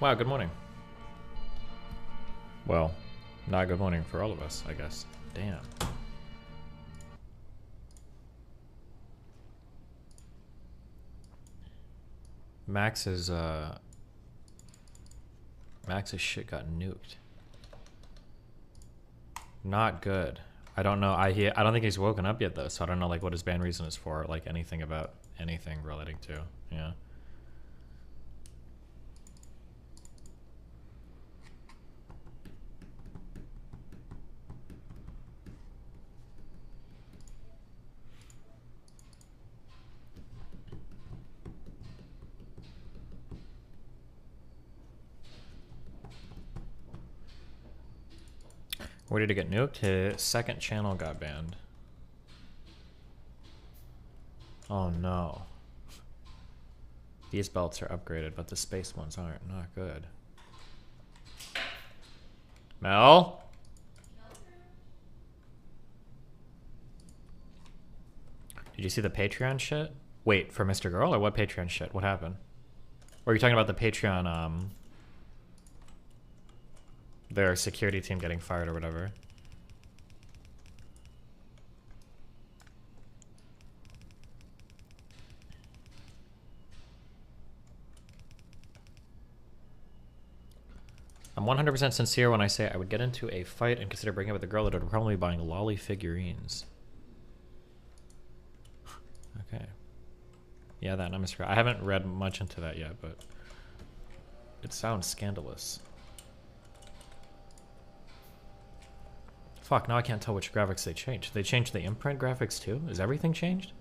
Wow, good morning. Well, not good morning for all of us, I guess. Damn. Max's shit got nuked. Not good. I don't know. I don't think he's woken up yet though, so I don't know like what his ban reason is for, like anything about anything relating to. Yeah. Where did it get nuked? His second channel got banned. Oh no. These belts are upgraded, but the space ones aren't. Not good. Mel? Did you see the Patreon shit? Wait, for Mr. Girl or what Patreon shit? What happened? Or are you talking about the Patreon, their security team getting fired or whatever? I'm 100% sincere when I say I would get into a fight and consider breaking up with a girl that would probably be buying lolly figurines. Okay. Yeah, that I'm I haven't read much into that yet, but it sounds scandalous. Fuck, now I can't tell which graphics they changed. They changed the imprint graphics too? Is everything changed?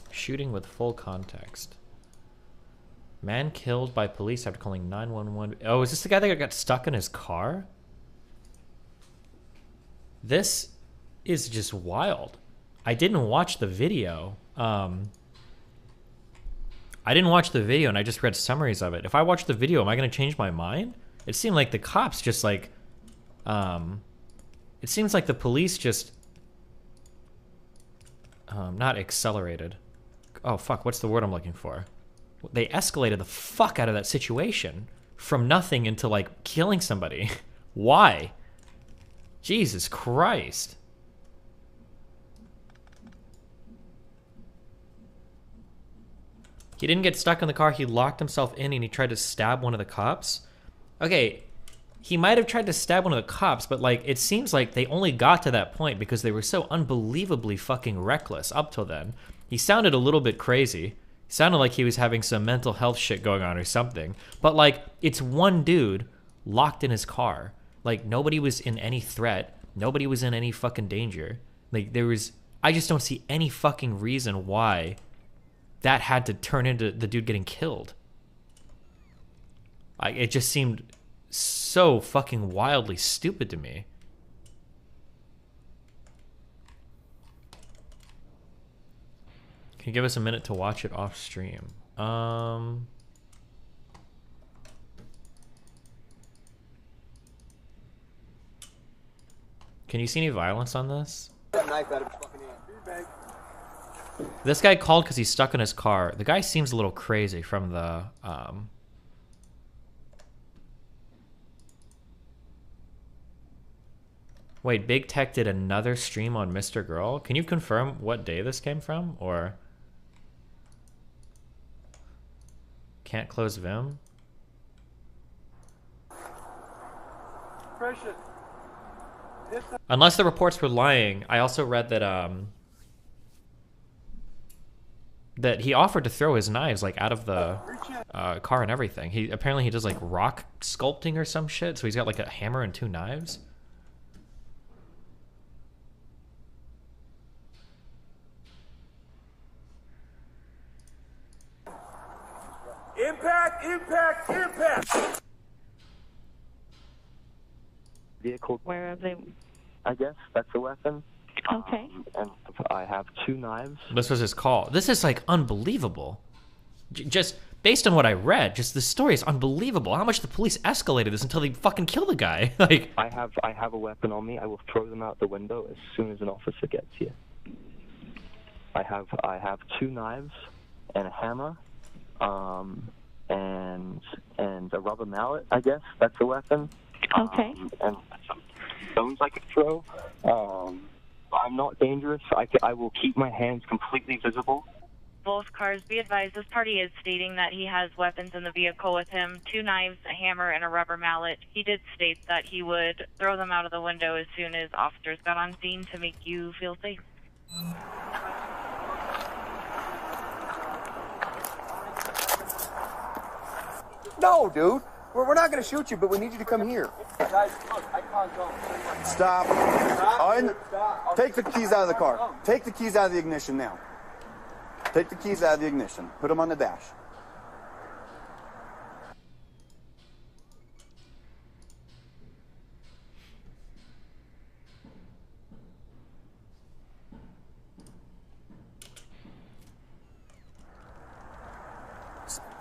Shooting with full context. Man killed by police after calling 911. Oh, is this the guy that got stuck in his car? This is just wild. I didn't watch the video. I didn't watch the video and I just read summaries of it. If I watch the video, am I going to change my mind? It seemed like the cops just like... it seems like the police just... not accelerated. Oh, fuck, what's the word I'm looking for? They escalated the fuck out of that situation from nothing into, like, killing somebody. Why? Jesus Christ. He didn't get stuck in the car. He locked himself in and he tried to stab one of the cops. Okay, he might have tried to stab one of the cops, but, like, it seems like they only got to that point because they were so unbelievably fucking reckless up till then. He sounded a little bit crazy. He sounded like he was having some mental health shit going on or something. But, like, it's one dude locked in his car. Like, nobody was in any threat. Nobody was in any fucking danger. Like, there was... I just don't see any fucking reason why that had to turn into the dude getting killed. It just seemed so fucking wildly stupid to me. Can you give us a minute to watch it off stream? Can you see any violence on this? This guy called because he's stuck in his car. The guy seems a little crazy from the... Wait, Big Tech did another stream on Mr. Girl? Can you confirm what day this came from? Or... Can't close Vim? Unless the reports were lying, I also read that that he offered to throw his knives like out of the car and everything. Apparently he does like rock sculpting or some shit, so he's got like a hammer and 2 knives. Impact! Impact! Impact! Vehicle. Where are they? I guess that's the weapon. Okay. And I have 2 knives. This was his call. This is like unbelievable. Just based on what I read, just the story is unbelievable. How much the police escalated this until they fucking kill the guy. Like, I have a weapon on me. I will throw them out the window as soon as an officer gets here. I have 2 knives and a hammer, and a rubber mallet. I guess that's a weapon. Okay. And some stones I could throw. I'm not dangerous. I will keep my hands completely visible. Both cars, be advised, this party is stating that he has weapons in the vehicle with him, 2 knives, a hammer, and a rubber mallet. He did state that he would throw them out of the window as soon as officers got on scene to make you feel safe. No, dude. We're not going to shoot you, but we need you to come here. Guys, look, I can't go. Stop. Take the keys out of the car. Take the keys out of the ignition now. Take the keys out of the ignition. Put them on the dash.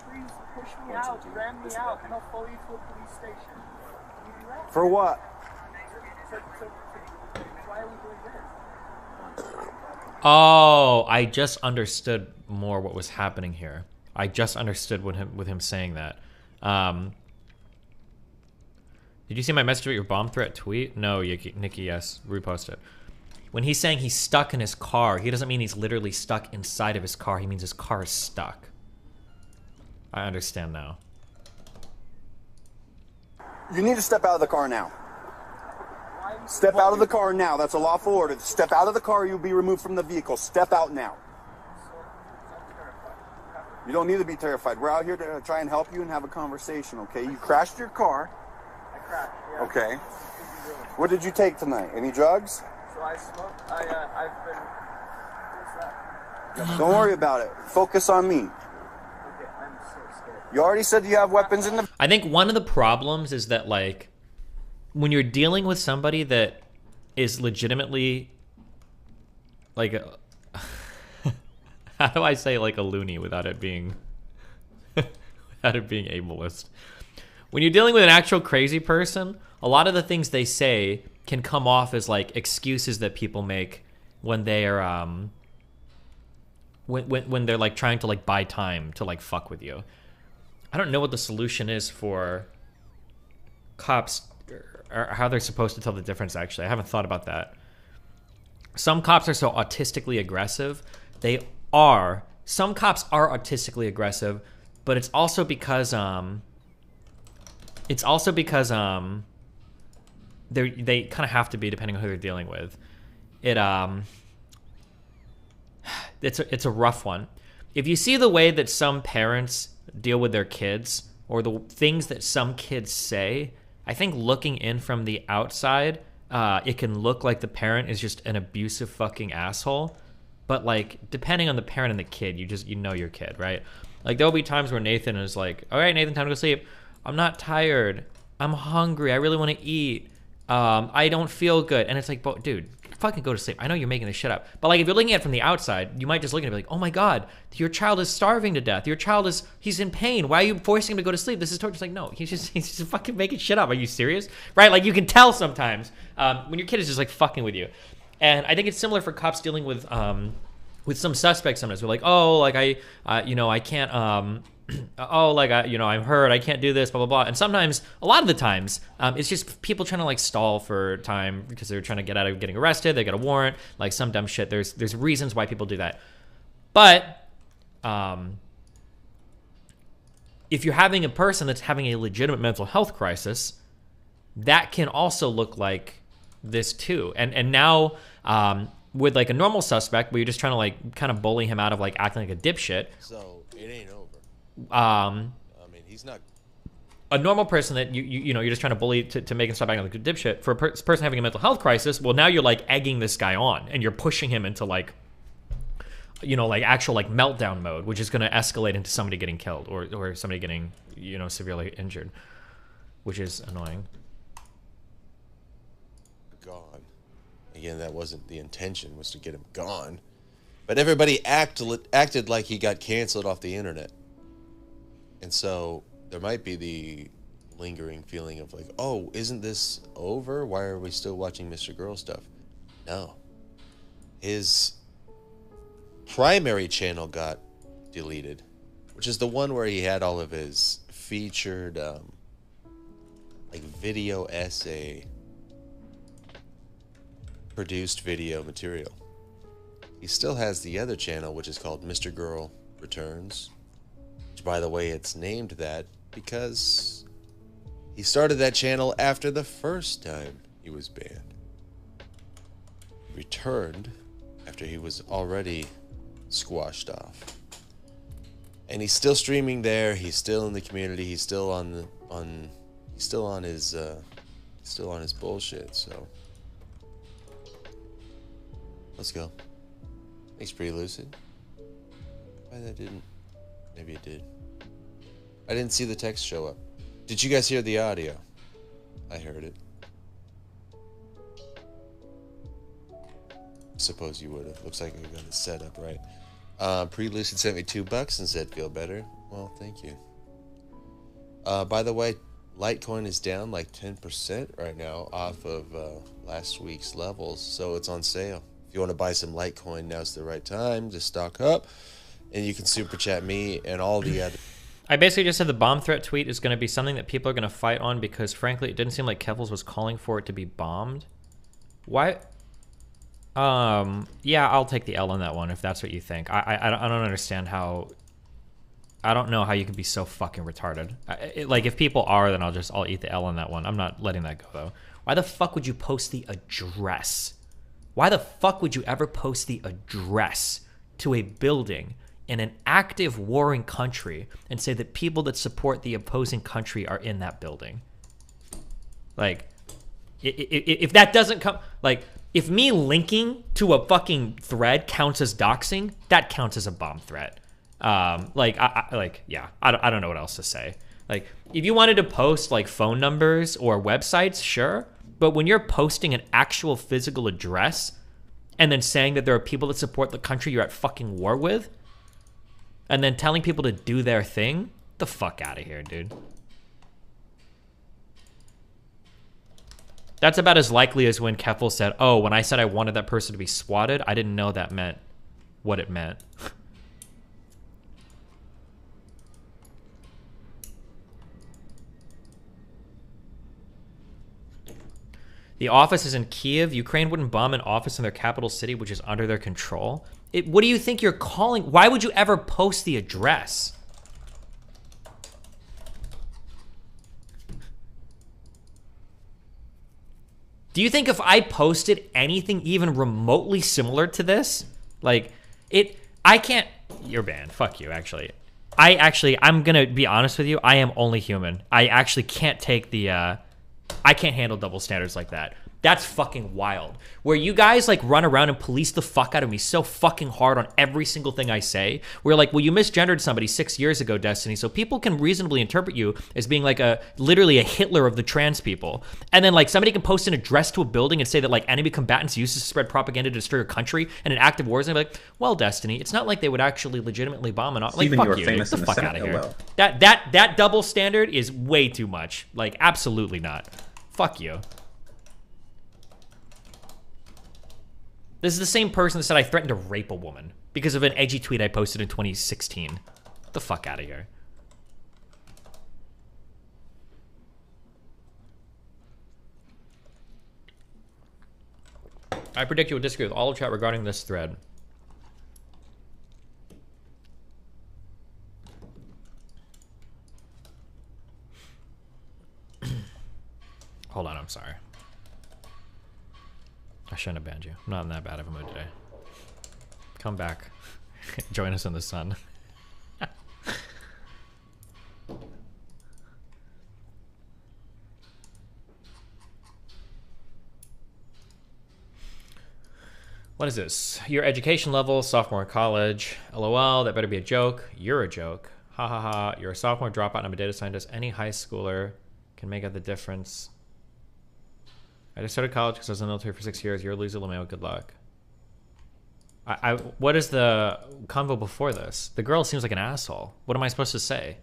Please push me out, ram me out, and I'll follow you to a police station. Can you do that? For what? Why are we doing this? oh, I just understood more what was happening here. I just understood with him saying that. Did you see my message about your bomb threat tweet? No, Nikki, yes. Repost it. When he's saying he's stuck in his car, he doesn't mean he's literally stuck inside of his car. He means his car is stuck. I understand now. You need to step out of the car now. Step out of the car now. That's a lawful order. Step out of the car. You'll be removed from the vehicle. Step out now. You don't need to be terrified. We're out here to try and help you and have a conversation, okay? You crashed your car. I crashed, yeah. Okay. What did you take tonight? Any drugs? So I smoked, I've been, what's that? Don't worry about it. Focus on me. Okay, I'm so scared. You already said you have weapons in the... I think one of the problems is that, like, when you're dealing with somebody that is legitimately, like, how do I say, like, a loony without it being, ableist? When you're dealing with an actual crazy person, a lot of the things they say can come off as, like, excuses that people make when they are, when they're, like, trying to, like, buy time to, like, fuck with you. I don't know what the solution is for cops, or how they're supposed to tell the difference, actually. I haven't thought about that. Some cops are so autistically aggressive. Some cops are autistically aggressive, but it's also because they kind of have to be, depending on who they're dealing with. It's a rough one. If you see the way that some parents deal with their kids, or the things that some kids say, I think looking in from the outside, it can look like the parent is just an abusive fucking asshole. But, like, depending on the parent and the kid, you know your kid, right? Like, there'll be times where Nathan is like, all right, Nathan, time to go sleep. I'm not tired. I'm hungry. I really want to eat. I don't feel good. And it's like, dude, fucking go to sleep. I know you're making this shit up. But, like, if you're looking at it from the outside, you might just look at it and be like, oh my God, your child is starving to death. Your child he's in pain. Why are you forcing him to go to sleep? This is torture. It's like, no, he's just fucking making shit up. Are you serious? Right? Like, you can tell sometimes when your kid is just, like, fucking with you. And I think it's similar for cops dealing with some suspects sometimes. We're like, oh, like, I can't, oh, like, I'm hurt, I can't do this, blah, blah, blah. And sometimes, a lot of the times, it's just people trying to, like, stall for time because they're trying to get out of getting arrested, they got a warrant, like, some dumb shit. There's reasons why people do that. But, if you're having a person that's having a legitimate mental health crisis, that can also look like this too. And now, with, like, a normal suspect, where you're just trying to, like, kind of bully him out of, like, acting like a dipshit. So it ain't over. I mean, he's not. A normal person that you're just trying to bully to make him stop acting like a dipshit. For a person having a mental health crisis, well, now you're, like, egging this guy on, and you're pushing him into, like, like, actual, like, meltdown mode, which is going to escalate into somebody getting killed or somebody getting, severely injured, which is annoying. God. Again, that wasn't the intention, was to get him gone. But everybody acted like he got canceled off the internet. And so there might be the lingering feeling of like, oh, isn't this over? Why are we still watching Mr. Girl stuff? No. His primary channel got deleted, which is the one where he had all of his featured like video essay produced video material. He still has the other channel, which is called Mr. Girl Returns, which, by the way, it's named that because he started that channel after the first time he was banned. He returned after he was already squashed off. And he's still streaming there. He's still in the community. He's still he's still on his bullshit. So let's go. Thanks, Pretty Lucid. Why that didn't? Maybe it did. I didn't see the text show up. Did you guys hear the audio? I heard it. Suppose you would have. Looks like we got it set up right. Pre-Lucid sent me $2 and said feel better. Well, thank you. By the way, Litecoin is down like 10% right now off of last week's levels, so it's on sale. If you want to buy some Litecoin, now's the right time to stock up, and you can super chat me and all the other. I basically just said the bomb threat tweet is going to be something that people are going to fight on because, frankly, it didn't seem like Keffals was calling for it to be bombed. Why? Yeah, I'll take the L on that one if that's what you think. I don't understand how. I don't know how you can be so fucking retarded. Like, if people are, then I'll eat the L on that one. I'm not letting that go though. Why the fuck would you post the address? Why the fuck would you ever post the address to a building in an active warring country and say that people that support the opposing country are in that building? Like, if that doesn't come, like, if me linking to a fucking thread counts as doxing, that counts as a bomb threat. Yeah, I don't know what else to say. Like, if you wanted to post like phone numbers or websites, sure. But when you're posting an actual physical address and then saying that there are people that support the country you're at fucking war with, and then telling people to do their thing, the fuck out of here, dude. That's about as likely as when Keffals said, oh, when I said I wanted that person to be swatted, I didn't know that meant what it meant. The office is in Kiev. Ukraine wouldn't bomb an office in their capital city, which is under their control. What do you think you're calling? Why would you ever post the address? Do you think if I posted anything even remotely similar to this, like I can't, you're banned. Fuck you, actually. I'm gonna be honest with you. I am only human. I actually can't take the, I can't handle double standards like that. That's fucking wild. Where you guys like run around and police the fuck out of me so fucking hard on every single thing I say. We're like, well, you misgendered somebody 6 years ago, Destiny, so people can reasonably interpret you as being like literally a Hitler of the trans people. And then like somebody can post an address to a building and say that like enemy combatants use this to spread propaganda to destroy your country and an active war is gonna be like, well, Destiny, it's not like they would actually legitimately bomb an office. Like, fuck you, get the fuck out of here. That double standard is way too much. Like, absolutely not. Fuck you. This is the same person that said I threatened to rape a woman because of an edgy tweet I posted in 2016. Get the fuck out of here. I predict you will disagree with all of chat regarding this thread. Hold on, I'm sorry. I shouldn't have banned you. I'm not in that bad of a mood today. Come back. Join us in the sun. What is this? Your education level, sophomore in college. LOL, that better be a joke. You're a joke. Ha ha ha. You're a sophomore dropout and I'm a data scientist. Any high schooler can make up the difference. I just started college because I was in the military for 6 years. You're a loser, LeMayo. Good luck. What is the convo before this? The girl seems like an asshole. What am I supposed to say?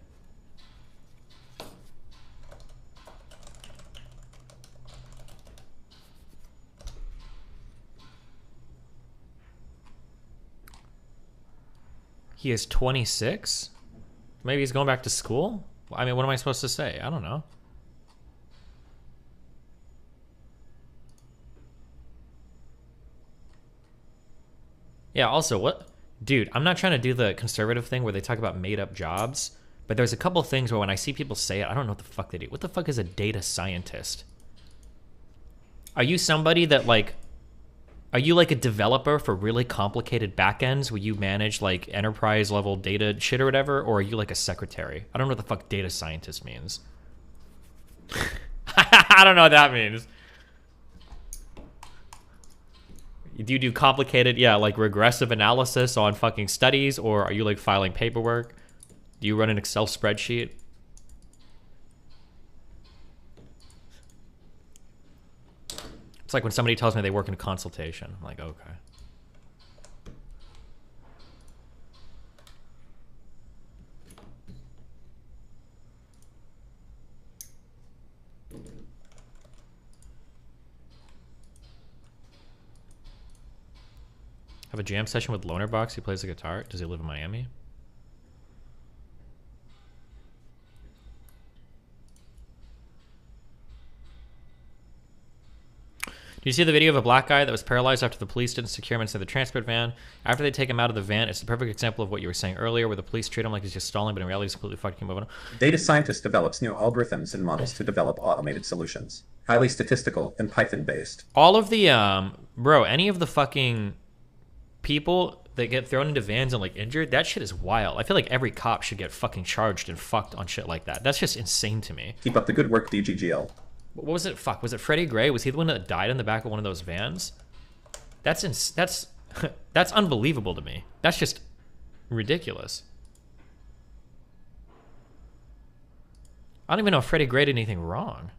He is 26? Maybe he's going back to school? I mean, what am I supposed to say? I don't know. Yeah, also, what? Dude, I'm not trying to do the conservative thing where they talk about made-up jobs, but there's a couple things where when I see people say it, I don't know what the fuck they do. What the fuck is a data scientist? Are you somebody that, like... Are you like a developer for really complicated backends where you manage like enterprise level data shit or whatever? Or are you like a secretary? I don't know what the fuck data scientist means. I don't know what that means. Do you do complicated, yeah, like regressive analysis on fucking studies? Or are you like filing paperwork? Do you run an Excel spreadsheet? It's like when somebody tells me they work in consultation. I'm like, okay. Have a jam session with Lonerbox. He plays the guitar. Does he live in Miami? Do you see the video of a black guy that was paralyzed after the police didn't secure him inside the transport van? After they take him out of the van, it's the perfect example of what you were saying earlier, where the police treat him like he's just stalling, but in reality he's completely fucking moving on. Data scientist develops new algorithms and models to develop automated solutions. Highly statistical and Python-based. All of the, bro, any of the fucking people that get thrown into vans and, like, injured, that shit is wild. I feel like every cop should get fucking charged and fucked on shit like that. That's just insane to me. Keep up the good work, DGGL. What was it? Fuck, was it Freddie Gray? Was he the one that died in the back of one of those vans? That's that's unbelievable to me. That's just ridiculous. I don't even know if Freddie Gray did anything wrong.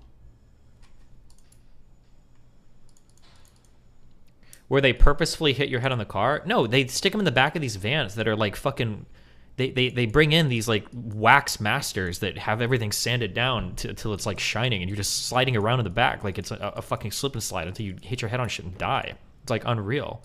Where they purposefully hit your head on the car? No, they stick them in the back of these vans that are like fucking... They bring in these like wax masters that have everything sanded down till it's like shining, and you're just sliding around in the back like it's a fucking slip and slide until you hit your head on shit and die. It's like unreal.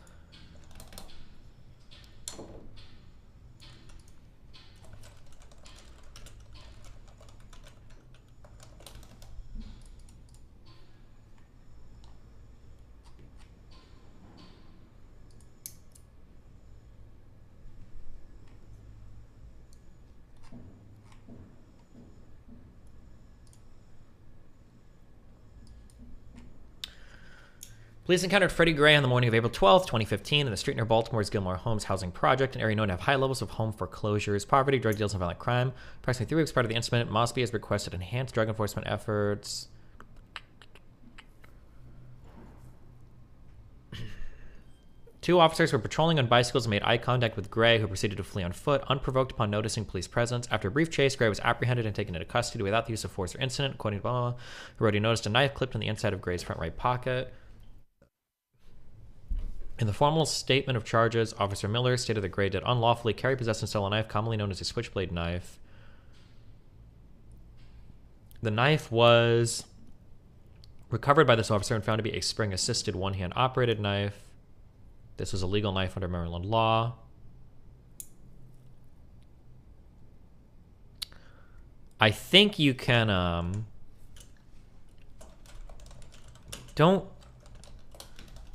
Police encountered Freddie Gray on the morning of April 12th, 2015 in the street near Baltimore's Gilmore Homes housing project, an area known to have high levels of home foreclosures, poverty, drug deals, and violent crime. Approximately 3 weeks prior to the incident, Mosby has requested enhanced drug enforcement efforts. Two officers were patrolling on bicycles and made eye contact with Gray, who proceeded to flee on foot, unprovoked upon noticing police presence. After a brief chase, Gray was apprehended and taken into custody without the use of force or incident, according to Bama, who already noticed a knife clipped in the inside of Gray's front right pocket. In the formal statement of charges, Officer Miller stated that Gray did unlawfully carry, possess, and sell a knife commonly known as a switchblade knife. The knife was recovered by this officer and found to be a spring-assisted one-hand operated knife. This was a legal knife under Maryland law. I think you can,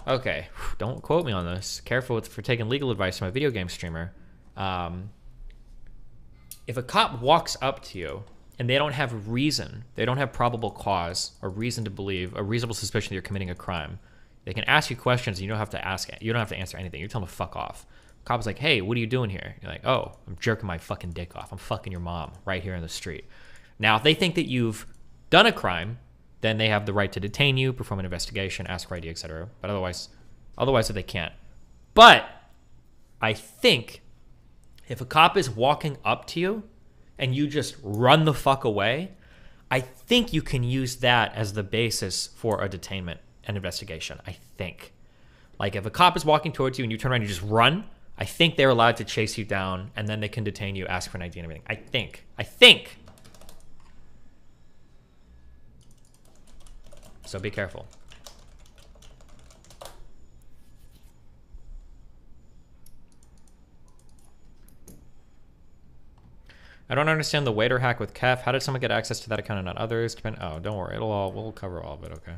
okay, don't quote me on this. Careful for taking legal advice from a video game streamer. If a cop walks up to you and they don't have reason, they don't have probable cause or reason to believe, a reasonable suspicion that you're committing a crime, they can ask you questions and you don't have to answer anything. You tell them to fuck off. Cop's like, hey, what are you doing here? You're like, oh, I'm jerking my fucking dick off. I'm fucking your mom right here in the street. Now, if they think that you've done a crime, then they have the right to detain you, perform an investigation, ask for ID, etc. But otherwise they can't. But I think if a cop is walking up to you and you just run the fuck away, I think you can use that as the basis for a detainment an investigation, I think. Like, if a cop is walking towards you and you turn around and you just run, I think they're allowed to chase you down, and then they can detain you, ask for an ID and everything. I think. So be careful. I don't understand the waiter hack with Kev. How did someone get access to that account and not others? Oh, don't worry. We'll cover all of it, okay?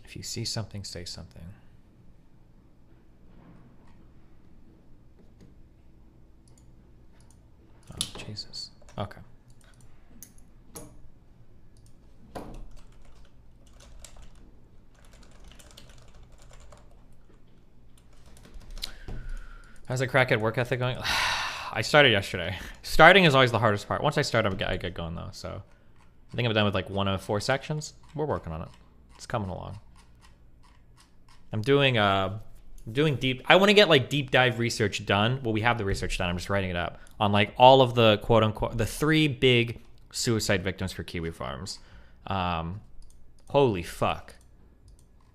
If you see something, say something. Oh, Jesus. Okay. How's the crackhead work ethic going? I started yesterday. Starting is always the hardest part. Once I start, I get going though. So I think I'm done with like 1 of 4 sections. We're working on it. It's coming along. I'm doing deep. I want to get like deep dive research done. Well, we have the research done. I'm just writing it up on like all of the quote unquote the 3 big suicide victims for kiwi farms. Holy fuck.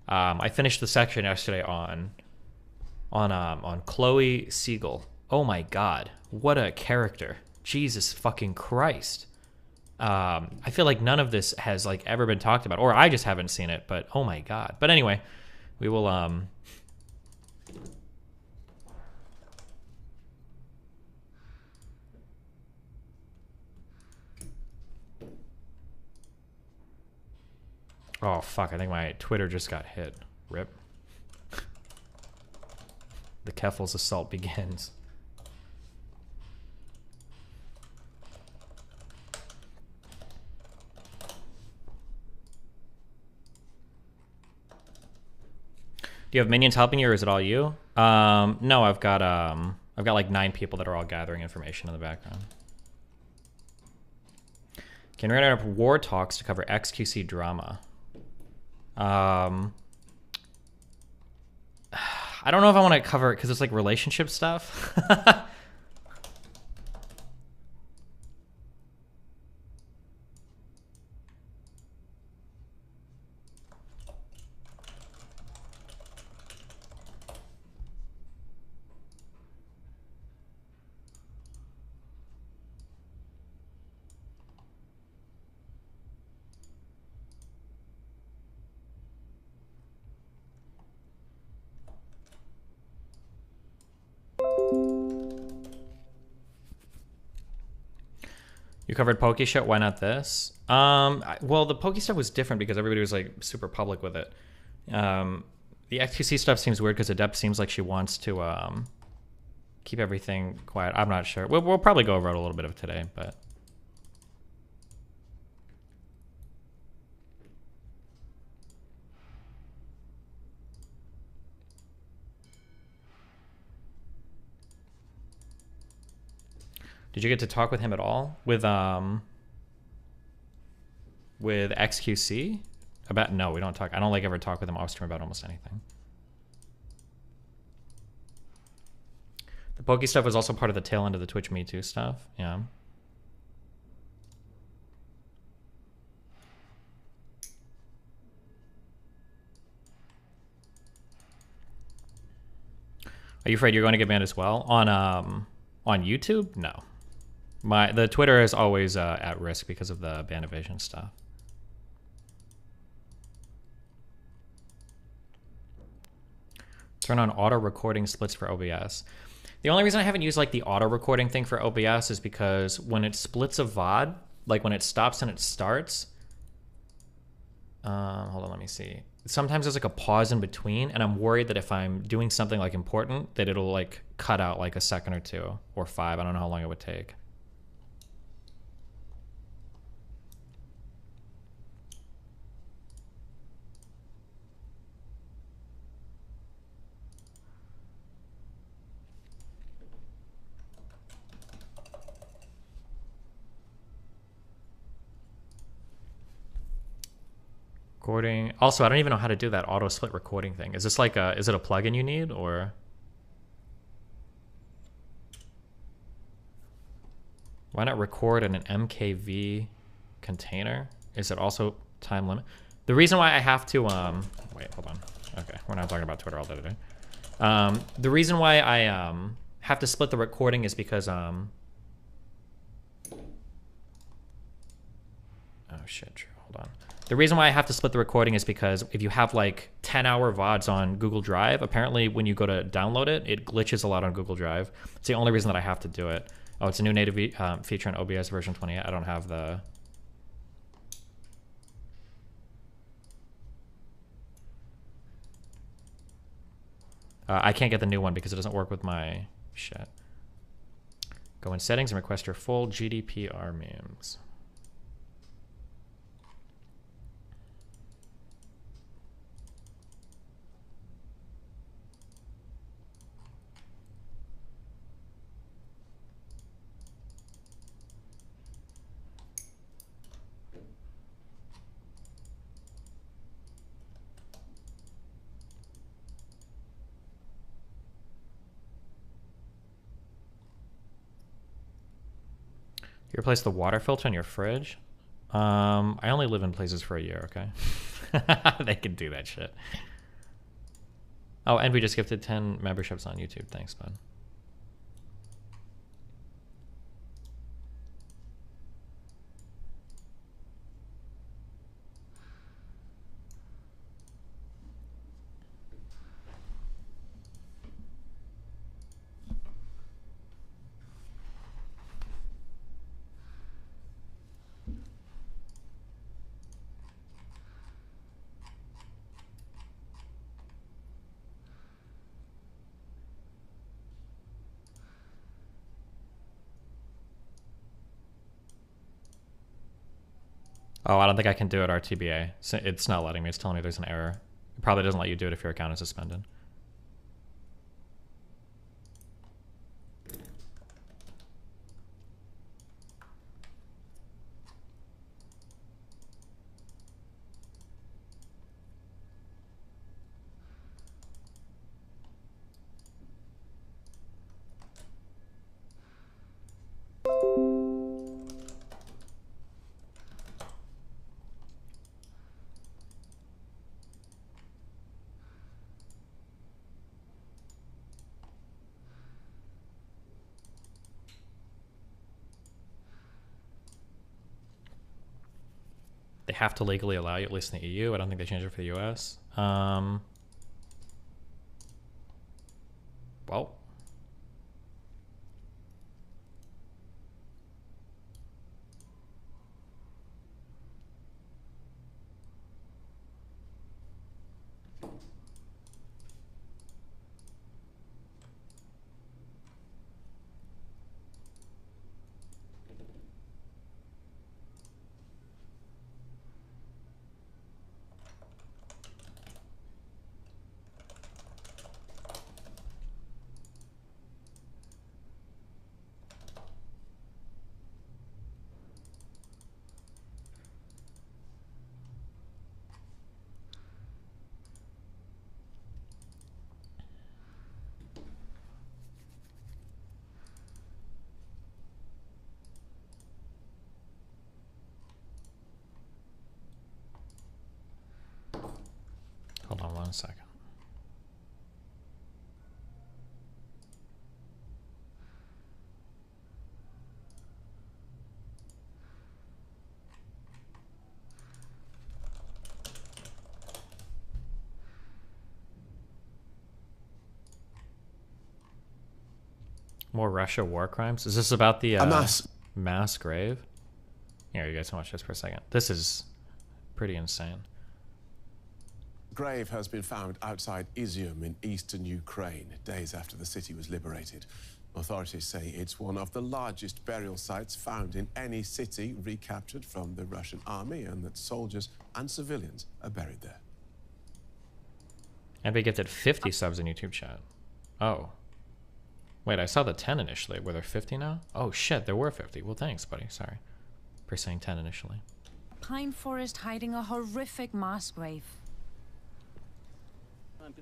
I finished the section yesterday on Chloe Siegel. Oh my god, what a character! Jesus fucking Christ. I feel like none of this has like ever been talked about, or I just haven't seen it. But oh my god. But anyway. We will, oh, fuck. I think my Twitter just got hit. Rip. The Keffals assault begins. Do you have minions helping you, or is it all you? No, I've got like 9 people that are all gathering information in the background. Can we write up war talks to cover XQC drama? I don't know if I want to cover it because it's like relationship stuff. You covered Poke Shit, why not this? Well, the Poke stuff was different because everybody was like super public with it. The XQC stuff seems weird because Adept seems like she wants to keep everything quiet. I'm not sure. We'll probably go over it a little bit of today, but... Did you get to talk with him at all? With XQC? About no, we don't talk. I don't like ever talk with him off stream about almost anything. The Poke stuff was also part of the tail end of the Twitch Me Too stuff. Yeah. Are you afraid you're going to get banned as well? On YouTube? No. The Twitter is always at risk because of the ban evasion stuff. Turn on auto recording splits for OBS. The only reason I haven't used like the auto recording thing for OBS is because when it splits a VOD, like when it stops and it starts, Hold on, let me see. Sometimes there's like a pause in between, and I'm worried that if I'm doing something like important, that it'll like cut out like a second or two or 5. I don't know how long it would take. Recording. Also, I don't even know how to do that auto split recording thing. Is this like a, is it a plugin you need, or? Why not record in an MKV container? Is it also time limit? The reason why I have to, wait, hold on. Okay, we're not talking about Twitter all day today. The reason why I have to split the recording is because, oh shit, true, hold on. The reason why I have to split the recording is because if you have like 10-hour VODs on Google Drive, apparently when you go to download it, it glitches a lot on Google Drive. It's the only reason that I have to do it. Oh, it's a new native feature in OBS version 28. I don't have the... I can't get the new one because it doesn't work with my shit. Go in settings and request your full GDPR memes. You replace the water filter in your fridge? I only live in places for a year, okay? They can do that shit. Oh, and we just gifted 10 memberships on YouTube. Thanks, bud. Oh, I don't think I can do it RTBA. It's not letting me. It's telling me there's an error. It probably doesn't let you do it if your account is suspended. They have to legally allow you, at least in the EU. I don't think they changed it for the US. Well. Hold on 1 second. More Russia war crimes? Is this about the mass grave? Here, you guys can watch this for a second. This is pretty insane. grave has been found outside Izium in eastern Ukraine, days after the city was liberated. Authorities say it's one of the largest burial sites found in any city recaptured from the Russian army, and that soldiers and civilians are buried there. And we gifted 50 subs in YouTube chat. Oh. Wait, I saw the 10 initially. Were there 50 now? Oh shit, there were 50. Well, thanks, buddy. Sorry for saying 10 initially. Pine forest hiding a horrific mass grave.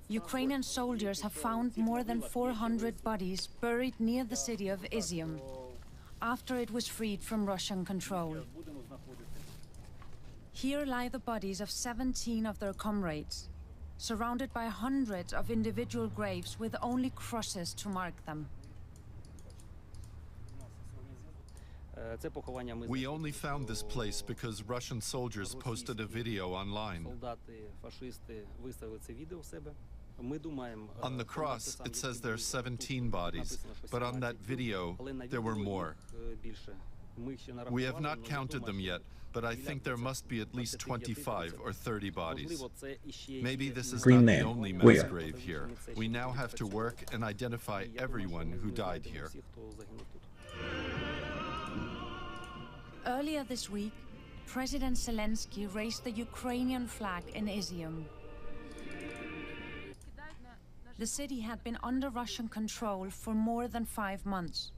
Ukrainian soldiers have found more than 400 bodies buried near the city of Izium after it was freed from Russian control. Here lie the bodies of 17 of their comrades, surrounded by hundreds of individual graves with only crosses to mark them. We only found this place because Russian soldiers posted a video online. On the cross, it says there are 17 bodies, but on that video, there were more. We have not counted them yet, but I think there must be at least 25 or 30 bodies. Maybe this is not the only mass grave here. We now have to work and identify everyone who died here. Earlier this week, President Zelensky raised the Ukrainian flag in Izium. The city had been under Russian control for more than 5 months.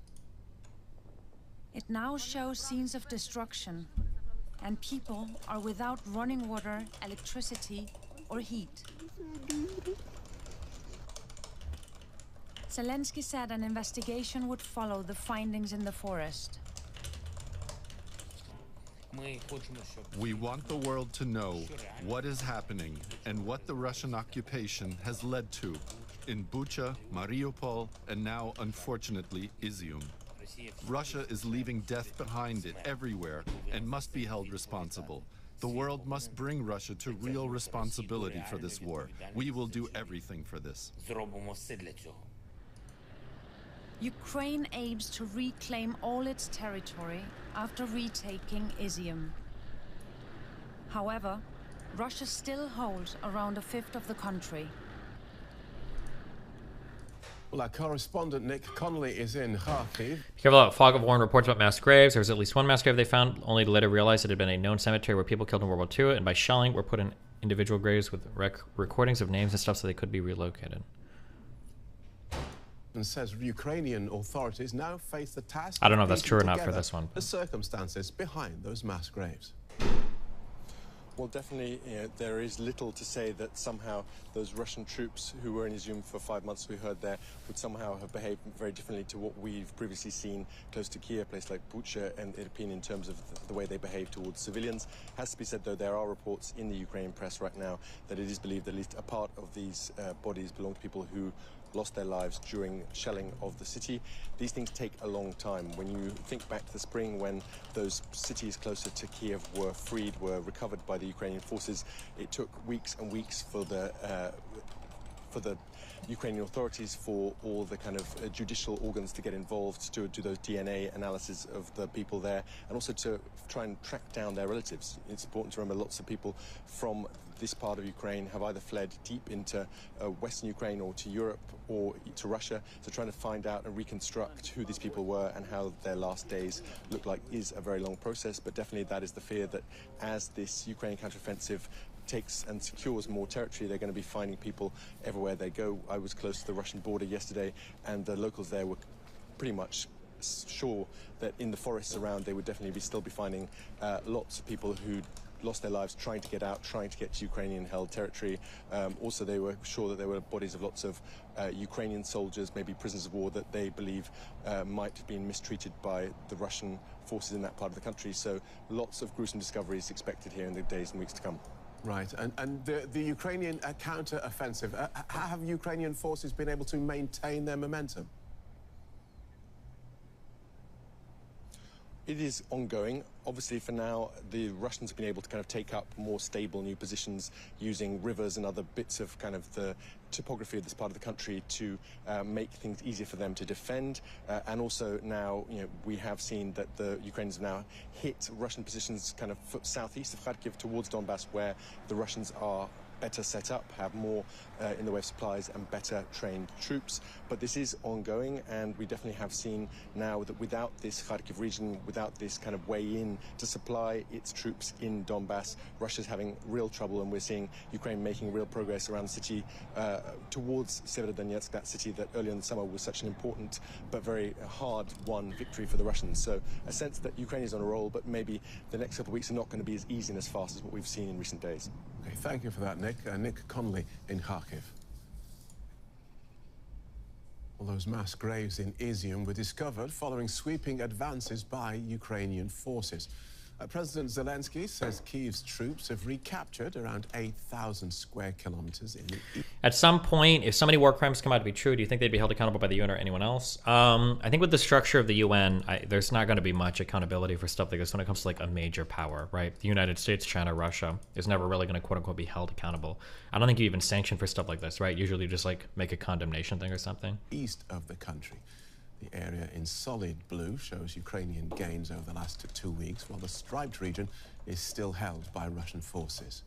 It now shows scenes of destruction, and people are without running water, electricity, or heat. Zelensky said an investigation would follow the findings in the forest. We want the world to know what is happening and what the Russian occupation has led to in Bucha, Mariupol, and now, unfortunately, Izium. Russia is leaving death behind it everywhere and must be held responsible. The world must bring Russia to real responsibility for this war. We will do everything for this. Ukraine aims to reclaim all its territory after retaking Izium. However, Russia still holds around a fifth of the country. Well, our correspondent Nick Connolly is in Kharkiv. Careful about Fog of War reports about mass graves. There was at least one mass grave they found, only to later realize it had been a known cemetery where people killed in World War II, and by shelling were put in individual graves with recordings of names and stuff so they could be relocated. And says Ukrainian authorities now face the task. I don't know if that's true or not for this one. The circumstances behind those mass graves. Well, definitely, there is little to say that somehow those Russian troops who were in Izium for 5 months, we heard there, would somehow have behaved very differently to what we've previously seen close to Kiev, a place like Bucha and Irpin, in terms of the way they behave towards civilians. Has to be said, though, there are reports in the Ukrainian press right now that it is believed at least a part of these bodies belong to people who lost their lives during shelling of the city. These things take a long time. When you think back to the spring when those cities closer to Kiev were freed, were recovered by the Ukrainian forces, it took weeks and weeks for the Ukrainian authorities, for all the kind of judicial organs to get involved, to do those DNA analysis of the people there, and also to try and track down their relatives. It's important to remember lots of people from this part of Ukraine have either fled deep into Western Ukraine or to Europe or to Russia. So trying to find out and reconstruct who these people were and how their last days look like is a very long process. But definitely that is the fear, that as this Ukrainian counteroffensive takes and secures more territory, they're going to be finding people everywhere they go. I was close to the Russian border yesterday, and the locals there were pretty much sure that in the forests around they would definitely still be finding lots of people who lost their lives trying to get out, trying to get to Ukrainian-held territory. Also, they were sure that there were bodies of lots of Ukrainian soldiers, maybe prisoners of war, that they believe might have been mistreated by the Russian forces in that part of the country. So lots of gruesome discoveries expected here in the days and weeks to come. Right, and the Ukrainian counter-offensive, have Ukrainian forces been able to maintain their momentum? It is ongoing. Obviously, for now, the Russians have been able to kind of take up more stable new positions using rivers and other bits of kind of the topography of this part of the country to make things easier for them to defend. And also now, we have seen that the Ukrainians have now hit Russian positions kind of southeast of Kharkiv towards Donbass, where the Russians are better set up, have more in the way of supplies and better trained troops. But this is ongoing, and we definitely have seen now that without this Kharkiv region, without this kind of way in to supply its troops in Donbass, Russia's having real trouble, and we're seeing Ukraine making real progress around the city towards Severodonetsk, that city that earlier in the summer was such an important but very hard-won victory for the Russians. So a sense that Ukraine is on a roll, but maybe the next couple of weeks are not going to be as easy and as fast as what we've seen in recent days. Okay, thank you for that, Nick. Nick Connolly in Kharkiv. All those mass graves in Izium were discovered following sweeping advances by Ukrainian forces. President Zelensky says Kyiv's troops have recaptured around 8,000 square kilometers in the east. At some point, if so many war crimes come out to be true, do you think they'd be held accountable by the UN or anyone else? I think with the structure of the UN, there's not going to be much accountability for stuff like this when it comes to like a major power, right? The United States, China, Russia is never really going to quote unquote be held accountable. I don't think you even sanction for stuff like this, right? Usually you just like make a condemnation thing or something. East of the country. The area in solid blue shows Ukrainian gains over the last 2 weeks, while the striped region is still held by Russian forces.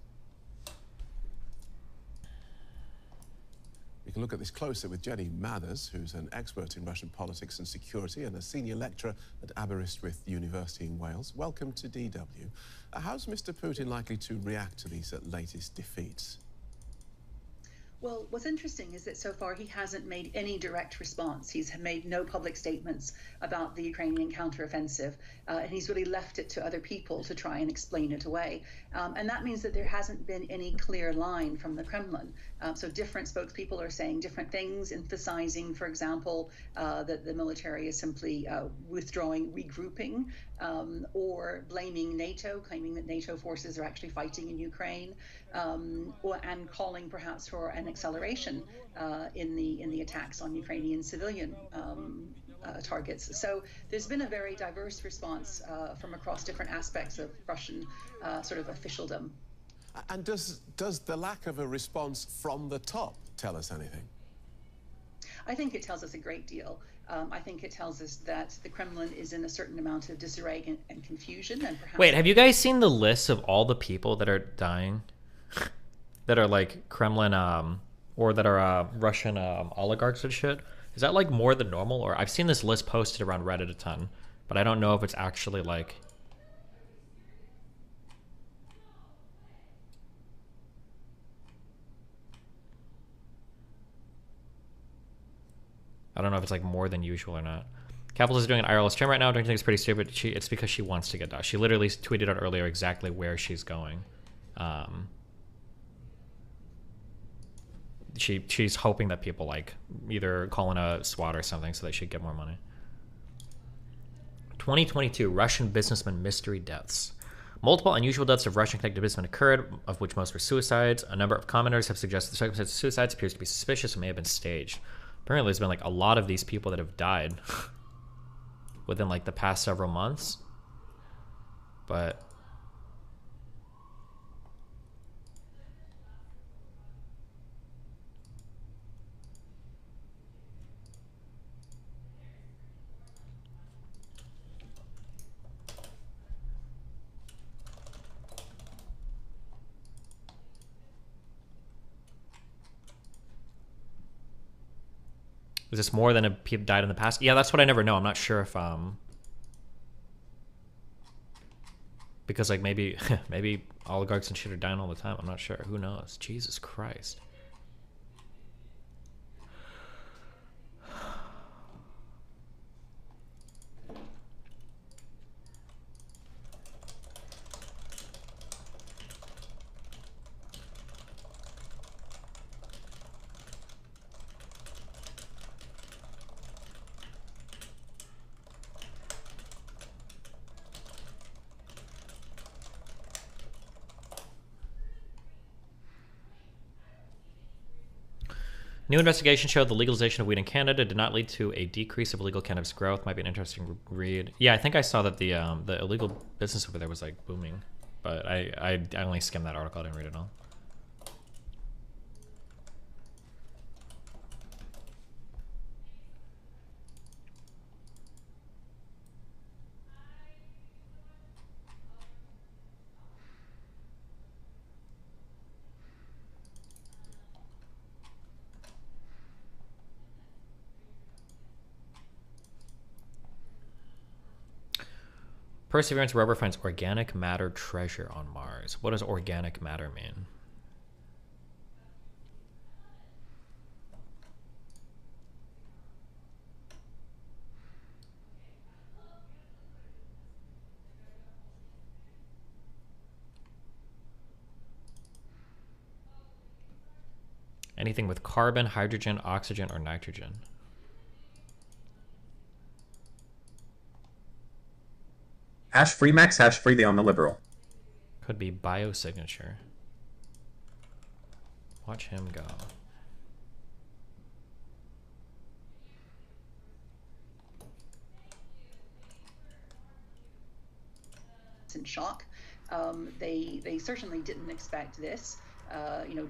We can look at this closer with Jenny Mathers, who's an expert in Russian politics and security and a senior lecturer at Aberystwyth University in Wales. Welcome to DW. How's Mr. Putin likely to react to these latest defeats? Well, what's interesting is that so far he hasn't made any direct response. He's made no public statements about the Ukrainian counteroffensive, and he's really left it to other people to try and explain it away. And that means that there hasn't been any clear line from the Kremlin. So different spokespeople are saying different things, emphasizing, for example, that the military is simply withdrawing, regrouping, or blaming NATO, claiming that NATO forces are actually fighting in Ukraine, and calling perhaps for an acceleration in the attacks on Ukrainian civilian targets. So there's been a very diverse response from across different aspects of Russian sort of officialdom. And does the lack of a response from the top tell us anything? I think it tells us a great deal. I think it tells us that the Kremlin is in a certain amount of disarray and confusion. And perhaps. Wait, have you guys seen the list of all the people that are dying? That are like Kremlin or that are Russian oligarchs and shit? Is that like more than normal? Or I've seen this list posted around Reddit a ton, but I don't know if it's actually like... I don't know if it's like more than usual or not. Keffals is doing an IRL stream right now. Don't you think it's pretty stupid? It's because she wants to get done. She literally tweeted out earlier exactly where she's going. She's hoping that people like either call in a SWAT or something so they should get more money. 2022 Russian businessman mystery deaths. Multiple unusual deaths of Russian-connected businessmen occurred, of which most were suicides. A number of commenters have suggested the circumstance of suicides appears to be suspicious and may have been staged. Apparently, there's been like a lot of these people that have died within like the past several months. But is this more than people died in the past? Yeah, that's what I never know. I'm not sure if because like maybe maybe oligarchs and shit are dying all the time. I'm not sure. Who knows? Jesus Christ. New investigation showed the legalization of weed in Canada did not lead to a decrease of illegal cannabis growth. Might be an interesting read. Yeah, I think I saw that the illegal business over there was like booming, but I only skimmed that article. I didn't read it all. Perseverance rover finds organic matter treasure on Mars. What does organic matter mean? Anything with carbon, hydrogen, oxygen, or nitrogen. Hash free Max, hash free the on the liberal. Could be biosignature. Watch him go. In shock. They certainly didn't expect this.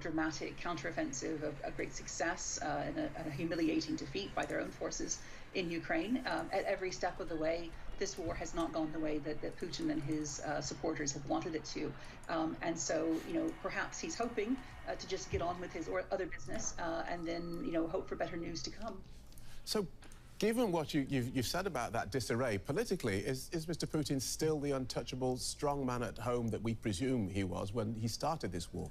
Dramatic counteroffensive of great success and a humiliating defeat by their own forces in Ukraine. At every step of the way, this war has not gone the way that Putin and his supporters have wanted it to. And so, perhaps he's hoping to just get on with his other business and then, hope for better news to come. So, given what you've said about that disarray, politically, is Mr. Putin still the untouchable strongman at home that we presume he was when he started this war?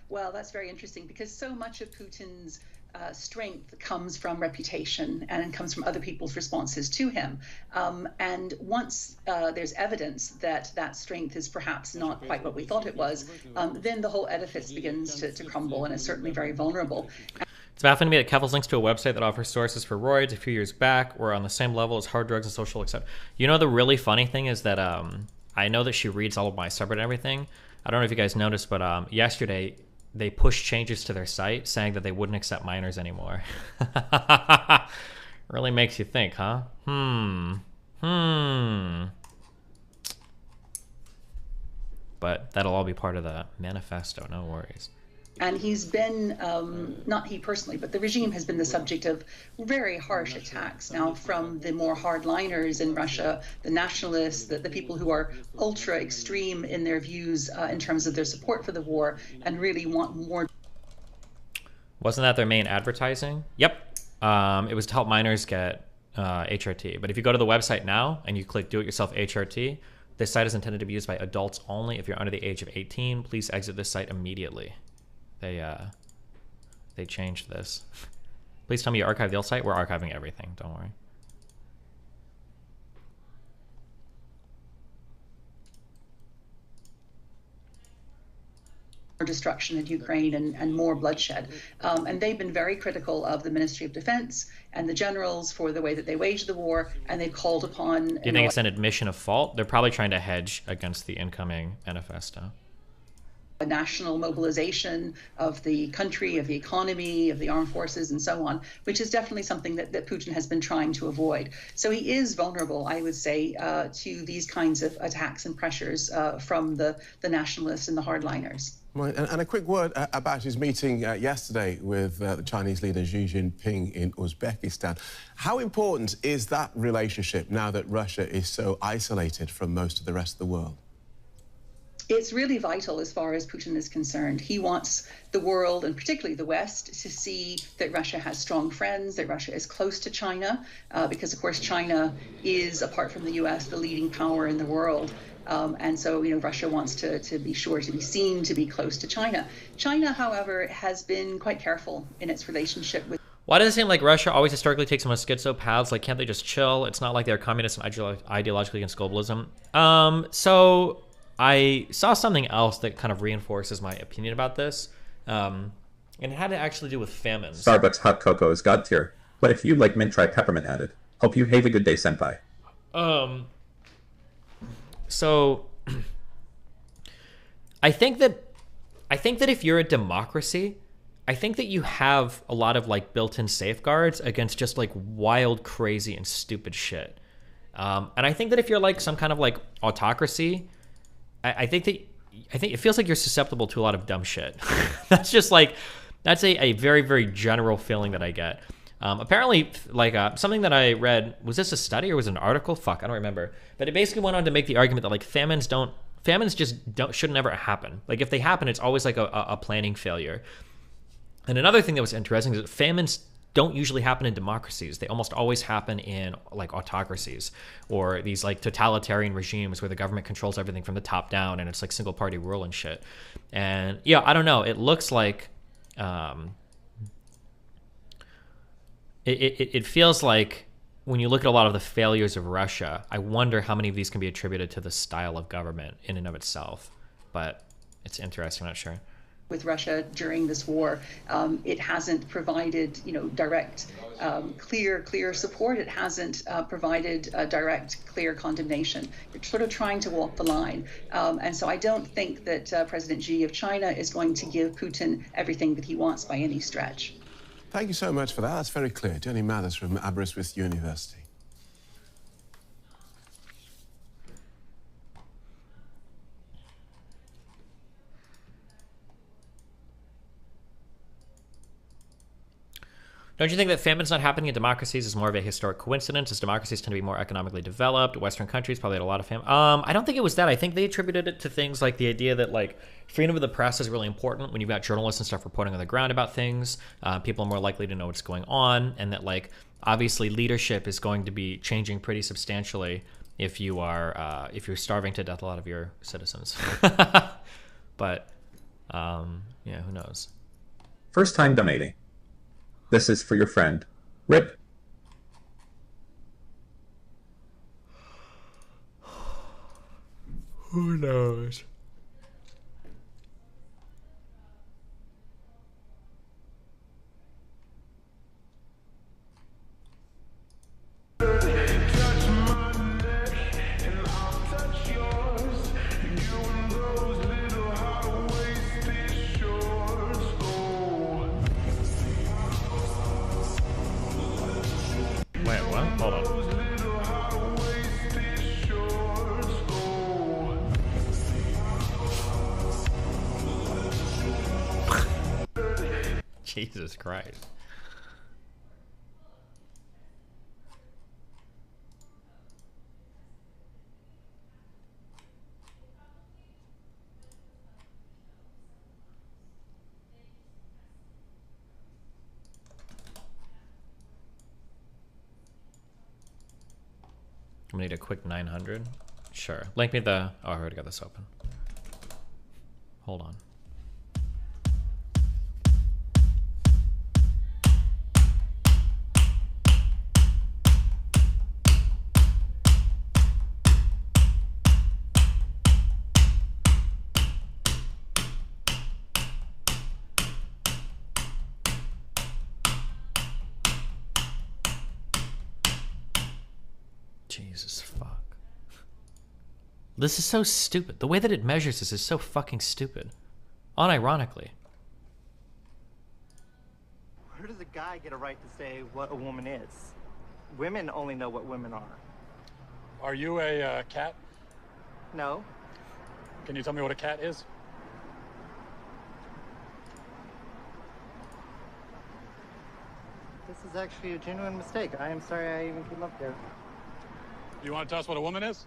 Well, that's very interesting because so much of Putin's strength comes from reputation and comes from other people's responses to him. And once there's evidence that that strength is perhaps not quite what we thought it was, then the whole edifice begins to crumble and is certainly very vulnerable. It's baffling to me that Keffals links to a website that offers sources for roids a few years back were on the same level as hard drugs and social accept. You know, the really funny thing is that I know that she reads all of my subreddit and everything. I don't know if you guys noticed, but yesterday they pushed changes to their site saying that they wouldn't accept minors anymore. Really makes you think, huh? But that'll all be part of the manifesto, no worries. And he's been, not he personally, but the regime has been the subject of very harsh attacks now from the more hardliners in Russia, the nationalists, the people who are ultra extreme in their views in terms of their support for the war and really want more. Wasn't that their main advertising? Yep. It was to help minors get HRT. But if you go to the website now and you click do-it-yourself HRT, this site is intended to be used by adults only. If you're under the age of 18, please exit this site immediately. They changed this. Please tell me you archived the old site. We're archiving everything. Don't worry. Destruction in Ukraine and more bloodshed. And they've been very critical of the Ministry of Defense and the generals for the way that they waged the war, and they've called upon... Do you think it's an admission of fault? They're probably trying to hedge against the incoming manifesto. A national mobilization of the country, of the economy, of the armed forces, and so on, which is definitely something that Putin has been trying to avoid. So he is vulnerable, I would say, to these kinds of attacks and pressures from the nationalists and the hardliners. Right, and a quick word about his meeting yesterday with the Chinese leader Xi Jinping in Uzbekistan. How important is that relationship now that Russia is so isolated from most of the rest of the world? It's really vital as far as Putin is concerned. He wants the world, and particularly the West, to see that Russia has strong friends, that Russia is close to China, because, of course, China is, apart from the U.S., the leading power in the world. And so, Russia wants to be sure to be seen to be close to China. China, however, has been quite careful in its relationship with... Why does it seem like Russia always historically takes some schizo paths? Like, can't they just chill? It's not like they're communist and ideologically against globalism. So I saw something else that kind of reinforces my opinion about this. And it had to actually do with famines. Starbucks hot cocoa is god tier. But if you like mint, try peppermint added. Hope you have a good day, senpai. So I think that if you're a democracy, I think that you have a lot of like built-in safeguards against just like wild, crazy, and stupid shit. And I think that if you're like some kind of like autocracy, I think it feels like you're susceptible to a lot of dumb shit. That's a very, very general feeling that I get. Apparently, like something that I read, was this a study or was it an article? Fuck, I don't remember. But it basically went on to make the argument that like famines should never happen. Like if they happen, it's always like a planning failure. And another thing that was interesting is that famines don't usually happen in democracies. They almost always happen in like autocracies or these like totalitarian regimes where the government controls everything from the top down and it's like single party rule and shit. And yeah, I don't know. It looks like it feels like when you look at a lot of the failures of Russia, I wonder how many of these can be attributed to the style of government in and of itself. But it's interesting, I'm not sure. With Russia during this war, it hasn't provided, direct, clear support. It hasn't provided direct, clear condemnation. You're sort of trying to walk the line. And so I don't think that President Xi of China is going to give Putin everything that he wants by any stretch. Thank you so much for that. That's very clear. Jenny Mathers from Aberystwyth University. Don't you think that famine's not happening in democracies is more of a historic coincidence, as democracies tend to be more economically developed? Western countries probably had a lot of famine. I don't think it was that. I think they attributed it to things like the idea that like freedom of the press is really important when you've got journalists and stuff reporting on the ground about things. People are more likely to know what's going on, and that like obviously leadership is going to be changing pretty substantially if you're starving to death a lot of your citizens. But yeah, who knows? First time donating. This is for your friend, Rip. Who knows? Wait, what? Hold on. Jesus Christ. I'm gonna need a quick 900. Sure. Link me the... Oh, I already got this open. Hold on. Jesus fuck. This is so stupid. The way that it measures this is so fucking stupid. Unironically. Where does a guy get a right to say what a woman is? Women only know what women are. Are you a cat? No. Can you tell me what a cat is? This is actually a genuine mistake. I am sorry I even came up there. You want to tell us what a woman is?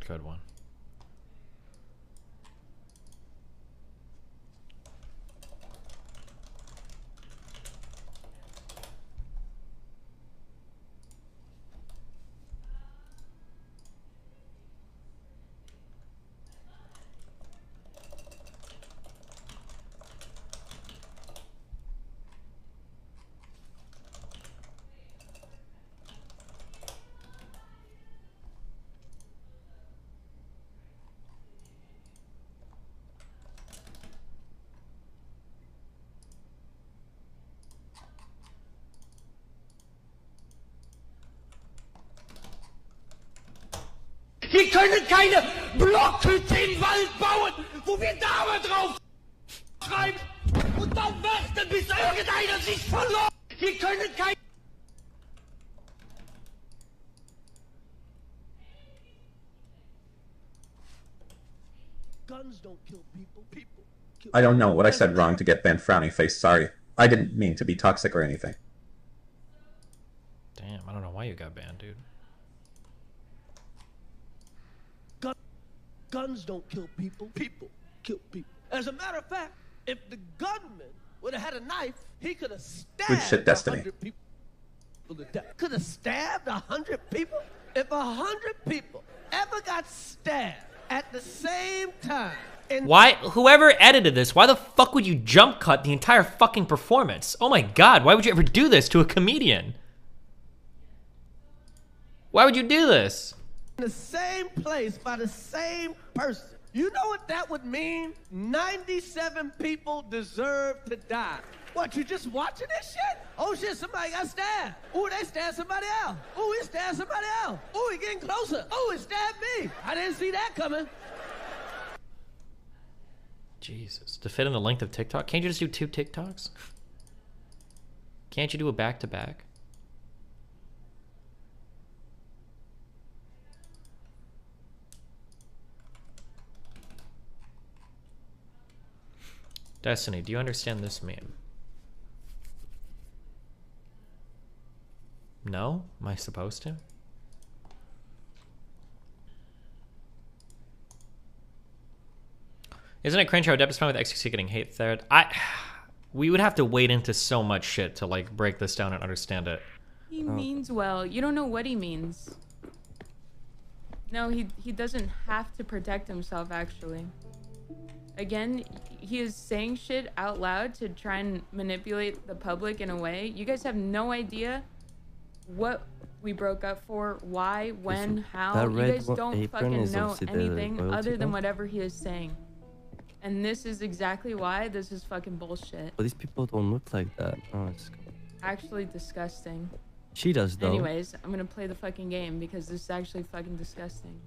Good one. Wir können keine Blockhütte im Wald bauen, wo wir Dame drauf schreiben und dann warten, bis irgendeiner sich verloren. Wir können kein... Guns don't kill people. People kill... I don't know what I said wrong to get banned frowny face, sorry. I didn't mean to be toxic or anything. Damn, I don't know why you got banned, dude. Guns don't kill people. People kill people. As a matter of fact, if the gunman would have had a knife, he could have Good shit, stabbed Destiny. 100 people to death. Could have stabbed 100 people? If 100 people ever got stabbed at the same time. Why? Whoever edited this, why the fuck would you jump cut the entire fucking performance? Oh my god, why would you ever do this to a comedian? Why would you do this? In the same place by the same person. You know what that would mean? 97 people deserve to die. What, you just watching this shit? Oh shit, somebody got stabbed. Oh, they stabbed somebody else. Oh, he stabbed somebody else. Oh, he getting closer. Oh, he stabbed me. I didn't see that coming. Jesus. To fit in the length of TikTok? Can't you just do 2 TikToks? Can't you do a back-to-back? Destiny, do you understand this meme? No? Am I supposed to? Isn't it cringe how adept is fine with XQC getting hate thread? We would have to wade into so much shit to like break this down and understand it. He means well. You don't know what he means. No, he doesn't have to protect himself, actually. Again, he is saying shit out loud to try and manipulate the public in a way. You guys have no idea what we broke up for, why, when, how. You guys don't fucking know anything other than whatever he is saying. And this is exactly why this is fucking bullshit. But these people don't look like that. Oh, it's Actually disgusting. She does, though. Anyways, I'm gonna play the fucking game because this is actually fucking disgusting.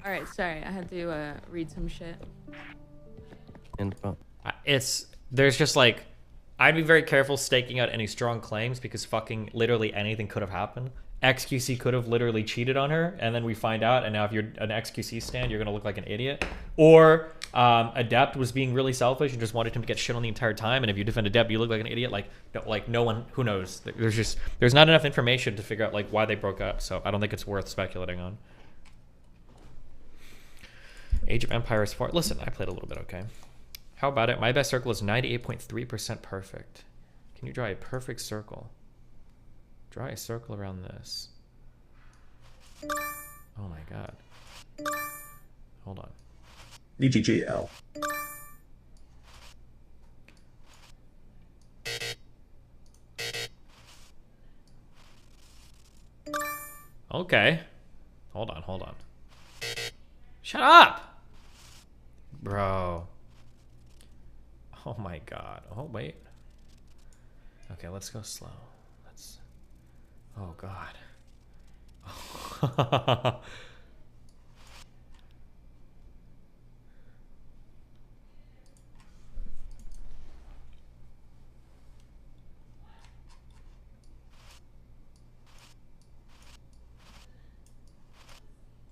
Alright, sorry, I had to read some shit. There's just like, I'd be very careful staking out any strong claims because fucking literally anything could have happened. XQC could have literally cheated on her, and then we find out, and now if you're an XQC stan, you're gonna look like an idiot. Or Adept was being really selfish and just wanted him to get shit on the entire time, and if you defend Adept, you look like an idiot. Like no one, who knows? There's not enough information to figure out like why they broke up, so I don't think it's worth speculating on. Age of Empires 4. Listen, I played a little bit, okay? How about it? My best circle is 98.3% perfect. Can you draw a perfect circle? Draw a circle around this. Oh my god. Hold on. DGGL. Okay. Hold on. Shut up! Bro. Oh my god. Oh, wait. Okay, let's go slow. Oh god.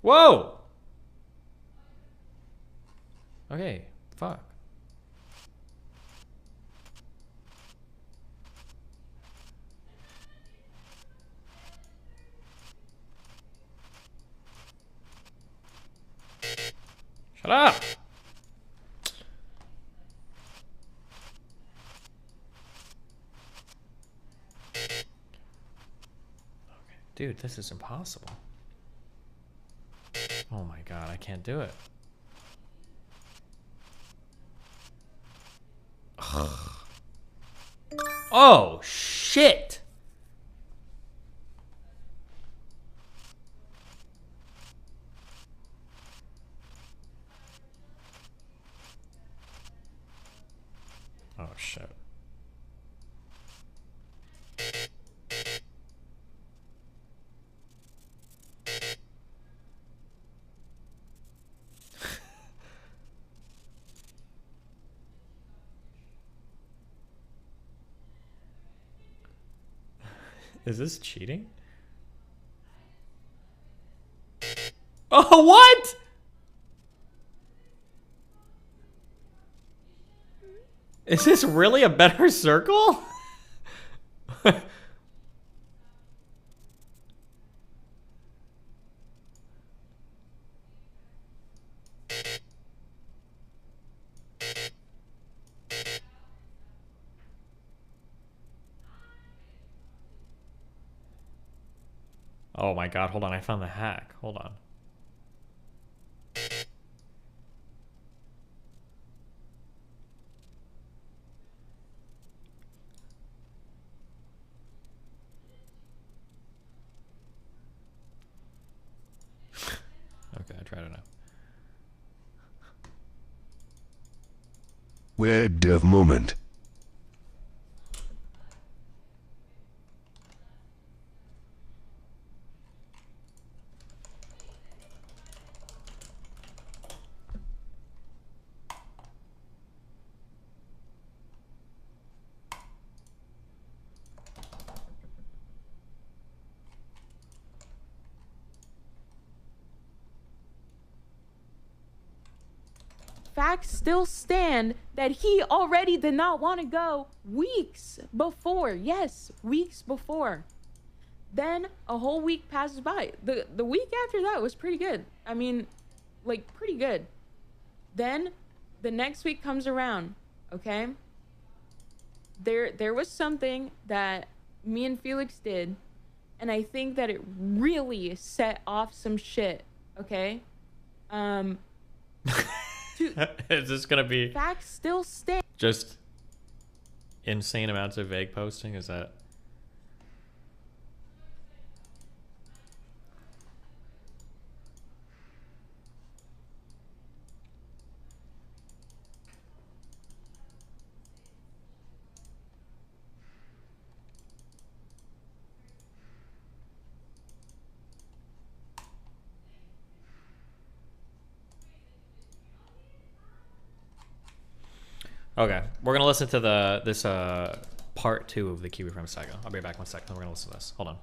Whoa! Okay, fuck. Shut up! Okay. Dude, this is impossible. Oh my god, I can't do it. Oh, shit! Oh, shit. Is this cheating? Oh, what? Is this really a better circle? Oh my god, hold on, I found the hack. Hold on. Okay, I tried it now. Web dev moment. Facts still stand that he already did not want to go weeks before. Yes, weeks before. Then a whole week passes by. The week after that was pretty good. I mean, like, pretty good. Then the next week comes around, okay? There was something that me and Felix did, and I think that it really set off some shit, okay? Is this gonna be Facts still stand. just insane amounts of vague posting? Is that... Okay, we're gonna listen to this part 2 of the Kiwi Prime saga. I'll be back 1 second. We're gonna listen to this. Hold on.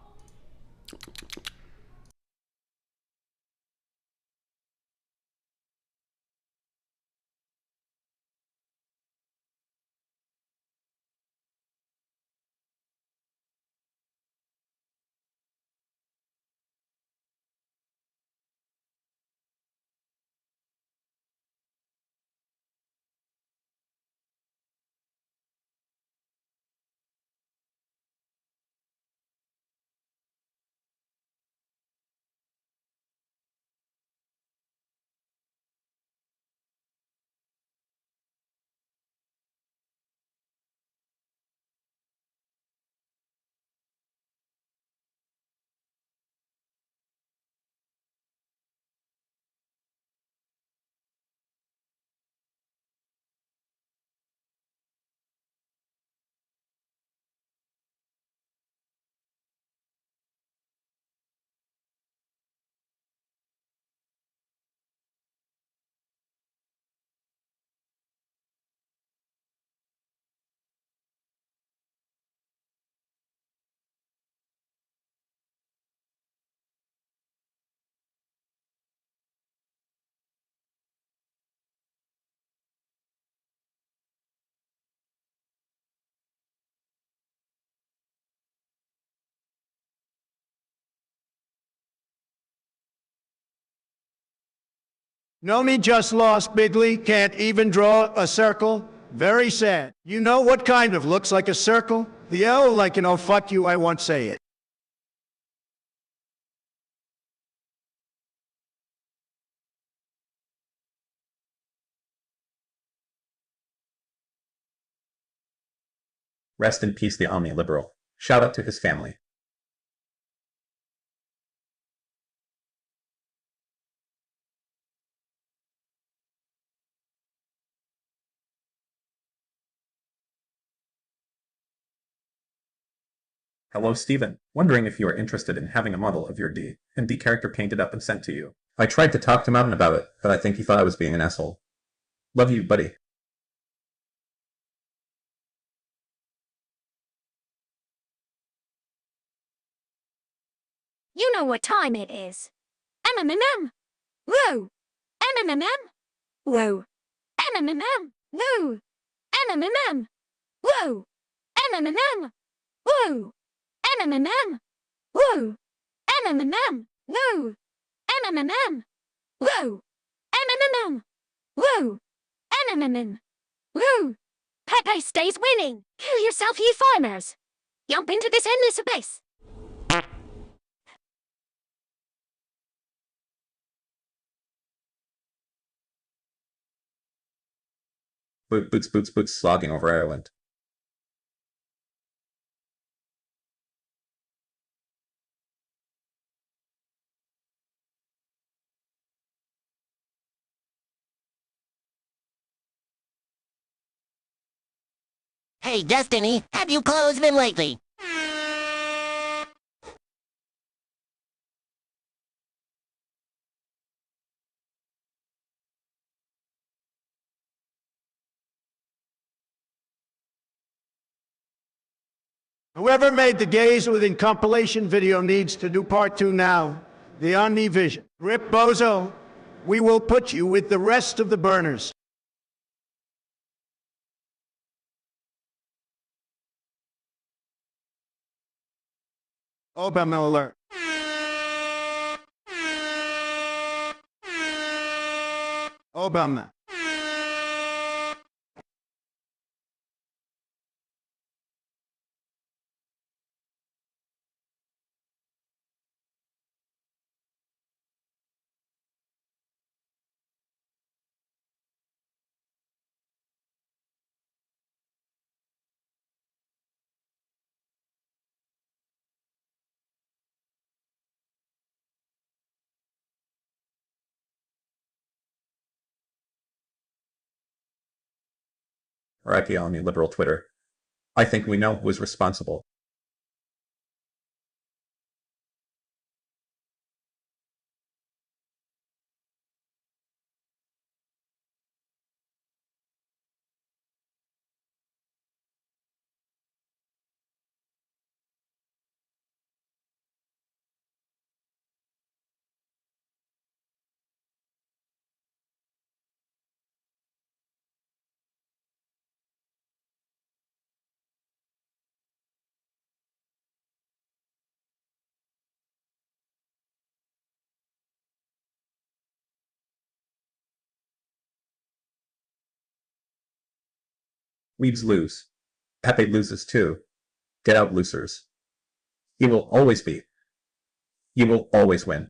Nomi just lost Bigley, can't even draw a circle. Very sad. You know what kind of looks like a circle? The L like an oh fuck you, I won't say it. Rest in peace, the omni-liberal. Shout out to his family. Hello, Steven. Wondering if you are interested in having a model of your D&D character painted up and sent to you. I tried to talk to Mountain about it, but I think he thought I was being an asshole. Love you, buddy. You know what time it is. MMM. Woo. MMM. Woo. MMM. Woo. MMM. Woo. MMM. Woo. MMM. Woo. MMM. Woo. MMM. Woo. MMM. Woo. MMM. Woo. Pepe stays winning. Kill yourself, ye farmers. Jump into this endless abyss. Boots slogging over Ireland. Hey, Destiny, have you clothes been lately? Whoever made the gays within compilation video needs to do part 2 now. The Omnivision. Rip Bozo, we will put you with the rest of the burners. Obama alert. Obama. R.I.P. on the liberal Twitter. I think we know who was responsible. Weebs lose. Pepe loses too. Get out, losers. You will always be. You will always win.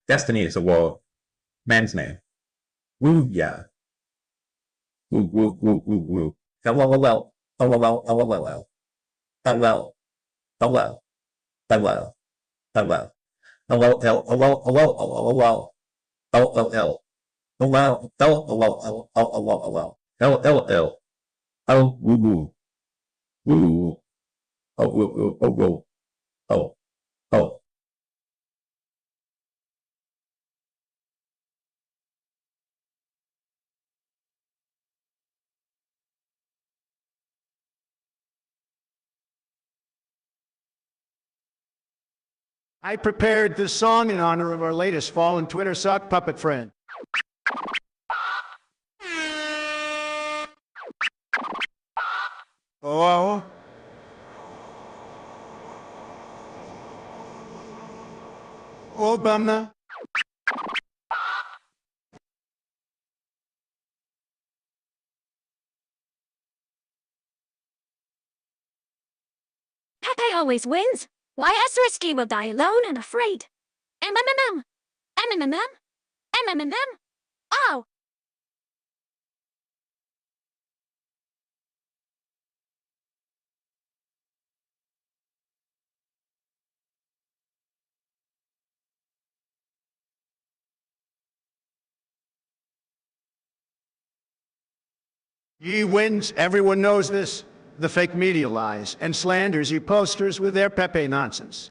Destiny is a woe. Man's name. Woo, yeah. Woo, woo, woo, woo, woo. LLL. LLL. LLL. LL. LL. LL. LL. LL. LL. LL. LL. LL. Oh, woo, woo. Woo. Oh, woo, woo, oh, woo. Oh. Oh. I prepared this song in honor of our latest fallen Twitter sock puppet friend. Oh. Obama. Pepe always wins. Why Risky will die alone and afraid. MMMM. MMMM. MMMM. Oh. Ye wins, everyone knows this. The fake media lies and slanders ye posters with their Pepe nonsense.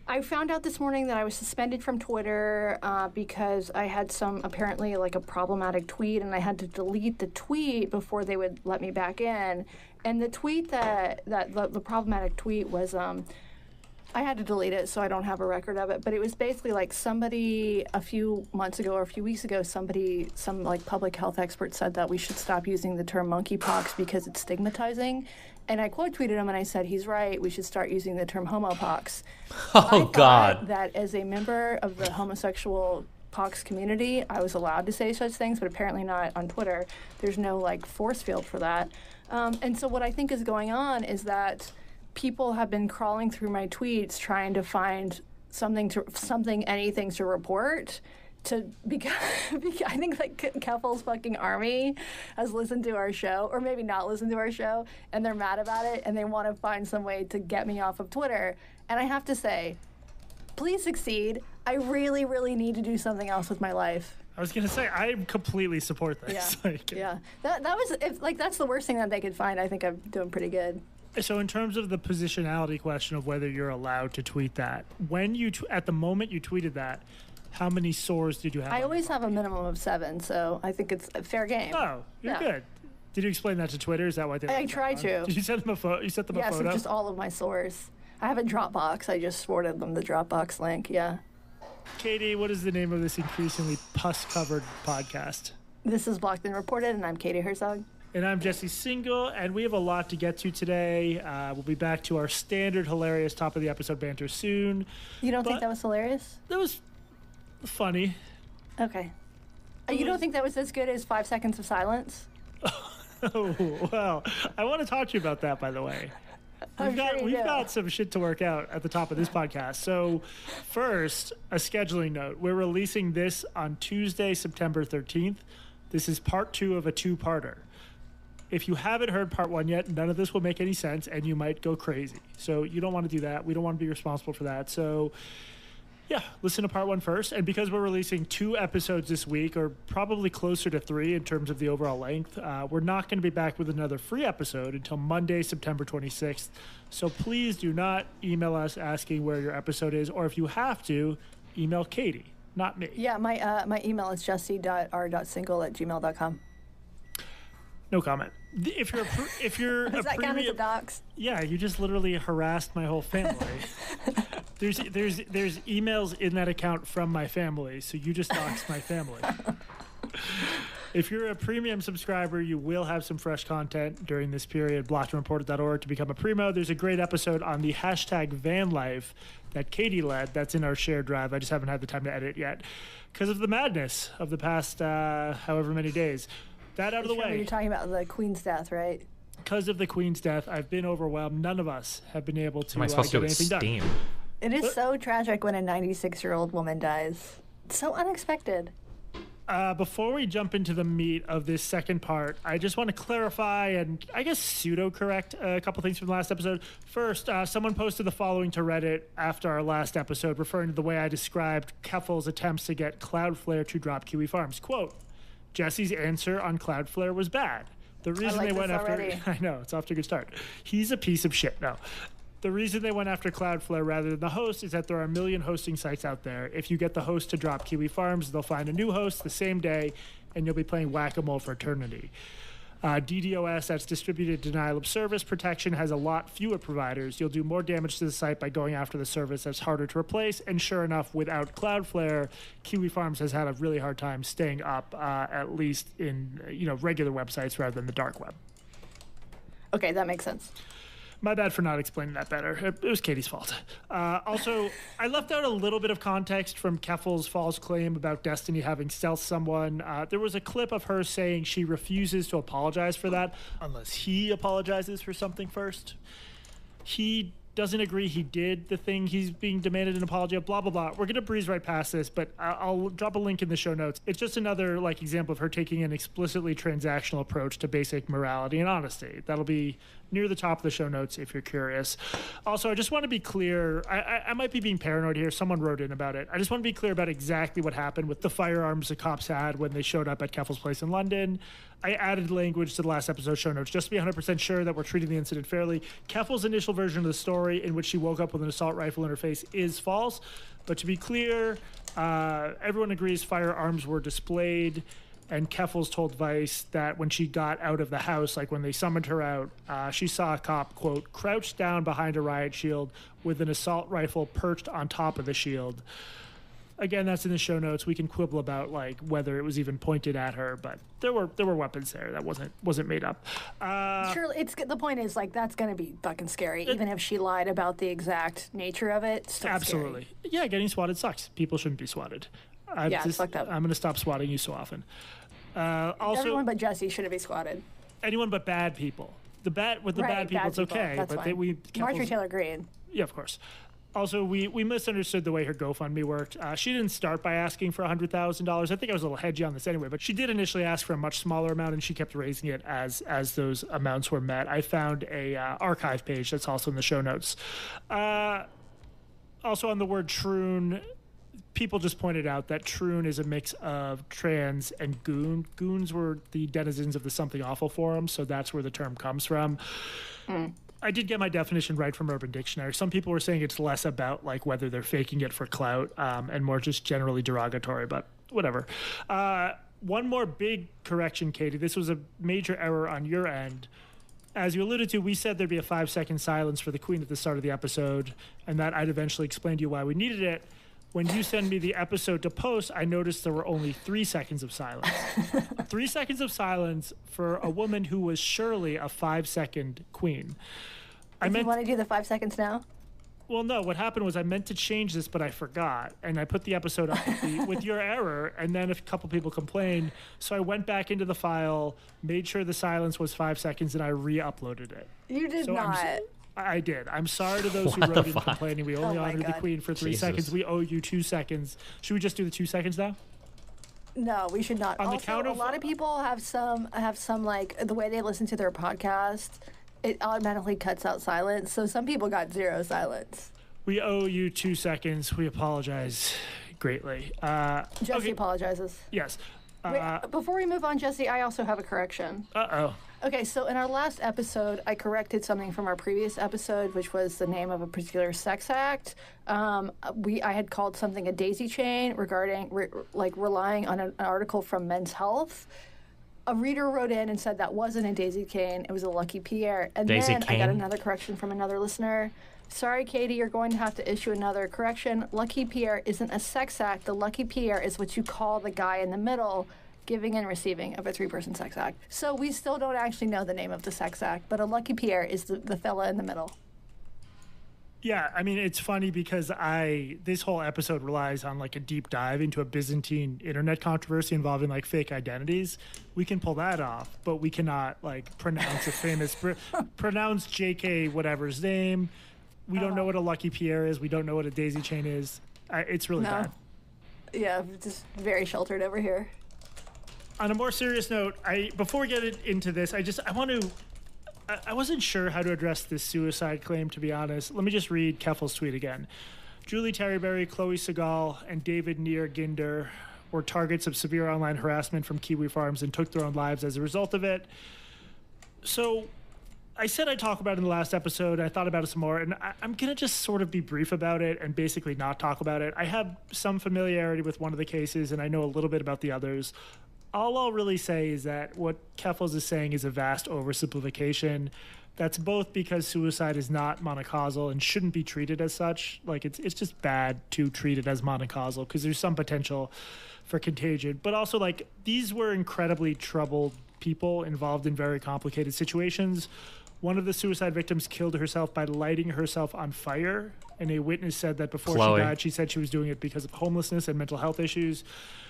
I found out this morning that I was suspended from Twitter because I had apparently like a problematic tweet, and I had to delete the tweet before they would let me back in. And the tweet the problematic tweet was, I had to delete it, so I don't have a record of it. But it was basically like somebody a few months ago or a few weeks ago, some like public health expert said that we should stop using the term monkeypox because it's stigmatizing. And I quote tweeted him and I said, he's right, we should start using the term homopox. Oh, God. That as a member of the homosexual pox community, I was allowed to say such things, but apparently not on Twitter. There's no like force field for that. And so what I think is going on is that people have been crawling through my tweets trying to find anything to report. Because I think like Keffals' fucking army has listened to our show, or maybe not listened to our show, and they're mad about it, and they want to find some way to get me off of Twitter. And I have to say, please succeed. I really, really need to do something else with my life. I was gonna say I completely support this. Yeah, That was if that's the worst thing that they could find. I think I'm doing pretty good. So in terms of the positionality question of whether you're allowed to tweet that, when you at the moment you tweeted that, how many sores did you have? I always have a minimum of 7, so I think it's a fair game. Oh, you're good. Did you explain that to Twitter? Is that why they? I tried to. Did you send them a photo? You sent them a photo? Yes, just all of my sores. I have a Dropbox. I just forwarded them the Dropbox link. Yeah. Katie, what is the name of this increasingly pus-covered podcast? This is Blocked and Reported, and I'm Katie Herzog. And I'm Jesse Single, and we have a lot to get to today. We'll be back to our standard hilarious top of the episode banter soon. You don't think that was hilarious? That was funny. Okay. You don't think that was as good as 5 seconds of silence? Oh, well, I want to talk to you about that, by the way. We've got some shit to work out at the top of this podcast. So first, a scheduling note. We're releasing this on Tuesday, September 13th. This is part 2 of a 2-parter. If you haven't heard part 1 yet, none of this will make any sense, and you might go crazy. So you don't want to do that. We don't want to be responsible for that. So yeah, listen to part 1 first. And because we're releasing 2 episodes this week, or probably closer to 3 in terms of the overall length, we're not going to be back with another free episode until Monday, September 26th. So please do not email us asking where your episode is, or if you have to, email Katie, not me. Yeah, my email is jesse.r.single@gmail.com. No comment. If you're Does that count as a dox? Yeah, you just literally harassed my whole family. There's emails in that account from my family, so you just doxed my family. If you're a premium subscriber, you will have some fresh content during this period. blockedandreported.org to become a primo. There's a great episode on the hashtag van life that Katie led. That's in our shared drive. I just haven't had the time to edit it yet because of the madness of the past however many days. That out of the way. You're talking about the Queen's death, right? Because of the Queen's death, I've been overwhelmed. None of us have been able to Am I supposed get to anything steam? Done. It is so tragic when a 96-year-old woman dies. It's so unexpected. Before we jump into the meat of this second part, I just want to clarify and I guess pseudo-correct a couple things from the last episode. First, someone posted the following to Reddit after our last episode, referring to the way I described Keffals' attempts to get Cloudflare to drop Kiwi Farms. Quote, Jesse's answer on Cloudflare was bad. The reason they went after... I know, it's off to a good start. He's a piece of shit. No. The reason they went after Cloudflare rather than the host is that there are a million hosting sites out there. If you get the host to drop Kiwi Farms, they'll find a new host the same day, and you'll be playing whack-a-mole for eternity. DDoS, that's distributed denial of service protection, has a lot fewer providers. You'll do more damage to the site by going after the service that's harder to replace. And sure enough, without Cloudflare, Kiwi Farms has had a really hard time staying up, at least in regular websites rather than the dark web. Okay, that makes sense. My bad for not explaining that better. It was Katie's fault. Also, I left out a little bit of context from Keffals' false claim about Destiny having stealthed someone. There was a clip of her saying she refuses to apologize for that unless he apologizes for something first. He doesn't agree he did the thing he's being demanded an apology of, blah, blah, blah. We're going to breeze right past this, but I'll drop a link in the show notes. It's just another example of her taking an explicitly transactional approach to basic morality and honesty. That'll be near the top of the show notes if you're curious. Also, I just want to be clear. I might be being paranoid here. Someone wrote in about it. I just want to be clear about exactly what happened with the firearms the cops had when they showed up at Keffals' place in London. I added language to the last episode show notes just to be 100% sure that we're treating the incident fairly. Keffals' initial version of the story, in which she woke up with an assault rifle in her face, is false. But to be clear, everyone agrees firearms were displayed, and Keffals told Vice that when she got out of the house, like when they summoned her out, she saw a cop, quote, crouched down behind a riot shield with an assault rifle perched on top of the shield. Again, that's in the show notes. We can quibble about like whether it was even pointed at her, but there were weapons there. That wasn't made up. Sure, the point is like that's gonna be fucking scary, even if she lied about the exact nature of it. Still absolutely, scary. Yeah. Getting swatted sucks. People shouldn't be swatted. It's fucked up. I'm gonna stop swatting you so often. Also, everyone but Jesse shouldn't be swatted. Anyone but bad people. Bad people, it's okay. That's but fine. Marjorie Taylor Greene. Yeah, of course. Also, we misunderstood the way her GoFundMe worked. She didn't start by asking for $100,000. I think I was a little hedgy on this anyway, but she did initially ask for a much smaller amount, and she kept raising it as those amounts were met. I found a archive page that's also in the show notes. Also on the word troon, people just pointed out that troon is a mix of trans and goon. Goons were the denizens of the Something Awful forum, so that's where the term comes from. I did get my definition right from Urban Dictionary. Some people were saying it's less about like whether they're faking it for clout and more just generally derogatory, but whatever. One more big correction, Katie. This was a major error on your end. As you alluded to, we said there'd be a 5-second silence for the Queen at the start of the episode, and that I'd eventually explain to you why we needed it. When you send me the episode to post, I noticed there were only 3 seconds of silence. 3 seconds of silence for a woman who was surely a 5-second queen. You want to do the 5 seconds now? Well, no. What happened was I meant to change this, but I forgot. And I put the episode up with your error, and then a couple people complained. So I went back into the file, made sure the silence was 5 seconds, and I re-uploaded it. You did not. I did. I'm sorry to those who wrote in complaining. We only honored the Queen for 3 Jesus. seconds. We owe you 2 seconds. Should we just do the 2 seconds now? No, we should not. On the Also, count of- a lot of people have some like the way they listen to their podcast, it automatically cuts out silence. So some people got 0 silence. We owe you 2 seconds. We apologize greatly. Jesse apologizes. Yes. Wait, before we move on, Jesse, I also have a correction. Uh-oh. Okay, so in our last episode, I corrected something from our previous episode, which was the name of a particular sex act. I had called something a daisy chain regarding relying on an article from Men's Health. A reader wrote in and said that wasn't a daisy chain; it was a Lucky Pierre. And Daisy then cane? I got another correction from another listener. Sorry, Katie, you're going to have to issue another correction. Lucky Pierre isn't a sex act. The Lucky Pierre is what you call the guy in the middle, giving and receiving of a 3-person sex act. So we still don't actually know the name of the sex act, but a Lucky Pierre is the fella in the middle. Yeah, I mean, it's funny because this whole episode relies on like a deep dive into a Byzantine internet controversy involving like fake identities. We can pull that off, but we cannot like pronounce a famous, pronounce JK whatever's name. We don't know what a Lucky Pierre is. We don't know what a daisy chain is. It's really bad. Yeah, just very sheltered over here. On a more serious note, before we get into this, I wasn't sure how to address this suicide claim, to be honest. Let me just read Keffals' tweet again. Julie Terryberry, Chloe Segal, and David Neer Ginder were targets of severe online harassment from Kiwi Farms and took their own lives as a result of it. So I said I'd talk about it in the last episode. I thought about it some more, and I'm going to just sort of be brief about it and basically not talk about it. I have some familiarity with one of the cases, and I know a little bit about the others. All I'll really say is that what Keffals is saying is a vast oversimplification. That's both because suicide is not monocausal and shouldn't be treated as such. Like it's just bad to treat it as monocausal because there's some potential for contagion. But also, like, these were incredibly troubled people involved in very complicated situations. One of the suicide victims killed herself by lighting herself on fire, and a witness said that before Chloe. she died, she said she was doing it because of homelessness and mental health issues.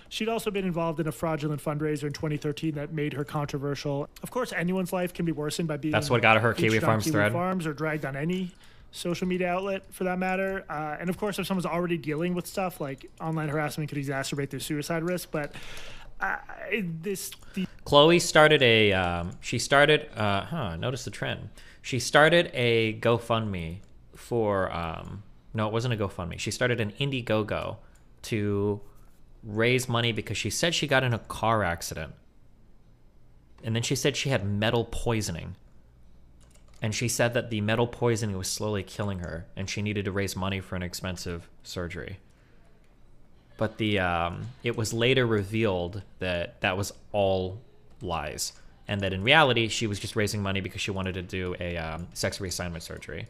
She'd also been involved in a fraudulent fundraiser in 2013 that made her controversial. Of course, anyone's life can be worsened by being That's what got her featured Kiwi on Farms thread. Farms or dragged on any social media outlet for that matter. And of course, if someone's already dealing with stuff like online harassment could exacerbate their suicide risk. But Chloe started notice the trend. She started a GoFundMe for, no, it wasn't a GoFundMe. She started an Indiegogo to raise money because she said she got in a car accident. And then she said she had metal poisoning. And she said that the metal poisoning was slowly killing her, and she needed to raise money for an expensive surgery. But it was later revealed that that was all lies, and that in reality she was just raising money because she wanted to do a sex reassignment surgery.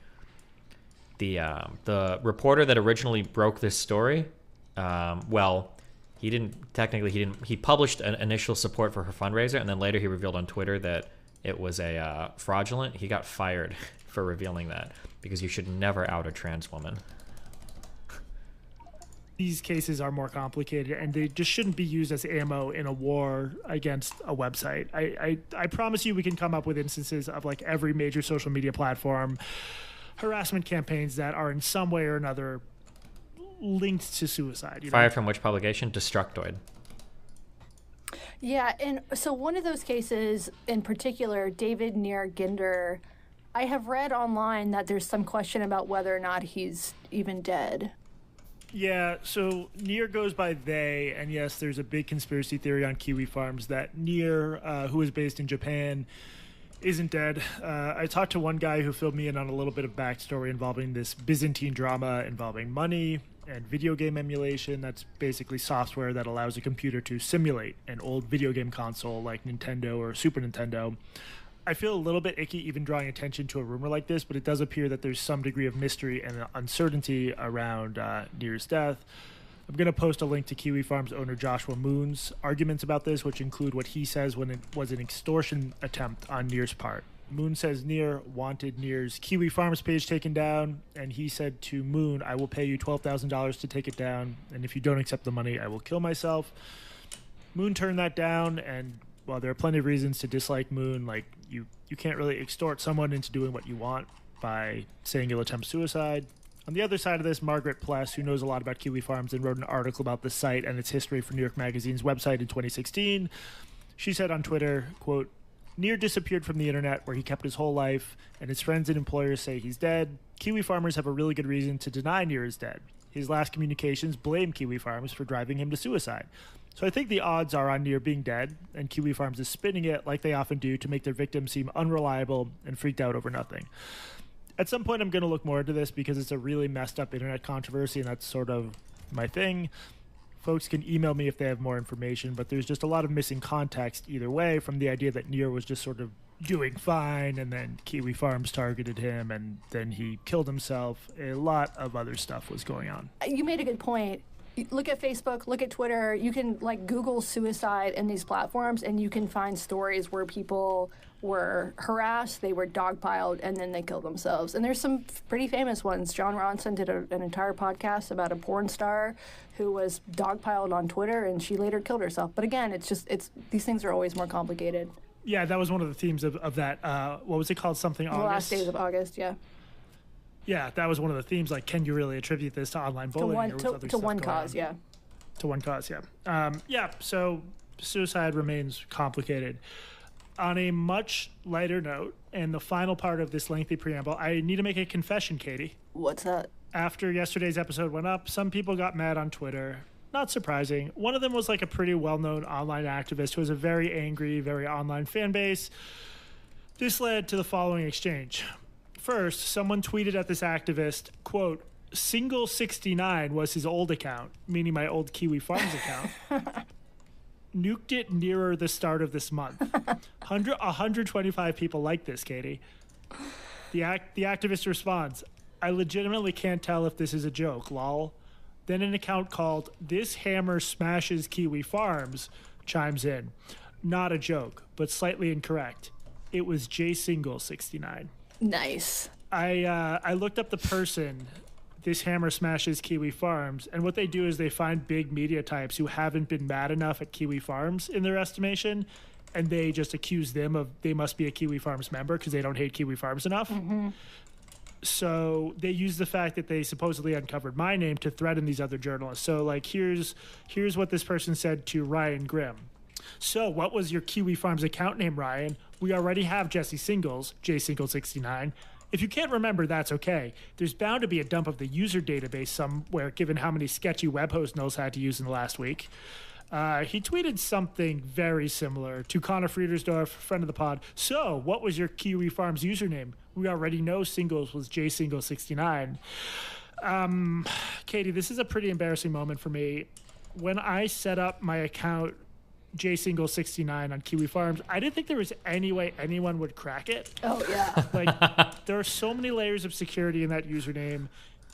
The reporter that originally broke this story, he published an initial support for her fundraiser, and then later he revealed on Twitter that it was a fraudulent. He got fired for revealing that, because you should never out a trans woman. These cases are more complicated, and they just shouldn't be used as ammo in a war against a website. I promise you we can come up with instances of like every major social media platform harassment campaigns that are in some way or another linked to suicide. Fired from which publication? Destructoid. Yeah, and so one of those cases in particular, David Near Ginder, I have read online that there's some question about whether or not he's even dead. Yeah, so Near goes by they, and yes, there's a big conspiracy theory on Kiwi Farms that Near, who is based in Japan, isn't dead. I talked to one guy who filled me in on a little bit of backstory involving this Byzantine drama involving money and video game emulation. That's basically software that allows a computer to simulate an old video game console like Nintendo or Super Nintendo. I feel a little bit icky even drawing attention to a rumor like this, but it does appear that there's some degree of mystery and uncertainty around Near's death. I'm going to post a link to Kiwi Farms owner Joshua Moon's arguments about this, which include what he says when it was an extortion attempt on Near's part. Moon says Near wanted Near's Kiwi Farms page taken down, and he said to Moon, "I will pay you $12,000 to take it down, and if you don't accept the money, I will kill myself." Moon turned that down, and while there are plenty of reasons to dislike Moon, like you can't really extort someone into doing what you want by saying you'll attempt suicide. On the other side of this, Margaret Pless, who knows a lot about Kiwi Farms and wrote an article about the site and its history for New York Magazine's website in 2016, she said on Twitter, quote, "Near disappeared from the internet where he kept his whole life, and his friends and employers say he's dead. Kiwi farmers have a really good reason to deny Near is dead. His last communications blame Kiwi Farms for driving him to suicide. So I think the odds are on Near being dead, and Kiwi Farms is spinning it like they often do to make their victims seem unreliable and freaked out over nothing." At some point, I'm going to look more into this because it's a really messed up internet controversy, and that's sort of my thing. Folks can email me if they have more information, but there's just a lot of missing context either way, from the idea that Near was just sort of doing fine, and then Kiwi Farms targeted him, and then he killed himself. A lot of other stuff was going on. You made a good point. Look at Facebook, look at Twitter. You can like Google suicide in these platforms, and you can find stories where people were harassed, they were dogpiled, and then they killed themselves. And there's some pretty famous ones. John Ronson did an entire podcast about a porn star who was dogpiled on Twitter, and she later killed herself. But again, it's these things are always more complicated. Yeah, that was one of the themes of that. What was it called? Something August? The last days of August, yeah. Yeah, that was one of the themes. Like, can you really attribute this to online bullying? To one cause, yeah. To one cause, yeah. So suicide remains complicated. On a much lighter note, and the final part of this lengthy preamble, I need to make a confession, Katie. What's that? After yesterday's episode went up, some people got mad on Twitter. Not surprising. One of them was like a pretty well-known online activist who has a very angry, very online fan base. This led to the following exchange. First, someone tweeted at this activist, quote, "Single 69 was his old account," meaning my old Kiwi Farms account. Nuked it nearer the start of this month. 125 people like this, Katie. The activist responds, "I legitimately can't tell if this is a joke, lol." Then an account called "This Hammer Smashes Kiwi Farms" chimes in. Not a joke, but slightly incorrect. It was J Single 69. Nice. I looked up the person, "This Hammer Smashes Kiwi Farms," and what they do is they find big media types who haven't been mad enough at Kiwi Farms in their estimation, and they just accuse them of they must be a Kiwi Farms member because they don't hate Kiwi Farms enough. Mm-hmm. So they use the fact that they supposedly uncovered my name to threaten these other journalists. So like here's what this person said to Ryan Grimm. "So what was your Kiwi Farms account name, Ryan? We already have Jesse Singles, J Single 69. If you can't remember, that's okay. There's bound to be a dump of the user database somewhere, given how many sketchy web host Nils had to use in the last week. He tweeted something very similar to Connor Friedersdorf, friend of the pod. So, what was your Kiwi Farms username? We already know Singles was jsingle69. Katie, this is a pretty embarrassing moment for me. When I set up my account jsingle69 on Kiwi Farms, I didn't think there was any way anyone would crack it. Oh, yeah. Like, there are so many layers of security in that username.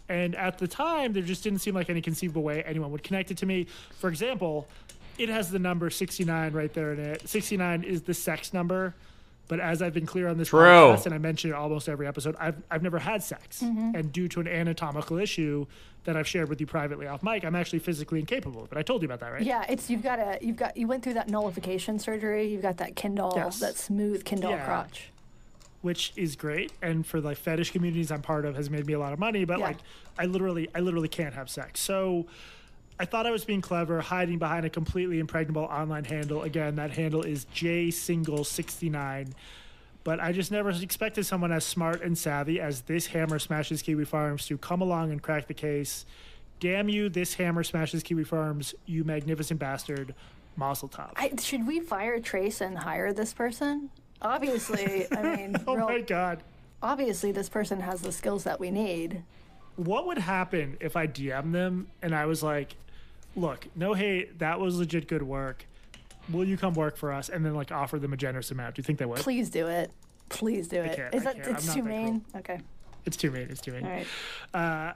And at the time, there just didn't seem like any conceivable way anyone would connect it to me. For example, it has the number 69 right there in it. 69 is the sex number. But as I've been clear on this podcast, and I mention it almost every episode, I've never had sex. And due to an anatomical issue that I've shared with you privately off mic, I'm actually physically incapable of it. I told you about that, right? Yeah, you went through that nullification surgery. You've got that Kindle, that smooth Kindle crotch. Which is great, and for the fetish communities I'm part of has made me a lot of money, but like I literally can't have sex. So I thought I was being clever, hiding behind a completely impregnable online handle. Again, that handle is jsingle69. But I just never expected someone as smart and savvy as this Hammer Smashes Kiwi Farms to come along and crack the case. Damn you, this Hammer Smashes Kiwi Farms, you magnificent bastard. Mazel tov. Should we fire Trace and hire this person? Obviously, I mean... my God. Obviously, this person has the skills that we need. What would happen if I DM'd them and I was like, look, no hate, that was legit good work. Will you come work for us? And then, like, offer them a generous amount. Do you think they would? Please do it. Please do it. It's too mean? Okay. It's too mean. It's too mean. All right.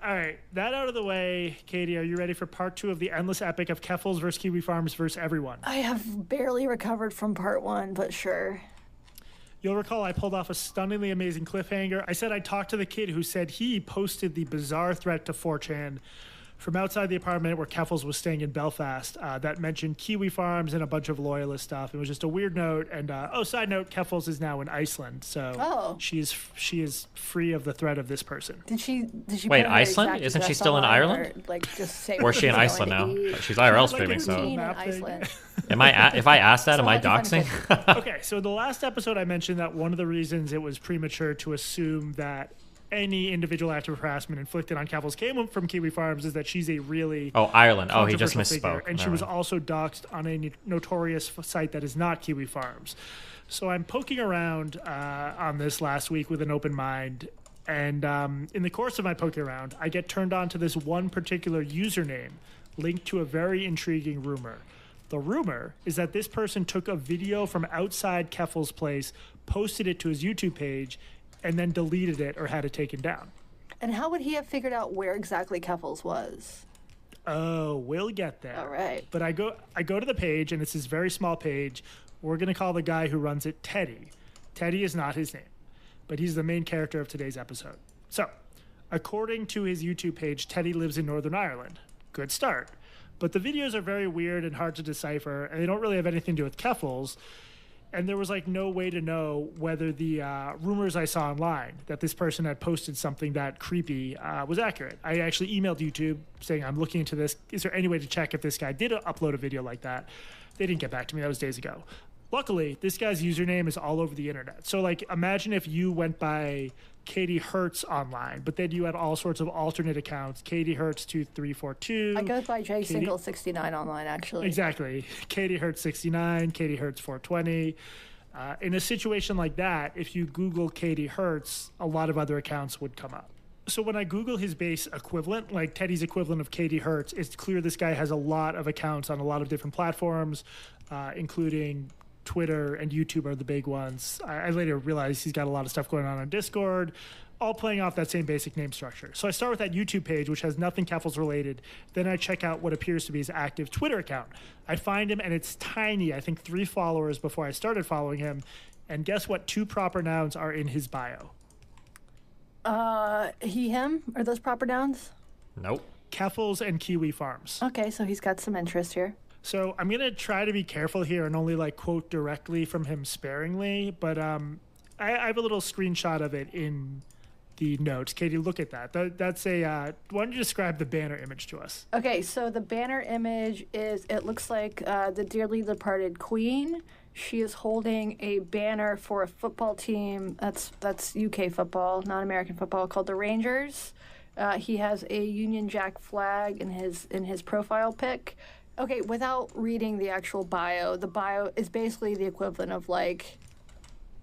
All right. That out of the way, Katie, are you ready for part 2 of the endless epic of Keffals versus Kiwi Farms versus everyone? I have barely recovered from part 1, but sure. You'll recall I pulled off a stunningly amazing cliffhanger. I said I talked to the kid who said he posted the bizarre threat to 4chan from outside the apartment where Keffals was staying in Belfast that mentioned Kiwi Farms and a bunch of loyalist stuff. It was just a weird note. And side note, Keffals is now in Iceland, so she is free of the threat of this person. Did she wait, Iceland? Isn't she still in Ireland? Or, like, just say or is she in Iceland now? She's IRL streaming, so. Am I? If I ask that, am I doxing? Okay, so the last episode I mentioned that one of the reasons it was premature to assume that any individual act of harassment inflicted on Keffals came from Kiwi Farms is that she's a really Ireland. Oh, he just misspoke. Figure, and she was also doxxed on a notorious site that is not Kiwi Farms. So I'm poking around on this last week with an open mind, and in the course of my poking around, I get turned on to this one particular username linked to a very intriguing rumor. The rumor is that this person took a video from outside Keffals' place, posted it to his YouTube page, and then deleted it or had it taken down. And how would he have figured out where exactly Keffals was? Oh, we'll get there. All right. But I go to the page, and it's this very small page. We're going to call the guy who runs it Teddy. Teddy is not his name, but he's the main character of today's episode. So, according to his YouTube page, Teddy lives in Northern Ireland. Good start. But the videos are very weird and hard to decipher, and they don't really have anything to do with Keffals. And there was like no way to know whether the rumors I saw online that this person had posted something that creepy was accurate. I actually emailed YouTube saying, I'm looking into this. Is there any way to check if this guy did upload a video like that? They didn't get back to me. That was days ago. Luckily, this guy's username is all over the internet. So, like, imagine if you went by Katie Hertz online, but then you had all sorts of alternate accounts. Katie Hertz 2342. I go by jsingle69 online, actually. Exactly. Katie Hertz 69, Katie Hertz 420. In a situation like that, if you Google Katie Hertz, a lot of other accounts would come up. So when I Google his base equivalent, like Teddy's equivalent of Katie Hertz, it's clear this guy has a lot of accounts on a lot of different platforms, including Twitter and YouTube are the big ones. I later realized he's got a lot of stuff going on Discord, all playing off that same basic name structure. So I start with that YouTube page, which has nothing Keffals related. Then I check out what appears to be his active Twitter account. I find him, and it's tiny. I think 3 followers before I started following him. And guess what 2 proper nouns are in his bio? He, him? Are those proper nouns? Nope. Keffals and Kiwi Farms. Okay, so he's got some interest here. So I'm going to try to be careful here and only like quote directly from him sparingly, but I have a little screenshot of it in the notes. Katie, look at that. That's a, why don't you describe the banner image to us? Okay, so the banner image is, it looks like the dearly departed queen. She is holding a banner for a football team, that's UK football, not American football, called the Rangers. He has a Union Jack flag in his profile pic. Okay, without reading the actual bio, the bio is basically the equivalent of like,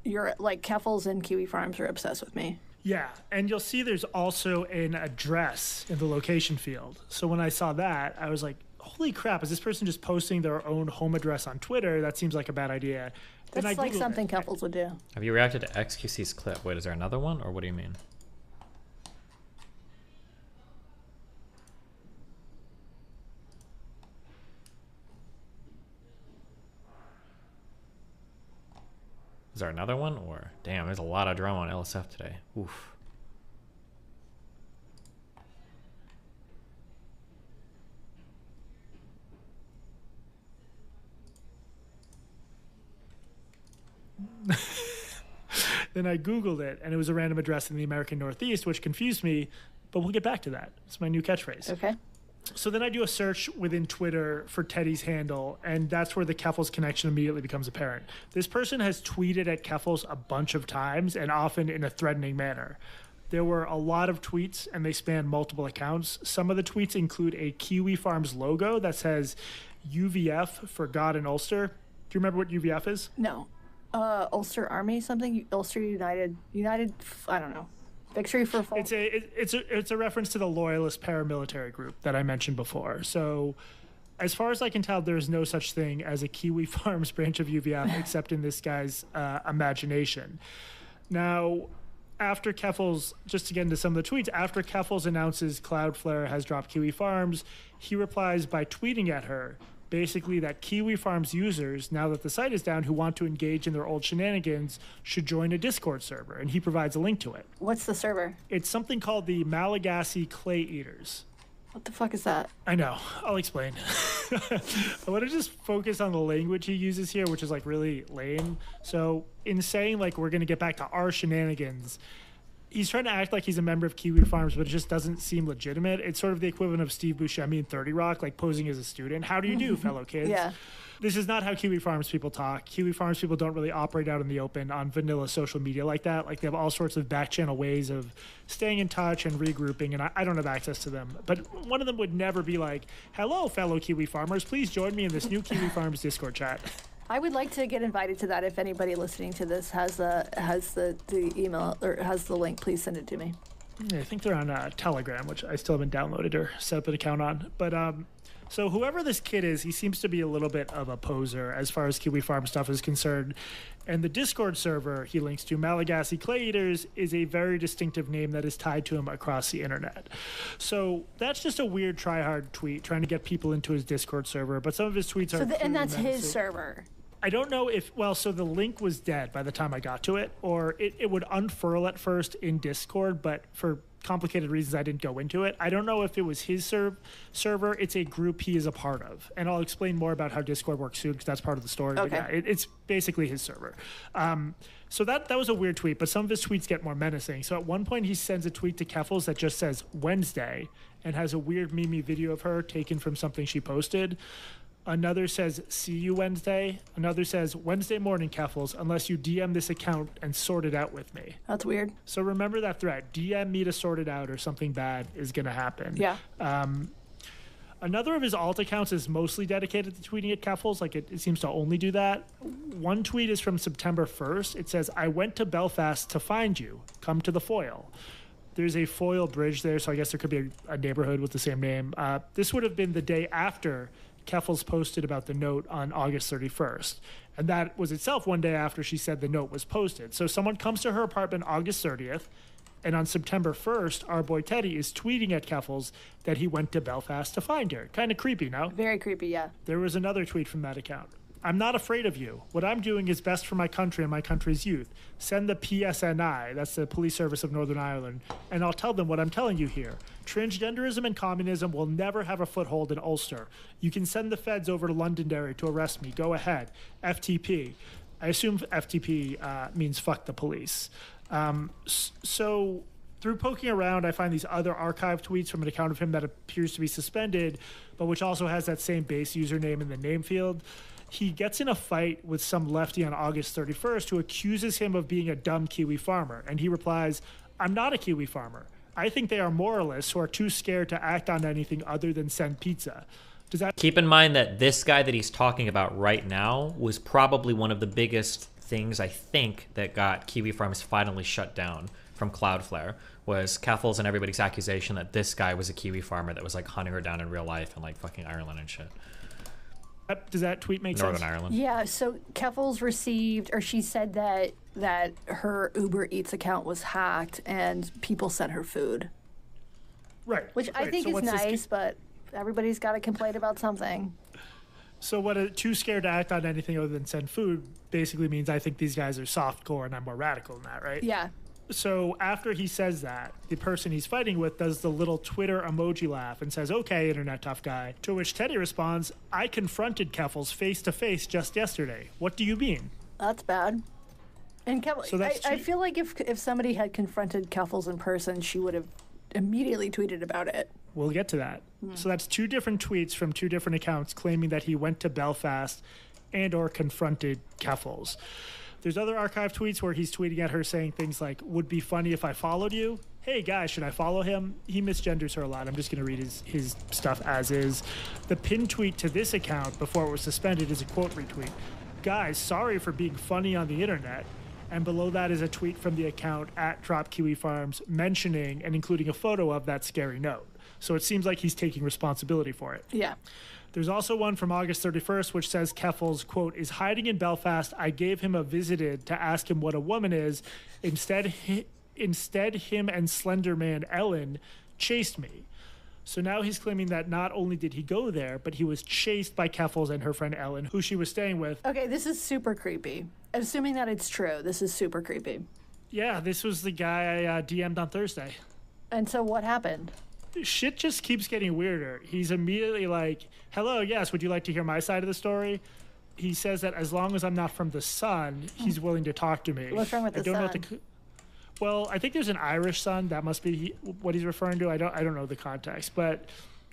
you're like Keffals and Kiwi Farms are obsessed with me. Yeah, and you'll see there's also an address in the location field. So when I saw that, I was like, holy crap, is this person just posting their own home address on Twitter? That seems like a bad idea. Then That's like something Keffals would do. Have you reacted to XQC's clip? Wait, is there another one, or what do you mean? Is there another one, or damn, there's a lot of drama on LSF today. Oof. Then I Googled it, and it was a random address in the American Northeast, which confused me, but we'll get back to that. It's my new catchphrase. Okay. So then I do a search within Twitter for Teddy's handle, and that's where the Keffals connection immediately becomes apparent. This person has tweeted at Keffals a bunch of times, and often in a threatening manner. There were a lot of tweets, and they span multiple accounts. Some of the tweets include a Kiwi Farms logo that says UVF for God and Ulster. Do you remember what UVF is? No. Ulster Army something? Ulster United, I don't know. Victory for Fall. It's a reference to the loyalist paramilitary group that I mentioned before. So as far as I can tell, there's no such thing as a Kiwi Farms branch of UVF except in this guy's imagination. Now, after Keffals, just to get into some of the tweets, after Keffals announces Cloudflare has dropped Kiwi Farms, he replies by tweeting at her, basically that Kiwi Farms users, now that the site is down, who want to engage in their old shenanigans should join a Discord server, and he provides a link to it. What's the server? It's something called the Malagasy Clay Eaters. What the fuck is that? I know. I'll explain. I want to just focus on the language he uses here, which is like really lame. So in saying like we're going to get back to our shenanigans, he's trying to act like he's a member of Kiwi Farms, but it just doesn't seem legitimate. It's sort of the equivalent of Steve Buscemi in 30 Rock, like posing as a student. How do you do, fellow kids? Yeah. This is not how Kiwi Farms people talk. Kiwi Farms people don't really operate out in the open on vanilla social media like that. Like, they have all sorts of back channel ways of staying in touch and regrouping, and I don't have access to them. But one of them would never be like, hello, fellow Kiwi Farmers, please join me in this new Kiwi Farms Discord chat. I would like to get invited to that. If anybody listening to this has the email or has the link, please send it to me. Yeah, I think they're on Telegram, which I still haven't downloaded or set up an account on. But so whoever this kid is, he seems to be a little bit of a poser as far as Kiwi Farm stuff is concerned. And the Discord server he links to, Malagasy Clay Eaters, is a very distinctive name that is tied to him across the internet. So that's just a weird try-hard tweet trying to get people into his Discord server. But some of his tweets are... and that's his server. I don't know if, well, so the link was dead by the time I got to it, or it would unfurl at first in Discord, but for complicated reasons I didn't go into it. I don't know if it was his server. It's a group he is a part of, and I'll explain more about how Discord works soon because that's part of the story. Okay. But yeah, it's basically his server. So that was a weird tweet, but some of his tweets get more menacing. So at one point he sends a tweet to Keffals that just says Wednesday and has a weird meme video of her taken from something she posted. Another says, see you Wednesday. Another says, Wednesday morning, Keffals, unless you DM this account and sort it out with me. That's weird. So remember that threat. DM me to sort it out or something bad is going to happen. Yeah. Another of his alt accounts is mostly dedicated to tweeting at Keffals. Like, it seems to only do that. One tweet is from September 1st. It says, I went to Belfast to find you. Come to the foil. There's a foil bridge there, so I guess there could be a neighborhood with the same name. This would have been the day after Keffals posted about the note on August 31st. And that was itself one day after she said the note was posted. So someone comes to her apartment August 30th, and on September 1st, our boy Teddy is tweeting at Keffals that he went to Belfast to find her. Kind of creepy, no? Very creepy, yeah. There was another tweet from that account. I'm not afraid of you. What I'm doing is best for my country and my country's youth. Send the PSNI, that's the Police Service of Northern Ireland, and I'll tell them what I'm telling you here. Transgenderism and communism will never have a foothold in Ulster. You can send the feds over to Londonderry to arrest me. Go ahead. FTP. I assume FTP means fuck the police. So through poking around, I find these other archived tweets from an account of him that appears to be suspended, but which also has that same base username in the name field. He gets in a fight with some lefty on August 31st who accuses him of being a dumb Kiwi farmer. And he replies, I'm not a Kiwi farmer. I think they are moralists who are too scared to act on anything other than send pizza. Keep in mind that this guy that he's talking about right now was probably one of the biggest things, I think, that got Kiwi Farms finally shut down from Cloudflare, was Keffals and everybody's accusation that this guy was a Kiwi farmer that was like hunting her down in real life in like fucking Ireland and shit. Does that tweet make Northern sense? Ireland. Yeah, so Keffals received, or she said that her Uber Eats account was hacked and people sent her food. Right. Which I think so is what's this- nice, but everybody's got to complain about something. So what a too scared to act on anything other than send food basically means I think these guys are softcore and I'm more radical than that, right? Yeah. So after he says that, the person he's fighting with does the little Twitter emoji laugh and says, "Okay, internet tough guy." To which Teddy responds, "I confronted Keffals face to face just yesterday. What do you mean?" That's bad. And So that's I feel like if somebody had confronted Keffals in person, she would have immediately tweeted about it. We'll get to that. So that's two different tweets from two different accounts claiming that he went to Belfast and or confronted Keffals. There's other archive tweets where he's tweeting at her saying things like, "Would be funny if I followed you. Hey guys, should I follow him?" He misgenders her a lot. I'm just going to read his stuff as is. The pinned tweet to this account before it was suspended is a quote retweet. "Guys, sorry for being funny on the internet." And below that is a tweet from the account at Drop Kiwi Farms mentioning and including a photo of that scary note. So it seems like he's taking responsibility for it. Yeah. There's also one from August 31st, which says Keffals, quote, "is hiding in Belfast. I gave him a visited to ask him what a woman is. Instead, him and Slender Man Ellen chased me." So now he's claiming that not only did he go there, but he was chased by Keffals and her friend Ellen, who she was staying with. Okay, this is super creepy. Assuming that it's true, this is super creepy. Yeah, this was the guy I DM'd on Thursday. And so what happened? Shit just keeps getting weirder. He's immediately like, "Hello, yes, would you like to hear my side of the story?" He says that as long as I'm not from the Sun, he's willing to talk to me. What's wrong with the Sun? Well, I think there's an Irish Sun. That must be what he's referring to. I don't know the context, but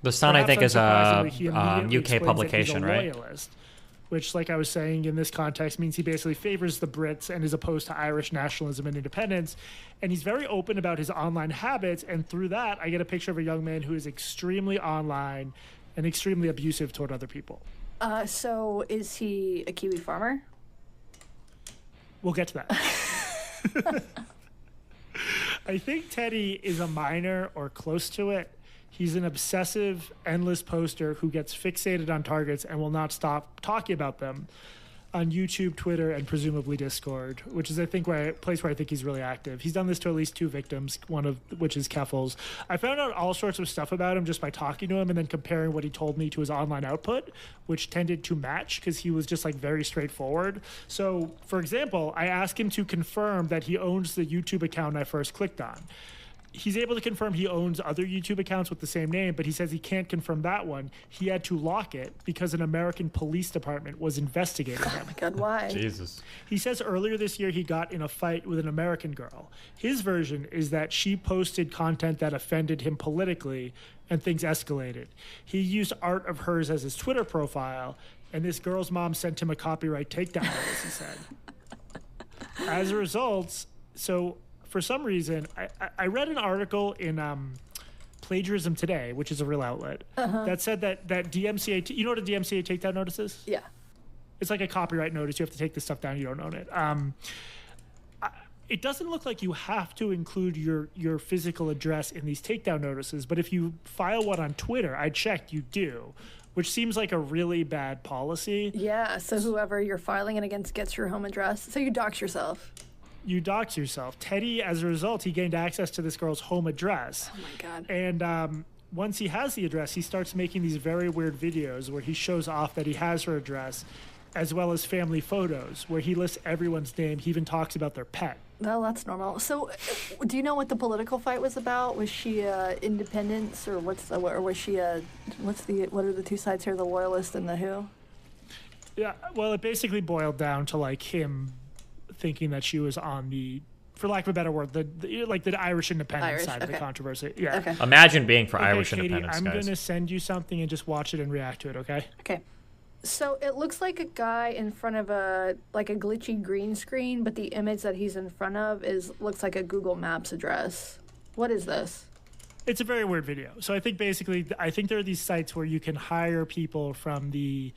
The Sun, I think, is a unsurprisingly, he immediately UK explains that publication, he's a right? loyalist, which, like I was saying, in this context means he basically favors the Brits and is opposed to Irish nationalism and independence. And he's very open about his online habits. And through that, I get a picture of a young man who is extremely online and extremely abusive toward other people. So is he a Kiwi farmer? We'll get to that. I think Teddy is a minor or close to it. He's an obsessive, endless poster who gets fixated on targets and will not stop talking about them on YouTube, Twitter, and presumably Discord, which is, I think, place where I think he's really active. He's done this to at least 2 victims, one of which is Keffals. I found out all sorts of stuff about him just by talking to him and then comparing what he told me to his online output, which tended to match because he was just like very straightforward. So, for example, I asked him to confirm that he owns the YouTube account I first clicked on. He's able to confirm he owns other YouTube accounts with the same name, but he says he can't confirm that one. He had to lock it because an American police department was investigating him. Oh my God, why? Jesus. He says earlier this year he got in a fight with an American girl. His version is that she posted content that offended him politically and things escalated. He used art of hers as his Twitter profile, and this girl's mom sent him a copyright takedown notice, he said. As a result, for some reason, I read an article in Plagiarism Today, which is a real outlet, that said that DMCA, you know what a DMCA takedown notice is? Yeah. It's like a copyright notice. You have to take this stuff down. You don't own it. It doesn't look like you have to include your physical address in these takedown notices, but if you file one on Twitter, I checked, you do, which seems like a really bad policy. Yeah, so whoever you're filing it against gets your home address. So you dox yourself. You dox yourself. Teddy, as a result, he gained access to this girl's home address. Oh my God. And once he has the address, he starts making these very weird videos where he shows off that he has her address, as well as family photos where he lists everyone's name. He even talks about their pet. Well, that's normal. So, do you know what the political fight was about? Was she independence, or what are the two sides here? The loyalist and the who? Yeah, well, it basically boiled down to like him thinking that she was on the, for lack of a better word, the Irish independence side of the controversy. Yeah. Okay. Imagine being for Okay, Irish Katie, independence, I'm guys. going to send you something and just watch it and react to it, okay? Okay. So it looks like a guy in front of a glitchy green screen, but the image that he's in front of looks like a Google Maps address. What is this? It's a very weird video. So I think basically, I think there are these sites where you can hire people from the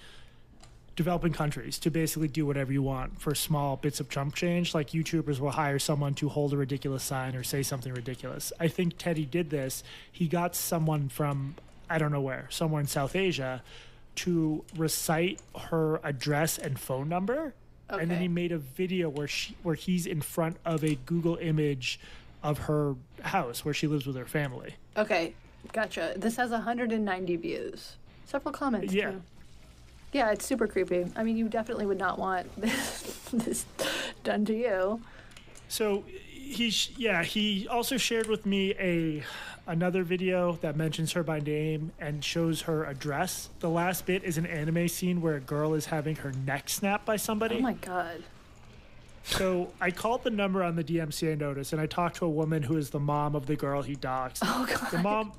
developing countries to basically do whatever you want for small bits of chump change. Like YouTubers will hire someone to hold a ridiculous sign or say something ridiculous. I think Teddy did this. He got someone from, I don't know where, somewhere in South Asia to recite her address and phone number. Okay. And then he made a video where he's in front of a Google image of her house where she lives with her family. Okay, gotcha. This has 190 views. Several comments, yeah. too. Yeah, it's super creepy. I mean, you definitely would not want this done to you. So he also shared with me another video that mentions her by name and shows her address. The last bit is an anime scene where a girl is having her neck snapped by somebody. Oh my god. So I called the number on the DMCA notice and I talked to a woman who is the mom of the girl he doxed. Oh god.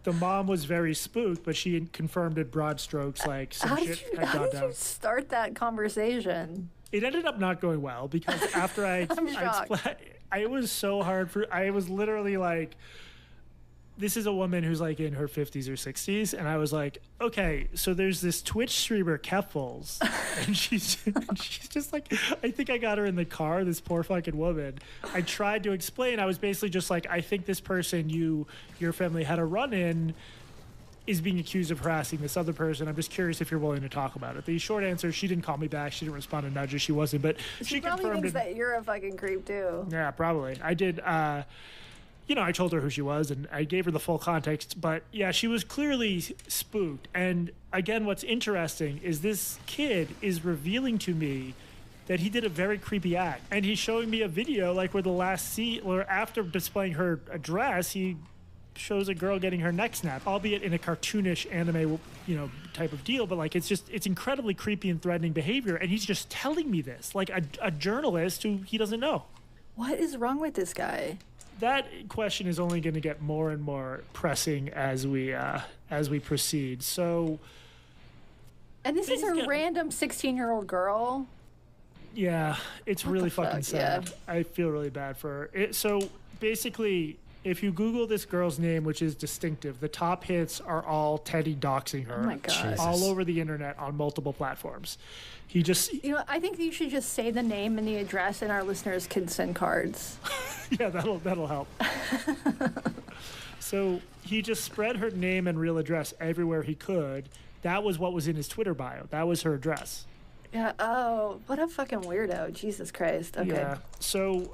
The mom was very spooked, but she confirmed in broad strokes like some shit had gone down. How did you start that conversation? It ended up not going well because after I it was so hard I was literally like, this is a woman who's like in her 50s or 60s, and I was like, okay, so there's this Twitch streamer Keffals, and she's just like, I think I got her in the car, this poor fucking woman. I tried to explain. I was basically just like, I think this person your family had a run-in is being accused of harassing this other person. I'm just curious if you're willing to talk about it. The short answer, she didn't call me back. She didn't respond to nudges. She wasn't, but she probably confirmed thinks it. that you're a fucking creep too. Yeah, probably. I did. I told her who she was and I gave her the full context, but yeah, she was clearly spooked. And again, what's interesting is this kid is revealing to me that he did a very creepy act. And he's showing me a video like where the last scene, or after displaying her address, he shows a girl getting her neck snapped, albeit in a cartoonish anime, type of deal. But like, it's incredibly creepy and threatening behavior. And he's just telling me this, like a journalist who he doesn't know. What is wrong with this guy? That question is only going to get more and more pressing as we proceed. So, and this is a random 16-year-old girl. Yeah, it's What really the fucking fuck? sad. Yeah. I feel really bad for her. So basically, if you Google this girl's name, which is distinctive, the top hits are all Teddy doxing her. Oh my God. All over the internet on multiple platforms. He just... I think you should just say the name and the address and our listeners can send cards. Yeah, that'll help. So he just spread her name and real address everywhere he could. That was what was in his Twitter bio. That was her address. Yeah, oh, what a fucking weirdo. Jesus Christ. Okay. Yeah. So,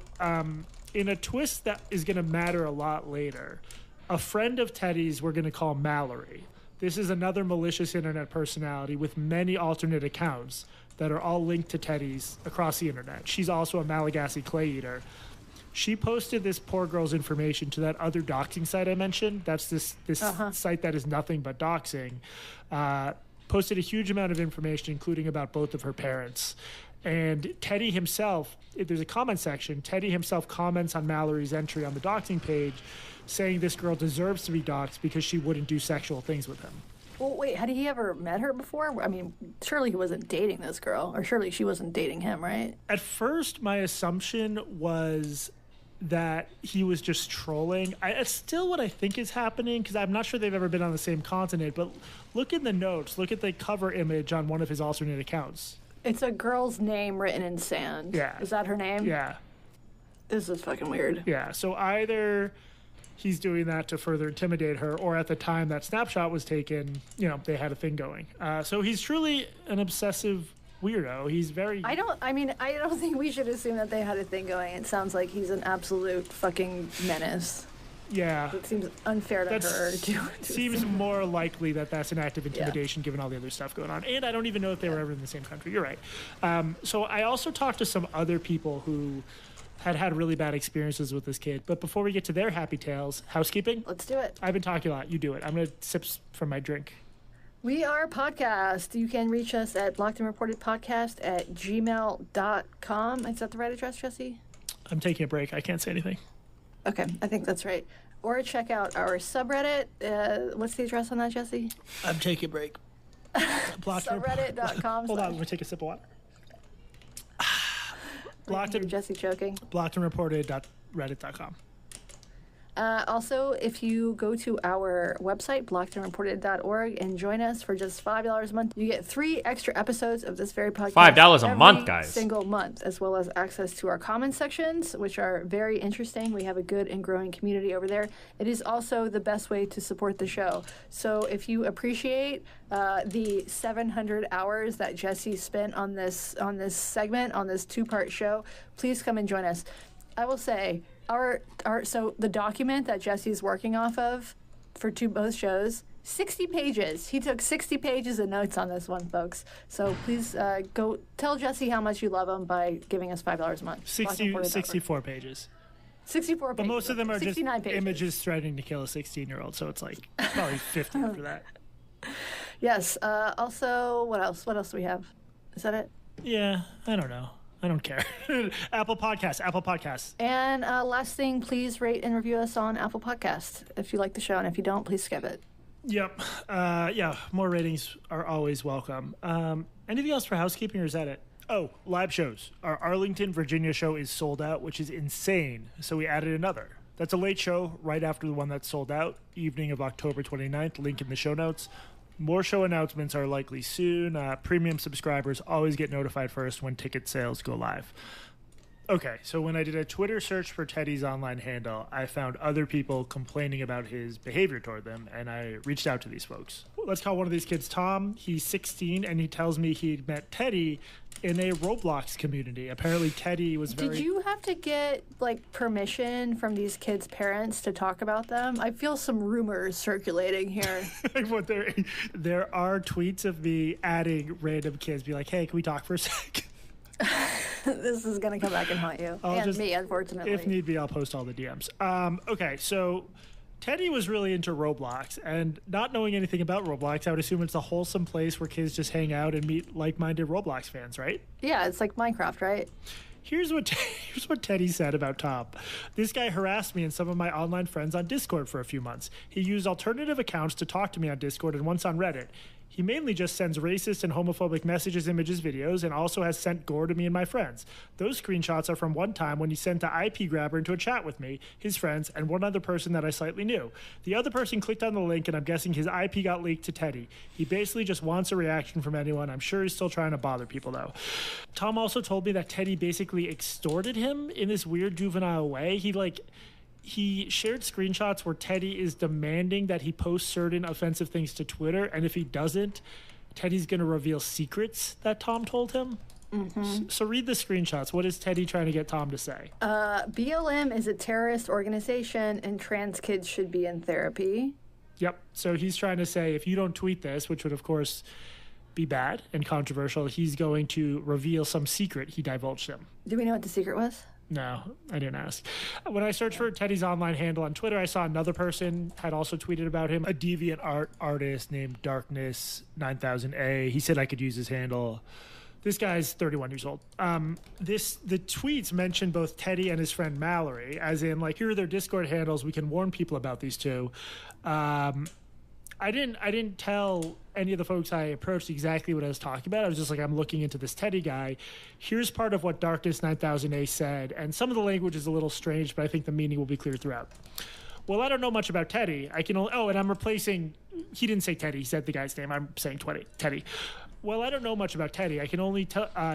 in a twist that is going to matter a lot later, a friend of Teddy's we're going to call Mallory. This is another malicious internet personality with many alternate accounts that are all linked to Teddy's across the internet. She's also a Malagasy clay eater. She posted this poor girl's information to that other doxing site I mentioned. That's this site that is nothing but doxing. Posted a huge amount of information, including about both of her parents. And Teddy himself, there's a comment section, Teddy himself comments on Mallory's entry on the doxing page, saying this girl deserves to be doxed because she wouldn't do sexual things with him. Well, wait, had he ever met her before? I mean, surely he wasn't dating this girl, or surely she wasn't dating him, right? At first, my assumption was that he was just trolling. It's still what I think is happening, because I'm not sure they've ever been on the same continent, but look in the notes, look at the cover image on one of his alternate accounts. It's a girl's name written in sand. Yeah. Is that her name? Yeah. This is fucking weird. Yeah, so either he's doing that to further intimidate her, or at the time that snapshot was taken, they had a thing going. So he's truly an obsessive weirdo. He's very... I don't think we should assume that they had a thing going. It sounds like he's an absolute fucking menace. Yeah. It seems unfair to her to seems more likely that that's an act of intimidation given all the other stuff going on. And I don't even know if they were ever in the same country. You're right. So I also talked to some other people who had really bad experiences with this kid. But before we get to their happy tales, housekeeping? Let's do it. I've been talking a lot. You do it. I'm going to sip from my drink. We are a podcast. You can reach us at blockedandreportedpodcast@gmail.com. Is that the right address, Jesse? I'm taking a break. I can't say anything. Okay, I think that's right. Or check out our subreddit. What's the address on that, Jesse? I'm taking a break. Subreddit.com. Hold on, let me take a sip of water. Blocked and Jesse choking. Blockedandreported.reddit.com. Also, if you go to our website, blockedandreported.org, and join us for just $5 a month, you get 3 extra episodes of this very podcast. $5 a month, guys. Single month, as well as access to our comment sections, which are very interesting. We have a good and growing community over there. It is also the best way to support the show. So if you appreciate the 700 hours that Jesse spent on this segment, on this 2-part show, please come and join us. I will say, so the document that Jesse's working off of for both shows, 60 pages. He took 60 pages of notes on this one, folks. So please go tell Jesse how much you love him by giving us $5 a month. 64 pages. 64 pages. But most of them are just pages. images threatening to kill a 16-year-old, so it's like probably 50 after that. Yes. Also, what else? What else do we have? Is that it? Yeah, I don't know. I don't care. Apple Podcasts. And last thing, please rate and review us on Apple Podcasts if you like the show, and if you don't, please skip it. Yep. Yeah, more ratings are always welcome. Anything else for housekeeping, or is that it? Oh, live shows. Our Arlington, Virginia show is sold out, which is insane, so we added another. That's a late show right after the one that's sold out, evening of October 29th, link in the show notes. More show announcements are likely soon. Premium subscribers always get notified first when ticket sales go live. Okay, so when I did a Twitter search for Teddy's online handle, I found other people complaining about his behavior toward them, and I reached out to these folks. Let's call one of these kids Tom. He's 16, and he tells me he met Teddy in a Roblox community. Apparently, Teddy was very... Did you have to get, permission from these kids' parents to talk about them? I feel some rumors circulating here. There are tweets of me adding random kids, be like, hey, can we talk for a sec? This is going to come back and haunt you. Me, unfortunately. If need be, I'll post all the DMs. Okay, so Teddy was really into Roblox, and not knowing anything about Roblox, I would assume it's a wholesome place where kids just hang out and meet like-minded Roblox fans, right? Yeah, it's like Minecraft, right? Here's what Teddy said about Tom. This guy harassed me and some of my online friends on Discord for a few months. He used alternative accounts to talk to me on Discord and once on Reddit. He mainly just sends racist and homophobic messages, images, videos, and also has sent gore to me and my friends. Those screenshots are from one time when he sent the IP grabber into a chat with me, his friends, and one other person that I slightly knew. The other person clicked on the link, and I'm guessing his IP got leaked to Teddy. He basically just wants a reaction from anyone. I'm sure he's still trying to bother people, though. Tom also told me that Teddy basically extorted him in this weird juvenile way. He shared screenshots where Teddy is demanding that he post certain offensive things to Twitter, and if he doesn't, Teddy's going to reveal secrets that Tom told him. Mm-hmm. So read the screenshots. What is Teddy trying to get Tom to say? BLM is a terrorist organization, and trans kids should be in therapy. Yep. So he's trying to say, if you don't tweet this, which would, of course, be bad and controversial, he's going to reveal some secret he divulged him. Do we know what the secret was? No, I didn't ask. When I searched for Teddy's online handle on Twitter, I saw another person had also tweeted about him, a deviant artist named Darkness9000A. He said I could use his handle. This guy's 31 years old. The tweets mention both Teddy and his friend Mallory, as in, here are their Discord handles. We can warn people about these two. I didn't tell any of the folks I approached exactly what I was talking about. I was just like, I'm looking into this Teddy guy. Here's part of what Darkness9000A said, and some of the language is a little strange, but I think the meaning will be clear throughout. Well, I don't know much about Teddy. And I'm replacing, he didn't say Teddy, he said the guy's name. I'm saying Teddy. Well, I don't know much about Teddy. I can only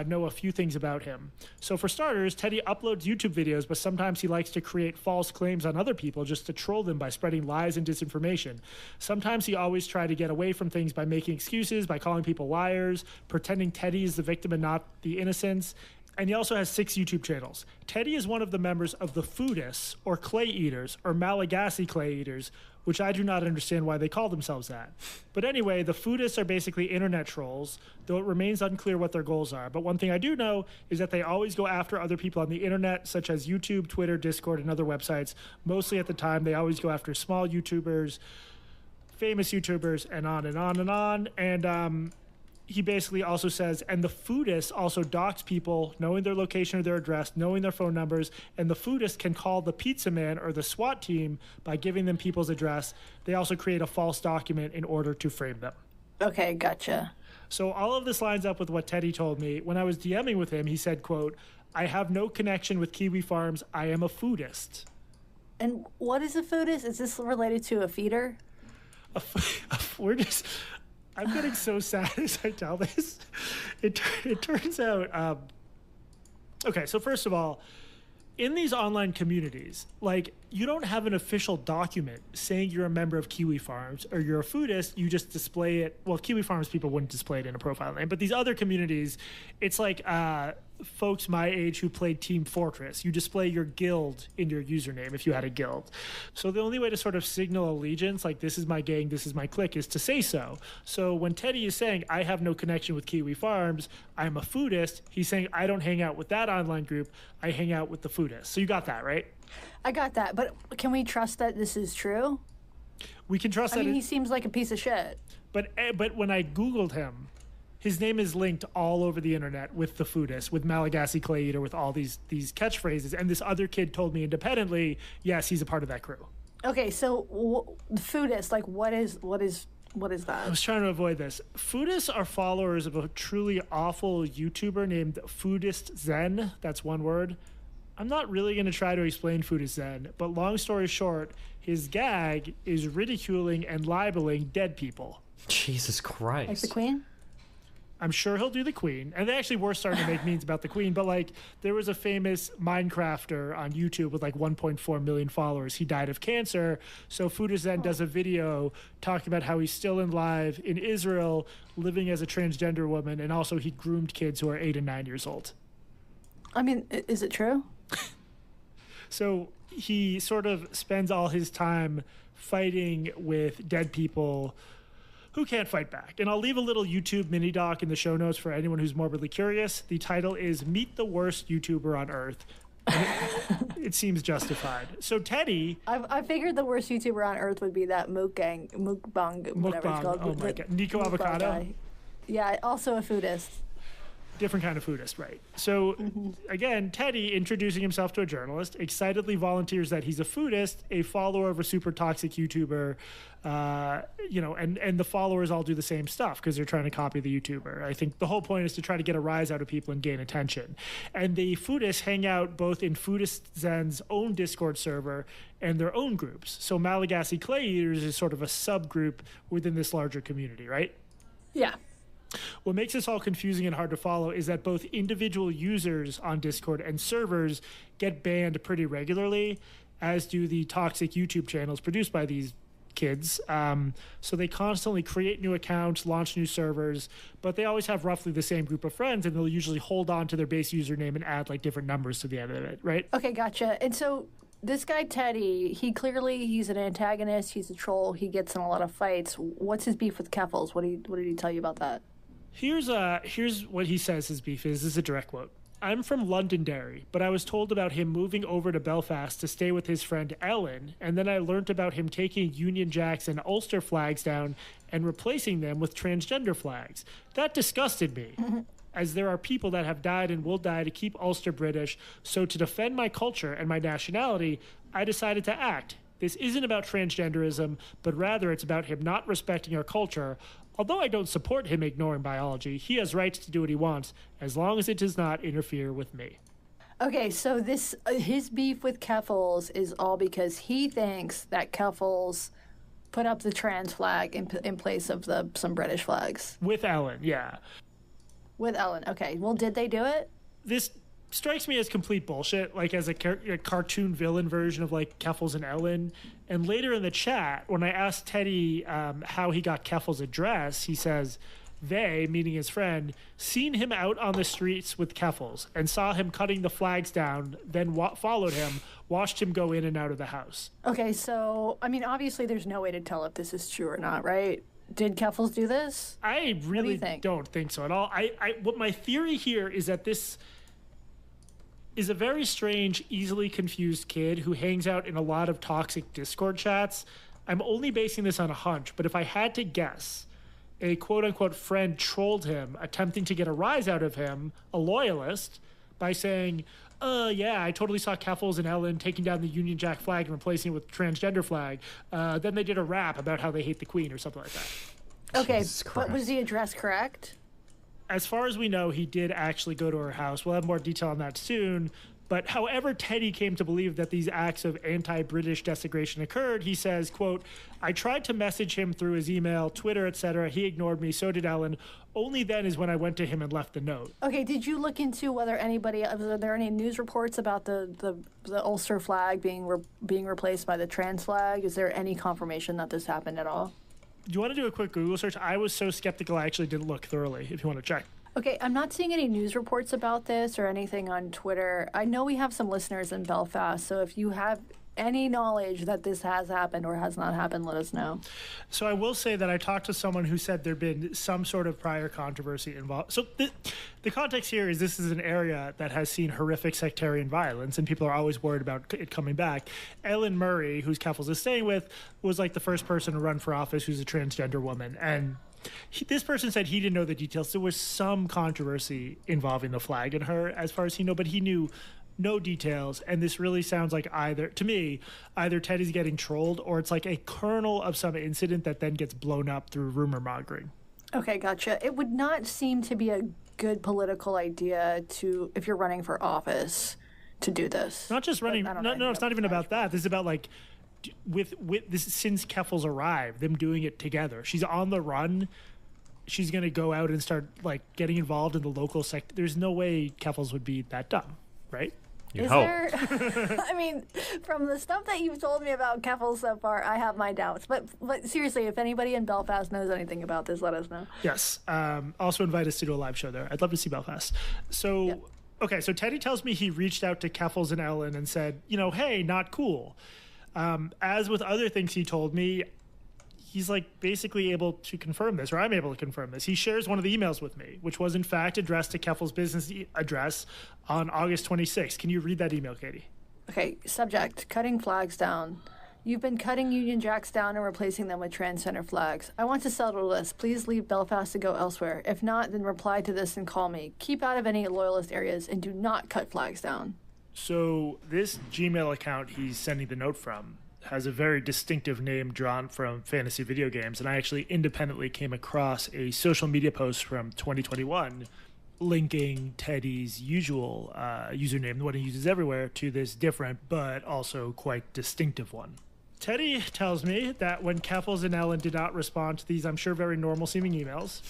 know a few things about him. So for starters, Teddy uploads YouTube videos, but sometimes he likes to create false claims on other people just to troll them by spreading lies and disinformation. Sometimes he always tries to get away from things by making excuses, by calling people liars, pretending Teddy is the victim and not the innocents. And he also has 6 YouTube channels. Teddy is one of the members of the Foodists, or Clay Eaters, or Malagasy Clay Eaters, which I do not understand why they call themselves that. But anyway, the Foodists are basically internet trolls, though it remains unclear what their goals are. But one thing I do know is that they always go after other people on the internet, such as YouTube, Twitter, Discord, and other websites. Mostly at the time, they always go after small YouTubers, famous YouTubers, and on and on and on. And he basically also says, and the Foodists also dox people, knowing their location or their address, knowing their phone numbers, and the Foodists can call the pizza man or the SWAT team by giving them people's address. They also create a false document in order to frame them. Okay, gotcha. So all of this lines up with what Teddy told me. When I was DMing with him, he said, quote, I have no connection with Kiwi Farms. I am a Foodist. And what is a foodist? Is this related to a feeder? I'm getting so sad as I tell this. It turns out, okay, so first of all, in these online communities, like, you don't have an official document saying you're a member of Kiwi Farms or you're a foodist. You just display it. Well, Kiwi Farms people wouldn't display it in a profile name, but these other communities, it's like folks my age who played Team Fortress. You display your guild in your username if you had a guild. So the only way to sort of signal allegiance, like, this is my gang, this is my clique, is to say so. So when Teddy is saying, I have no connection with Kiwi Farms, I'm a foodist, he's saying, I don't hang out with that online group, I hang out with the foodist. So you got that, right? I got that, but can we trust that this is true? We can trust that. I mean, he seems like a piece of shit. But when I Googled him, his name is linked all over the internet with the foodist, with Malagasy Clay Eater, with all these catchphrases. And this other kid told me independently, yes, he's a part of that crew. Okay, so the foodist, like, what is that? I was trying to avoid this. Foodists are followers of a truly awful YouTuber named Foodist Zen. That's one word. I'm not really going to try to explain Foodist Zen, but long story short, his gag is ridiculing and libeling dead people. Jesus Christ. Like the Queen? I'm sure he'll do the Queen. And they actually were starting to make memes about the Queen, but, like, there was a famous Minecrafter on YouTube with like 1.4 million followers. He died of cancer. So Foodist Zen does a video talking about how he's still alive in Israel, living as a transgender woman, and also he groomed kids who are 8 and 9 years old. I mean, is it true? So he sort of spends all his time fighting with dead people who can't fight back. And I'll leave a little YouTube mini doc in the show notes for anyone who's morbidly curious. The title is Meet the Worst YouTuber on Earth. It seems justified. So Teddy... I figured the worst YouTuber on Earth would be that mukbang, whatever it's called. Oh my God. Nico Avocado? Guy. Yeah, also a foodist. Different kind of foodist, right? So, again, Teddy, introducing himself to a journalist, excitedly volunteers that he's a foodist, a follower of a super toxic YouTuber, and the followers all do the same stuff because they're trying to copy the YouTuber. I think the whole point is to try to get a rise out of people and gain attention. And the foodists hang out both in Foodist Zen's own Discord server and their own groups. So Malagasy Clay Eaters is sort of a subgroup within this larger community, right? Yeah. What makes this all confusing and hard to follow is that both individual users on Discord and servers get banned pretty regularly, as do the toxic YouTube channels produced by these kids. So they constantly create new accounts, launch new servers, but they always have roughly the same group of friends, and they'll usually hold on to their base username and add like different numbers to the end of it, right? Okay, gotcha. And so this guy Teddy, he's an antagonist, he's a troll, he gets in a lot of fights. What's his beef with Keffals? What did he tell you about that? Here's what he says his beef is. This is a direct quote. I'm from Londonderry, but I was told about him moving over to Belfast to stay with his friend Ellen, and then I learnt about him taking Union Jacks and Ulster flags down and replacing them with transgender flags. That disgusted me, as there are people that have died and will die to keep Ulster British, so to defend my culture and my nationality, I decided to act. This isn't about transgenderism, but rather it's about him not respecting our culture. Although I don't support him ignoring biology, he has rights to do what he wants, as long as it does not interfere with me. Okay, so this his beef with Keffals is all because he thinks that Keffals put up the trans flag in place of some British flags. With Ellen, yeah. With Ellen, okay. Well, did they do it? This strikes me as complete bullshit, like as a cartoon villain version of like Keffals and Ellen. And later in the chat, when I asked Teddy how he got Keffals' address, he says they, meaning his friend, seen him out on the streets with Keffals and saw him cutting the flags down, then followed him, watched him go in and out of the house. Okay, so, I mean, obviously there's no way to tell if this is true or not, right? Did Keffals do this? I really don't think so at all. What my theory here is that this is a very strange, easily confused kid who hangs out in a lot of toxic Discord chats. I'm only basing this on a hunch, but if I had to guess, a quote-unquote friend trolled him, attempting to get a rise out of him, a loyalist, by saying, yeah, I totally saw Keffals and Ellen taking down the Union Jack flag and replacing it with transgender flag. Then they did a rap about how they hate the Queen or something like that. Okay, but was the address correct? As far as we know, he did actually go to her house. We'll have more detail on that soon. But however Teddy came to believe that these acts of anti-British desecration occurred, he says, quote, I tried to message him through his email, Twitter, etc. He ignored me. So did Ellen. Only then is when I went to him and left the note. Okay, did you look into whether are there any news reports about the Ulster flag being replaced by the trans flag? Is there any confirmation that this happened at all? Do you want to do a quick Google search? I was so skeptical I actually didn't look thoroughly, if you want to check. Okay, I'm not seeing any news reports about this or anything on Twitter. I know we have some listeners in Belfast, so if you have any knowledge that this has happened or has not happened, let us know. So I will say that I talked to someone who said there'd been some sort of prior controversy involved. So the context here is this is an area that has seen horrific sectarian violence, and people are always worried about it coming back. Ellen Murray, who's Keffals is staying with, was like the first person to run for office who's a transgender woman, and this person said he didn't know the details. There was some controversy involving the flag and her, as far as he knew, but he knew no details. And this really sounds like either Teddy's getting trolled or it's like a kernel of some incident that then gets blown up through rumor mongering. Okay, gotcha. It would not seem to be a good political idea to, if you're running for office, to do this. Not just running. No, it's not even about that. This is about like with this since Keffals arrived, them doing it together. She's on the run. She's going to go out and start like getting involved in the local sector. There's no way Keffals would be that dumb, right? Is there? I mean, from the stuff that you've told me about Keffals so far, I have my doubts. But seriously, if anybody in Belfast knows anything about this, let us know. Yes. Also invite us to do a live show there. I'd love to see Belfast. So, yep. Okay, so Teddy tells me he reached out to Keffals and Ellen and said, hey, not cool. As with other things he told me, he's like basically able to confirm this, or I'm able to confirm this. He shares one of the emails with me, which was in fact addressed to Keffals' business address on August 26th. Can you read that email, Katie? Okay, subject, cutting flags down. You've been cutting Union Jacks down and replacing them with transgender flags. I want to settle this. Please leave Belfast to go elsewhere. If not, then reply to this and call me. Keep out of any loyalist areas and do not cut flags down. So this Gmail account he's sending the note from has a very distinctive name drawn from fantasy video games, and I actually independently came across a social media post from 2021 linking Teddy's usual username, the one he uses everywhere, to this different but also quite distinctive one. Teddy tells me that when Keffals and Ellen did not respond to these, I'm sure, very normal-seeming emails,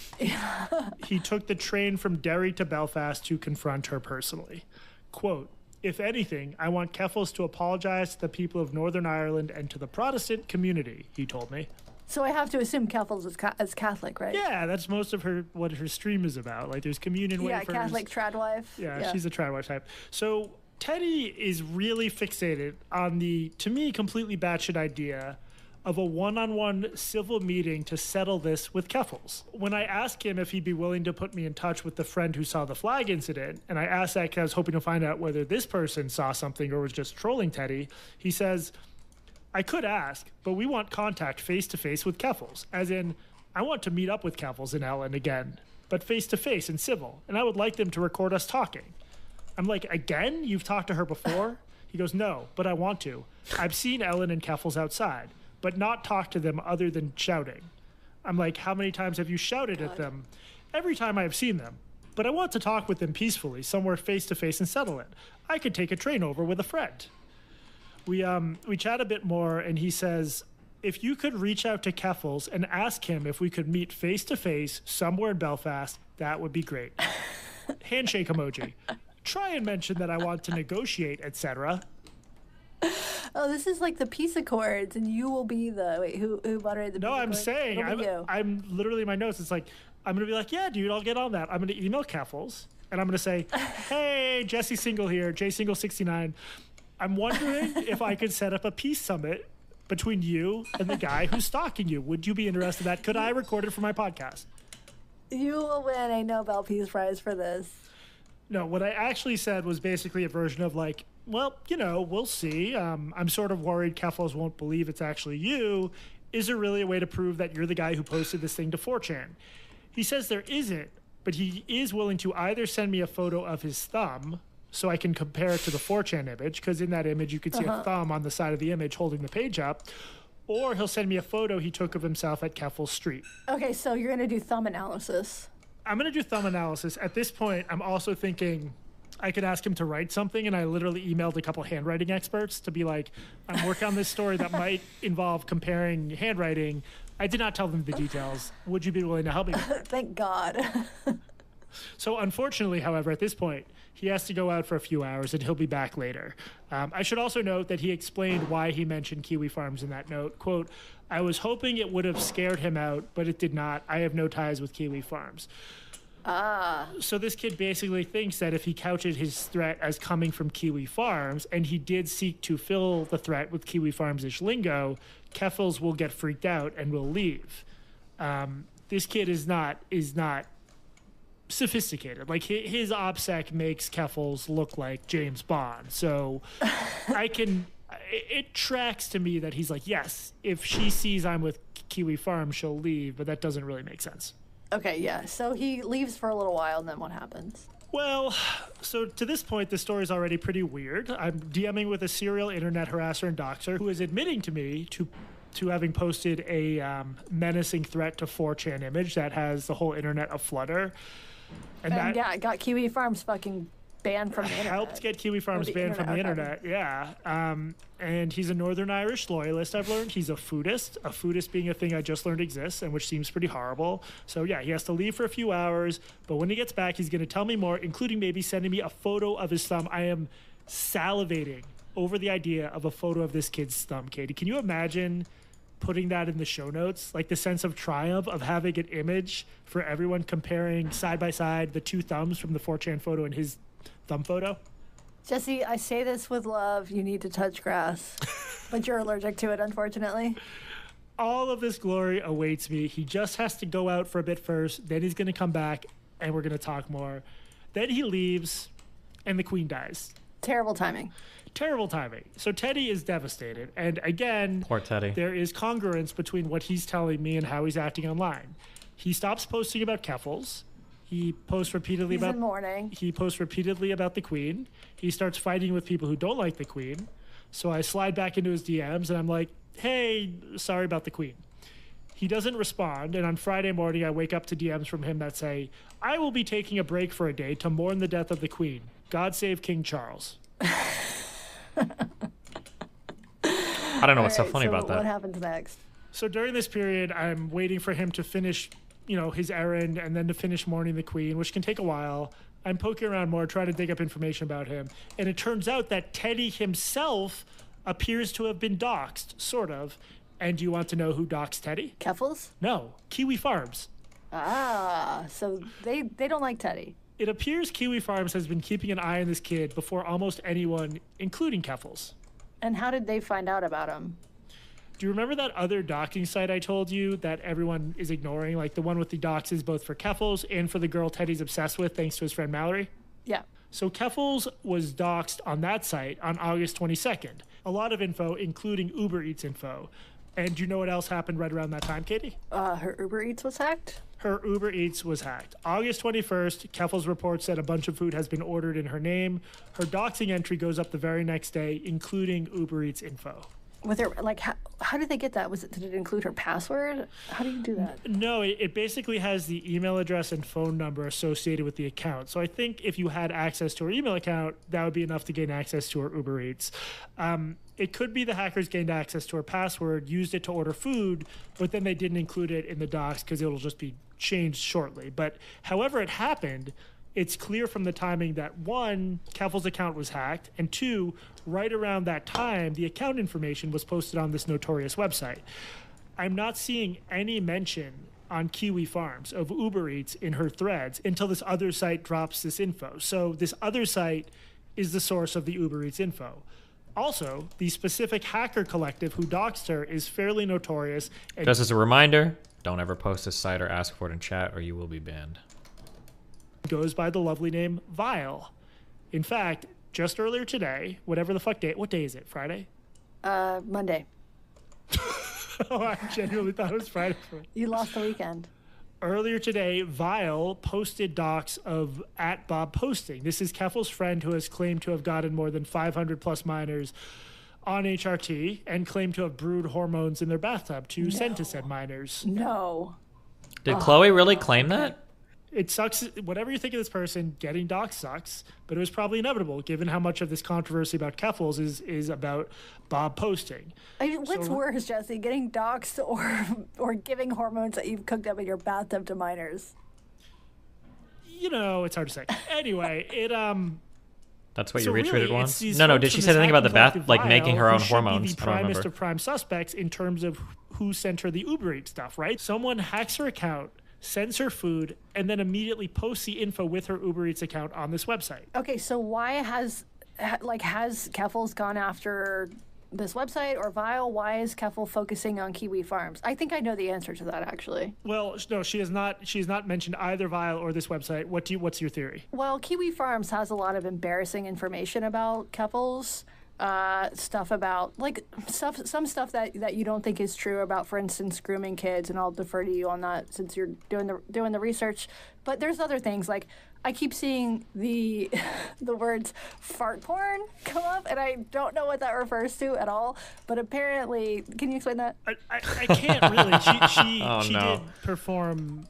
he took the train from Derry to Belfast to confront her personally. Quote, if anything, I want Keffals to apologize to the people of Northern Ireland and to the Protestant community, he told me. So I have to assume Keffals is Catholic, right? Yeah, that's most of what her stream is about. Like, there's communion wafers. Yeah, Catholic tradwife. Yeah, she's a tradwife type. So Teddy is really fixated on the, to me, completely batshit idea of a one-on-one civil meeting to settle this with Keffals. When I asked him if he'd be willing to put me in touch with the friend who saw the flag incident, and I asked that because I was hoping to find out whether this person saw something or was just trolling Teddy, he says, I could ask, but we want contact face-to-face with Keffals, as in, I want to meet up with Keffals and Ellen again, but face-to-face and civil, and I would like them to record us talking. I'm like, again? You've talked to her before? He goes, no, but I want to. I've seen Ellen and Keffals outside, but not talk to them other than shouting. I'm like, how many times have you shouted at them? Every time I've seen them. But I want to talk with them peacefully, somewhere face-to-face and settle it. I could take a train over with a friend. We chat a bit more, and he says, if you could reach out to Keffals and ask him if we could meet face-to-face somewhere in Belfast, that would be great. Handshake emoji. Try and mention that I want to negotiate, etc. Oh, this is like the peace accords, and you will be the who moderated the peace accords? No, I'm saying I'm literally, my notes. It's like I'm gonna be like, yeah, dude, I'll get on that. I'm gonna email Keffals, and I'm gonna say, hey, Jesse Single here, J Single 69. I'm wondering if I could set up a peace summit between you and the guy who's stalking you. Would you be interested in that? Could I record it for my podcast? You will win a Nobel Peace Prize for this. No, what I actually said was basically a version of like, well, we'll see. I'm sort of worried Keffals won't believe it's actually you. Is there really a way to prove that you're the guy who posted this thing to 4chan? He says there isn't, but he is willing to either send me a photo of his thumb so I can compare it to the 4chan image, because in that image you could see a thumb on the side of the image holding the page up, or he'll send me a photo he took of himself at Keffals Street. Okay, so you're going to do thumb analysis. I'm going to do thumb analysis. At this point, I'm also thinking, I could ask him to write something, and I literally emailed a couple handwriting experts to be like, I'm working on this story that might involve comparing handwriting. I did not tell them the details. Would you be willing to help me? Thank God. So unfortunately, however, at this point, he has to go out for a few hours and he'll be back later. I should also note that he explained why he mentioned Kiwi Farms in that note. Quote, I was hoping it would have scared him out, but it did not. I have no ties with Kiwi Farms. So this kid basically thinks that if he couches his threat as coming from Kiwi Farms, and he did seek to fill the threat with Kiwi Farms-ish lingo, Keffals will get freaked out and will leave. This kid is not sophisticated. Like his OPSEC makes Keffals look like James Bond. So it tracks to me that he's like, yes, if she sees I'm with Kiwi Farms, she'll leave, but that doesn't really make sense. Okay, yeah. So he leaves for a little while, and then what happens? Well, so to this point, the story's already pretty weird. I'm DMing with a serial internet harasser and doxer who is admitting to me to having posted a menacing threat to 4chan image that has the whole internet aflutter. And that yeah, it got Kiwi Farms fucking banned from the internet. Helped get Kiwi Farms banned from the internet, yeah. And he's a Northern Irish loyalist, I've learned. He's a foodist being a thing I just learned exists, and which seems pretty horrible. So yeah, he has to leave for a few hours, but when he gets back, he's going to tell me more, including maybe sending me a photo of his thumb. I am salivating over the idea of a photo of this kid's thumb, Katie. Can you imagine putting that in the show notes? Like the sense of triumph of having an image for everyone comparing side by side the two thumbs from the 4chan photo and his thumb photo. Jesse, I say this with love. You need to touch grass, but you're allergic to it, unfortunately. All of this glory awaits me. He just has to go out for a bit first. Then he's going to come back, and we're going to talk more. Then he leaves, and the queen dies. Terrible timing. Terrible timing. So Teddy is devastated. And again, poor Teddy. There is congruence between what he's telling me and how he's acting online. He stops posting about Keffals. He posts repeatedly He's in mourning. He posts repeatedly about the queen. He starts fighting with people who don't like the queen. So I slide back into his DMs and I'm like, hey, sorry about the queen. He doesn't respond, and on Friday morning I wake up to DMs from him that say, I will be taking a break for a day to mourn the death of the queen. God save King Charles. I don't know what's so funny about that. What happens next? So during this period, I'm waiting for him to finish, his errand and then to finish mourning the queen, which can take a while. I'm poking around more, trying to dig up information about him. And it turns out that Teddy himself appears to have been doxxed, sort of. And do you want to know who doxxed Teddy? Keffals? No, Kiwi Farms. So they don't like Teddy. It appears Kiwi Farms has been keeping an eye on this kid before almost anyone, including Keffals. And how did they find out about him? Do you remember that other doxing site I told you that everyone is ignoring? Like the one with the doxes both for Keffals and for the girl Teddy's obsessed with thanks to his friend Mallory? Yeah. So Keffals was doxed on that site on August 22nd. A lot of info, including Uber Eats info. And do you know what else happened right around that time, Katie? Her Uber Eats was hacked? Her Uber Eats was hacked. August 21st, Keffals reports that a bunch of food has been ordered in her name. Her doxing entry goes up the very next day, including Uber Eats info. With her, like, how did they get that? Did it include her password? How do you do that? No, it basically has the email address and phone number associated with the account. So I think if you had access to her email account, that would be enough to gain access to her Uber Eats. It could be the hackers gained access to her password, used it to order food, but then they didn't include it in the docs because it'll just be changed shortly. But however it happened, it's clear from the timing that one, Keffals' account was hacked, and two, right around that time, the account information was posted on this notorious website. I'm not seeing any mention on Kiwi Farms of Uber Eats in her threads until this other site drops this info. So this other site is the source of the Uber Eats info. Also, the specific hacker collective who doxed her is fairly notorious. And just as a reminder, don't ever post this site or ask for it in chat or you will be banned. Goes by the lovely name Vile. In fact, just earlier today, whatever the fuck day, what day is it? Friday? Monday. Oh, I genuinely thought it was Friday. You lost the weekend. Earlier today, Vile posted docs of @BobPosting. This is Keffals' friend who has claimed to have gotten more than 500 plus minors on HRT and claimed to have brewed hormones in their bathtub to send to said minors. No. Did Chloe really claim that? It sucks. Whatever you think of this person, getting doxxed sucks, but it was probably inevitable given how much of this controversy about Keffals is about Bob posting. I mean, what's worse, Jesse, getting doxxed or giving hormones that you've cooked up in your bathtub to minors? You know, it's hard to say. Anyway, That's what so you retweeted really, one? it's these No, folks did she from say this anything about the hacking bath, like collective making her Vile own who should be hormones? the I don't remember. primest of prime suspects in terms of who sent her the Uber Eats stuff, right? Someone hacks her account, sends her food, and then immediately posts the info with her Uber Eats account on this website. Okay, so why has Keffals gone after this website or Vile? Why is Keffel focusing on Kiwi Farms? I think I know the answer to that, actually. Well, no, she has not. She has not mentioned either Vile or this website. What's your theory? Well, Kiwi Farms has a lot of embarrassing information about Keffels. Stuff about some stuff that you don't think is true about, for instance, grooming kids, and I'll defer to you on that since you're doing the research. But there's other things, like I keep seeing the words fart porn come up, and I don't know what that refers to at all. But apparently, can you explain that? I can't really. She did perform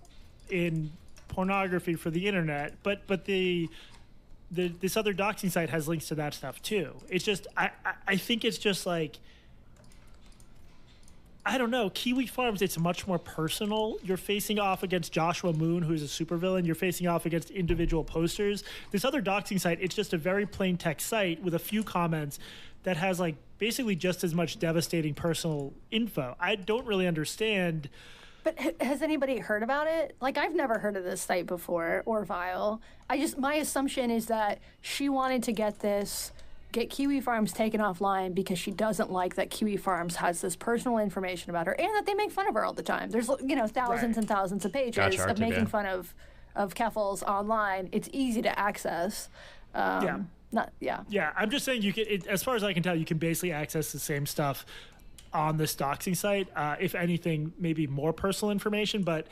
in pornography for the internet, but this other doxing site has links to that stuff too. It's just I think it's just like, I don't know, Kiwi Farms, it's much more personal. You're facing off against Joshua Moon, who's a supervillain. You're facing off against individual posters. This other doxing site, it's just a very plain text site with a few comments that has like basically just as much devastating personal info. I don't really understand. But has anybody heard about it? Like, I've never heard of this site before, or Vile. My assumption is that she wanted to get Kiwi Farms taken offline because she doesn't like that Kiwi Farms has this personal information about her and that they make fun of her all the time. There's, thousands and thousands of pages of making fun of Keffals online. It's easy to access. Yeah, I'm just saying you can, as far as I can tell, you can basically access the same stuff on this doxing site, if anything, maybe more personal information. But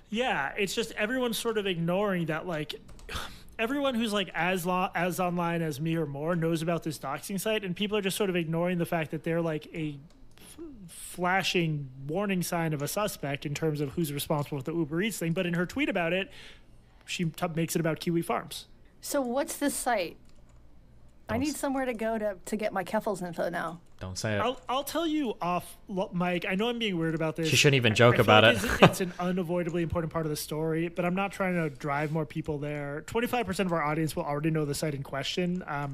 yeah, it's just everyone's sort of ignoring that, like, everyone who's like as online as me or more knows about this doxing site, and people are just sort of ignoring the fact that they're like a flashing warning sign of a suspect in terms of who's responsible for the Uber Eats thing. But in her tweet about it, she makes it about Kiwi Farms. So what's this site? I need somewhere to go to get my Keffals info now. Don't say it. I'll tell you off, Mike. I know I'm being weird about this. She shouldn't even joke I feel about like it. It's an unavoidably important part of the story, but I'm not trying to drive more people there. 25% of our audience will already know the site in question. I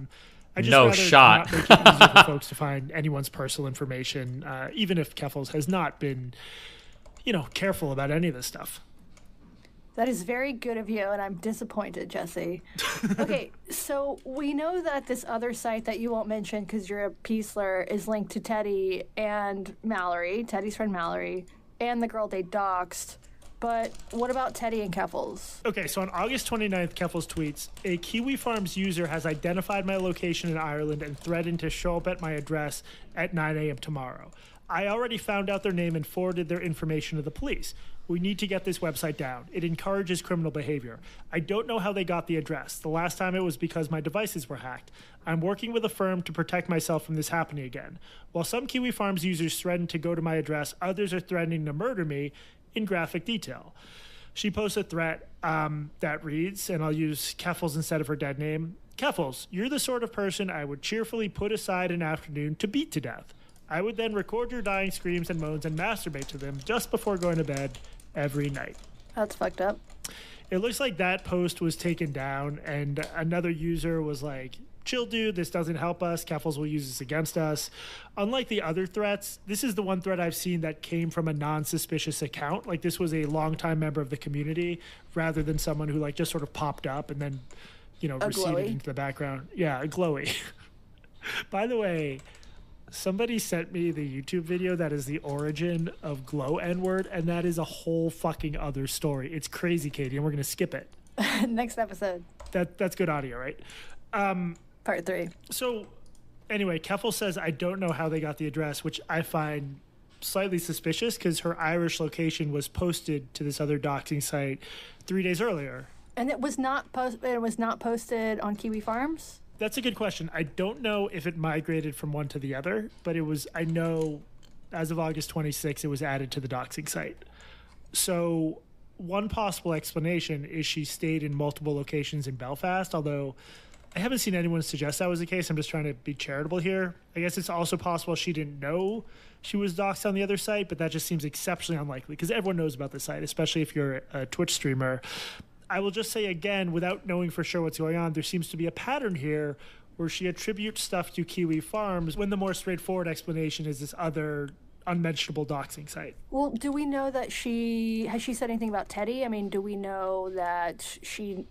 just no rather shot. not make it easier for folks to find anyone's personal information, even if Keffals has not been, careful about any of this stuff. That is very good of you, and I'm disappointed, Jesse. Okay, so we know that this other site that you won't mention because you're a peaceler is linked to Teddy and Mallory, Teddy's friend Mallory, and the girl they doxed. But what about Teddy and Keffals? Okay, so on August 29th, Keffals tweets, "A Kiwi Farms user has identified my location in Ireland and threatened to show up at my address at 9 a.m. tomorrow. I already found out their name and forwarded their information to the police. We need to get this website down. It encourages criminal behavior. I don't know how they got the address. The last time it was because my devices were hacked. I'm working with a firm to protect myself from this happening again. While some Kiwi Farms users threaten to go to my address, others are threatening to murder me in graphic detail." She posts a threat that reads, and I'll use Keffals instead of her dead name, "Keffals, you're the sort of person I would cheerfully put aside an afternoon to beat to death. I would then record your dying screams and moans and masturbate to them just before going to bed every night." That's fucked up. It looks like that post was taken down, and another user was like, "Chill, dude, this doesn't help us. Keffals will use this against us." Unlike the other threats, this is the one threat I've seen that came from a non-suspicious account. Like, this was a longtime member of the community rather than someone who like just sort of popped up and then, receded into the background. Yeah, a glowy. By the way, somebody sent me the YouTube video that is the origin of glow N-word, and that is a whole fucking other story. It's crazy, Katie, and we're going to skip it. Next episode. That's good audio, right? Part 3. So, anyway, Keffals says, "I don't know how they got the address," which I find slightly suspicious because her Irish location was posted to this other doxing site 3 days earlier. And it was not posted on Kiwi Farms? That's a good question. I don't know if it migrated from one to the other, but I know as of August 26th, it was added to the doxing site. So one possible explanation is she stayed in multiple locations in Belfast, although I haven't seen anyone suggest that was the case. I'm just trying to be charitable here. I guess it's also possible she didn't know she was doxxed on the other site, but that just seems exceptionally unlikely because everyone knows about the site, especially if you're a Twitch streamer. I will just say again, without knowing for sure what's going on, there seems to be a pattern here where she attributes stuff to Kiwi Farms when the more straightforward explanation is this other unmentionable doxing site. Well, do we know that has she said anything about Teddy? I mean, do we know that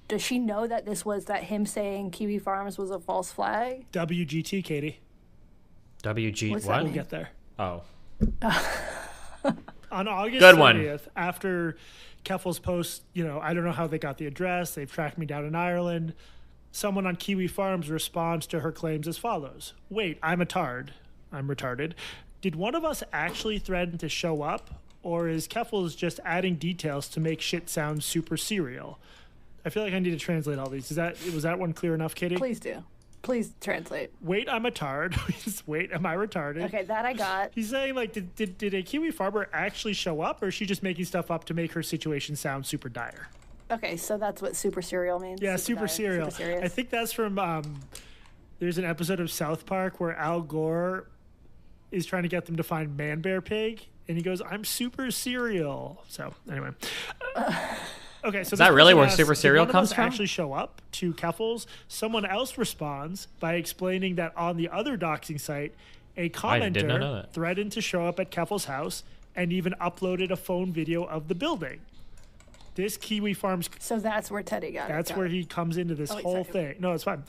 does she know that this was that him saying Kiwi Farms was a false flag? WGT, Katie. WG What's what? That? We'll get there. Oh. On August Good 30th, one. After Keffals posts, I don't know how they got the address. They've tracked me down in Ireland. Someone on Kiwi Farms responds to her claims as follows. Wait, I'm retarded. Did one of us actually threaten to show up? Or is Keffals just adding details to make shit sound super serial? I feel like I need to translate all these. Was that one clear enough, Katie? Please do. Please translate. Wait, I'm a tard. Wait, am I retarded? Okay, that I got. He's saying, like, did a Kiwi farmer actually show up, or is she just making stuff up to make her situation sound super dire? Okay, so that's what super serial means? Yeah, super serial. Super serious. I think that's from, there's an episode of South Park where Al Gore is trying to get them to find Man Bear Pig, and he goes, I'm super serial. So, anyway. Okay, so is that really where asks, super serial did one of comes us from? actually show up to Keffals? Someone else responds by explaining that on the other doxing site, a commenter threatened to show up at Keffals' house and even uploaded a phone video of the building. This Kiwi Farms... So that's where Teddy got it. That's where he comes into this whole thing. No, it's fine.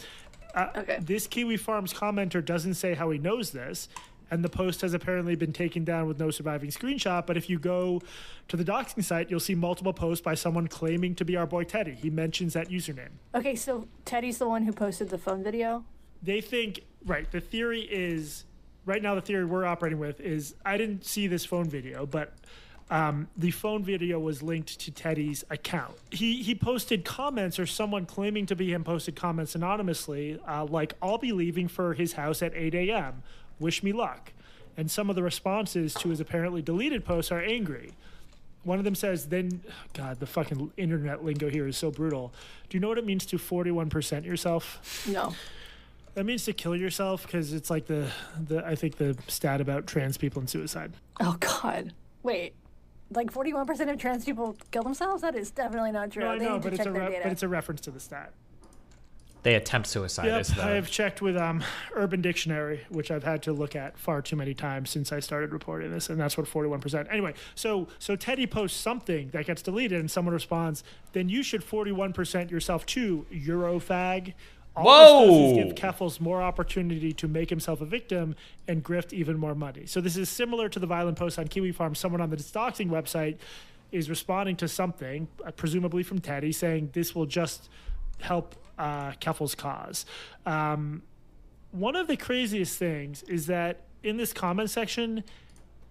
Okay. This Kiwi Farms commenter doesn't say how he knows this, and the post has apparently been taken down with no surviving screenshot, but if you go to the doxing site, you'll see multiple posts by someone claiming to be our boy Teddy. He mentions that username. Okay, so Teddy's the one who posted the phone video? They think, right, the theory is, right now the theory we're operating with is, I didn't see this phone video, but the phone video was linked to Teddy's account. He posted comments, or someone claiming to be him posted comments anonymously, like, I'll be leaving for his house at 8 a.m., wish me luck. And some of the responses to his apparently deleted posts are angry. One of them says, God, the fucking internet lingo here is so brutal. Do you know what it means to 41% yourself? No. That means to kill yourself, because it's like I think the stat about trans people and suicide. Oh, God. Wait. Like 41% of trans people kill themselves? That is definitely not true. No, I know, but it's a reference to the stat. They attempt suicide. Yep, I've checked with Urban Dictionary, which I've had to look at far too many times since I started reporting this, and that's what 41%. Anyway, so Teddy posts something that gets deleted, and someone responds, then you should 41% yourself too, Eurofag. All this does is give Keffals more opportunity to make himself a victim and grift even more money. So this is similar to the violent post on Kiwi Farm. Someone on the doxing website is responding to something, presumably from Teddy, saying this will just help Keffals' cause. One of the craziest things is that in this comment section,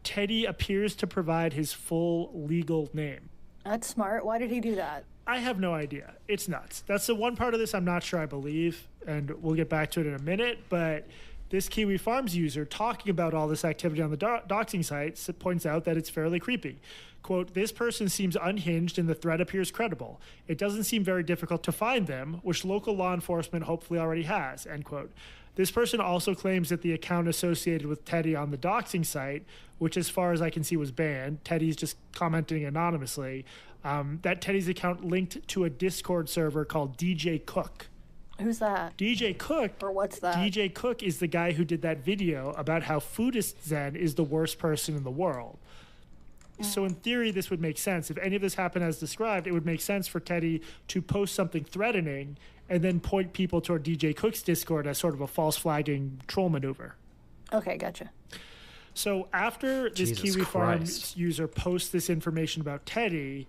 Teddy appears to provide his full legal name. That's smart. Why did he do that? I have no idea. It's nuts. That's the one part of this I'm not sure I believe, and we'll get back to it in a minute, but this Kiwi Farms user talking about all this activity on the doxing site points out that it's fairly creepy. Quote, this person seems unhinged and the threat appears credible. It doesn't seem very difficult to find them, which local law enforcement hopefully already has, end quote. This person also claims that the account associated with Teddy on the doxing site, which as far as I can see was banned, Teddy's just commenting anonymously, that Teddy's account linked to a Discord server called DJ Cook. Who's that? DJ Cook. Or what's that? DJ Cook is the guy who did that video about how Foodist Zen is the worst person in the world. So in theory, this would make sense. If any of this happened as described, it would make sense for Teddy to post something threatening and then point people toward DJ Cook's Discord as sort of a false flagging troll maneuver. Okay, gotcha. So after this Kiwi Farms user posts this information about Teddy,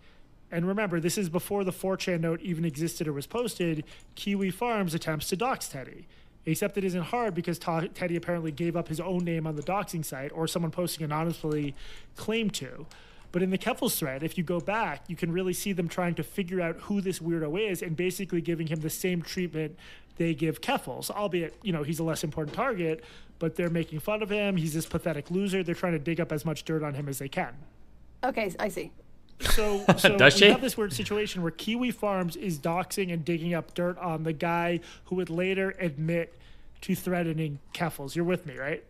and remember, this is before the 4chan note even existed or was posted, Kiwi Farms attempts to dox Teddy. Except it isn't hard because Teddy apparently gave up his own name on the doxing site, or someone posting anonymously claimed to. But in the Keffals thread, if you go back, you can really see them trying to figure out who this weirdo is and basically giving him the same treatment they give Keffals, albeit, he's a less important target, but they're making fun of him. He's this pathetic loser. They're trying to dig up as much dirt on him as they can. Okay, I see. So Does we she? have this weird situation where Kiwi Farms is doxing and digging up dirt on the guy who would later admit to threatening Keffals. You're with me, right?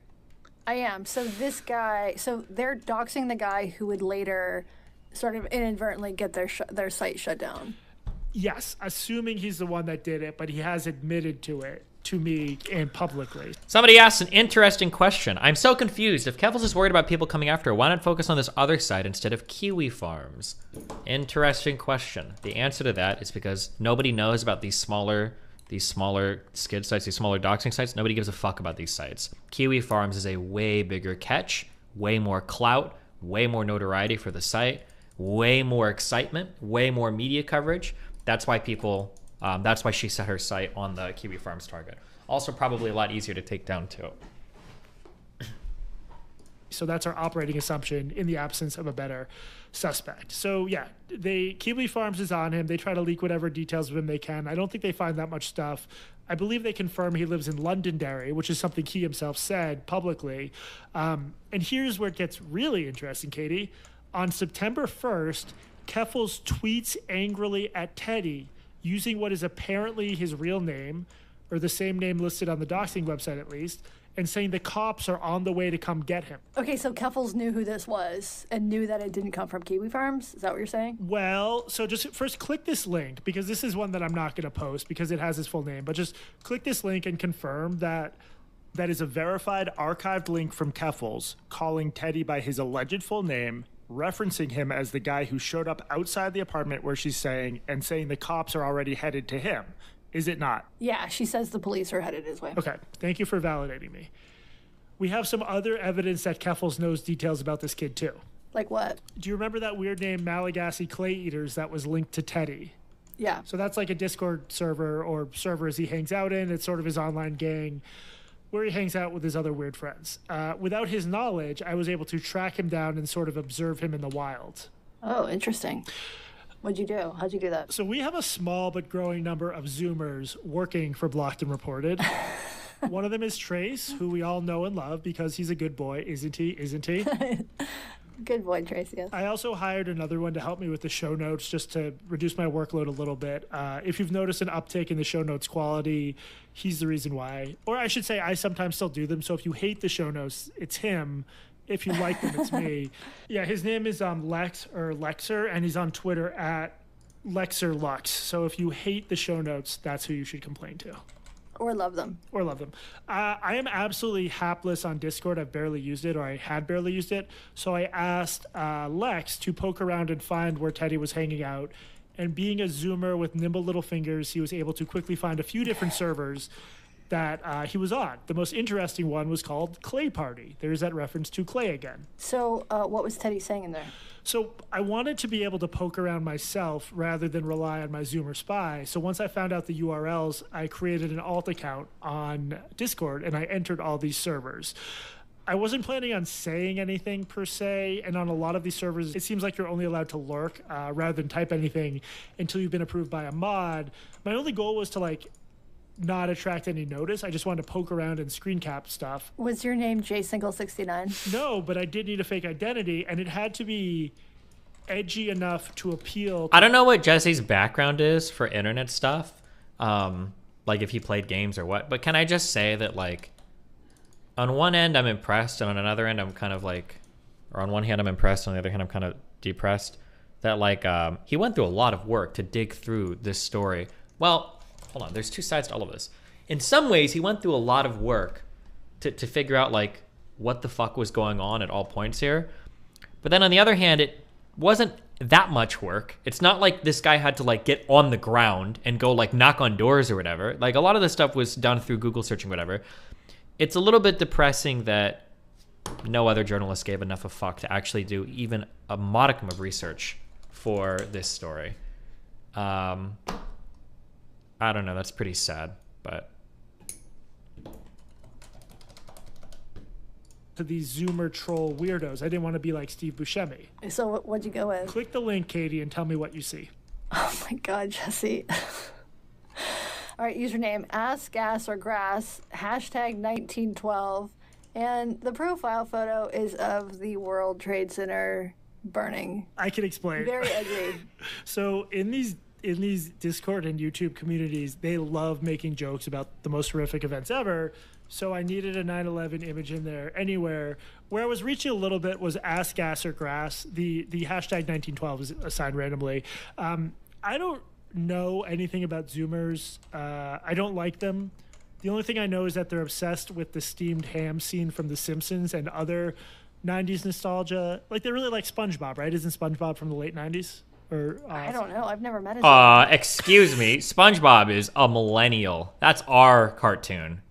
I am. So this guy, so they're doxing the guy who would later sort of inadvertently get their site shut down. Yes, assuming he's the one that did it, but he has admitted to it to me and publicly. Somebody asked an interesting question. I'm so confused. If Keffals is worried about people coming after her, why not focus on this other side instead of Kiwi Farms? Interesting question. The answer to that is because nobody knows about these smaller skid sites, these smaller doxing sites. Nobody gives a fuck about these sites. Kiwi Farms is a way bigger catch, way more clout, way more notoriety for the site, way more excitement, way more media coverage. That's why people, that's why she set her site on the Kiwi Farms target. Also probably a lot easier to take down too. So that's our operating assumption in the absence of a better suspect. So yeah, Kiwi Farms is on him. They try to leak whatever details of him they can. I don't think they find that much stuff. I believe they confirm he lives in Londonderry, which is something he himself said publicly. And here's where it gets really interesting, Katie. On September 1st, Keffals tweets angrily at Teddy using what is apparently his real name, or the same name listed on the doxing website at least, and saying the cops are on the way to come get him. Okay, so Keffals knew who this was and knew that it didn't come from Kiwi Farms? Is that what you're saying? Well, so just first click this link, because this is one that I'm not going to post because it has his full name, but just click this link and confirm that that is a verified archived link from Keffals calling Teddy by his alleged full name, referencing him as the guy who showed up outside the apartment where she's staying and saying the cops are already headed to him. Is it not? Yeah, she says the police are headed his way. Okay, thank you for validating me. We have some other evidence that Keffals knows details about this kid too. Like what? Do you remember that weird name Malagasy Clay Eaters that was linked to Teddy? Yeah. So that's like a Discord server or servers he hangs out in. It's sort of his online gang where he hangs out with his other weird friends. Without his knowledge, I was able to track him down and sort of observe him in the wild. Oh, interesting. What'd you do? How'd you do that? So we have a small but growing number of Zoomers working for Blocked and Reported. One of them is Trace, who we all know and love because he's a good boy, isn't he? Isn't he? Good boy, Trace, yes. I also hired another one to help me with the show notes just to reduce my workload a little bit. If you've noticed an uptick in the show notes quality, he's the reason why. Or I should say I sometimes still do them, so if you hate the show notes, it's him. If you like them, it's me. Yeah, his name is Lex or Lexer, and he's on Twitter at LexerLux. So if you hate the show notes, that's who you should complain to. Or love them. Or love them. I am absolutely hapless on Discord. I've barely used it, or I had barely used it. So I asked Lex to poke around and find where Teddy was hanging out. And being a Zoomer with nimble little fingers, he was able to quickly find a few different servers that he was on. The most interesting one was called Clay Party. There's that reference to Clay again. So what was Teddy saying in there? So I wanted to be able to poke around myself rather than rely on my Zoomer spy. So once I found out the URLs, I created an alt account on Discord and I entered all these servers. I wasn't planning on saying anything per se, and on a lot of these servers, it seems like you're only allowed to lurk rather than type anything until you've been approved by a mod. My only goal was to not attract any notice. I just wanted to poke around and screen cap stuff. Was your name JSingle69? No, but I did need a fake identity, and it had to be edgy enough to appeal. I don't know what Jesse's background is for internet stuff, like if he played games or what, but can I just say that on one end I'm impressed, and on another end I'm kind of or on one hand I'm impressed, on the other hand I'm kind of depressed that he went through a lot of work to dig through this story. Well, hold on, there's two sides to all of this. In some ways, he went through a lot of work to figure out what the fuck was going on at all points here. But then on the other hand, it wasn't that much work. It's not like this guy had to get on the ground and go knock on doors or whatever. A lot of this stuff was done through Google searching, whatever. It's a little bit depressing that no other journalist gave enough of a fuck to actually do even a modicum of research for this story. I don't know. That's pretty sad, but to these Zoomer troll weirdos. I didn't want to be like Steve Buscemi. So what'd you go with? Click the link, Katie, and tell me what you see. Oh my God, Jesse. All right, username, ass, gas, or grass, hashtag 1912, and the profile photo is of the World Trade Center burning. I can explain. Very edgy. So in these Discord and YouTube communities, they love making jokes about the most horrific events ever. So I needed a 9/11 image in there anywhere. Where I was reaching a little bit was ass, gas, or grass. The hashtag 1912 is assigned randomly. I don't know anything about Zoomers. I don't like them. The only thing I know is that they're obsessed with the steamed ham scene from The Simpsons and other 90s nostalgia. Like, they really like SpongeBob, right? Isn't SpongeBob from the late 90s? Or I don't know. I've never met his Excuse me. SpongeBob is a millennial. That's our cartoon.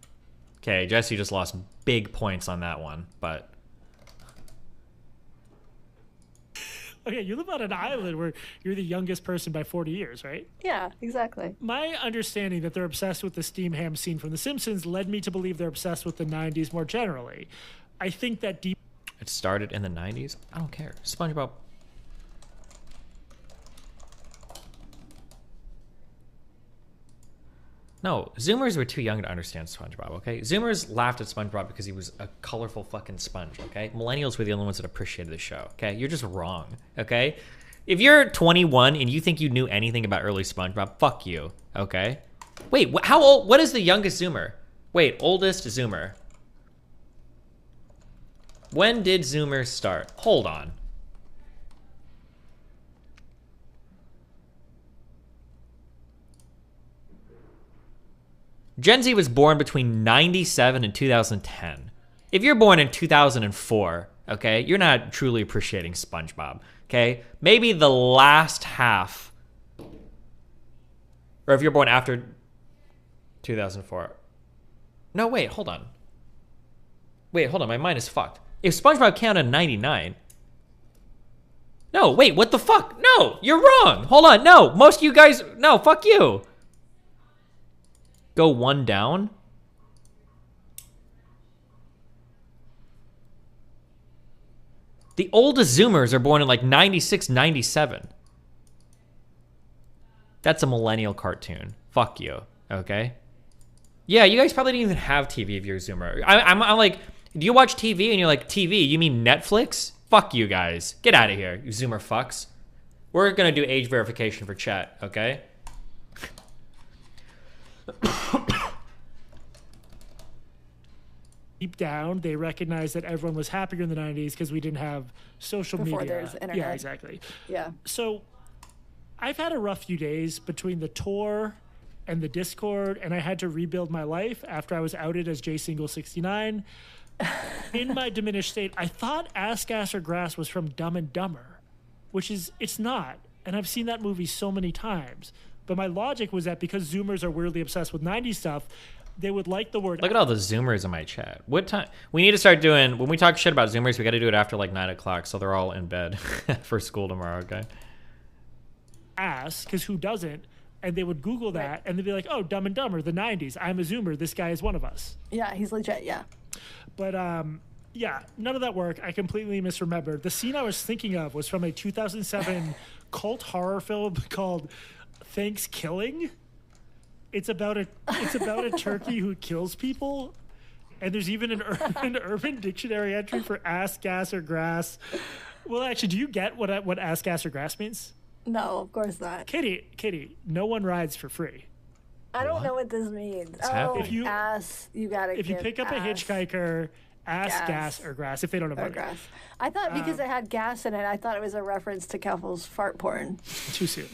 Okay, Jesse just lost big points on that one, but... Okay, you live on an island where you're the youngest person by 40 years, right? Yeah, exactly. My understanding that they're obsessed with the steam ham scene from The Simpsons led me to believe they're obsessed with the 90s more generally. I think that deep... It started in the 90s? I don't care. SpongeBob... No, Zoomers were too young to understand SpongeBob, okay? Zoomers laughed at SpongeBob because he was a colorful fucking sponge, okay? Millennials were the only ones that appreciated the show, okay? You're just wrong, okay? If you're 21 and you think you knew anything about early SpongeBob, fuck you, okay? Wait, how old? What is the youngest Zoomer? Wait, oldest Zoomer. When did Zoomers start? Hold on. Gen Z was born between 97 and 2010. If you're born in 2004, okay, you're not truly appreciating SpongeBob, okay? Maybe the last half, or if you're born after 2004. No, wait, hold on. Wait, hold on, my mind is fucked. If SpongeBob came out in 99... No, wait, what the fuck? No, you're wrong. Hold on, no, most of you guys... No, fuck you. Go one down. The oldest Zoomers are born in like 96, 97. That's a millennial cartoon. Fuck you, okay? Yeah, you guys probably didn't even have TV if you're a Zoomer. I'm like, do you watch TV and you're like, TV, you mean Netflix? Fuck you guys. Get out of here, you Zoomer fucks. We're gonna do age verification for chat, okay? Deep down, they recognized that everyone was happier in the 90s because we didn't have social Before media. there's internet. Yeah, exactly. Yeah. So I've had a rough few days between the tour and the Discord, and I had to rebuild my life after I was outed as JSingle69. In my diminished state, I thought Ass, Gas, or Grass was from Dumb and Dumber, which is, it's not. And I've seen that movie so many times. But my logic was that because Zoomers are weirdly obsessed with 90s stuff, they would like the word... Look at all the Zoomers in my chat. What time? We need to start doing... When we talk shit about Zoomers, we got to do it after like 9 o'clock so they're all in bed for school tomorrow, okay? Ass, because who doesn't? And they would Google that, and they'd be like, oh, Dumb and Dumber, the 90s. I'm a Zoomer. This guy is one of us. Yeah, he's legit, yeah. But, yeah, none of that work. I completely misremembered. The scene I was thinking of was from a 2007 cult horror film called Thanksgiving. It's about a turkey who kills people, and there's even an urban dictionary entry for ass, gas, or grass. Well, actually, do you get what ass, gas, or grass means? No, of course not. Kitty, no one rides for free. I don't know what this means. If you gotta. If you pick up a hitchhiker, ass, gas, or grass. If they don't know about grass. I thought because it had gas in it, I thought it was a reference to Keffals fart porn. Too soon.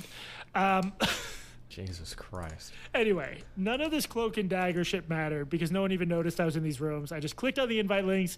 Jesus Christ. Anyway, none of this cloak and dagger shit mattered because no one even noticed I was in these rooms. I just clicked on the invite links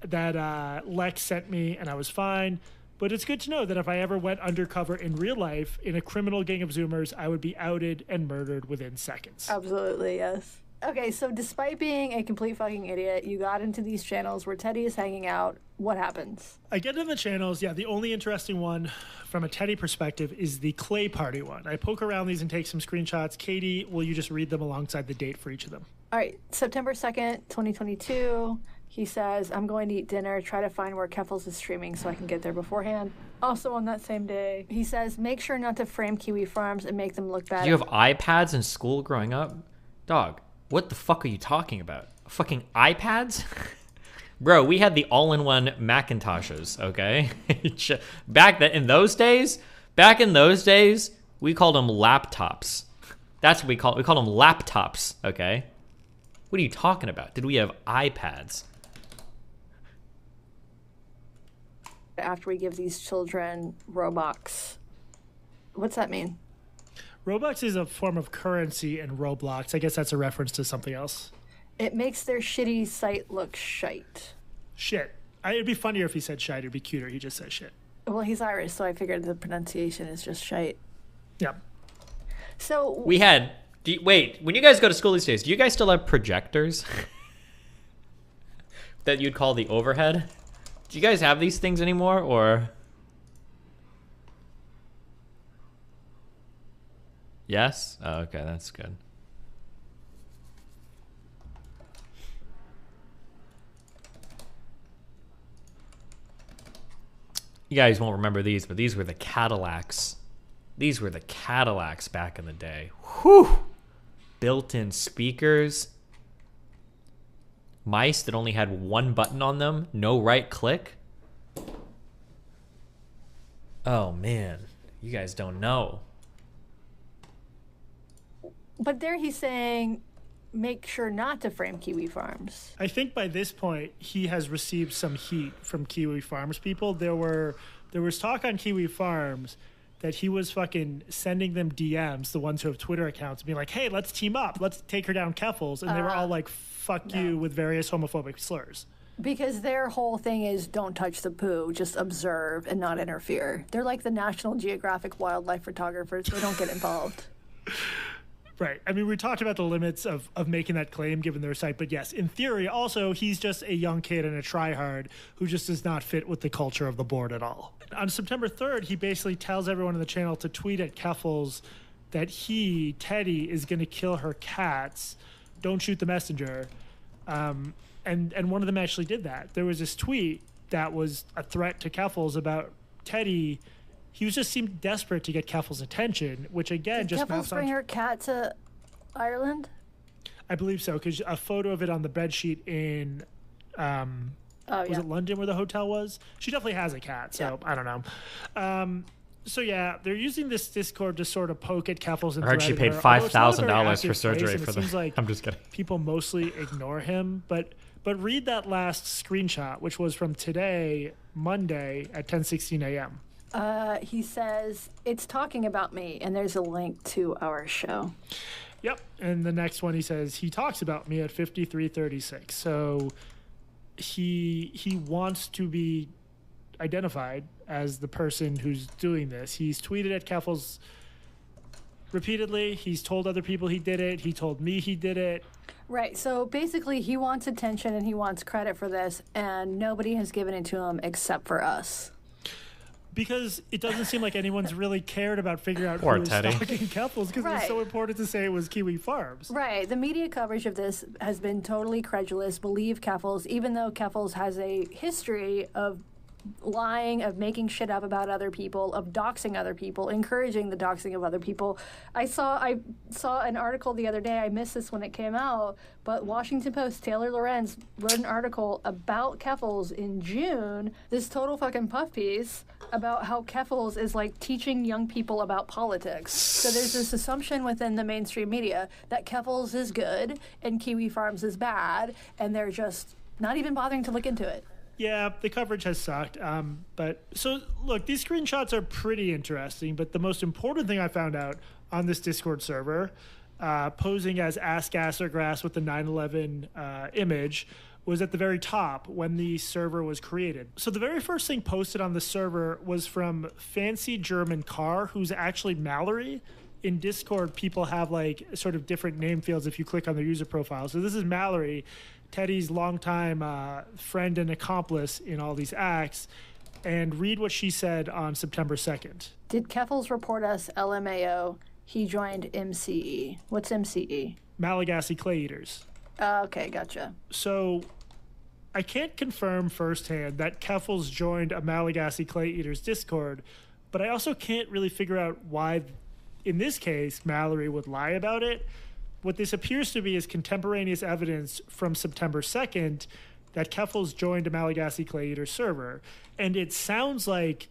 that Lex sent me, and I was fine. But it's good to know that if I ever went undercover in real life in a criminal gang of Zoomers, I would be outed and murdered within seconds. Absolutely, yes. Okay, so despite being a complete fucking idiot, you got into these channels where Teddy is hanging out. What happens? I get in the channels. Yeah, the only interesting one from a Teddy perspective is the Clay Party one. I poke around these and take some screenshots. Katie, will you just read them alongside the date for each of them? All right, September 2nd, 2022. He says, I'm going to eat dinner, try to find where Keffals is streaming so I can get there beforehand. Also on that same day, he says, make sure not to frame Kiwi Farms and make them look bad. Do you have iPads in school growing up? Dog, what the fuck are you talking about? Fucking iPads? Bro, we had the all-in-one Macintoshes, okay? Back in those days, we called them laptops. That's what we called them laptops, okay? What are you talking about? Did we have iPads? After we give these children Robux. What's that mean? Robux is a form of currency in Roblox. I guess that's a reference to something else. It makes their shitty site look shite. Shit. It'd be funnier if he said shite. It'd be cuter. He just says shit. Well, he's Irish, so I figured the pronunciation is just shite. Yeah. So we had... wait, when you guys go to school these days, do you guys still have projectors? That you'd call the overhead? Do you guys have these things anymore, or... Yes? Oh, okay, that's good. You guys won't remember these, but these were the Cadillacs. These were the Cadillacs back in the day. Whew! Built-in speakers. Mice that only had one button on them. No right click. Oh, man. You guys don't know. But there he's saying, make sure not to frame Kiwi Farms. I think by this point, he has received some heat from Kiwi Farms people. There was talk on Kiwi Farms that he was fucking sending them DMs, the ones who have Twitter accounts, being like, hey, let's team up. Let's take her down Keffals. And they were all like, fuck you, with various homophobic slurs. Because their whole thing is don't touch the poo, just observe and not interfere. They're like the National Geographic wildlife photographers. They don't get involved. Right. I mean, we talked about the limits of making that claim given their site, but yes, in theory, also, he's just a young kid and a tryhard who just does not fit with the culture of the board at all. On September 3rd, he basically tells everyone in the channel to tweet at Keffals that he, Teddy, is going to kill her cats. Don't shoot the messenger. And one of them actually did that. There was this tweet that was a threat to Keffals about Teddy. He was just seemed desperate to get Keffals' attention, which again Did just Keffals bring her cat to Ireland? I believe so, because a photo of it on the bed sheet in was it London where the hotel was? She definitely has a cat, so I don't know. So yeah, they're using this Discord to sort of poke at Keffals and I heard she paid $5,000 for surgery for seems like I'm just kidding. People mostly ignore him, but read that last screenshot, which was from today, Monday at 10:16 a.m. He says, it's talking about me, and there's a link to our show. Yep, and the next one he says, he talks about me at 53:36. So he wants to be identified as the person who's doing this. He's tweeted at Keffals repeatedly. He's told other people he did it. He told me he did it. Right, so basically he wants attention and he wants credit for this, and nobody has given it to him except for us. Because it doesn't seem like anyone's really cared about figuring out Poor who was Teddy. stalking Keffals, because it's so important to say it was Kiwi Farms. Right. The media coverage of this has been totally credulous, believe Keffals, even though Keffals has a history of lying, of making shit up about other people, of doxing other people, encouraging the doxing of other people. I saw an article the other day, I missed this when it came out, but Washington Post, Taylor Lorenz wrote an article about Keffals in June, this total fucking puff piece, about how Keffals is like teaching young people about politics. So there's this assumption within the mainstream media that Keffals is good and Kiwi Farms is bad, and they're just not even bothering to look into it. Yeah, the coverage has sucked. But so look, these screenshots are pretty interesting, but the most important thing I found out on this Discord server, posing as Ask Grass with the 9/11 image, was at the very top when the server was created. So the very first thing posted on the server was from Fancy German Car, who's actually Mallory. In Discord, people have like sort of different name fields if you click on their user profile. So this is Mallory, Teddy's longtime friend and accomplice in all these acts, and read what she said on September 2nd. Did Keffals report us LMAO? He joined MCE. What's MCE? Malagasy Clay Eaters. Okay, gotcha. So I can't confirm firsthand that Keffals joined a Malagasy Clay Eaters Discord, but I also can't really figure out why, in this case, Mallory would lie about it. What this appears to be is contemporaneous evidence from September 2nd that Keffals joined a Malagasy Clay Eater server. And it sounds like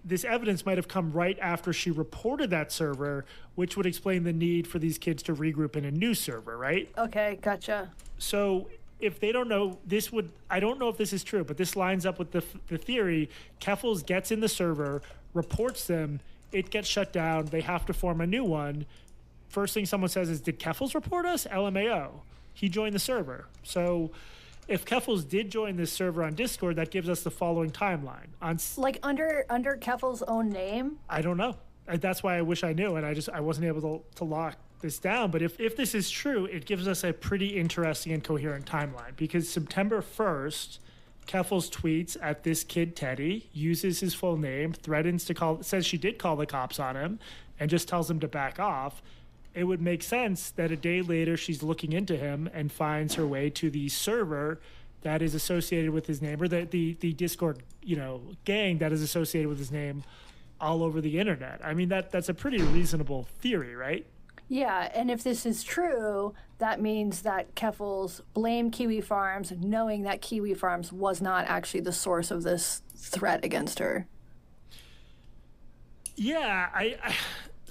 this evidence might have come right after she reported that server, which would explain the need for these kids to regroup in a new server, right? Okay, gotcha. So if they don't know, I don't know if this is true, but this lines up with the theory. Keffals gets in the server, reports them, it gets shut down, they have to form a new one. First thing someone says is, did Keffals report us? LMAO. He joined the server. So if Keffals did join this server on Discord, that gives us the following timeline. Like under Keffals' own name? I don't know. That's why I wish I knew, and I wasn't able to lock this down. But if this is true, it gives us a pretty interesting and coherent timeline, because September 1st, Keffals tweets at this kid Teddy, uses his full name, threatens to call, says she did call the cops on him, and just tells him to back off. It would make sense that a day later she's looking into him and finds her way to the server that is associated with his name, or the Discord, gang that is associated with his name all over the internet. I mean, that's a pretty reasonable theory, right? Yeah, and if this is true, that means that Keffals blamed Kiwi Farms, knowing that Kiwi Farms was not actually the source of this threat against her. Yeah, I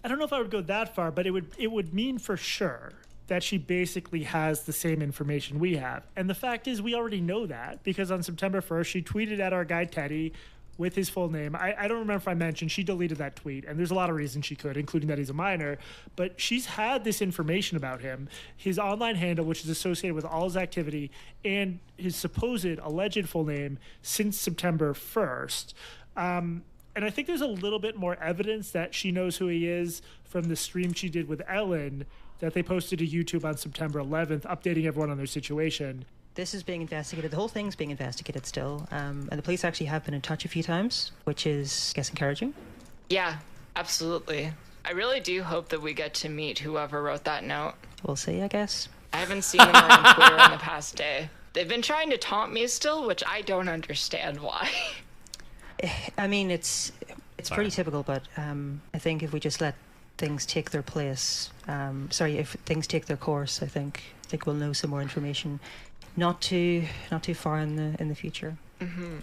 don't know if I would go that far, but it would mean for sure that she basically has the same information we have. And the fact is, we already know that, because on September 1st, she tweeted at our guy Teddy with his full name. I don't remember if I mentioned she deleted that tweet, and there's a lot of reasons she could, including that he's a minor, but she's had this information about him, his online handle, which is associated with all his activity, and his supposed alleged full name since September 1st. And I think there's a little bit more evidence that she knows who he is from the stream she did with Ellen that they posted to YouTube on September 11th, updating everyone on their situation. This is being investigated. The whole thing's being investigated still. And the police actually have been in touch a few times, which is, I guess, encouraging. Yeah, absolutely. I really do hope that we get to meet whoever wrote that note. We'll see, I guess. I haven't seen them on Twitter in the past day. They've been trying to taunt me still, which I don't understand why. I mean, it's pretty typical, but I think if we just let things take their place, if things take their course, I think we'll know some more information. Not too far in the future. Mm-hmm.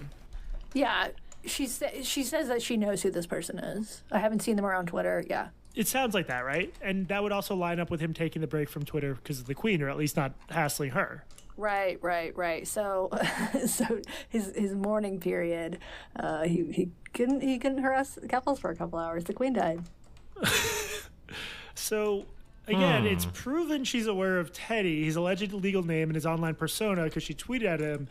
Yeah, she says that she knows who this person is. I haven't seen them around Twitter. Yeah. It sounds like that, right? And that would also line up with him taking the break from Twitter because of the Queen, or at least not hassling her. Right. So, so his mourning period, he couldn't harass Keffals for a couple hours. The Queen died. So. Again, it's proven she's aware of Teddy, his alleged legal name, and his online persona, because she tweeted at him.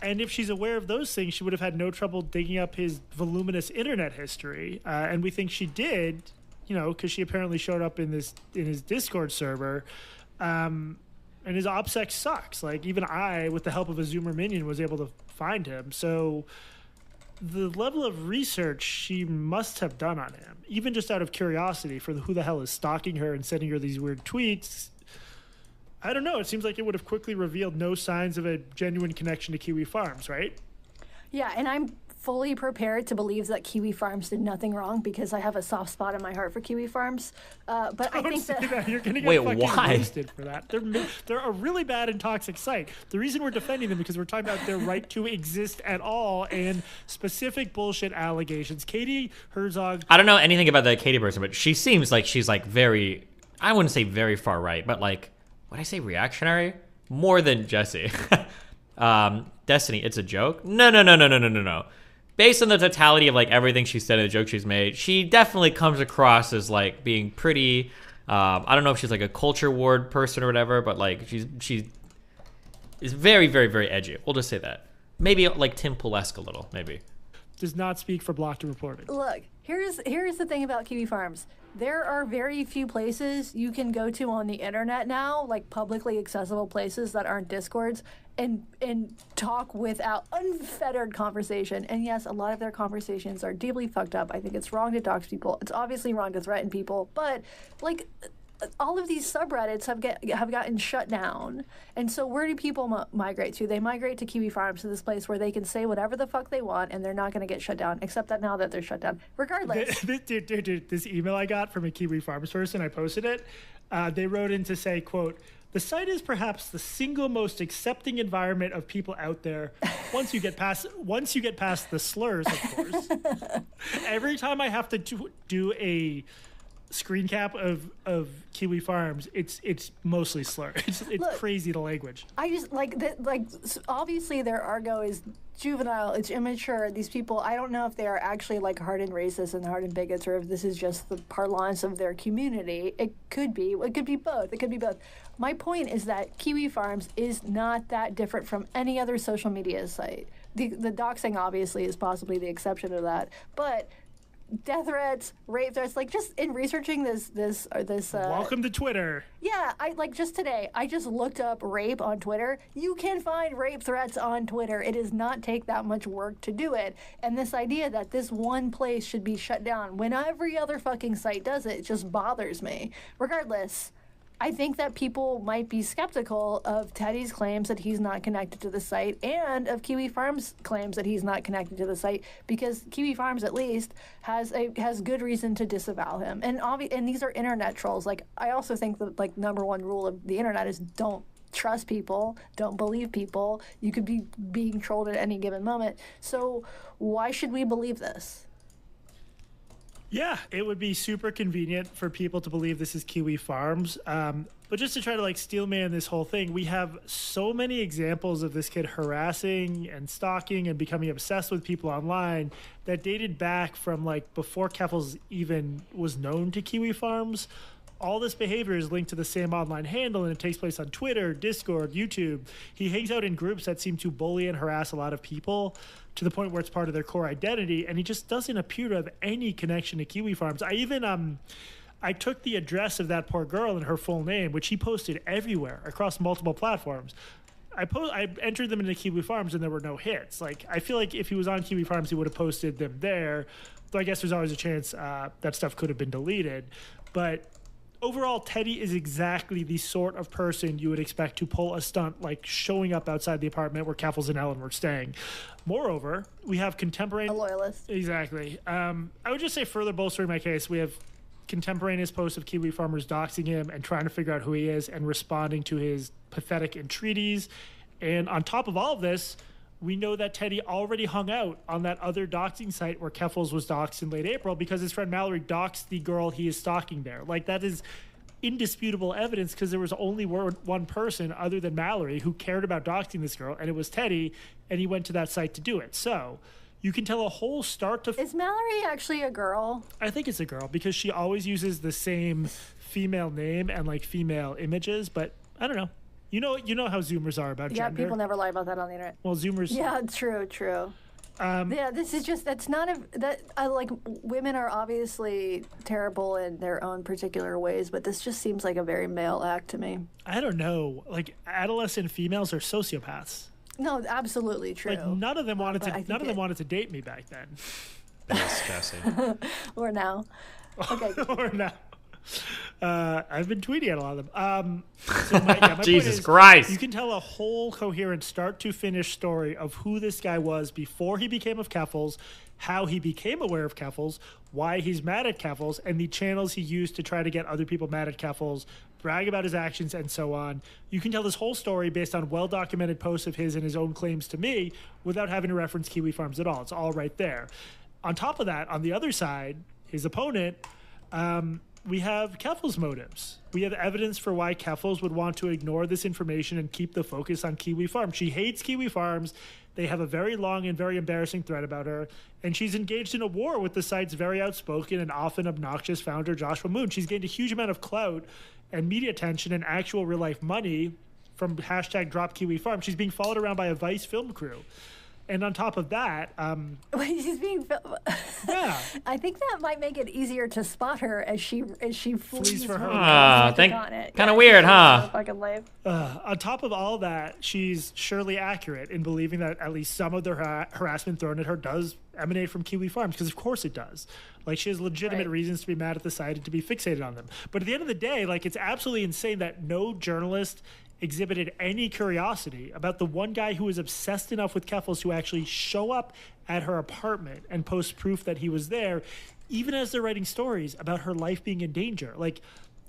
And if she's aware of those things, she would have had no trouble digging up his voluminous internet history. And we think she did, because she apparently showed up in his Discord server. And his OPSEC sucks. Like, even I, with the help of a Zoomer minion, was able to find him. So the level of research she must have done on him, even just out of curiosity for who the hell is stalking her and sending her these weird tweets, I don't know. It seems like it would have quickly revealed no signs of a genuine connection to Kiwi Farms, right? Yeah, and I'm fully prepared to believe that Kiwi Farms did nothing wrong, because I have a soft spot in my heart for Kiwi Farms. But I think that you're going to get fucking roasted for that. They're a really bad and toxic site. The reason we're defending them because we're talking about their right to exist at all and specific bullshit allegations. Katie Herzog. I don't know anything about the Katie person, but she seems like she's like very, I wouldn't say very far right, but like, would I say reactionary? More than Jesse. Destiny, it's a joke? No. Based on the totality of like everything she said and the joke she's made, she definitely comes across as like being pretty. I don't know if she's like a culture ward person or whatever, but like she is very, very, very edgy. We'll just say that. Maybe like Tim Pool-esque a little, maybe. Does not speak for blocked reporting. Look, here's the thing about Kiwi Farms. There are very few places you can go to on the internet now, like publicly accessible places that aren't Discords, and talk without unfettered conversation. And yes, a lot of their conversations are deeply fucked up. I think it's wrong to dox people. It's obviously wrong to threaten people. But like, all of these subreddits have gotten shut down. And so where do people migrate to? They migrate to Kiwi Farms, to this place where they can say whatever the fuck they want and they're not going to get shut down, except that now that they're shut down. Regardless. Dude, this email I got from a Kiwi Farms person, I posted it. They wrote in to say, quote, The site is perhaps the single most accepting environment of people out there. Once you get past the slurs, of course. Every time I have to do a screen cap of Kiwi Farms, it's mostly slur. It's Look, crazy, the language. I just obviously their argot is juvenile, it's immature. These people, I don't know if they are actually like hardened racists and hardened bigots, or if this is just the parlance of their community. It could be both. My point is that Kiwi Farms is not that different from any other social media site. The doxing obviously is possibly the exception to that, but death threats, rape threats, like just in researching this Welcome to Twitter. Yeah, just today, I just looked up rape on Twitter. You can find rape threats on Twitter. It does not take that much work to do it. And this idea that this one place should be shut down when every other fucking site does it just bothers me. Regardless, I think that people might be skeptical of Teddy's claims that he's not connected to the site and of Kiwi Farms' claims that he's not connected to the site, because Kiwi Farms at least has good reason to disavow him. And these are internet trolls. Like, I also think the number one rule of the internet is don't trust people, don't believe people. You could be being trolled at any given moment. So why should we believe this? Yeah, it would be super convenient for people to believe this is Kiwi Farms. But just to try to steel man this whole thing, we have so many examples of this kid harassing and stalking and becoming obsessed with people online that dated back from before Keffals even was known to Kiwi Farms. All this behavior is linked to the same online handle, and it takes place on Twitter, Discord, YouTube. He hangs out in groups that seem to bully and harass a lot of people to the point where it's part of their core identity, and he just doesn't appear to have any connection to Kiwi Farms. I even I took the address of that poor girl and her full name, which he posted everywhere across multiple platforms. I entered them into Kiwi Farms, and there were no hits. I feel like if he was on Kiwi Farms, he would have posted them there. Though I guess there's always a chance that stuff could have been deleted. But overall, Teddy is exactly the sort of person you would expect to pull a stunt like showing up outside the apartment where Keffals and Ellen were staying. Moreover, we have contemporaneous... A loyalist. Exactly. I would just say, further bolstering my case, we have contemporaneous posts of Kiwi farmers doxing him and trying to figure out who he is and responding to his pathetic entreaties. And on top of all of this, we know that Teddy already hung out on that other doxing site where Keffals was doxed in late April because his friend Mallory doxed the girl he is stalking there. That is indisputable evidence, because there was only one person other than Mallory who cared about doxing this girl, and it was Teddy, and he went to that site to do it. So you can tell a whole start to... Is Mallory actually a girl? I think it's a girl, because she always uses the same female name and female images, but I don't know. You know how Zoomers are about gender. Yeah, people never lie about that on the internet. Well, Zoomers... Yeah, true. This is just, that's not women are obviously terrible in their own particular ways, but this just seems like a very male act to me. I don't know. Adolescent females are sociopaths. No, absolutely true. None of them wanted to date me back then. Yes, Jesse. Or now. Okay. Or now. I've been tweeting at a lot of them. So my Jesus point is, Christ. You can tell a whole coherent start-to-finish story of who this guy was before he became of Keffals, how he became aware of Keffals, why he's mad at Keffals, and the channels he used to try to get other people mad at Keffals, brag about his actions, and so on. You can tell this whole story based on well-documented posts of his and his own claims to me without having to reference Kiwi Farms at all. It's all right there. On top of that, on the other side, his opponent... we have Keffals' motives. We have evidence for why Keffals would want to ignore this information and keep the focus on Kiwi Farms. She hates Kiwi Farms. They have a very long and very embarrassing thread about her, and she's engaged in a war with the site's very outspoken and often obnoxious founder, Joshua Moon. She's gained a huge amount of clout and media attention and actual real-life money from #DropKiwiFarms. She's being followed around by a Vice film crew. And on top of that, she's being. Yeah, I think that might make it easier to spot her as she flees for her. Kind of weird, huh? Fucking life. On top of all that, she's surely accurate in believing that at least some of the harassment thrown at her does emanate from Kiwi Farms, because of course it does. She has legitimate reasons to be mad at the site and to be fixated on them. But at the end of the day, it's absolutely insane that no journalist exhibited any curiosity about the one guy who was obsessed enough with Keffals to actually show up at her apartment and post proof that he was there, even as they're writing stories about her life being in danger.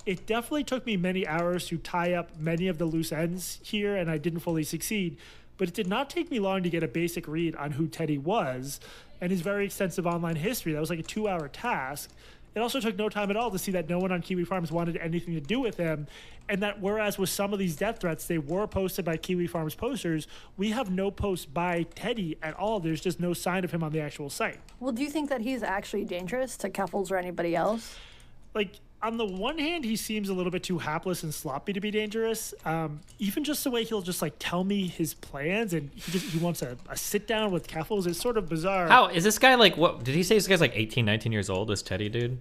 It definitely took me many hours to tie up many of the loose ends here, and I didn't fully succeed. But it did not take me long to get a basic read on who Teddy was and his very extensive online history. That was like a 2-hour task. It also took no time at all to see that no one on Kiwi Farms wanted anything to do with him, and that whereas with some of these death threats, they were posted by Kiwi Farms posters, we have no post by Teddy at all. There's just no sign of him on the actual site. Well, do you think that he's actually dangerous to Keffals or anybody else? Like, on the one hand, he seems a little bit too hapless and sloppy to be dangerous. Even just the way he'll just like tell me his plans, and he wants a sit down with Keffals is sort of bizarre. How is this guy like? What did he say? This guy's like 18, 19 years old. This Teddy dude.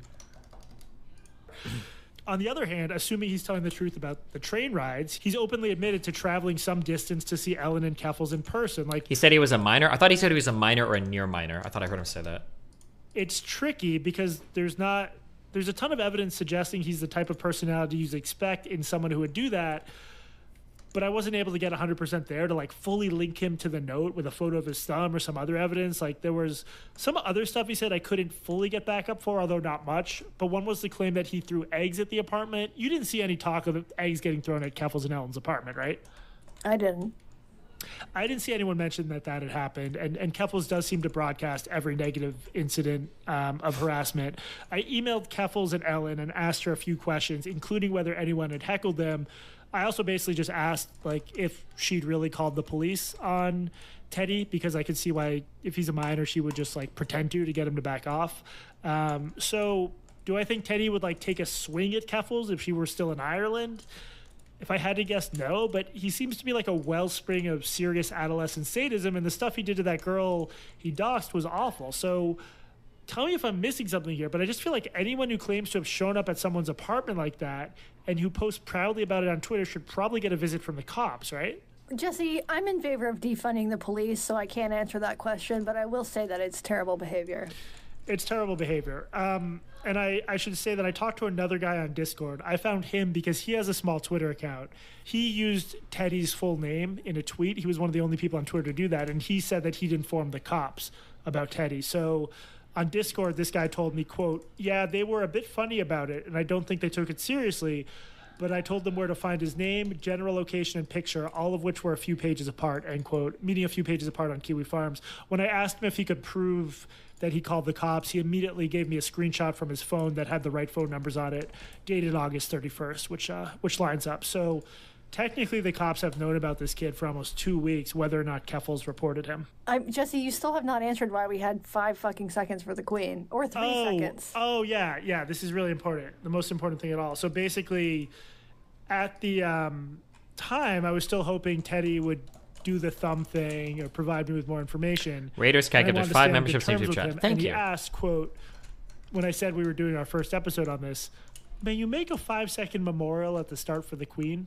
On the other hand, assuming he's telling the truth about the train rides, he's openly admitted to traveling some distance to see Ellen and Keffals in person. Like, he said he was a minor. I thought he said he was a minor or a near minor. I thought I heard him say that. It's tricky because there's a ton of evidence suggesting he's the type of personality you'd expect in someone who would do that, but I wasn't able to get 100% there to like fully link him to the note with a photo of his thumb or some other evidence. Like, there was some other stuff he said I couldn't fully get back up for, although not much. But one was the claim that he threw eggs at the apartment. You didn't see any talk of eggs getting thrown at Keffals and Ellen's apartment, right? I didn't. I didn't see anyone mention that had happened, and Keffals does seem to broadcast every negative incident of harassment. I emailed Keffals and Ellen and asked her a few questions, including whether anyone had heckled them. I also basically just asked like if she'd really called the police on Teddy, because I could see why, if he's a minor, she would just like pretend to get him to back off. So do I think Teddy would like take a swing at Keffals if she were still in Ireland? If I had to guess, no, but he seems to be like a wellspring of serious adolescent sadism, and the stuff he did to that girl he doxed was awful. So tell me if I'm missing something here, but I just feel like anyone who claims to have shown up at someone's apartment like that and who posts proudly about it on Twitter should probably get a visit from the cops, right? Jesse, I'm in favor of defunding the police, so I can't answer that question, but I will say that it's terrible behavior. It's terrible behavior. And I should say that I talked to another guy on Discord. I found him because he has a small Twitter account. He used Teddy's full name in a tweet. He was one of the only people on Twitter to do that, and he said that he'd informed the cops about Teddy. So on Discord, this guy told me, quote, "Yeah, they were a bit funny about it, and I don't think they took it seriously, but I told them where to find his name, general location, and picture, all of which were a few pages apart," end quote, meaning a few pages apart on Kiwi Farms. When I asked him if he could prove that he called the cops, he immediately gave me a screenshot from his phone that had the right phone numbers on it, dated August 31st, which lines up. So technically the cops have known about this kid for almost 2 weeks, whether or not Keffals reported him. Jesse, you still have not answered why we had 5 fucking seconds for the Queen, or 3 seconds. Oh, yeah, this is really important. The most important thing at all. So basically, at the time, I was still hoping Teddy would do the thumb thing or provide me with more information. Raiders can't give us 5 memberships in YouTube chat. Thank and you. He asked, quote, when I said we were doing our first episode on this, "May you make a 5-second memorial at the start for the Queen?"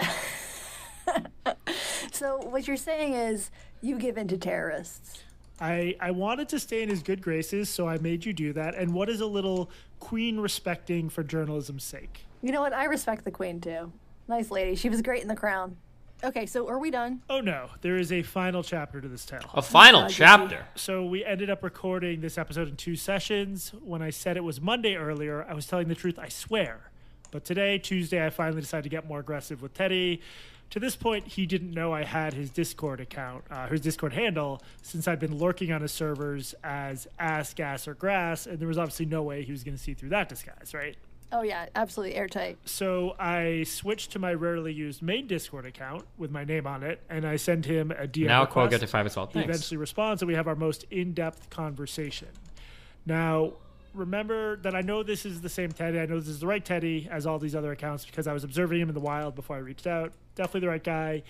So what you're saying is you give in to terrorists. I wanted to stay in his good graces, so I made you do that. And what is a little Queen respecting for journalism's sake? You know what? I respect the Queen, too. Nice lady. She was great in The Crown. Okay, so are we done? Oh, no. There is a final chapter to this tale. A final chapter? So we ended up recording this episode in 2 sessions. When I said it was Monday earlier, I was telling the truth, I swear. But today, Tuesday, I finally decided to get more aggressive with Teddy. To this point, he didn't know I had his Discord account, his Discord handle, since I'd been lurking on his servers as Ass, Gas, or Grass, and there was obviously no way he was going to see through that disguise, right? Oh, yeah, absolutely airtight. So I switched to my rarely used main Discord account with my name on it, and I send him a DM now request. Quote get to 5 as well. He eventually responds, and we have our most in-depth conversation. Now, remember that I know this is the same Teddy. I know this is the right Teddy as all these other accounts because I was observing him in the wild before I reached out. Definitely the right guy.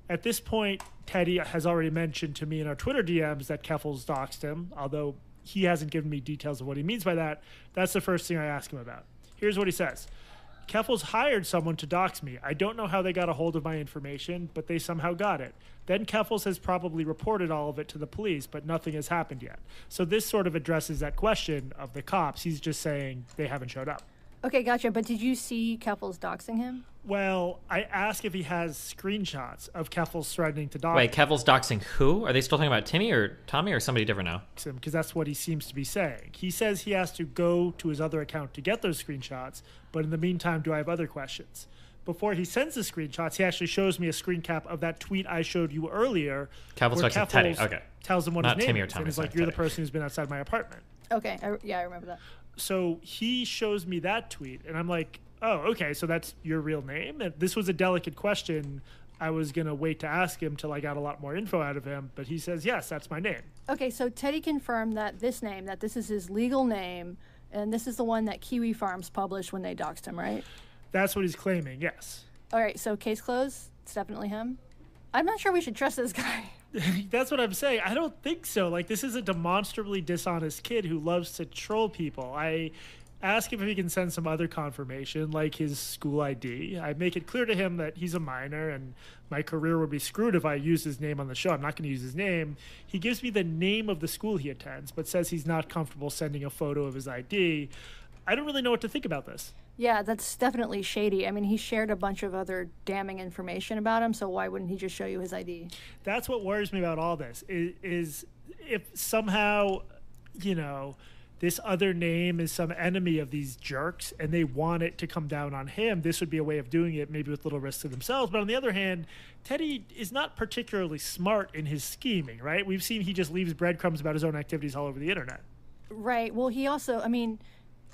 At this point, Teddy has already mentioned to me in our Twitter DMs that Keffals doxed him, although he hasn't given me details of what he means by that. That's the first thing I ask him about. Here's what he says. Keffals hired someone to dox me. I don't know how they got a hold of my information, but they somehow got it. Then Keffals has probably reported all of it to the police, but nothing has happened yet. So this sort of addresses that question of the cops. He's just saying they haven't showed up. Okay, gotcha. But did you see Keffals doxing him? Well, I asked if he has screenshots of Keffals threatening to dox Wait, Keffals doxing who? Are they still talking about Timmy or Tommy or somebody different now? him, because that's what he seems to be saying. He says he has to go to his other account to get those screenshots, but in the meantime, do I have other questions? Before he sends the screenshots, he actually shows me a screen cap of that tweet I showed you earlier. Keffals where doxing Teddy. Keffals Okay. tells him what Not his name Timmy or is. Tommy, And he's sorry, like, you're the Teddy. person who's been outside my apartment. Okay, I remember that. So he shows me that tweet, and I'm like, oh, okay, so that's your real name? And this was a delicate question. I was going to wait to ask him till I got a lot more info out of him, but he says, yes, that's my name. Okay, so Teddy confirmed that this is his legal name, and this is the one that Kiwi Farms published when they doxed him, right? That's what he's claiming, yes. All right, so case closed. It's definitely him. I'm not sure we should trust this guy. That's what I'm saying. I don't think so. Like, this is a demonstrably dishonest kid who loves to troll people. I ask him if he can send some other confirmation, like his school ID. I make it clear to him that he's a minor and my career would be screwed if I used his name on the show. I'm not going to use his name. He gives me the name of the school he attends, but says he's not comfortable sending a photo of his ID. I don't really know what to think about this. Yeah, that's definitely shady. I mean, he shared a bunch of other damning information about him, so why wouldn't he just show you his ID? That's what worries me about all this, is if somehow, you know, this other name is some enemy of these jerks and they want it to come down on him, this would be a way of doing it, maybe with little risk to themselves. But on the other hand, Teddy is not particularly smart in his scheming, right? We've seen he just leaves breadcrumbs about his own activities all over the internet. Right. Well, he also, I mean,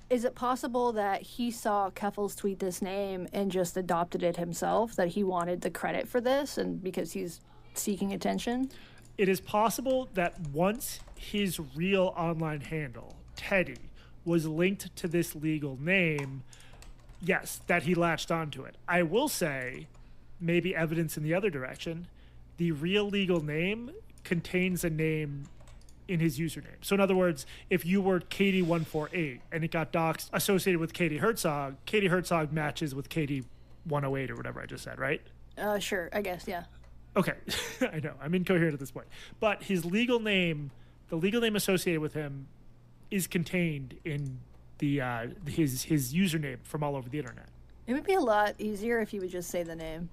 is it possible that he saw Keffals tweet this name and just adopted it himself, that he wanted the credit for this and because he's seeking attention? It is possible that once his real online handle, Teddy, was linked to this legal name, yes, that he latched onto it. I will say, maybe evidence in the other direction, the real legal name contains a name in his username. So in other words, if you were Katie148 and it got doxed associated with Katie Herzog matches with Katie108 or whatever I just said, right? Sure, I guess, yeah. Okay, I know, I'm incoherent at this point. But his legal name, the legal name associated with him, is contained in the his username from all over the internet. It would be a lot easier if you would just say the name.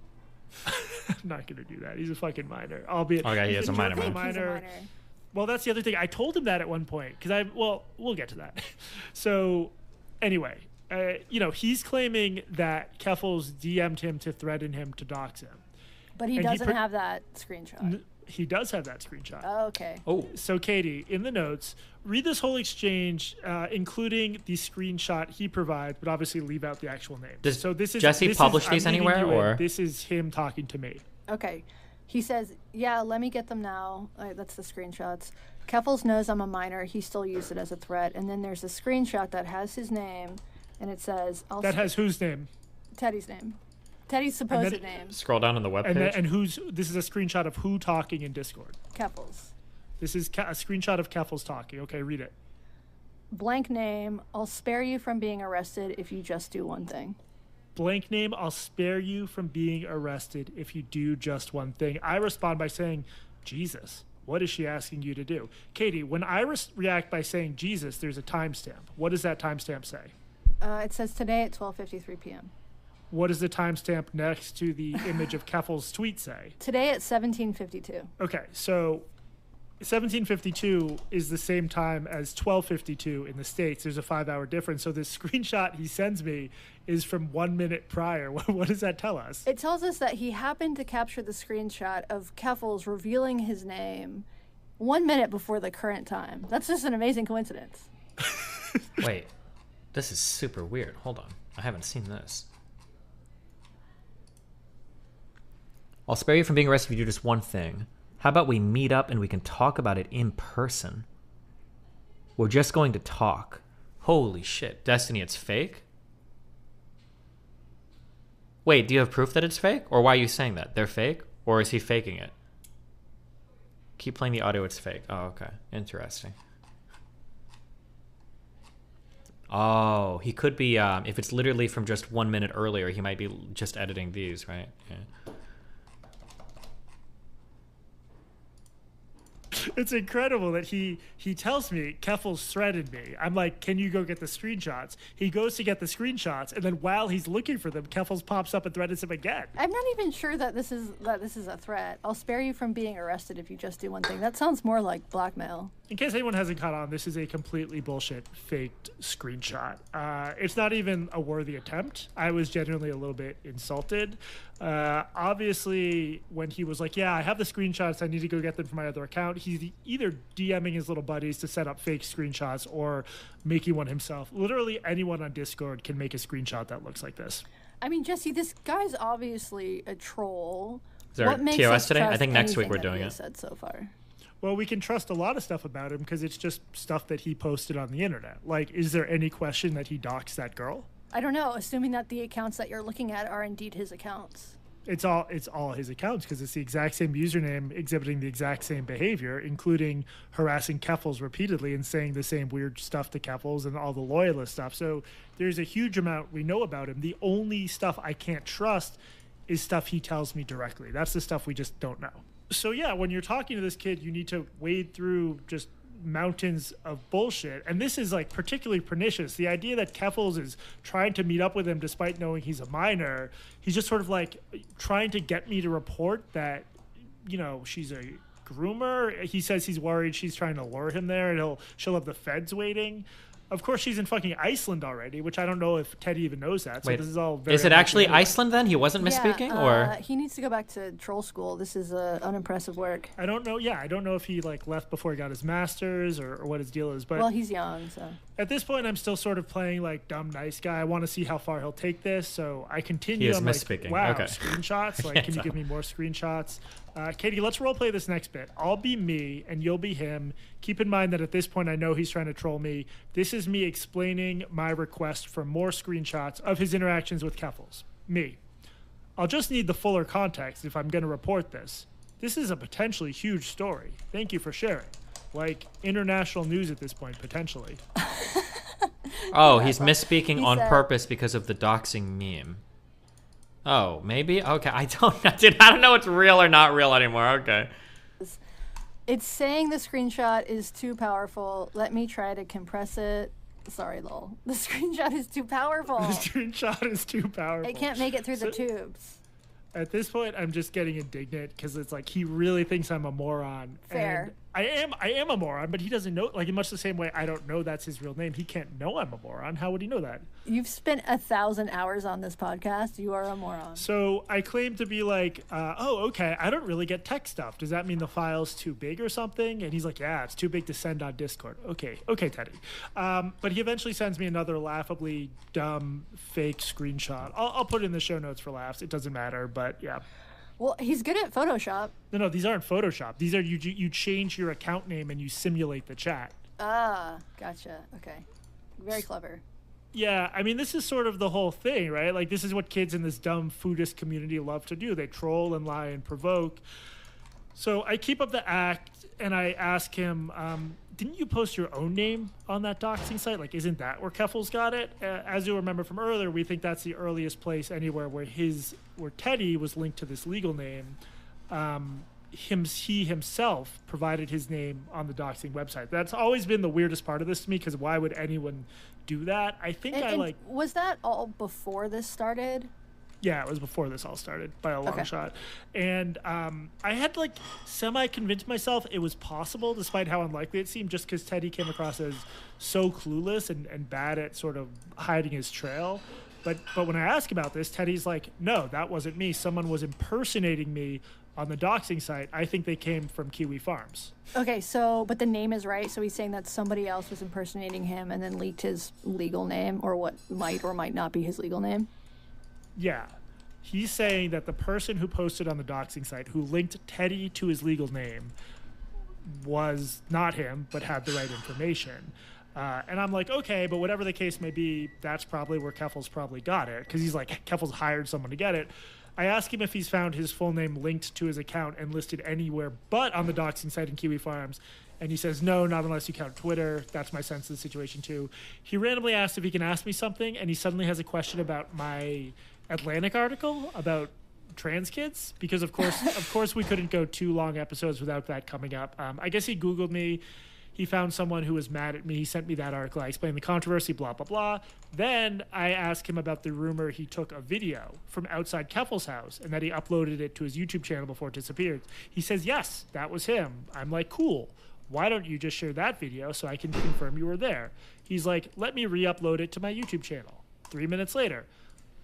I'm not going to do that. He's a fucking minor. Albeit, Okay, he is a minor. He's a minor. Well, that's the other thing. I told him that at one point because we'll get to that. So, anyway, you know, he's claiming that Keffals DM'd him to threaten him to dox him. But he doesn't have that screenshot. He does have that screenshot. Oh, okay. Oh. So, Katie, in the notes, read this whole exchange, including the screenshot he provides, but obviously leave out the actual name. Does Jesse publish these anywhere, or this is him talking to me? Okay. He says, yeah, let me get them now. That's the screenshots. Keffals knows I'm a minor. He still used it as a threat. And then there's a screenshot that has his name, and it says... That has whose name? Teddy's name. Teddy's supposed name. Scroll down on the webpage. And this is a screenshot of who talking in Discord? Keffals. This is a screenshot of Keffals talking. Okay, read it. Blank name, I'll spare you from being arrested if you just do one thing. Blank name, I'll spare you from being arrested if you do just one thing. I respond by saying, Jesus, what is she asking you to do? Katie, when I react by saying Jesus, there's a timestamp. What does that timestamp say? It says today at 12:53 p.m. What does the timestamp next to the image of Keffals' tweet say? Today at 17:52. Okay, so 17:52 is the same time as 12:52 in the States. There's a 5-hour difference. So this screenshot he sends me is from 1 minute prior. What does that tell us? It tells us that he happened to capture the screenshot of Keffals revealing his name 1 minute before the current time. That's just an amazing coincidence. Wait, this is super weird. Hold on. I haven't seen this. I'll spare you from being arrested if you do just one thing. How about we meet up and we can talk about it in person? We're just going to talk. Holy shit. Destiny, it's fake? Wait, do you have proof that it's fake? Or why are you saying that? They're fake? Or is he faking it? Keep playing the audio, it's fake. Oh, okay. Interesting. Oh, he could be, if it's literally from just 1 minute earlier, he might be just editing these, right? Yeah. It's incredible that he tells me Keffals threatened me. I'm like, can you go get the screenshots? He goes to get the screenshots, and then while he's looking for them, Keffals pops up and threatens him again. I'm not even sure that this is a threat. I'll spare you from being arrested if you just do one thing. That sounds more like blackmail. In case anyone hasn't caught on, this is a completely bullshit, faked screenshot. It's not even a worthy attempt. I was genuinely a little bit insulted. Obviously, when he was like, yeah, I have the screenshots, I need to go get them from my other account, he's either DMing his little buddies to set up fake screenshots or making one himself. Literally anyone on Discord can make a screenshot that looks like this. I mean, Jesse, this guy's obviously a troll. Is there what makes TOS us today? I trust think next week anything we're that doing he it. has said so far? Well, we can trust a lot of stuff about him because it's just stuff that he posted on the internet. Like, is there any question that he doxed that girl? I don't know, assuming that the accounts that you're looking at are indeed his accounts. It's all his accounts because it's the exact same username exhibiting the exact same behavior, including harassing Keffals repeatedly and saying the same weird stuff to Keffals and all the loyalist stuff. So there's a huge amount we know about him. The only stuff I can't trust is stuff he tells me directly. That's the stuff we just don't know. So yeah, when you're talking to this kid, you need to wade through just mountains of bullshit. And this is like particularly pernicious. The idea that Keffals is trying to meet up with him despite knowing he's a minor, he's just sort of like trying to get me to report that, you know, she's a groomer. He says he's worried she's trying to lure him there and she'll have the feds waiting. Of course, she's in fucking Iceland already, which I don't know if Teddy even knows that. So Wait, this is all very is it actually unlikely. Iceland then? He wasn't misspeaking, or He needs to go back to troll school. This is unimpressive work. I don't know. Yeah, I don't know if he like left before he got his master's or what his deal is. But Well, he's young, so. at this point, I'm still sort of playing like dumb nice guy. I want to see how far he'll take this, so I continue. He is I'm misspeaking. like, wow, Okay. screenshots. Like, can you give me more screenshots? Katie, let's role play this next bit. I'll be me and you'll be him. Keep in mind that at this point, I know he's trying to troll me. This is me explaining my request for more screenshots of his interactions with Keffals. Me. I'll just need the fuller context if I'm going to report this. This is a potentially huge story. Thank you for sharing. Like international news at this point, potentially. oh, he's misspeaking He on said- purpose because of the doxing meme. Oh, maybe? Okay, I don't know what's real or not real anymore. Okay. It's saying the screenshot is too powerful. Let me try to compress it. Sorry, lol. The screenshot is too powerful. The screenshot is too powerful. It can't make it through the tubes. At this point, I'm just getting indignant because it's like he really thinks I'm a moron. Fair. And I am a moron, but he doesn't know. Like in much the same way, I don't know that's his real name. He can't know I'm a moron. How would he know that? You've spent 1,000 hours on this podcast. You are a moron. So I claim to be like, oh, okay, I don't really get tech stuff. Does that mean the file's too big or something? And he's like, yeah, it's too big to send on Discord. Okay, Teddy. But he eventually sends me another laughably dumb fake screenshot. I'll put it in the show notes for laughs. It doesn't matter, but yeah. Well, he's good at Photoshop. No, these aren't Photoshop. These are you change your account name and you simulate the chat. Ah, gotcha. Okay. Very clever. Yeah, I mean, this is sort of the whole thing, right? Like, this is what kids in this dumb foodist community love to do. They troll and lie and provoke. So I keep up the act, and I ask him, didn't you post your own name on that doxing site? Like, isn't that where Keffals got it? As you'll remember from earlier, we think that's the earliest place anywhere where Teddy was linked to this legal name. He himself provided his name on the doxing website. That's always been the weirdest part of this to me, because why would anyone do that? I think Was that all before this started? Yeah, it was before this all started by a long Okay. shot. And I had to like semi-convince myself it was possible, despite how unlikely it seemed, just because Teddy came across as so clueless and bad at sort of hiding his trail. But when I ask about this, Teddy's like, no, that wasn't me. Someone was impersonating me on the doxing site. I think they came from Kiwi Farms. Okay, but the name is right. So he's saying that somebody else was impersonating him and then leaked his legal name, or what might or might not be his legal name. Yeah. He's saying that the person who posted on the doxing site, who linked Teddy to his legal name, was not him, but had the right information. And I'm like, okay, but whatever the case may be, that's probably where Keffals probably got it, because he's like, Keffals hired someone to get it. I ask him if he's found his full name linked to his account and listed anywhere but on the doxing site in Kiwi Farms. And he says, no, not unless you count Twitter. That's my sense of the situation, too. He randomly asked if he can ask me something, and he suddenly has a question about my Atlantic article about trans kids, because of course we couldn't go 2 long episodes without that coming up. I guess he Googled me. He found someone who was mad at me. He sent me that article. I explained the controversy, blah, blah, blah. Then I asked him about the rumor he took a video from outside Keffals' house and that he uploaded it to his YouTube channel before it disappeared. He says, yes, that was him. I'm like, cool. Why don't you just share that video so I can confirm you were there? He's like, let me re-upload it to my YouTube channel. 3 minutes later,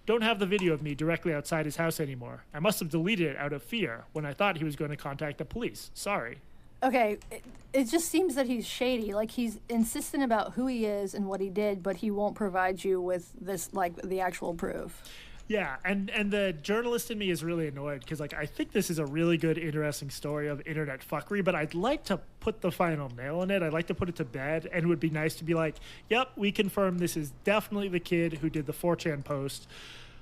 don't have the video of me directly outside his house anymore. I must have deleted it out of fear when I thought he was going to contact the police. Sorry. Okay, it just seems that he's shady. Like, he's insistent about who he is and what he did, but he won't provide you with this, like, the actual proof. Yeah, and the journalist in me is really annoyed because, like, I think this is a really good, interesting story of internet fuckery, but I'd like to put the final nail in it. I'd like to put it to bed, and it would be nice to be like, yep, we confirm this is definitely the kid who did the 4chan post.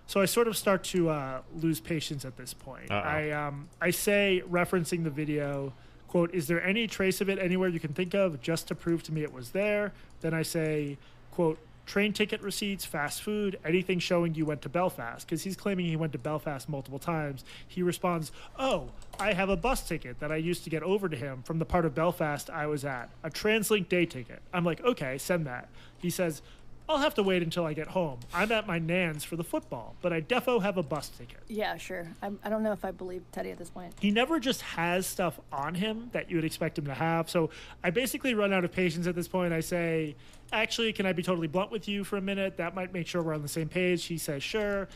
So I sort of start to lose patience at this point. I say, referencing the video, quote, is there any trace of it anywhere you can think of just to prove to me it was there? Then I say, quote, train ticket receipts, fast food, anything showing you went to Belfast, because he's claiming he went to Belfast multiple times. He responds, oh, I have a bus ticket that I used to get over to him from the part of Belfast I was at, a TransLink day ticket. I'm like, okay, send that. He says, I'll have to wait until I get home. I'm at my nan's for the football, but I defo have a bus ticket. Yeah, sure. I don't know if I believe Teddy at this point. He never just has stuff on him that you would expect him to have. So I basically run out of patience at this point. I say, actually, can I be totally blunt with you for a minute? That might make sure we're on the same page. He says, sure.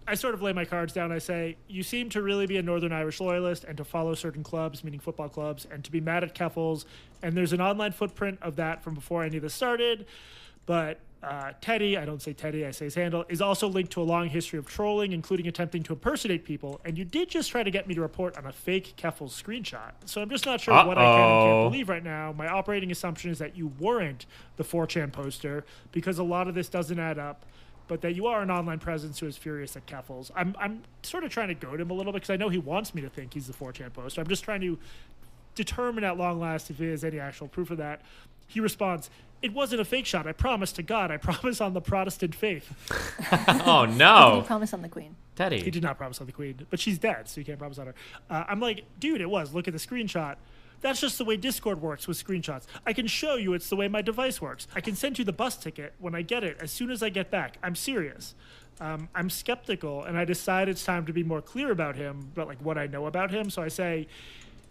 I sort of lay my cards down. I say, you seem to really be a Northern Irish loyalist and to follow certain clubs, meaning football clubs, and to be mad at Keffals. And there's an online footprint of that from before any of this started. But Teddy, I don't say Teddy, I say his handle, is also linked to a long history of trolling, including attempting to impersonate people. And you did just try to get me to report on a fake Keffals screenshot. So I'm just not sure what I can and can't believe right now. My operating assumption is that you weren't the 4chan poster, because a lot of this doesn't add up, but that you are an online presence who is furious at Keffals. I'm sort of trying to goad him a little bit, because I know he wants me to think he's the 4chan poster. I'm just trying to determine at long last if there is any actual proof of that. He responds, it wasn't a fake shot. I promise to God. I promise on the Protestant faith. Oh, no. Did he promise on the Queen? Teddy. He did not promise on the Queen, but she's dead, so you can't promise on her. I'm like, dude, it was. Look at the screenshot. That's just the way Discord works with screenshots. I can show you it's the way my device works. I can send you the bus ticket when I get it, as soon as I get back. I'm serious. I'm skeptical, and I decide it's time to be more clear about him, but like what I know about him. So I say,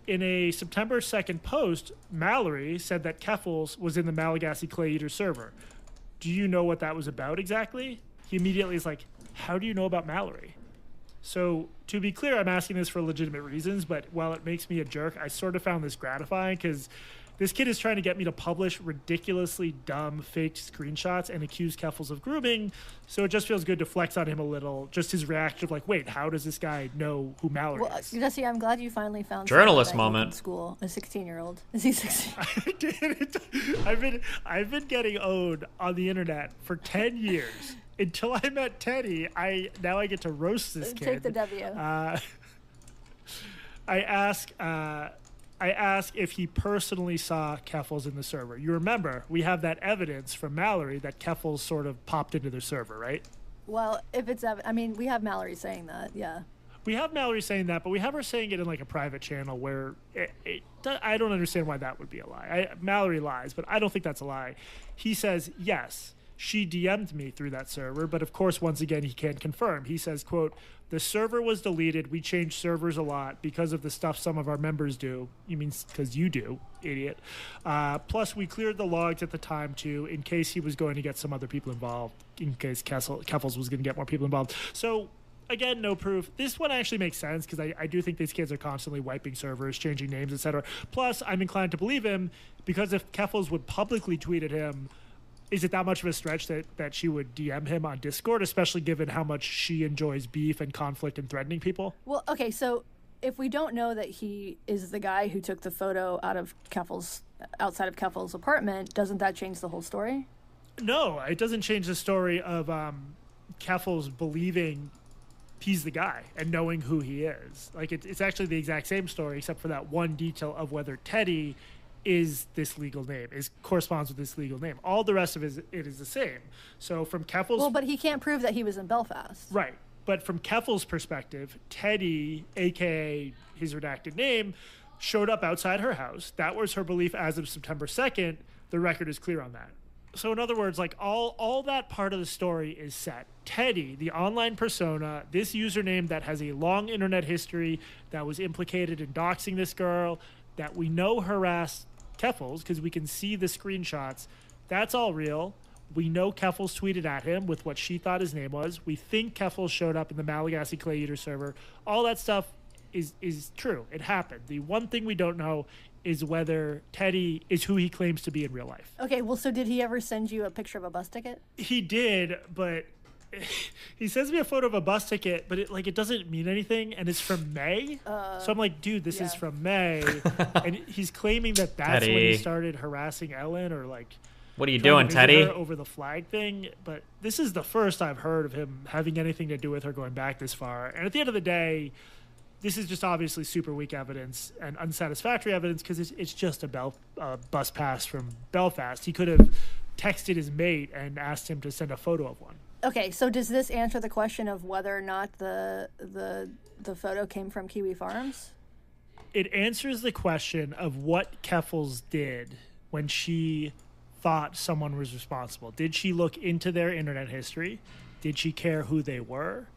in a September 2nd post, Mallory said that Keffals was in the Malagasy Clay Eater server. Do you know what that was about exactly? He immediately is like, how do you know about Mallory? So to be clear, I'm asking this for legitimate reasons, but while it makes me a jerk, I sort of found this gratifying because this kid is trying to get me to publish ridiculously dumb, faked screenshots and accuse Keffals of grooming. So it just feels good to flex on him a little. Just his reaction of like, wait, how does this guy know who Mallory is? Jesse, I'm glad you finally found journalist someone moment. in school. A 16-year-old. Is he 16? I did it. I've been getting owned on the internet for 10 years. Until I met Teddy, now I get to roast this kid. Take the W. I ask if he personally saw Keffals in the server. You remember, we have that evidence from Mallory that Keffals sort of popped into the server, right? Well, if it's, I mean, we have Mallory saying that, yeah. We have Mallory saying that, but we have her saying it in like a private channel where I don't understand why that would be a lie. Mallory lies, but I don't think that's a lie. He says, yes, she DM'd me through that server, but of course, once again, he can't confirm. He says, quote, the server was deleted. We change servers a lot because of the stuff some of our members do. You mean because you do, idiot. Plus, we cleared the logs at the time, too, in case he was going to get some other people involved, in case Keffals was going to get more people involved. So, again, no proof. This one actually makes sense because I do think these kids are constantly wiping servers, changing names, etc. Plus, I'm inclined to believe him because if Keffals would publicly tweet at him, is it that much of a stretch that she would DM him on Discord, especially given how much she enjoys beef and conflict and threatening people? Well, okay, so if we don't know that he is the guy who took the photo outside of Keffals' apartment, doesn't that change the whole story? No, it doesn't change the story of Keffals believing he's the guy and knowing who he is. Like it's actually the exact same story, except for that one detail of whether Teddy is this legal name, corresponds with this legal name. All the rest of it is the same. So from Keffals... Well, but he can't prove that he was in Belfast. Right. But from Keffals' perspective, Teddy, a.k.a. his redacted name, showed up outside her house. That was her belief as of September 2nd. The record is clear on that. So in other words, like all that part of the story is set. Teddy, the online persona, this username that has a long internet history, that was implicated in doxing this girl, that we know harassed Keffals because we can see the screenshots, that's all real. We know Keffals tweeted at him with what she thought his name was. We think Keffals showed up in the Malagasy Clay Eater server. All that stuff is true. It happened. The one thing we don't know is whether Teddy is who he claims to be in real life. Okay, well, so did he ever send you a picture of a bus ticket? He did, but he sends me a photo of a bus ticket, but it doesn't mean anything, and it's from May. So I'm like, dude, this is from May, and he's claiming that's Teddy. when he started harassing Ellen, or like, what are you trying doing, to visit Teddy? her over the flag thing. But this is the first I've heard of him having anything to do with her going back this far. And at the end of the day, this is just obviously super weak evidence and unsatisfactory evidence because it's just a bus pass from Belfast. He could have texted his mate and asked him to send a photo of one. Okay, so does this answer the question of whether or not the photo came from Kiwi Farms? It answers the question of what Keffals did when she thought someone was responsible. Did she look into their internet history? Did she care who they were?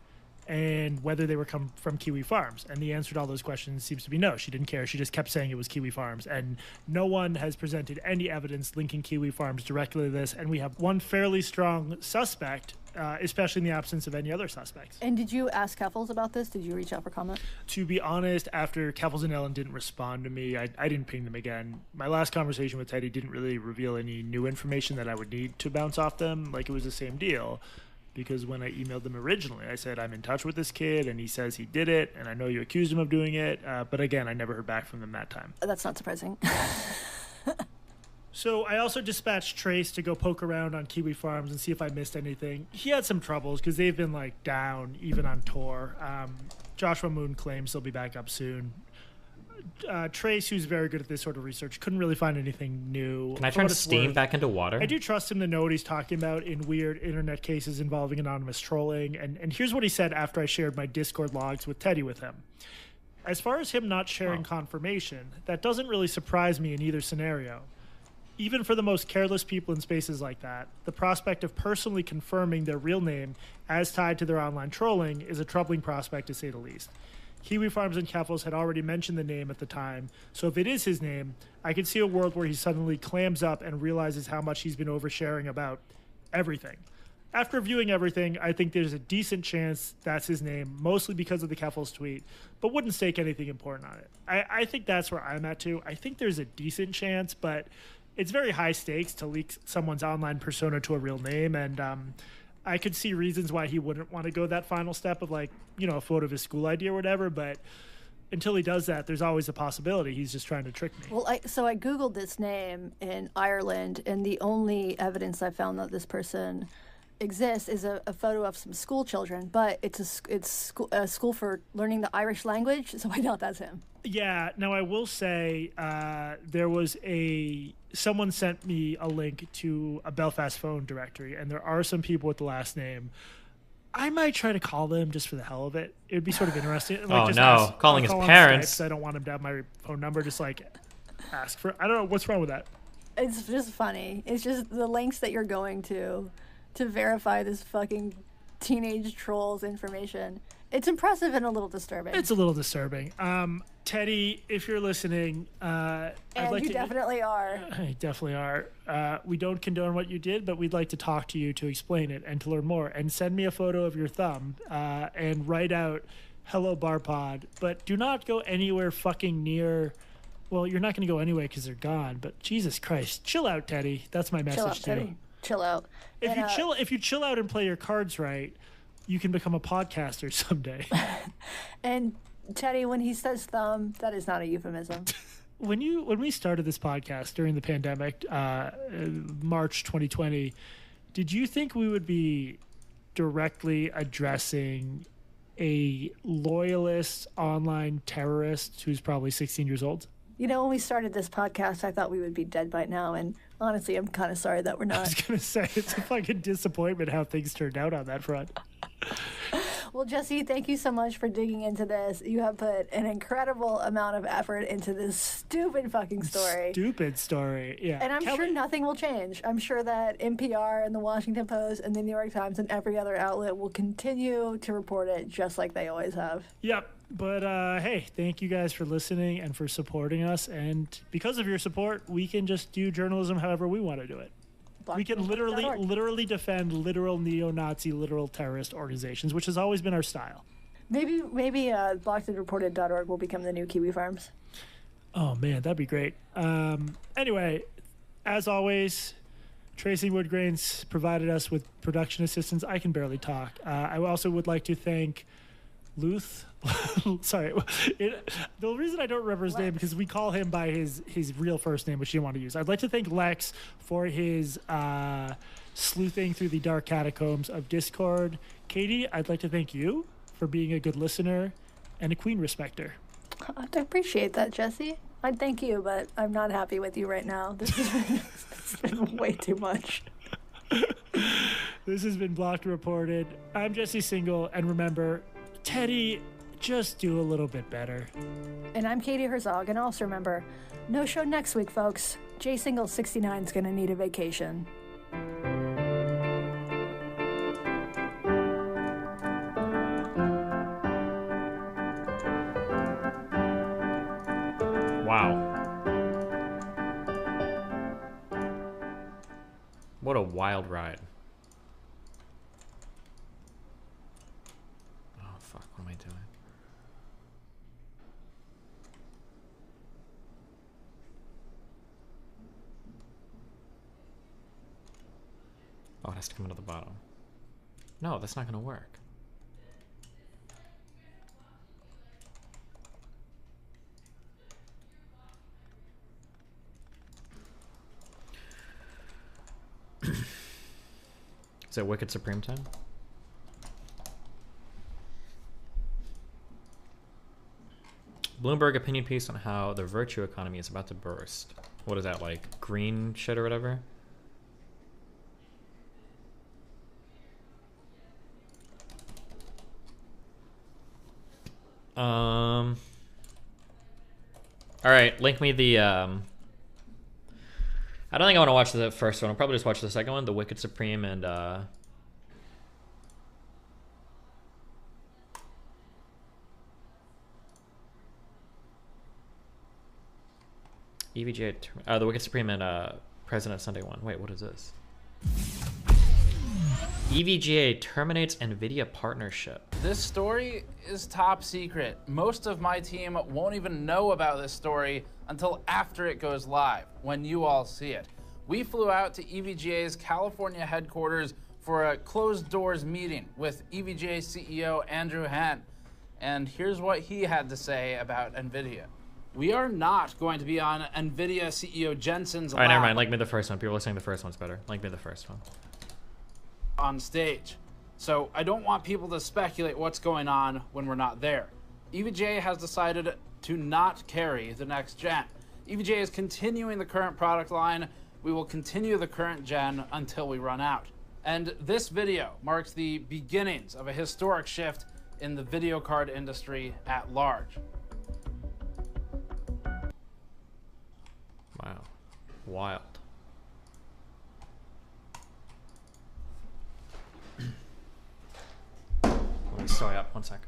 And whether they were come from Kiwi Farms. And the answer to all those questions seems to be no. She didn't care. She just kept saying it was Kiwi Farms. And no one has presented any evidence linking Kiwi Farms directly to this. And we have one fairly strong suspect, especially in the absence of any other suspects. And did you ask Keffals about this? Did you reach out for comment? To be honest, after Keffals and Ellen didn't respond to me, I didn't ping them again. My last conversation with Teddy didn't really reveal any new information that I would need to bounce off them. Like, it was the same deal. Because when I emailed them originally, I said, I'm in touch with this kid, and he says he did it, and I know you accused him of doing it. But again, I never heard back from them that time. That's not surprising. So I also dispatched Trace to go poke around on Kiwi Farms and see if I missed anything. He had some troubles because they've been like down, even on tour. Joshua Moon claims they'll be back up soon. Trace, who's very good at this sort of research, couldn't really find anything new. Can I turn steam back into water? I do trust him to know what he's talking about in weird internet cases involving anonymous trolling. And here's what he said after I shared my Discord logs with Teddy with him. As far as him not sharing confirmation, that doesn't really surprise me in either scenario. Even for the most careless people in spaces like that, the prospect of personally confirming their real name as tied to their online trolling is a troubling prospect, to say the least. Kiwi Farms and Keffals had already mentioned the name at the time, so if it is his name, I could see a world where he suddenly clams up and realizes how much he's been oversharing about everything. After viewing everything, I think there's a decent chance that's his name, mostly because of the Keffals tweet, but wouldn't stake anything important on it. I think that's where I'm at too. I think there's a decent chance, but it's very high stakes to leak someone's online persona to a real name, and I could see reasons why he wouldn't want to go that final step of, like, you know, a photo of his school ID or whatever, but until he does that, there's always a possibility he's just trying to trick me. Well, so I Googled this name in Ireland, and the only evidence I found that this person exists is a photo of some school children, but it's a school for learning the Irish language, so I doubt that's him. Yeah, now I will say there was someone sent me a link to a Belfast phone directory, and there are some people with the last name. I might try to call them just for the hell of it. It would be sort of interesting. Like, calling his parents. I don't want him to have my phone number. Just like ask for. I don't know what's wrong with that. It's just funny. It's just the links that you're going to verify this fucking teenage troll's information. It's impressive and a little disturbing. It's a little disturbing. Teddy, if you're listening, and you definitely are. I definitely are. We don't condone what you did, but we'd like to talk to you to explain it and to learn more. And send me a photo of your thumb and write out "Hello Barpod." But do not go anywhere fucking near. Well, you're not going to go anyway because they're gone. But Jesus Christ, chill out, Teddy. That's my message to you. Chill out. If you chill out and play your cards right, you can become a podcaster someday. And Teddy, when he says thumb, that is not a euphemism. When we started this podcast during the pandemic, March 2020, did you think we would be directly addressing a loyalist online terrorist who's probably 16 years old? You know, when we started this podcast, I thought we would be dead by now, and honestly, I'm kind of sorry that we're not. I was going to say, it's a fucking disappointment how things turned out on that front. Well, Jesse, thank you so much for digging into this. You have put an incredible amount of effort into this stupid fucking story. Stupid story, yeah. And I'm sure nothing will change. I'm sure that NPR and the Washington Post and the New York Times and every other outlet will continue to report it just like they always have. Yep. But hey, thank you guys for listening and for supporting us. And because of your support, we can just do journalism however we want to do it. We can literally defend literal neo-Nazi, literal terrorist organizations, which has always been our style. Maybe blockedandreported.org will become the new Kiwi Farms. Oh, man, that'd be great. Anyway, as always, Tracy Woodgrains provided us with production assistance. I can barely talk. I also would like to thank Luth. Sorry. The reason I don't remember his name because we call him by his real first name, which you want to use. I'd like to thank Lex for his sleuthing through the dark catacombs of Discord. Katie, I'd like to thank you for being a good listener and a queen respecter. I appreciate that, Jesse. I'd thank you, but I'm not happy with you right now. This has been way too much. This has been Blocked Reported. I'm Jesse Single, and remember, Teddy, just do a little bit better. And I'm Katie Herzog, and also remember, no show next week, folks. J Single 69 is going to need a vacation. Wow. What a wild ride. Oh, fuck. What am I doing? Oh, it has to come out of the bottom. No, that's not going to work. Is it Wicked Supreme time? Bloomberg opinion piece on how the virtue economy is about to burst. What is that, like green shit or whatever? All right, link me the I don't think I want to watch the first one. I'll probably just watch the second one, the Wicked Supreme and EVGA, the Wicked Supreme and President Sunday one. Wait, what is this? EVGA terminates NVIDIA partnership. This story is top secret. Most of my team won't even know about this story until after it goes live, when you all see it. We flew out to EVGA's California headquarters for a closed doors meeting with EVGA CEO Andrew Han. And here's what he had to say about NVIDIA. We are not going to be on NVIDIA CEO Jensen's All right, never mind. Link me the first one. People are saying the first one's better. Link me the first one. On stage. So I don't want people to speculate what's going on when we're not there. EVGA has decided to not carry the next gen. EVGA is continuing the current product line. We will continue the current gen until we run out. And this video marks the beginnings of a historic shift in the video card industry at large. Wow. Wild. Let me soy up 1 sec.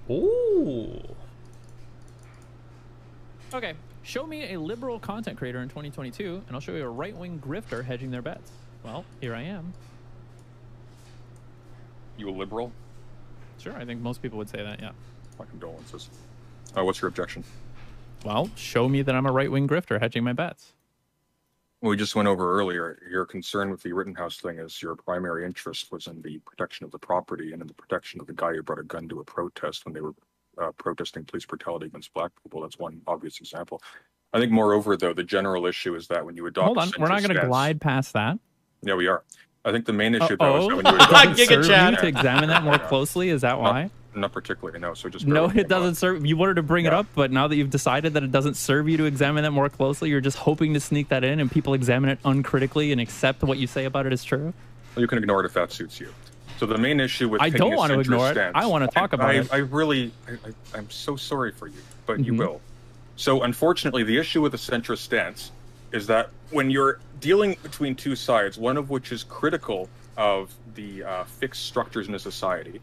Ooh. Okay, show me a liberal content creator in 2022, and I'll show you a right-wing grifter hedging their bets. Well, here I am. You a liberal? Sure, I think most people would say that, yeah. My condolences. What's your objection? Well, show me that I'm a right-wing grifter hedging my bets. We just went over earlier, your concern with the Rittenhouse thing is your primary interest was in the protection of the property and in the protection of the guy who brought a gun to a protest when they were protesting police brutality against black people. That's one obvious example. I think moreover, though, the general issue is that when you adopt Hold on, we're not going to glide past that. Yeah, we are. I think the main issue, though, is that when you adopt... Does it serve you to examine that more closely? Is that why? Not particularly, no. So just no, it doesn't serve. You wanted to bring it up, but now that you've decided that it doesn't serve you to examine that more closely, you're just hoping to sneak that in and people examine it uncritically and accept what you say about it is true? Well, you can ignore it if that suits you. So the main issue with I don't want to ignore it. I want to talk about it. I'm so sorry for you, but you will. So unfortunately, the issue with a centrist stance is that when you're dealing between two sides, one of which is critical of the fixed structures in a society,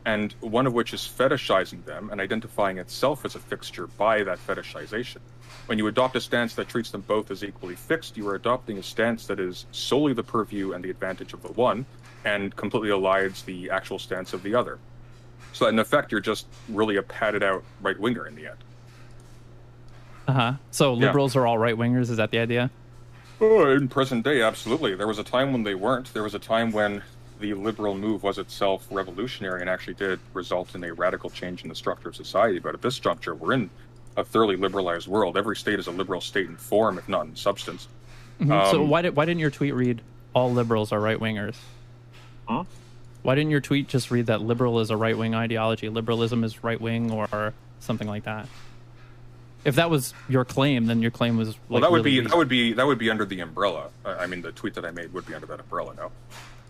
and one of which is fetishizing them and identifying itself as a fixture by that fetishization. When you adopt a stance that treats them both as equally fixed, you are adopting a stance that is solely the purview and the advantage of the one, and completely elides the actual stance of the other. So in effect, you're just really a padded out right-winger in the end. So liberals are all right-wingers, is that the idea? Oh, in present day, absolutely. There was a time when they weren't. There was a time when the liberal move was itself revolutionary and actually did result in a radical change in the structure of society. But at this juncture, we're in a thoroughly liberalized world. Every state is a liberal state in form, if not in substance. So why didn't your tweet read, all liberals are right-wingers? Huh? Why didn't your tweet just read that liberal is a right-wing ideology, liberalism is right-wing, or something like that? If that was your claim, then your claim was well. That would be under the umbrella. I mean, the tweet that I made would be under that umbrella. No.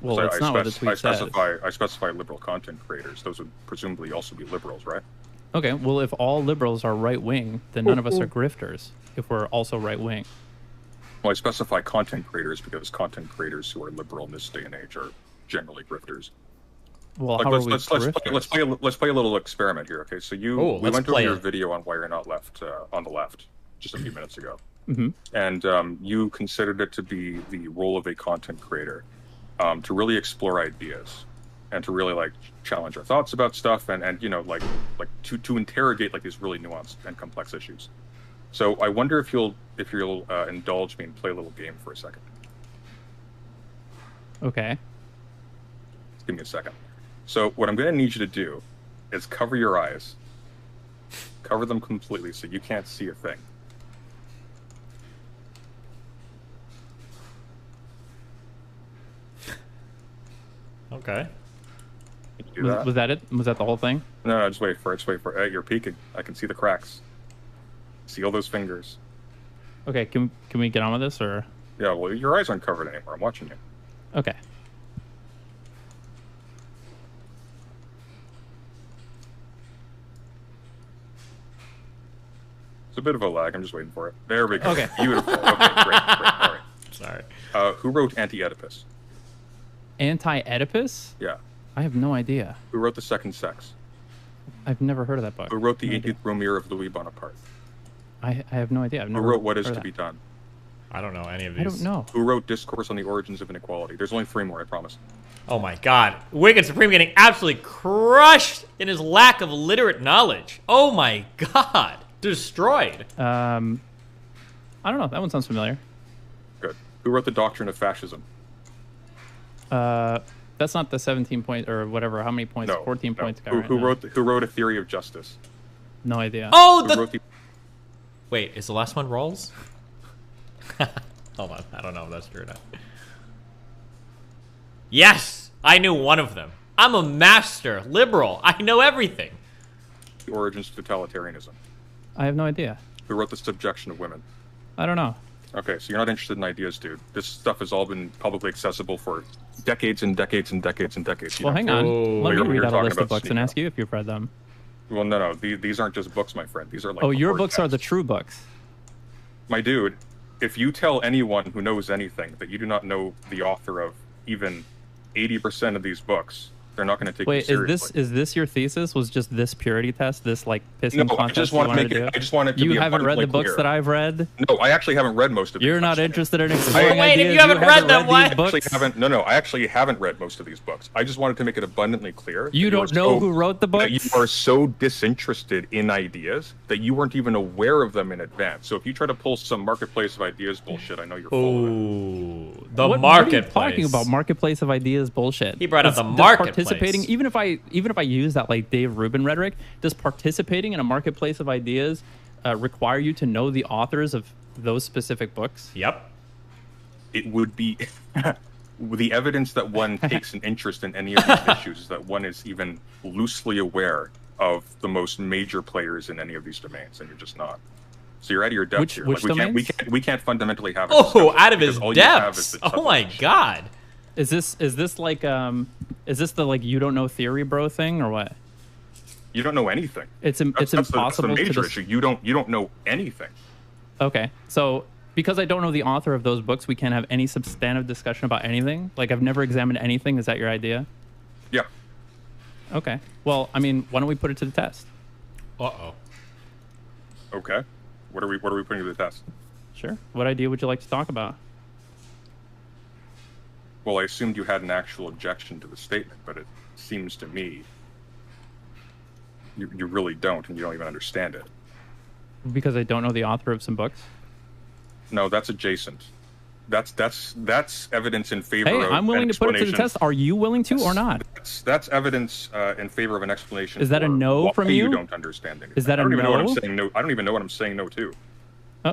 Well, so that's not what the tweet says. I specify liberal content creators. Those would presumably also be liberals, right? Okay. Well, if all liberals are right-wing, then none of us are grifters. If we're also right-wing. Well, I specify content creators because content creators who are liberal in this day and age are generally grifters. Well, like, let's play a little experiment here, okay? So we went over your video on why you're not left on the left just a few minutes ago, and you considered it to be the role of a content creator to really explore ideas and to really like challenge our thoughts about stuff and you know like to interrogate like these really nuanced and complex issues. So I wonder if you'll indulge me and play a little game for a second. Okay. Just give me a second. So what I'm going to need you to do is cover your eyes. Cover them completely so you can't see a thing. Okay. Can you do that? Was that it? Was that the whole thing? No, just wait for it. Just wait for it. You're peeking. I can see the cracks. See all those fingers. Okay, can we get on with this, or? Yeah, well, your eyes aren't covered anymore. I'm watching you. Okay. It's a bit of a lag. I'm just waiting for it. There we go. Okay. Beautiful. Okay, great. All right. Sorry. Who wrote Anti-Oedipus? Anti-Oedipus? Yeah. I have no idea. Who wrote The Second Sex? I've never heard of that book. Who wrote The 18th Romeo of Louis Bonaparte? I have no idea. I've never Who wrote What Is heard to of Be Done? I don't know any of these. I don't know. Who wrote Discourse on the Origins of Inequality? There's only 3 more, I promise. Oh my god. Wicked Supreme getting absolutely crushed in his lack of literate knowledge. Oh my god. Destroyed. I don't know. That one sounds familiar. Good. Who wrote The Doctrine of Fascism? That's not the 17 point or whatever. How many points? No, 14 no. points. Who wrote A Theory of Justice? No idea. Oh, wait, is the last one Rawls? Hold on, I don't know if that's true or not. Yes, I knew one of them. I'm a master liberal. I know everything. The Origins of Totalitarianism. I have no idea. Who wrote The Subjection of Women? I don't know. Okay, so you're not interested in ideas, dude. This stuff has all been publicly accessible for decades and decades and decades and decades. Well, hang on. Let me read out a list of books and ask you if you've read them. Well, no. These aren't just books, my friend. These are like... Oh, your books are the true books. My dude, if you tell anyone who knows anything that you do not know the author of even 80% of these books, They're not going to take you Wait, seriously. is this your thesis? Was just this purity test? This like pissing No, I contest just you want to wanted make to it. do? I just want it to be. You haven't read the abundantly books clear. that I've read. No, I actually haven't read most of. You're not interested in exploring Wait, ideas. if you haven't read them, why? these books? I actually haven't read most of these books. I just wanted to make it abundantly clear. You don't know who wrote the books? You are so disinterested in ideas that you weren't even aware of them in advance. So if you try to pull some marketplace of ideas bullshit, I know you're full of it. Ooh, the What are you marketplace. talking about marketplace of ideas bullshit. He brought up the Does marketplace. Participating, even if I use that like Dave Rubin rhetoric, does participating in a marketplace of ideas require you to know the authors of those specific books? Yep. It would be the evidence that one takes an interest in any of these issues is that one is even loosely aware of the most major players in any of these domains, and you're just not. So you're out of your depth here. Which Like, we can't fundamentally have. Oh, out of his depths. Oh my god. Is this like is this the like you don't know theory bro thing or what? You don't know anything. It's That's impossible the major to issue. You don't know anything. Okay, so because I don't know the author of those books, we can't have any substantive discussion about anything. Like I've never examined anything. Is that your idea? Yeah. Okay. Well, I mean, why don't we put it to the test? Uh-oh. Okay. What are we putting to the test? Sure. What idea would you like to talk about? Well, I assumed you had an actual objection to the statement, but it seems to me you really don't, and you don't even understand it. Because I don't know the author of some books? No, that's adjacent. That's evidence in favor Hey, of I'm willing an to put it to the explanation. test. Are you willing to or not? That's evidence in favor of an explanation. Is that a for no why from you? You don't understand anything. Is that I don't a even know what no? I'm saying no. I don't even know what I'm saying no to.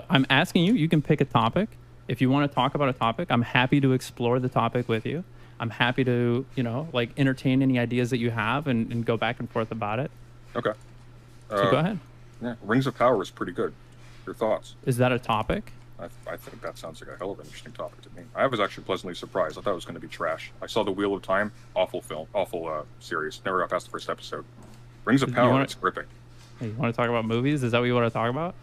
I'm asking you. You can pick a topic. If you want to talk about a topic, I'm happy to explore the topic with you. I'm happy to, like entertain any ideas that you have and go back and forth about it. Okay. So go ahead. Yeah, Rings of Power is pretty good. Your thoughts? Is that a topic? I think that sounds like a hell of an interesting topic to me. I was actually pleasantly surprised. I thought it was going to be trash. I saw The Wheel of Time, awful film, awful series. Never got past the first episode. Rings of Power, it's gripping. Hey, you want to talk about movies? Is that what you want to talk about?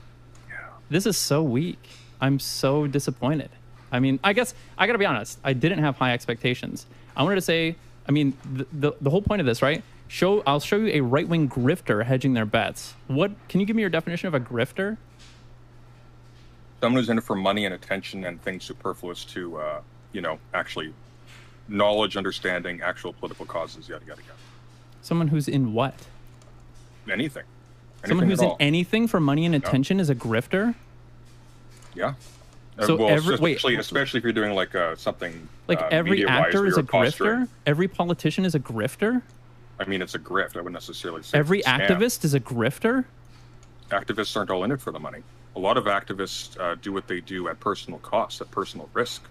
Yeah. This is so weak. I'm so disappointed. I mean, I guess I got to be honest. I didn't have high expectations. I wanted to say, I mean, the whole point of this, right? I'll show you a right-wing grifter hedging their bets. What? Can you give me your definition of a grifter? Someone who's in it for money and attention and things superfluous to, actually knowledge, understanding, actual political causes, yada, yada, yada. Someone who's in what? Anything. Someone who's at in all. anything for money and attention is a grifter? Yeah. So well, wait. especially if you're doing like something Like every media-wise actor where is you're a grifter? posturing. Every politician is a grifter? I mean, it's a grift. I wouldn't necessarily say Every it's a scam. activist is a grifter? Activists aren't all in it for the money. A lot of activists do what they do at personal cost, at personal risk.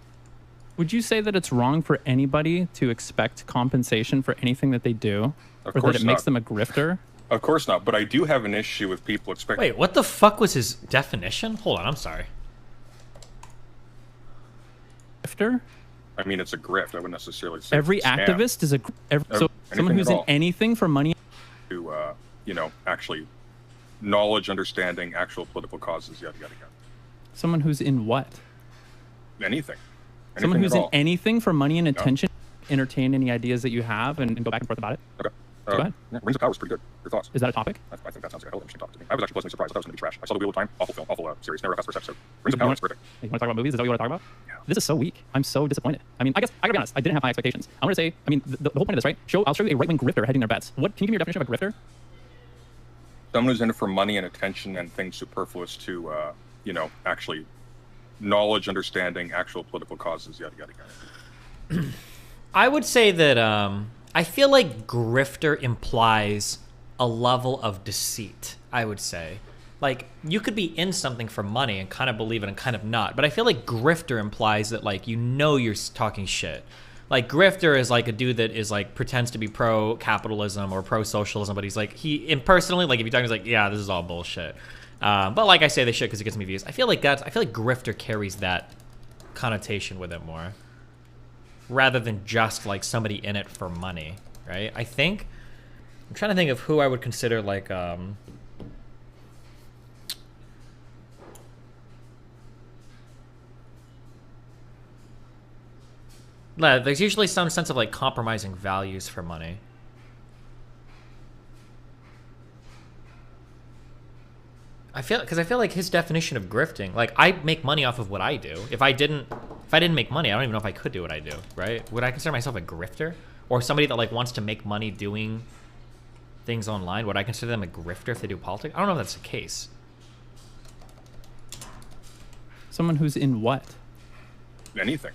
Would you say that it's wrong for anybody to expect compensation for anything that they do? Of or course that it makes not. them a grifter? Of course not, but I do have an issue with people expecting. Wait, what the fuck was his definition? Hold on, I'm sorry. Grifter? I mean, it's a grift. I wouldn't necessarily say Every it's a scam. activist is a... so someone anything who's at in all. anything for money... To, actually knowledge, understanding, actual political causes, yada, yada, yada. Someone who's in what? Anything. Someone Anything who's at in all. anything for money and attention, entertain any ideas that you have and go back and forth about it? Okay. So go ahead. Yeah, Rings of Power is pretty good. Your thoughts? Is that a topic? I think that sounds like a hell of an interesting topic to me. I was actually pleasantly surprised. I thought it was going to be trash. I saw The Wheel of Time, awful film, awful series. Never got past the first episode. Rings of Power is terrific. You want to talk about movies? Is that what you want to talk about? Yeah. This is so weak. I'm so disappointed. I mean, I guess I gotta be honest. I didn't have high expectations. I want to say, I mean, the whole point of this, right? I'll show you a right-wing grifter hedging their bets. What? Can you give me your definition of a grifter? Someone who's in it for money and attention and things superfluous to, actually knowledge, understanding, actual political causes, yada, yada, yada. I would say that I feel like grifter implies a level of deceit, I would say. Like, you could be in something for money and kind of believe it and kind of not, but I feel like grifter implies that, like, you're talking shit. Like, grifter is like a dude that is like pretends to be pro-capitalism or pro-socialism, but he's like, impersonally, like, if you talk, he's like, yeah, this is all bullshit. But like I say this shit because it gets me views. I feel like grifter carries that connotation with it more, rather than just like somebody in it for money, right? I'm trying to think of who I would consider like there's usually some sense of like compromising values for money. I feel like his definition of grifting, like I make money off of what I do. If I didn't make money, I don't even know if I could do what I do, right? Would I consider myself a grifter? Or somebody that like wants to make money doing things online? Would I consider them a grifter if they do politics? I don't know if that's the case. Someone who's in what? Anything.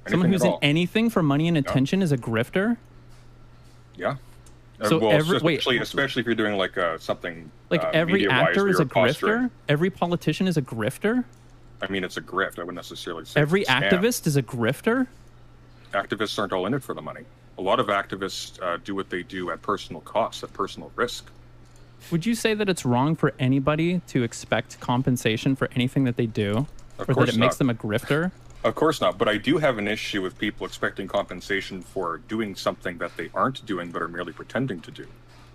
Someone who's at in all. anything for money and attention is a grifter? Yeah. So well, every- especially if you're doing like something Like every media-wise actor where is you're a posturing. grifter? Every politician is a grifter? I mean, it's a grift. I wouldn't necessarily say Every it's a scam. activist is a grifter? Activists aren't all in it for the money. A lot of activists do what they do at personal cost, at personal risk. Would you say that it's wrong for anybody to expect compensation for anything that they do? Of Or that course it makes not. them a grifter? Of course not, but I do have an issue with people expecting compensation for doing something that they aren't doing but are merely pretending to do.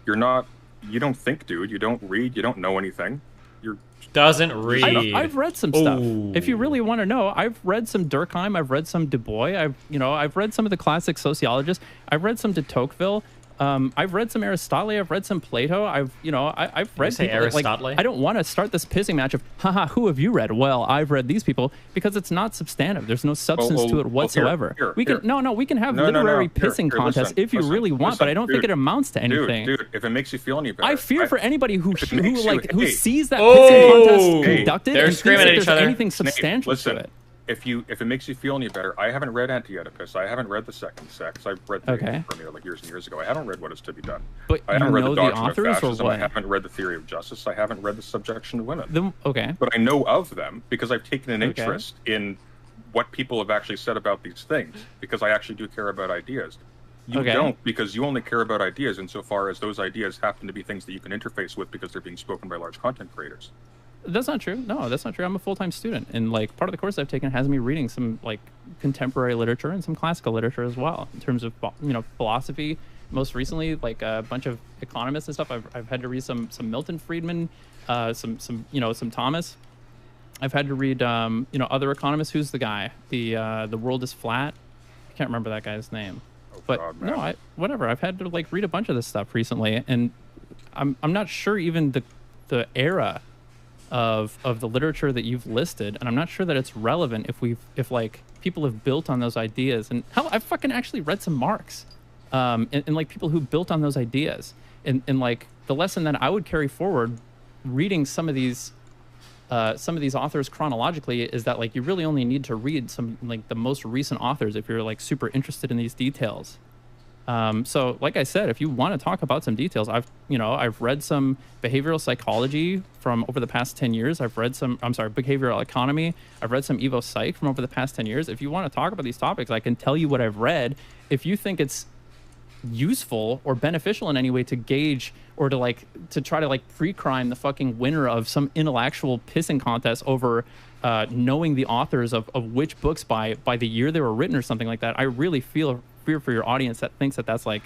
You don't think, dude. You don't read. You don't know anything. You're doesn't read. I've read some stuff. If you really want to know, I've read some Durkheim. I've read some Du Bois. I've read some of the classic sociologists. I've read some de Tocqueville. I've read some Aristotle. I've read some Plato. I've read say people, like, Aristotle? I don't want to start this pissing match of, haha, who have you read? Well, I've read these people, because it's not substantive. There's no substance to it whatsoever. We can have literary pissing contests if you really want, but I don't think it amounts to anything. Dude, if it makes you feel any better. I fear for anybody who sees that Oh! pissing contest conducted They're and screaming thinks at that each there's other. anything substantial Listen, to it. if it makes you feel any better, I haven't read Anti-Oedipus. I haven't read The Second Sex. I've read Okay. Formula like years and years ago. I haven't read What Is to Be Done. But I haven't you read know The the Doctrine of authors or Fascism. I what? haven't read The Theory of Justice. I haven't read The Subjection of Women. Okay. But I know of them because I've taken an Okay. interest in what people have actually said about these things, because I actually do care about ideas. You Okay. don't, because you only care about ideas insofar as those ideas happen to be things that you can interface with because they're being spoken by large content creators. That's not true. No, that's not true. I'm a full-time student, and like part of the course I've taken has me reading some like contemporary literature and some classical literature as well, in terms of philosophy. Most recently, like a bunch of economists and stuff. I've had to read some Milton Friedman, some Thomas. I've had to read other economists. Who's the guy? The World is Flat. I can't remember that guy's name. But God, no, whatever. I've had to like read a bunch of this stuff recently, and I'm not sure even the era of the literature that you've listed, and I'm not sure that it's relevant if like people have built on those ideas. And hell, I've fucking actually read some Marx, and like people who built on those ideas. And like the lesson that I would carry forward, reading some of these authors chronologically, is that like you really only need to read some like the most recent authors if you're like super interested in these details. So like I said, if you want to talk about some details, I've read some behavioral psychology from over the past 10 years. I've read some, behavioral economy. I've read some Evo Psych from over the past 10 years. If you want to talk about these topics, I can tell you what I've read. If you think it's useful or beneficial in any way to gauge or to try to pre-crime the fucking winner of some intellectual pissing contest over knowing the authors of which books by the year they were written or something like that, I really fear for your audience that thinks that that's like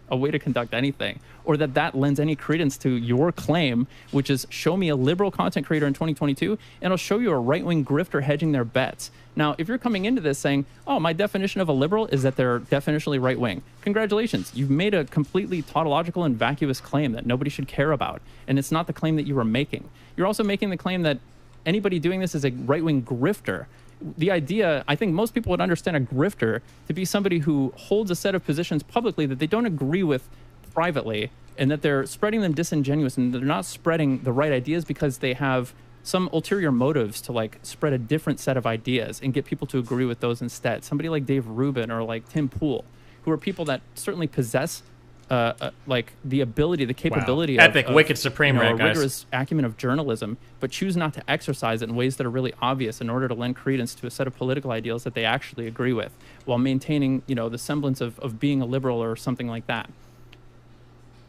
a way to conduct anything, or that lends any credence to your claim, which is show me a liberal content creator in 2022 and I'll show you a right-wing grifter hedging their bets. Now, if you're coming into this saying, oh, my definition of a liberal is that they're definitionally right-wing, congratulations. You've made a completely tautological and vacuous claim that nobody should care about, and it's not the claim that you were making. You're also making the claim that anybody doing this is a right-wing grifter. The idea, I think most people would understand a grifter to be somebody who holds a set of positions publicly that they don't agree with privately, and that they're spreading them disingenuous, and they're not spreading the right ideas because they have some ulterior motives to spread a different set of ideas and get people to agree with those instead. Somebody like Dave Rubin or like Tim Pool, who are people that certainly possess the ability, the capability Epic, of wicked supreme, a right, guys? rigorous acumen of journalism, but choose not to exercise it in ways that are really obvious in order to lend credence to a set of political ideals that they actually agree with, while maintaining, the semblance of being a liberal or something like that.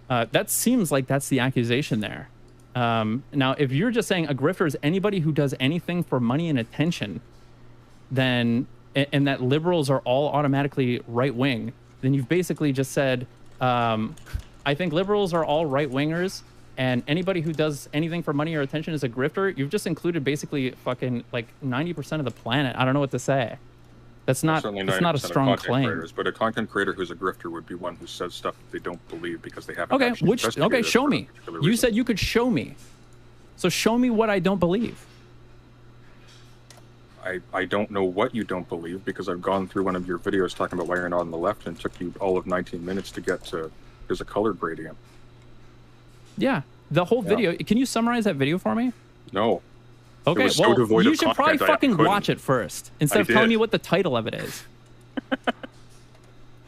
That seems like that's the accusation there. Now, if you're just saying a grifter is anybody who does anything for money and attention, then and that liberals are all automatically right-wing, then you've basically just said, I think liberals are all right-wingers, and anybody who does anything for money or attention is a grifter. You've just included basically fucking 90% of the planet. I don't know what to say. That's not a strong claim. Creators, but a content creator who's a grifter would be one who says stuff that they don't believe because they haven't. Okay, show me. You said you could show me. So show me what I don't believe. I don't know what you don't believe because I've gone through one of your videos talking about why you're not on the left and it took you all of 19 minutes to get to there's a color gradient. Yeah, the whole video. Can you summarize that video for me? No. Okay, was so well, devoid you of should probably content, I fucking couldn't. watch it first instead I of telling did. me what the title of it is.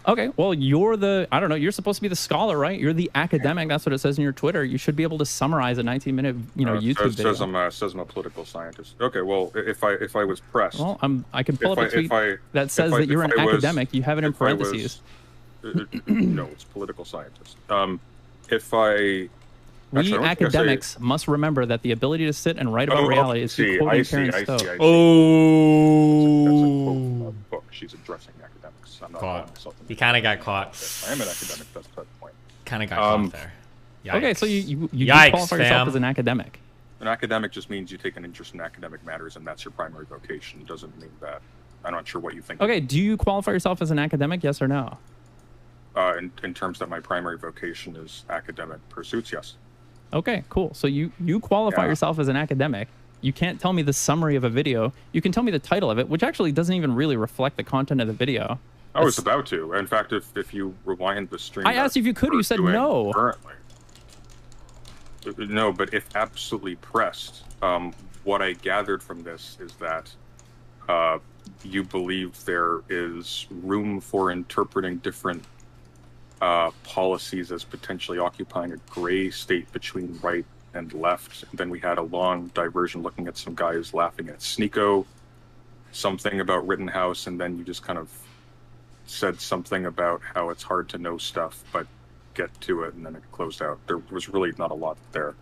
Okay, well, you're the, I don't know, you're supposed to be the scholar, right? You're the academic. That's what it says in your Twitter. You should be able to summarize a 19-minute, YouTube video. Says I'm a political scientist. Okay, well, if I was pressed. Well, I can pull if up a I- tweet if I- that says if I- that you're if an I was- academic. You have it in if I was- parentheses. No, it's political scientist. If I. We Actually, I was gonna say- academics must remember that the ability to sit and write about reality is through quoting Karen Stowe. That's a quote from a book. She's addressing academics. I'm not calling myself an He kind of got caught. I am an academic. That's the point. Kind of got caught there. Okay, so you Yikes, qualify yourself fam. as an academic. An academic just means you take an interest in academic matters, and that's your primary vocation. It doesn't mean that. I'm not sure what you think. Okay, do you qualify yourself as an academic? Yes or no? In terms that my primary vocation is academic pursuits, yes. Okay, cool. So you qualify yourself as an academic. You can't tell me the summary of a video. You can tell me the title of it, which actually doesn't even really reflect the content of the video. I was about to. In fact, if you rewind the stream, I asked you if you could. You said no. Currently, no. But if absolutely pressed, what I gathered from this is that you believe there is room for interpreting different policies as potentially occupying a gray state between right and left. And then we had a long diversion looking at some guys laughing at Sneeko, something about Rittenhouse, and then you just kind of said something about how it's hard to know stuff, but get to it, and then it closed out. There was really not a lot there.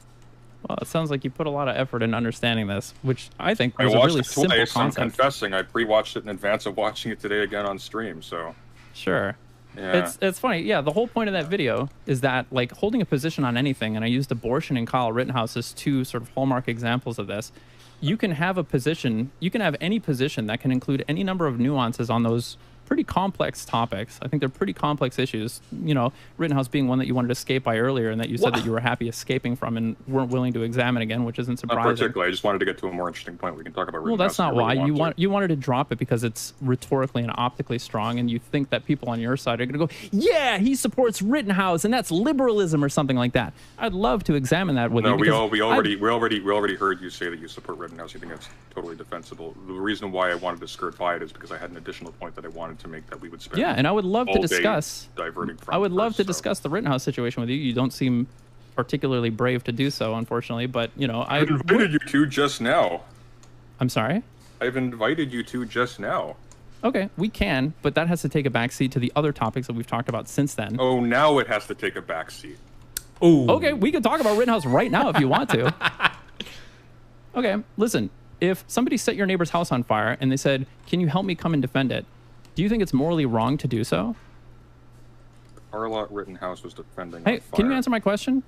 Well, it sounds like you put a lot of effort in understanding this, which I think I was a watched really it simple twice. I'm concept. confessing, I pre-watched it in advance of watching it today again on stream, so... Sure. Yeah. It's funny. Yeah, the whole point of that video is that, like, holding a position on anything, and I used abortion and Kyle Rittenhouse as two sort of hallmark examples of this. You can have a position, you can have any position that can include any number of nuances on those pretty complex topics. I think they're pretty complex issues. You know, Rittenhouse being one that you wanted to escape by earlier and that you said that you were happy escaping from and weren't willing to examine again, which isn't Not surprising. particularly, I just wanted to get to a more interesting point. We can talk about Well, that's not Rittenhouse if why. you really You wanted to drop it because it's rhetorically and optically strong, and you think that people on your side are going to go, yeah, he supports Rittenhouse, and that's liberalism or something like that. I'd love to examine that with No, you. we already heard you say that you support Rittenhouse. You think it's totally defensible. The reason why I wanted to skirt by it is because I had an additional point that I wanted to make that we would spend. Yeah, and I would love to all day discuss. diverting from. I would love to discuss the Rittenhouse situation with you. You don't seem particularly brave to do so, unfortunately. But you know, I've invited you to just now. I'm sorry. I've invited you to just now. Okay, we can, but that has to take a backseat to the other topics that we've talked about since then. Oh, now it has to take a backseat. Ooh. Okay, we can talk about Rittenhouse right now if you want to. Okay, listen. If somebody set your neighbor's house on fire and they said, "Can you help me come and defend it?" Do you think it's morally wrong to do so? Carlot Rittenhouse was defending. Hey, on fire. can you answer my question?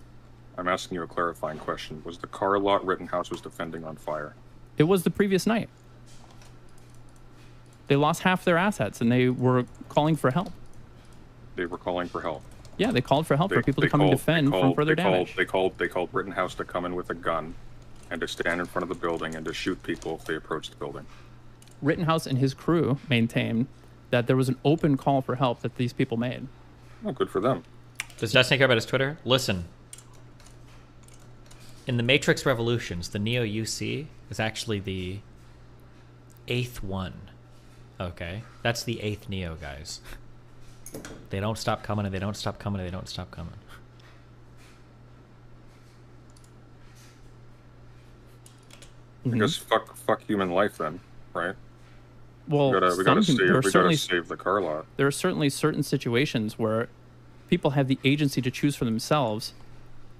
I'm asking you a clarifying question. Was the Carlot Rittenhouse was defending on fire? It was the previous night. They lost half their assets and they were calling for help. They were calling for help. Yeah, they called for help for people to come and defend from further damage. They called Rittenhouse to come in with a gun and to stand in front of the building and to shoot people if they approached the building. Rittenhouse and his crew maintained that there was an open call for help that these people made. Oh, good for them. Does Destiny care about his Twitter? Listen. In the Matrix Revolutions, the Neo UC is actually the 8th one. Okay? That's the 8th Neo, guys. They don't stop coming and they don't stop coming and they don't stop coming. I guess fuck human life then, right? Well, we gotta save the Carlot. There are certainly certain situations where people have the agency to choose for themselves.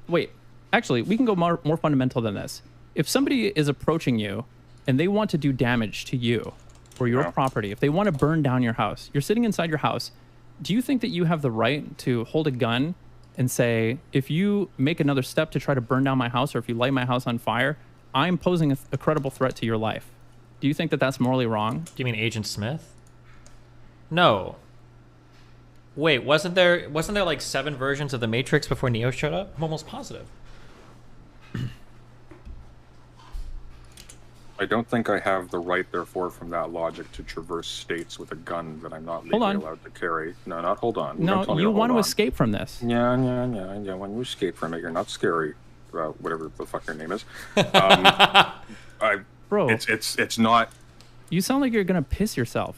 Wait, actually, we can go more fundamental than this. If somebody is approaching you and they want to do damage to you or your property, if they want to burn down your house, you're sitting inside your house, do you think that you have the right to hold a gun and say, if you make another step to try to burn down my house or if you light my house on fire, I'm posing a credible threat to your life? Do you think that that's morally wrong? Do you mean Agent Smith? No. Wait, wasn't there like 7 versions of the Matrix before Neo showed up? I'm almost positive. I don't think I have the right, therefore, from that logic, to traverse states with a gun that I'm not legally allowed to carry. No, not hold on. No, Don't tell me you to hold want to on. escape from this. Yeah. When you escape from it, you're not scary. Whatever the fuck your name is. Bro, it's not. You sound like you're gonna piss yourself.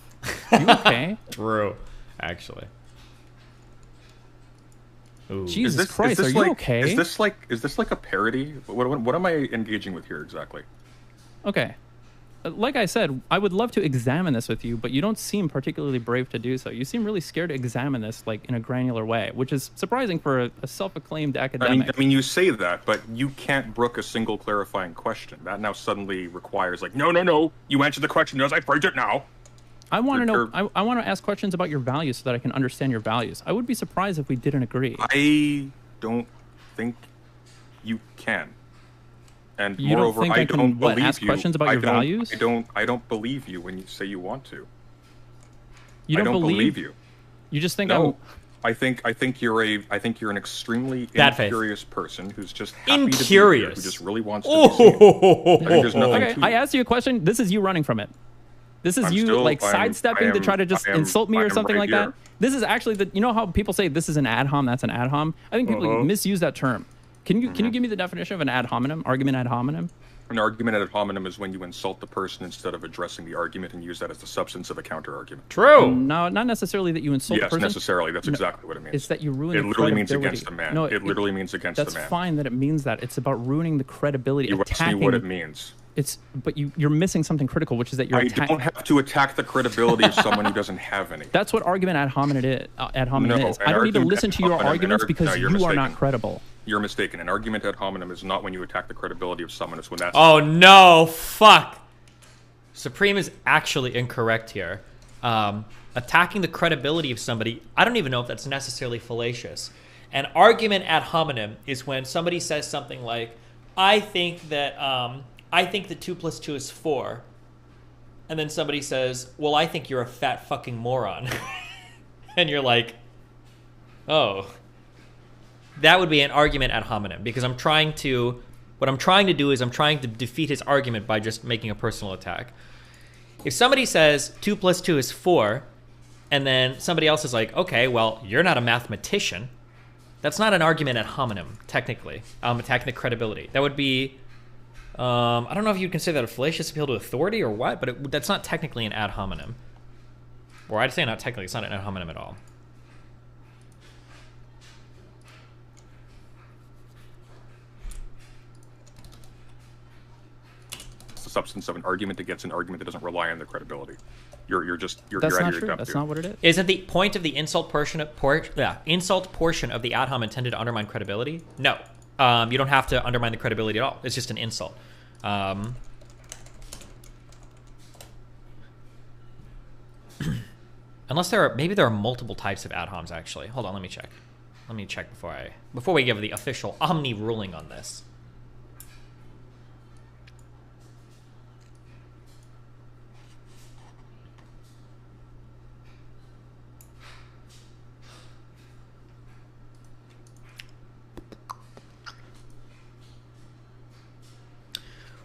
You okay? True, actually. Ooh. Jesus Christ, are you okay? Is this like a parody? What am I engaging with here exactly? Okay. Like I said, I would love to examine this with you, but you don't seem particularly brave to do so. You seem really scared to examine this like in a granular way, which is surprising for a self-acclaimed academic. I mean, you say that, but you can't brook a single clarifying question. That now suddenly requires like, no, you answer the question as I phrased it now. I want to know. I want to ask questions about your values so that I can understand your values. I would be surprised if we didn't agree. I don't think you can. And You don't moreover, think I I can, don't what, believe ask you. questions about I your don't- values? I don't believe you when you say you want to. You I don't don't believe you. You just think No, I think you're an extremely Bad faith. incurious person who's just happy to be here, Incurious. who just really wants to be seen. I think there's nothing Okay, to I you. asked you a question. This is you running from it. This is I'm you still- like I am- sidestepping I to am- try to just I am- insult me I or am something right like here. that. This is actually you know how people say this is an ad hom, that's an ad hom. I think people Uh-huh. misuse that term. Can you give me the definition of an ad hominem? Argument ad hominem? An argument ad hominem is when you insult the person instead of addressing the argument and use that as the substance of a counter argument. True. No, not necessarily that you insult the Yes, person. necessarily. That's No, exactly what it means. It's that you ruin It the literally means credibility. against the man. No, it literally means against the that's man. fine that it means that. It's about ruining the credibility. You asked me attacking, what it means. But you're missing something critical, which is that you're I don't have to attack the credibility of someone who doesn't have any. That's what argument ad hominem is. Ad hominem No, is. an I don't need to argument listen ad to your hominem- arguments no, because you're you are not mistaken. credible. You're mistaken. An argument ad hominem is not when you attack the credibility of someone. It's when that's. Oh no! Fuck. Supreme is actually incorrect here. Attacking the credibility of somebody, I don't even know if that's necessarily fallacious. An argument ad hominem is when somebody says something like, I think that 2 + 2 is 4. And then somebody says, well, I think you're a fat fucking moron. And you're like, oh. That would be an argument ad hominem, because what I'm trying to do is I'm trying to defeat his argument by just making a personal attack. If somebody says 2 + 2 is 4, and then somebody else is like, okay, well, you're not a mathematician, that's not an argument ad hominem, technically. Attacking the credibility. That would be, I don't know if you'd consider that a fallacious appeal to authority or what, but that's not technically an ad hominem. Or I'd say not technically, it's not an ad hominem at all. It's the substance of an argument against an argument that doesn't rely on the credibility. You're That's out not of your true. depth That's here. not what it is. Isn't the point of the insult portion of the ad hom intended to undermine credibility? No. You don't have to undermine the credibility at all. It's just an insult. Unless maybe there are multiple types of ad homs actually. Hold on, let me check. Let me check before we give the official Omni ruling on this.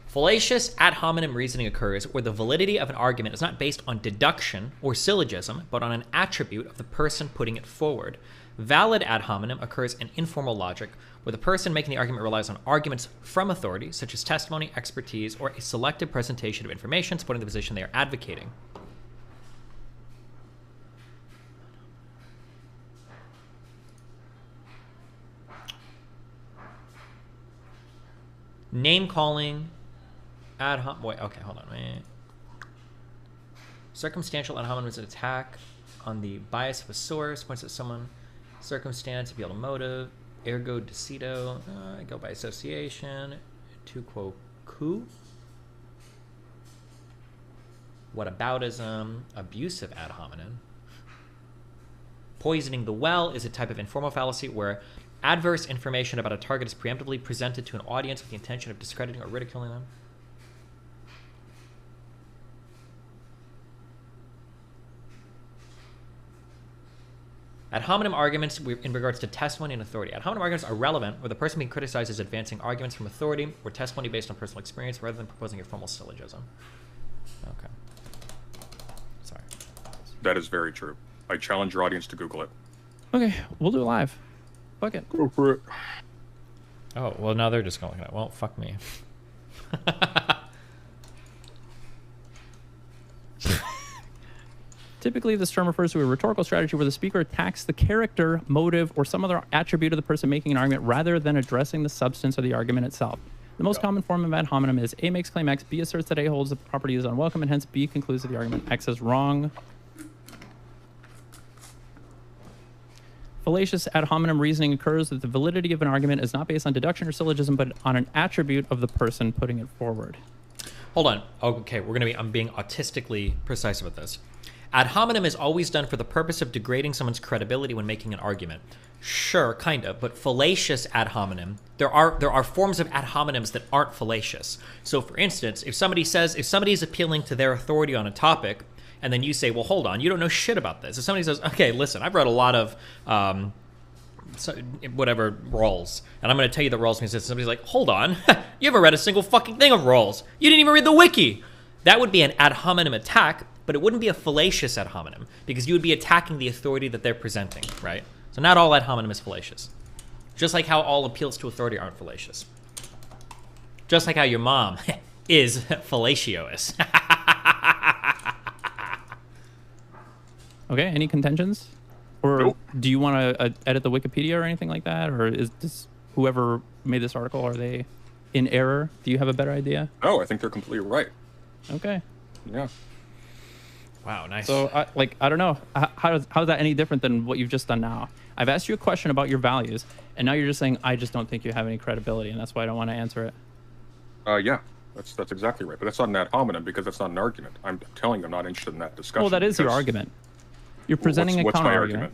Fallacious ad hominem reasoning occurs where the validity of an argument is not based on deduction or syllogism, but on an attribute of the person putting it forward. Valid ad hominem occurs in informal logic, where the person making the argument relies on arguments from authority, such as testimony, expertise, or a selective presentation of information supporting the position they are advocating. Name calling. Ad hom. Wait, okay, hold on. Wait. Circumstantial ad hominem is an attack on the bias of a source, points at someone, circumstance, appeal to motive, ergo decido, go by association, tu quo coup, whataboutism, abusive ad hominem. Poisoning the well is a type of informal fallacy where adverse information about a target is preemptively presented to an audience with the intention of discrediting or ridiculing them. Ad hominem arguments in regards to testimony and authority. Ad hominem arguments are relevant where the person being criticized is advancing arguments from authority or testimony based on personal experience rather than proposing a formal syllogism. Okay. Sorry. That is very true. I challenge your audience to Google it. Okay, we'll do it live. Fuck it. Go for it. Oh, well, now they're just going to. Well, fuck me. Typically, this term refers to a rhetorical strategy where the speaker attacks the character, motive, or some other attribute of the person making an argument rather than addressing the substance of the argument itself. The most common form of ad hominem is A makes claim X, B asserts that A holds the property is unwelcome, and hence B concludes that the argument X is wrong. Fallacious ad hominem reasoning occurs that the validity of an argument is not based on deduction or syllogism, but on an attribute of the person putting it forward. Hold on. Okay, I'm being autistically precise with this. Ad hominem is always done for the purpose of degrading someone's credibility when making an argument. Sure, kind of, but fallacious ad hominem, there are forms of ad hominems that aren't fallacious. So for instance, if somebody is appealing to their authority on a topic, and then you say, well, hold on, you don't know shit about this. If somebody says, okay, listen, I've read a lot of whatever Rawls, and I'm going to tell you the Rawls means, somebody's like, hold on, you haven't read a single fucking thing of Rawls. You didn't even read the wiki. That would be an ad hominem attack, but it wouldn't be a fallacious ad hominem because you would be attacking the authority that they're presenting, right? So not all ad hominem is fallacious. Just like how all appeals to authority aren't fallacious. Just like how your mom is fallacioous. Okay, any contentions? Or do you want to edit the Wikipedia or anything like that? Or is this whoever made this article, are they in error? Do you have a better idea? No, I think they're completely right. Okay. Yeah. Wow, nice. So, I don't know. How is that any different than what you've just done now? I've asked you a question about your values, and now you're just saying, I just don't think you have any credibility, and that's why I don't want to answer it. Yeah, that's exactly right. But that's not an ad hominem because that's not an argument. I'm telling you I'm not interested in that discussion. Well, that is your argument. You're presenting a counter argument.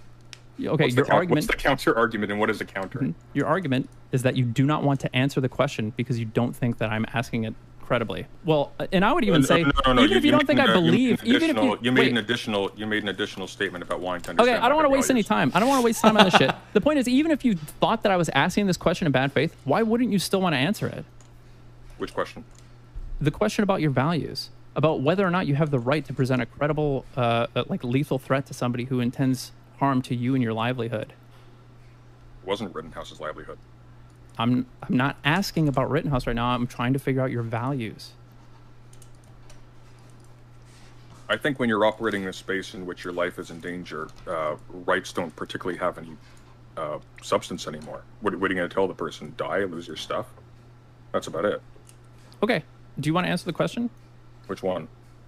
Okay, your argument. What's the counter argument, and what is the counter? Your argument is that you do not want to answer the question because you don't think that I'm asking it credibly. Well, and I would even say, even if you don't think I believe, even if you made an additional statement about wanting to understand. Okay, I don't want to waste any time. I don't want to waste time on this shit. The point is, even if you thought that I was asking this question in bad faith, why wouldn't you still want to answer it? Which question? The question about your values, about whether or not you have the right to present a credible, lethal threat to somebody who intends harm to you and your livelihood. It wasn't Rittenhouse's livelihood. I'm not asking about Rittenhouse right now. I'm trying to figure out your values. I think when you're operating in a space in which your life is in danger, rights don't particularly have any substance anymore. What are you going to tell the person? Die, lose your stuff? That's about it. Okay. Do you want to answer the question? Which one?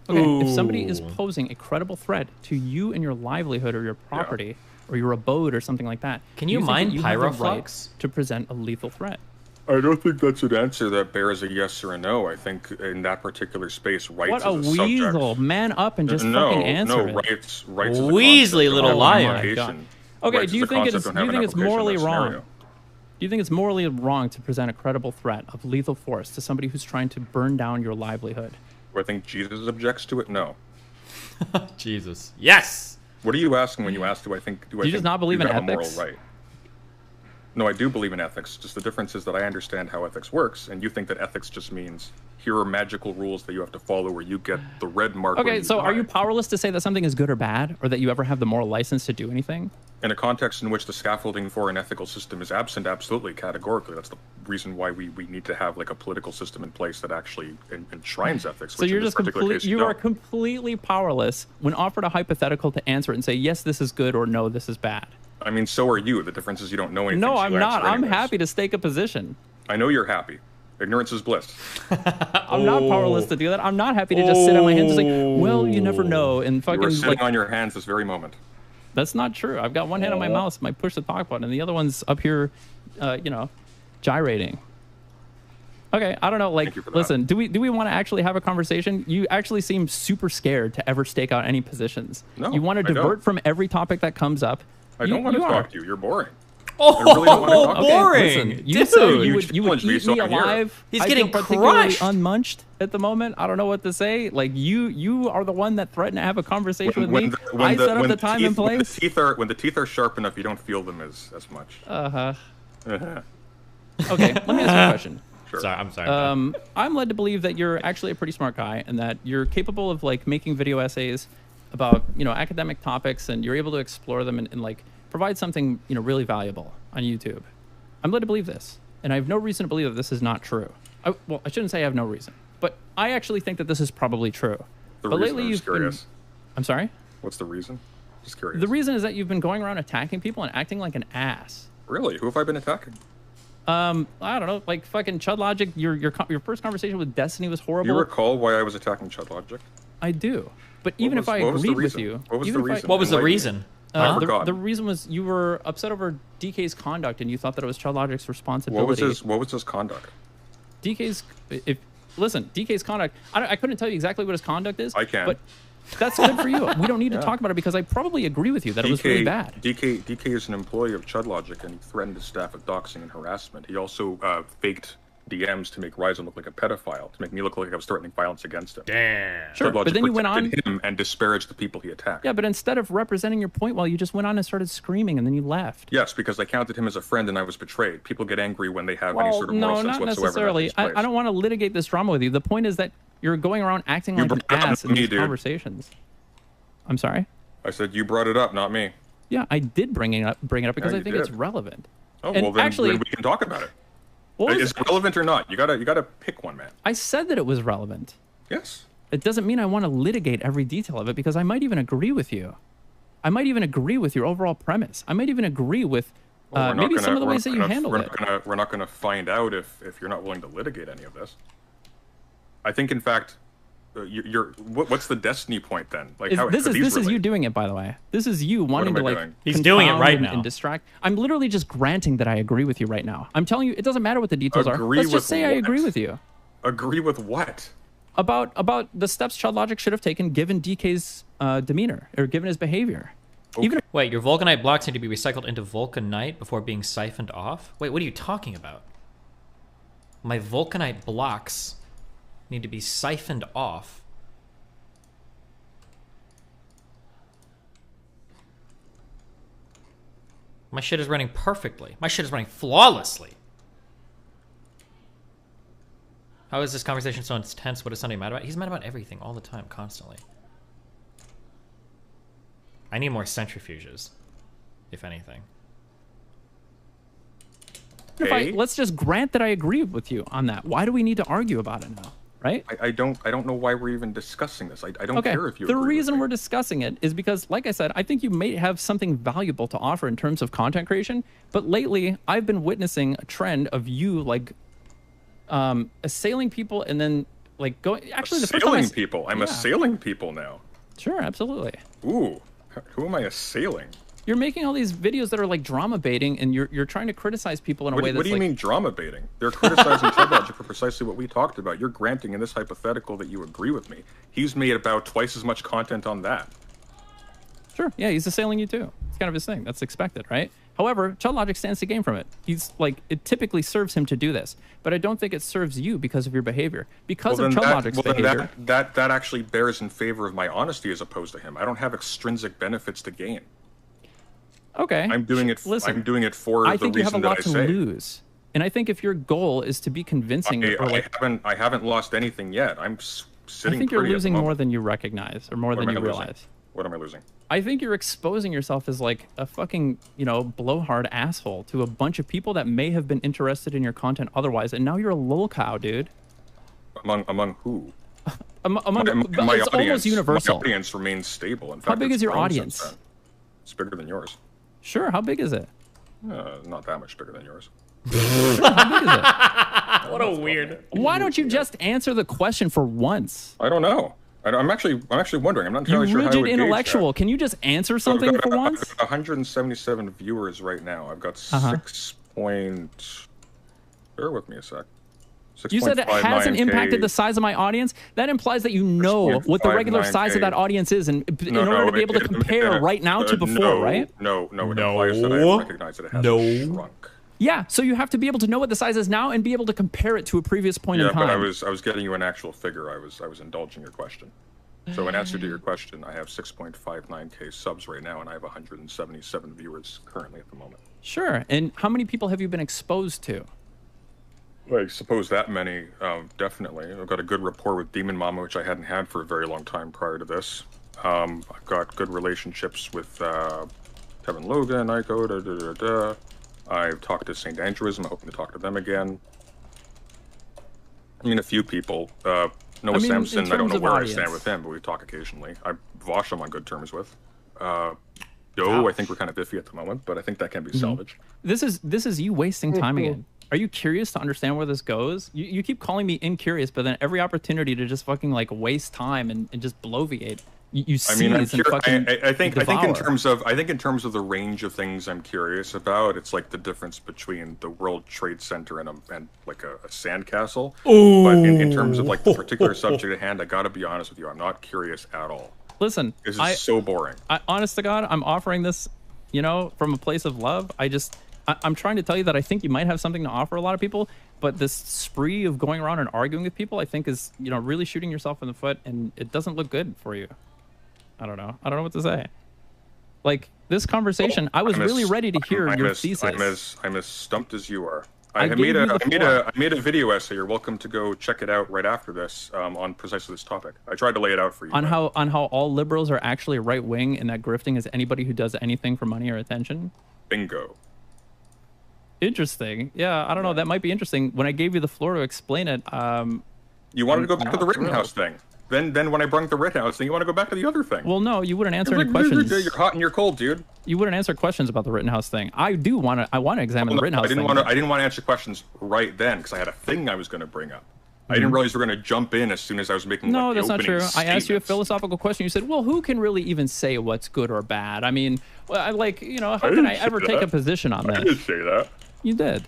Okay. Ooh. If somebody is posing a credible threat to you and your livelihood or your property or your abode or something like that, can you mine pyroflux to present a lethal threat? I don't think that's an answer that bears a yes or a no. I think in that particular space, rights what is a weasel! Subject. Man up and just fucking answer it. Rights. Weasley little liar. Okay, do you think it's morally wrong? Do you think it's morally wrong to present a credible threat of lethal force to somebody who's trying to burn down your livelihood? Do I think Jesus objects to it? No. Jesus. Yes. What are you asking when you ask? Do I think? Do you just not believe in ethics? Right. No, I do believe in ethics. Just the difference is that I understand how ethics works, and you think that ethics just means here are magical rules that you have to follow where you get the red mark. Okay, so are you powerless to say that something is good or bad, or that you ever have the moral license to do anything? In a context in which the scaffolding for an ethical system is absent, absolutely, categorically. That's the reason why we need to have like a political system in place that actually enshrines ethics. So you're just completely powerless when offered a hypothetical to answer it and say, yes, this is good, or no, this is bad. I mean, so are you. The difference is you don't know anything. No, so I'm not. I'm happy to stake a position. I know you're happy. Ignorance is bliss. I'm not powerless to do that. I'm not happy to just sit on my hands and say, well, you never know. And fucking you are sitting on your hands this very moment. That's not true. I've got one hand on my mouse, my push the talk button, and the other one's up here, gyrating. Okay, I don't know. Like, listen, do we want to actually have a conversation? You actually seem super scared to ever stake out any positions. No, you want to divert from every topic that comes up. I don't want to talk to you. You're boring. I really don't want to talk boring. Listen, you Dude. said you You would challenged me, eat so me I'm here. alive. He's I getting feel particularly crushed. unmunched at the moment. I don't know what to say. Like you are the one that threatened to have a conversation with me. I set up the time and place. When the teeth are sharp enough, you don't feel them as much. Uh-huh. Uh-huh. Okay, let me ask you a question. Sure. Sorry, I'm sorry. I'm led to believe that you're actually a pretty smart guy and that you're capable of like making video essays about, academic topics, and you're able to explore them and like provide something, really valuable on YouTube. I'm led to believe this, and I have no reason to believe that this is not true. I shouldn't say I have no reason, but I actually think that this is probably true. The But reason, lately I'm you've just curious. been... I'm sorry? What's the reason? Just curious. The reason is that you've been going around attacking people and acting like an ass. Really? Who have I been attacking? I don't know, like fucking Chud Logic. Your first conversation with Destiny was horrible. Do you recall why I was attacking Chud Logic? I do, but even if I agreed with you, What was the reason? What was the Enlighten me. reason? the reason was you were upset over DK's conduct, and you thought that it was Chud Logic's responsibility. What was his conduct? DK's conduct. I couldn't tell you exactly what his conduct is. I can. But that's good for you. We don't need to talk about it because I probably agree with you that it was really bad. DK is an employee of Chud Logic, and he threatened his staff with doxing and harassment. He also faked DMs to make Ryzen look like a pedophile, to make me look like I was threatening violence against him. Damn. Sure, but then you went on him and disparaged the people he attacked. Yeah, but instead of representing your point, well, you just went on and started screaming, and then you left. Yes, because I counted him as a friend, and I was betrayed. People get angry when they have any sort of no, moral sense not whatsoever. necessarily. I don't want to litigate this drama with you. The point is that you're going around acting like an ass in these conversations. I'm sorry? I said you brought it up, not me. Yeah, I did bring it up because Yeah, I think you it's did. relevant. Oh, And well, then actually, we can talk about it. What was Is it relevant or not? You gotta pick one, man. I said that it was relevant. Yes. It doesn't mean I want to litigate every detail of it because I might even agree with you. I might even agree with your overall premise. I might even agree with maybe some of the ways that you handled it. We're not gonna find out if you're not willing to litigate any of this. I think, in fact, what's the destiny point then? Like, This is you doing it, by the way. This is you wanting to like. He's doing it right now. And distract. I'm literally just granting that I agree with you right now. I'm telling you, it doesn't matter what the details are. Let's just say I agree with you. Agree with what? About the steps Chud Logic should have taken given DK's demeanor or given his behavior. Okay. Wait, your Vulcanite blocks need to be recycled into Vulcanite before being siphoned off? Wait, what are you talking about? My Vulcanite blocks need to be siphoned off. My shit is running perfectly. My shit is running flawlessly. How is this conversation so intense? What is Sunday mad about? He's mad about everything all the time, constantly. I need more centrifuges, if anything. Let's just grant that I agree with you on that. Why do we need to argue about it now? Right? I don't know why we're even discussing this. I don't care if you The agree with reason we're discussing it is because, like I said, I think you may have something valuable to offer in terms of content creation. But lately, I've been witnessing a trend of you like assailing people and then like going. Actually, the first time assailing people. I'm assailing people now. Sure, absolutely. Ooh, who am I assailing? You're making all these videos that are like drama baiting, and you're trying to criticize people in a way that's What do you like, mean drama baiting? They're criticizing Chud Logic for precisely what we talked about. You're granting in this hypothetical that you agree with me. He's made about twice as much content on that. Sure, yeah, he's assailing you too. It's kind of his thing. That's expected, right? However, Chud Logic stands to gain from it. He's like, it typically serves him to do this, but I don't think it serves you because of your behavior. Because of Chud Logic's behavior. That actually bears in favor of my honesty as opposed to him. I don't have extrinsic benefits to gain. Okay. I'm doing it. Listen, I'm doing it for I the think you have a reason lot that I to say. lose, and I think if your goal is to be convincing, or like, I haven't lost anything yet. I'm sitting. I think you're pretty at the losing moment. more than you recognize, or more What than am I you losing? realize. What am I losing? I think you're exposing yourself as like a fucking, blowhard asshole to a bunch of people that may have been interested in your content otherwise, and now you're a lol cow, dude. Among who? Among my it's audience, almost universal. My audience remains stable. In How fact, big it's is your grown audience? since then. It's bigger than yours. Sure. How big is it? Not that much bigger than yours. How big is it? What a weird. Why don't you just answer the question for once? I don't know. I'm actually wondering. I'm not entirely You sure how I rigid would gauge intellectual. Can you just answer something I've got, for once? I've got 177 viewers right now. I've got Uh-huh. 6 point. Bear with me a sec. You said it hasn't 6.59K. impacted the size of my audience. That implies that you know what the regular size of that audience is, and in order to be able to compare right now to before, right? No, it implies that I recognize that it hasn't shrunk. Yeah, so you have to be able to know what the size is now and be able to compare it to a previous point in time. Yeah, but I was getting you an actual figure. I was indulging your question. So in answer to your question, I have 6.59K subs right now, and I have 177 viewers currently at the moment. Sure. And how many people have you been exposed to? I suppose that many, definitely. I've got a good rapport with Demon Mama, which I hadn't had for a very long time prior to this. I've got good relationships with Kevin Logan, Ico, I've talked to St. Andrewism. I'm hoping to talk to them again. I mean, a few people. Noah Samson, I don't know where I stand with him, but we talk occasionally. Vosh I'm on good terms with. Yo, I think we're kind of iffy at the moment, but I think that can be salvaged. This is you wasting time again. Are you curious to understand where this goes? You keep calling me incurious, but then every opportunity to just fucking like waste time and just bloviate, you seize and fucking I think in devour. terms of the range of things I'm curious about, it's like the difference between the World Trade Center and like a sandcastle. But in terms of like the particular subject at hand, I gotta be honest with you, I'm not curious at all. Listen, this is so boring. Honest to God, I'm offering this, from a place of love. I'm trying to tell you that I think you might have something to offer a lot of people, but this spree of going around and arguing with people, I think is, really shooting yourself in the foot, and it doesn't look good for you. I don't know what to say. Like this conversation, I was really ready to hear your thesis. I'm as stumped as you are. I made a video essay. You're welcome to go check it out right after this on precisely this topic. I tried to lay it out for you. On how all liberals are actually right wing, and that grifting is anybody who does anything for money or attention. Bingo. Interesting. Yeah, I don't know. That might be interesting. When I gave you the floor to explain it, you wanted to go back to the Rittenhouse thing. Then when I brought the Rittenhouse thing, you want to go back to the other thing. Well, no, you wouldn't answer any questions. You're hot and you're cold, dude. You wouldn't answer questions about the Rittenhouse thing. I want to examine the Rittenhouse thing. I didn't want to answer questions right then because I had a thing I was going to bring up. I didn't realize we were going to jump in as soon as I was making. No, like, that's not true. statements. I asked you a philosophical question. You said, "Well, who can really even say what's good or bad?" I mean, how can I ever take a position on that? I didn't say that. You did.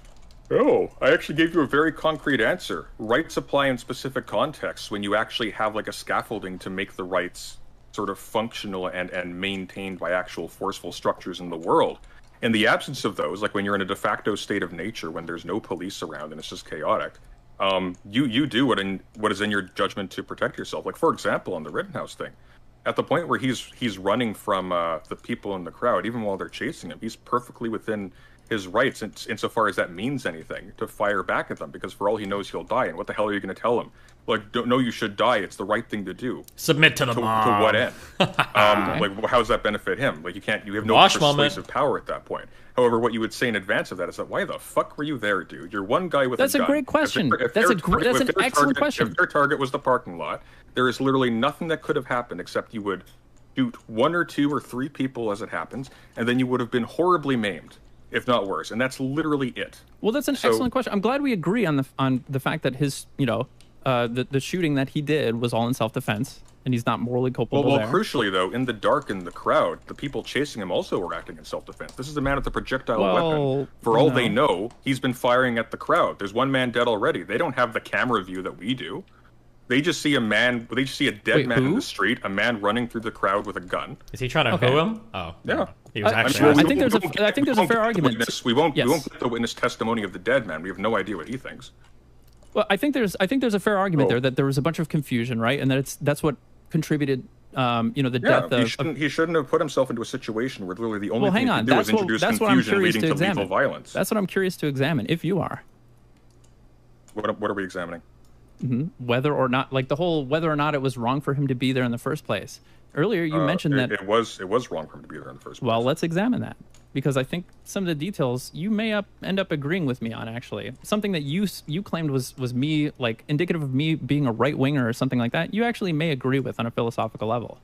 Oh, I actually gave you a very concrete answer. Rights apply in specific contexts when you actually have like a scaffolding to make the rights sort of functional and maintained by actual forceful structures in the world. In the absence of those, like when you're in a de facto state of nature, when there's no police around and it's just chaotic, you do what is in your judgment to protect yourself. Like, for example, on the Rittenhouse thing, at the point where he's running from the people in the crowd, even while they're chasing him, he's perfectly within his rights insofar as that means anything to fire back at them, because for all he knows he'll die. And what the hell are you going to tell him? Like, don't know you should die. It's the right thing to do. Submit to the mob. To what end? Like, how does that benefit him? Like, you have no persuasive power at that point. However, what you would say in advance of that is that, why the fuck were you there, dude? You're one guy with a gun. That's a great question. That's an excellent question. If their target was the parking lot, there is literally nothing that could have happened except you would shoot 1 or 2 or 3 people as it happens, and then you would have been horribly maimed, if not worse, and that's literally it. Well, that's an excellent question. I'm glad we agree on the fact that his, the shooting that he did was all in self-defense, and he's not morally culpable there. Crucially, though, in the dark, in the crowd, the people chasing him also were acting in self-defense. This is a man with a projectile weapon. For all they know, he's been firing at the crowd. There's 1 man dead already. They don't have the camera view that we do. They just see a dead man in the street, a man running through the crowd with a gun. Is he trying to who him? Oh, yeah. He was actually. I think there's a fair argument. We won't get the witness testimony of the dead man. We have no idea what he thinks. Well, I think there's a fair argument there that there was a bunch of confusion, right? And that's what contributed, the death of. He shouldn't have put himself into a situation where literally the only thing he could do was introduce confusion leading to lethal violence. That's what I'm curious to examine. If you are. What are we examining? Whether or not it was wrong for him to be there in the first place. Earlier, you mentioned that it was wrong for him to be there in the first place. Well, let's examine that, because I think some of the details you may end up agreeing with me on. Actually, something that you claimed was me, like indicative of me being a right winger or something like that. You actually may agree with on a philosophical level.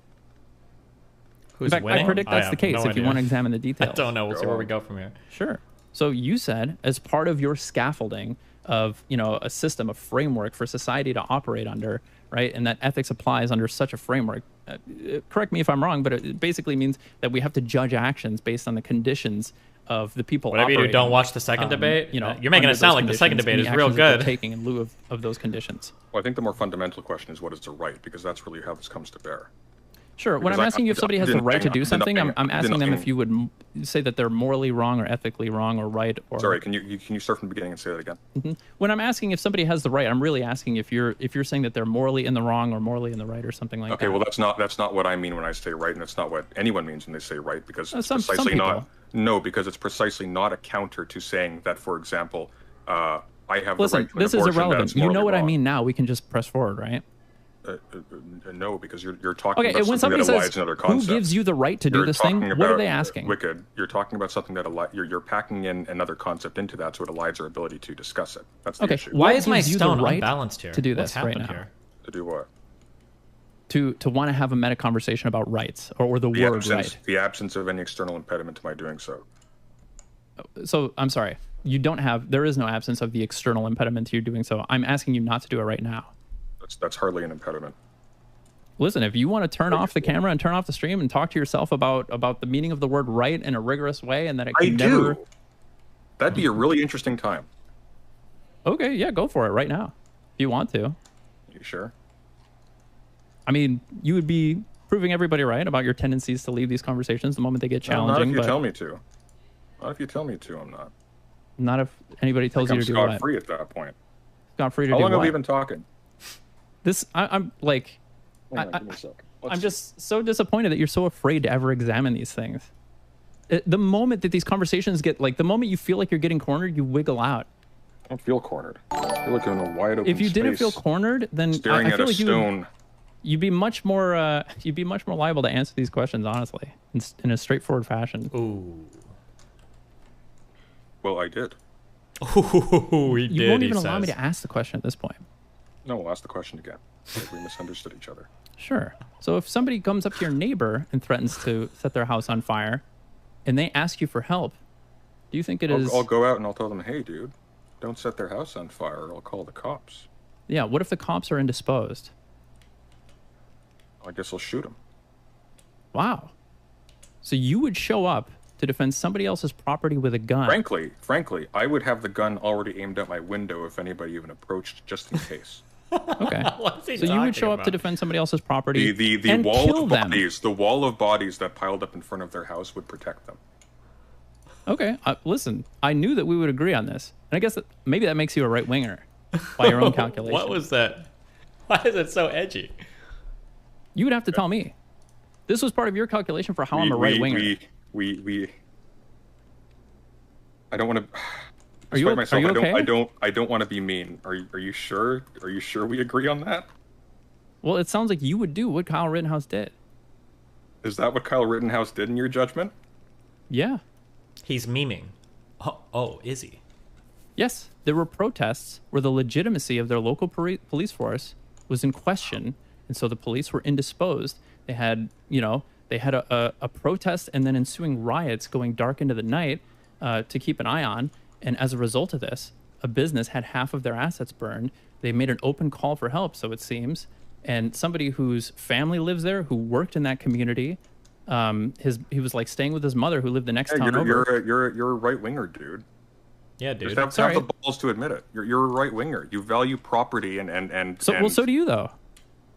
Who's in fact, winning? I predict that's the case. If you want to examine the details, I don't know. We'll see where we go from here. Sure. So you said, as part of your scaffolding of a system, a framework for society to operate under, right, and that ethics applies under such a framework. Correct me if I'm wrong, but it basically means that we have to judge actions based on the conditions of the people. Whatever you do, operating, don't watch the second debate. You know, You're making under it sound those like the second conditions debate and is real actions that they're good. taking in lieu of those conditions. Well, I think the more fundamental question is what is the right, because that's really how this comes to bear. Sure. When Because I'm asking you if somebody has the right to do something, I'm asking them if you would say that they're morally wrong or ethically wrong or right or. Sorry, can you start from the beginning and say that again? Mhm. When I'm asking if somebody has the right, I'm really asking if you're saying that they're morally in the wrong or morally in the right or something like that. Okay, well that's not what I mean when I say right, and it's not what anyone means when they say right, because it's Some precisely not. people. No, because it's precisely not a counter to saying that, for example, I have Listen, the right to an this is abortion, irrelevant. that's You know morally what I wrong. mean now. We can just press forward, right? No, because you're talking Okay, about when something somebody that says, elides another who concept. gives you the right to do You're this thing? talking What are about- they asking? Wicked, you're talking about something that you're packing in another concept into that, so it elides our ability to discuss it. That's the Okay, issue. Why what is my gives you the stone right unbalanced here? to do What's this right happened now? here? To do what? To want to have a meta conversation about rights or the word absence, right. The absence of any external impediment to my doing so. So I'm sorry, there is no absence of the external impediment to you doing so. I'm asking you not to do it right now. That's hardly an impediment. Listen, if you want to turn off the camera and turn off the stream and talk to yourself about the meaning of the word right in a rigorous way and that it I can never. do. That'd be a really interesting time. Okay, yeah, go for it right now, if you want to. You sure? I mean, you would be proving everybody right about your tendencies to leave these conversations the moment they get No, challenging. not if you but tell me to. Not if you tell me to. I'm not. not if anybody tells you I'm to do what. scot-free at that point. Scot-free to How do long have what? we been talking? I'm like, Hang on, give me a sec. I'm just so disappointed that you're so afraid to ever examine these things. The moment that these conversations get the moment you feel like you're getting cornered, you wiggle out. I don't feel cornered. I feel like I'm in a wide open If you didn't feel space, cornered, then staring I at feel a like stone. you'd be much more liable to answer these questions honestly, in a straightforward fashion. Ooh. Well, I did. Ooh, he You did. won't he even allow me says. to ask the question at this point. No, we'll ask the question again. Like we misunderstood each other. Sure. So if somebody comes up to your neighbor and threatens to set their house on fire, and they ask you for help, do you think I'll go out and I'll tell them, hey, dude, don't set their house on fire or I'll call the cops. Yeah. What if the cops are indisposed? I guess I'll shoot them. Wow. So you would show up to defend somebody else's property with a gun. Frankly, I would have the gun already aimed at my window if anybody even approached, just in case. Okay. What's he So you would talking show up to about? defend somebody else's property The and wall kill of them. bodies, the wall of bodies that piled up in front of their house would protect them. Okay. Listen, I knew that we would agree on this, and I guess maybe that makes you a right winger by your own calculation. What was that? Why is it so edgy? You would have to tell me. This was part of your calculation for how I'm a right winger. We I don't want to. Are you okay? I don't want to be mean. Are you sure? Are you sure we agree on that? Well, it sounds like you would do what Kyle Rittenhouse did. Is that what Kyle Rittenhouse did in your judgment? Yeah. He's memeing. Oh, is he? Yes, there were protests where the legitimacy of their local police force was in question, and so the police were indisposed. They had, a protest and then ensuing riots going dark into the night to keep an eye on. And as a result of this, a business had half of their assets burned. They made an open call for help, so it seems. And somebody whose family lives there, who worked in that community, he was like staying with his mother, who lived the next town over. You're a right winger, dude. Yeah, dude. Just have the balls to admit it. You're a right winger. You value property and. So do you though.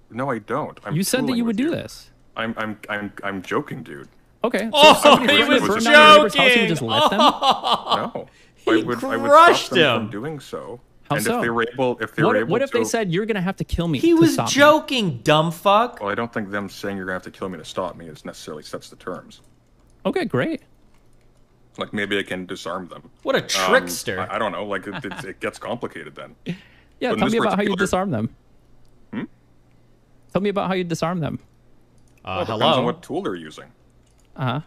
No, I don't. You said that you would do this. I'm joking, dude. Okay. Oh, he was joking. House, you would just let them? No. I would crushed stop them him from doing so. How and so? if they were able, what if they said you're gonna have to kill me? He to was stop me? joking, dumb fuck. Well, I don't think them saying you're gonna have to kill me to stop me is necessarily sets the terms. Okay, great. Like maybe I can disarm them. What a trickster! I don't know. Like it gets complicated then. Yeah, But in tell me this about how you particular- disarm them. Tell me about how you disarm them. Well, it depends on what tool they're using. Uh-huh.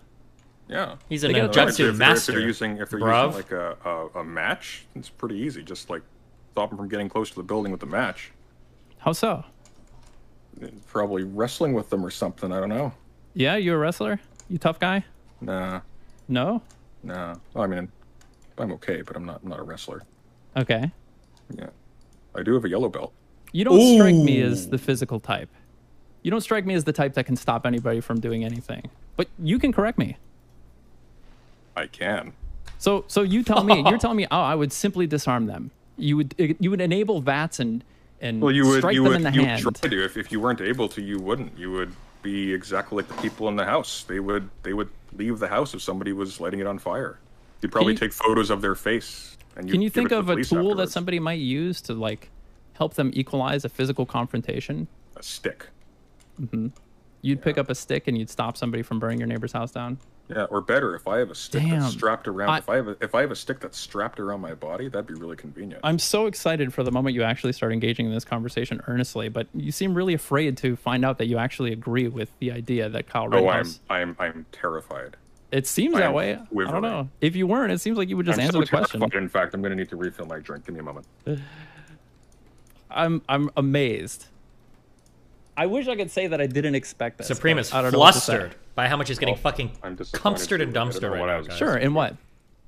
Yeah. He's a They get- ninjutsu if master. they're using bruv. like a match, it's pretty easy. Just like stop them from getting close to the building with the match. How so? Probably wrestling with them or something. I don't know. Yeah, you a wrestler? You tough guy? Nah. No? Nah. Well, I mean, I'm okay, but I'm not a wrestler. Okay. Yeah. I do have a yellow belt. You don't strike me as the physical type. You don't strike me as the type that can stop anybody from doing anything. But you can correct me. I can. So you tell me, you're telling me, oh, I would simply disarm them. You would enable VATS and Well, you would strike you them would in the you hand. would try to. If you weren't able to, you wouldn't. You would be exactly like the people in the house. They would leave the house if somebody was lighting it on fire. You'd probably take photos of their face. And Can you give think it to of the a police tool that afterwards. somebody might use to like help them equalize a physical confrontation? A stick. Mm-hmm. You'd pick up a stick and you'd stop somebody from burning your neighbor's house down. Yeah, or better, if I have a stick Damn. that's strapped around. If I have a stick that's strapped around my body, that'd be really convenient. I'm so excited for the moment you actually start engaging in this conversation earnestly, but you seem really afraid to find out that you actually agree with the idea that Kyle Rittenhouse. I'm terrified. It seems that way. I don't know. If you weren't, it seems like you would just I'm answer so the question. terrified. In fact, I'm going to need to refill my drink. Give me a moment. I'm amazed. I wish I could say that I didn't expect this. Supreme but is I don't know what to say. flustered by how much he's getting fucking dumpstered and dumpster right now, guys. Sure, and what?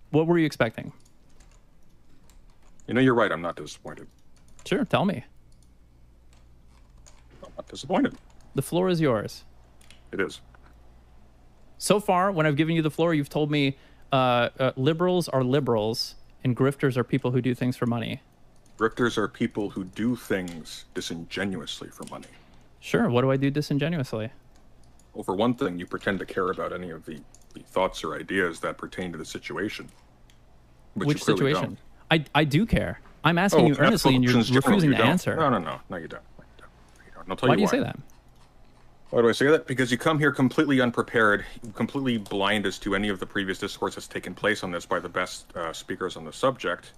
What were you expecting? You know, you're right. I'm not disappointed. Sure, tell me. I'm not disappointed. The floor is yours. It is. So far, when I've given you the floor, you've told me liberals are liberals and grifters are people who do things for money. Grifters are people who do things disingenuously for money. Sure, what do I do disingenuously? Well, for one thing, you pretend to care about any of the thoughts or ideas that pertain to the situation. But Which you clearly situation? don't. I do care. I'm asking you earnestly and you're refusing to answer. No, you don't. No, you don't. I'll tell Why you do you say that? Why do I say that? Because you come here completely unprepared, completely blind as to any of the previous discourse that's taken place on this by the best speakers on the subject.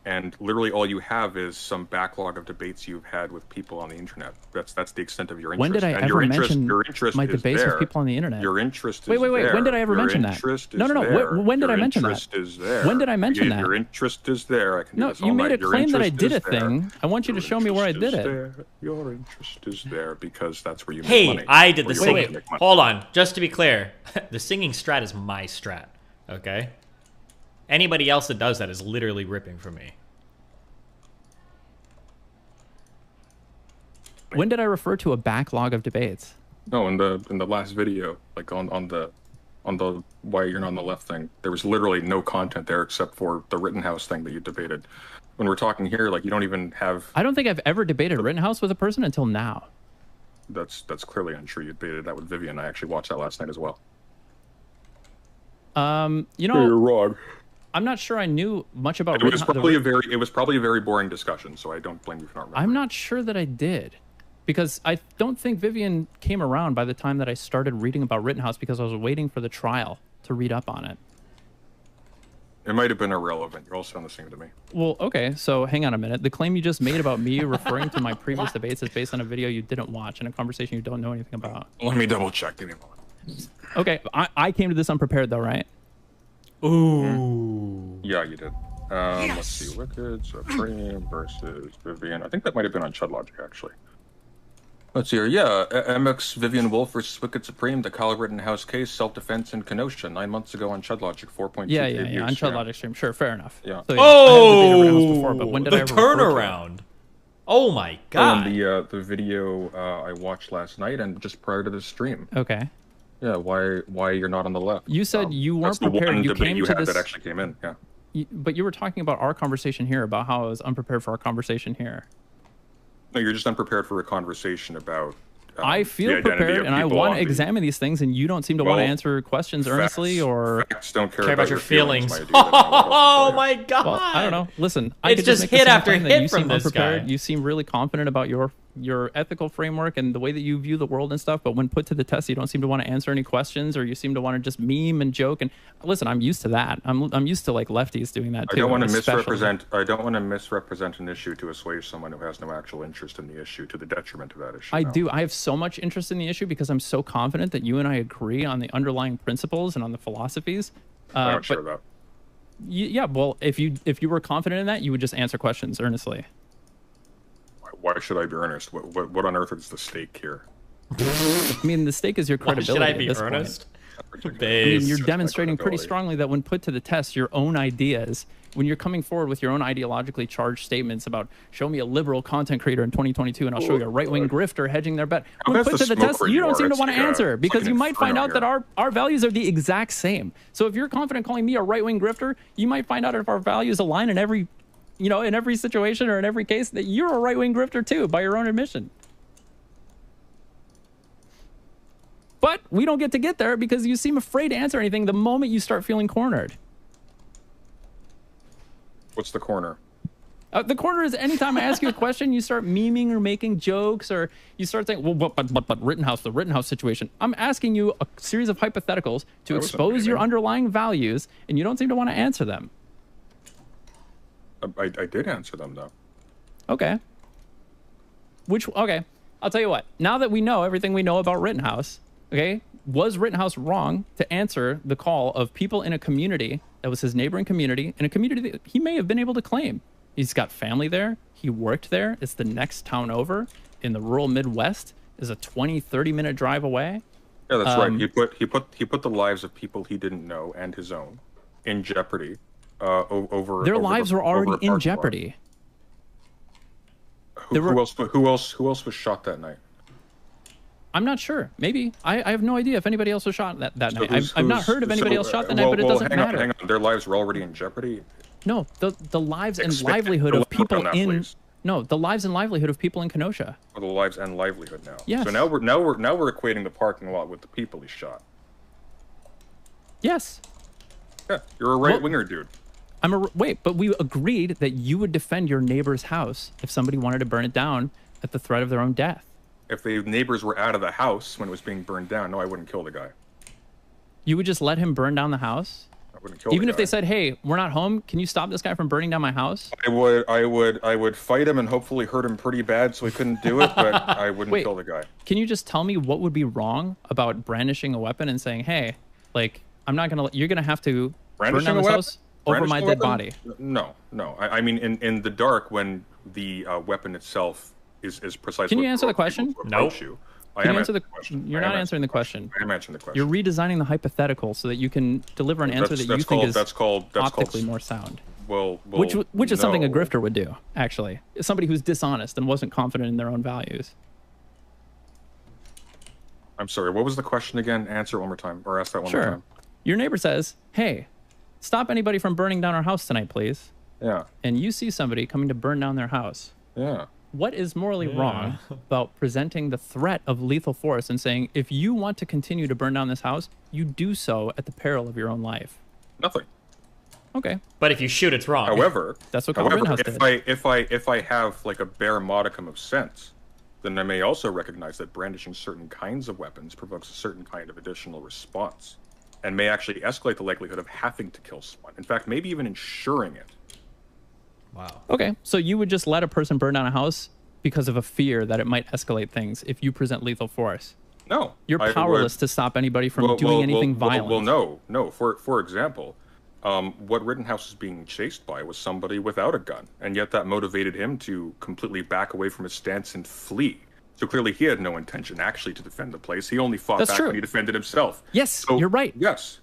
And literally all you have is some backlog of debates you've had with people on the internet. That's the extent of your interest. When did I and ever your interest, mention your interest my is debates there. with people on the internet? Your interest is Wait. there. When did I ever Your mention that? interest is No. there. When did I mention that? Your interest is there. When did I mention that? Your interest is there. I can do No, this all you made night. a Your claim that I interest did is a there. thing. I want you to show me where I did it. There. Your interest is there because that's where you make Hey, money. I did the Where you singing. make money. Hold on, just to be clear, the singing strat is my strat. Okay. Anybody else that does that is literally ripping from me. When did I refer to a backlog of debates? No, in the last video, like on the why you're not on the left thing, there was literally no content there except for the Rittenhouse thing that you debated. When we're talking here, like you don't even have. I don't think I've ever debated Rittenhouse with a person until now. That's clearly untrue. You debated that with Vivian. I actually watched that last night as well. You know, You're wrong. I'm not sure I knew much about It was Rittenhouse. probably a very boring discussion, so I don't blame you for not remembering. I'm not sure that I did. Because I don't think Vivian came around by the time that I started reading about Rittenhouse because I was waiting for the trial to read up on it. It might have been irrelevant. You're all sound the same to me. Well, okay, so hang on a minute. The claim you just made about me referring to my previous debates is based on a video you didn't watch and a conversation you don't know anything about. Let me double check. Give me a moment. Okay, I came to this unprepared though, right? Ooh. Yeah, you did. Let's see. Wicked, Supreme versus Vivian. I think that might have been on Chud Logic, actually. Let's see here. Yeah, MX Vivian Wolf versus Wicked Supreme, the Kyle Rittenhouse case, self-defense in Kenosha, 9 months ago on Chud Logic, 4.2 Yeah, views. on Chud Logic stream. Sure, fair enough. Yeah. So, yeah, I have debated Rittenhouse before, but when did the I ever refer to it? turnaround. Oh my god. And the video I watched last night and just prior to the stream. Okay. Yeah, why you're not on the left? You said you weren't That's the prepared. one You debate came you to had this. that actually came in. Yeah. But you were talking about our conversation here, about how I was unprepared for our conversation here. No, you're just unprepared for a conversation about. I feel prepared, and I want to examine these things, and you don't seem to want to answer questions earnestly or facts don't care about your feelings. my dude. Oh my god. Well, I don't know. Listen, I It's could just just make the hit same after claim that hit you from seem this unprepared. guy. You seem really confident about your ethical framework and the way that you view the world and stuff, but when put to the test, you don't seem to want to answer any questions, or you seem to want to just meme and joke. And listen, I'm used to that. I'm used to like lefties doing that too. I don't want to especially. misrepresent. I don't want to misrepresent an issue to assuage someone who has no actual interest in the issue to the detriment of that issue. I no. do. I have so much interest in the issue because I'm so confident that you and I agree on the underlying principles and on the philosophies. I don't share that. Yeah, well, if you were confident in that, you would just answer questions earnestly. Why should I be earnest? What on earth is the stake here? I mean, the stake is your Why credibility. should I at be this earnest? point. I mean, you're demonstrating pretty strongly that when put to the test, your own ideas, when you're coming forward with your own ideologically charged statements about show me a liberal content creator in 2022 and I'll show you a right-wing grifter hedging their bet. When put to the test, you don't seem to want to answer because you might find out that our values are the exact same. So if you're confident calling me a right-wing grifter, you might find out if our values align in every, in every situation or in every case that you're a right-wing grifter too, by your own admission. But we don't get there because you seem afraid to answer anything the moment you start feeling cornered. What's the corner? The corner is anytime I ask you a question, you start memeing or making jokes, or you start saying, well, but Rittenhouse, the Rittenhouse situation. I'm asking you a series of hypotheticals to expose your underlying values, and you don't seem to want to answer them. I did answer them, though. Okay. Okay, I'll tell you what. Now that we know everything we know about Rittenhouse, okay, was Rittenhouse wrong to answer the call of people in a community that was his neighboring community, in a community that he may have been able to claim? He's got family there. He worked there. It's the next town over in the rural Midwest. Is a 30-minute drive away. Yeah, that's right. He put the lives of people he didn't know and his own in jeopardy. Their lives were already in jeopardy. Who else was shot that night? I'm not sure. Maybe. I have no idea if anybody else was shot that night. I've not heard of anybody else shot that night, but it doesn't matter. Hang on. Their lives were already in jeopardy? No, the lives and livelihood of people in... No, the lives and livelihood of people in Kenosha. Oh, the lives and livelihood now. Yes. So now we're equating the parking lot with the people he shot. Yes. Yeah, you're a right-winger, dude. Wait, but we agreed that you would defend your neighbor's house if somebody wanted to burn it down at the threat of their own death. If the neighbors were out of the house when it was being burned down, no, I wouldn't kill the guy. You would just let him burn down the house? I wouldn't kill Even if they said, "Hey, we're not home. Can you stop this guy from burning down my house?" I would fight him and hopefully hurt him pretty bad so he couldn't do it, but I wouldn't kill the guy. Can you just tell me what would be wrong about brandishing a weapon and saying, "Hey, like, I'm not gonna. You're gonna have to burn down this house over my dead body"? No. I mean, in the dark when the weapon itself is precisely. Can you answer the question? No. Can you answer the question? You're not answering the question. I am answering the question. You're redesigning the hypothetical so that you can deliver an answer that you think is optically more sound. Well, which is something a grifter would do, actually. Somebody who's dishonest and wasn't confident in their own values. I'm sorry, what was the question again? Answer it one more time, or ask that one more time. Your neighbor says, "Hey, stop anybody from burning down our house tonight, please." Yeah. And you see somebody coming to burn down their house. Yeah. What is morally wrong about presenting the threat of lethal force and saying, if you want to continue to burn down this house, you do so at the peril of your own life? Nothing. Okay. But if you shoot, it's wrong. However, that's what Rittenhouse did. If I have like a bare modicum of sense, then I may also recognize that brandishing certain kinds of weapons provokes a certain kind of additional response, and may actually escalate the likelihood of having to kill someone. In fact, maybe even ensuring it. Wow. Okay, so you would just let a person burn down a house because of a fear that it might escalate things if you present lethal force? No. You're powerless to stop anybody from doing anything violent. No. For example, what Rittenhouse is being chased by was somebody without a gun, and yet that motivated him to completely back away from his stance and flee. So clearly he had no intention actually to defend the place. He only fought back when he defended himself. Yes, you're right. Yes.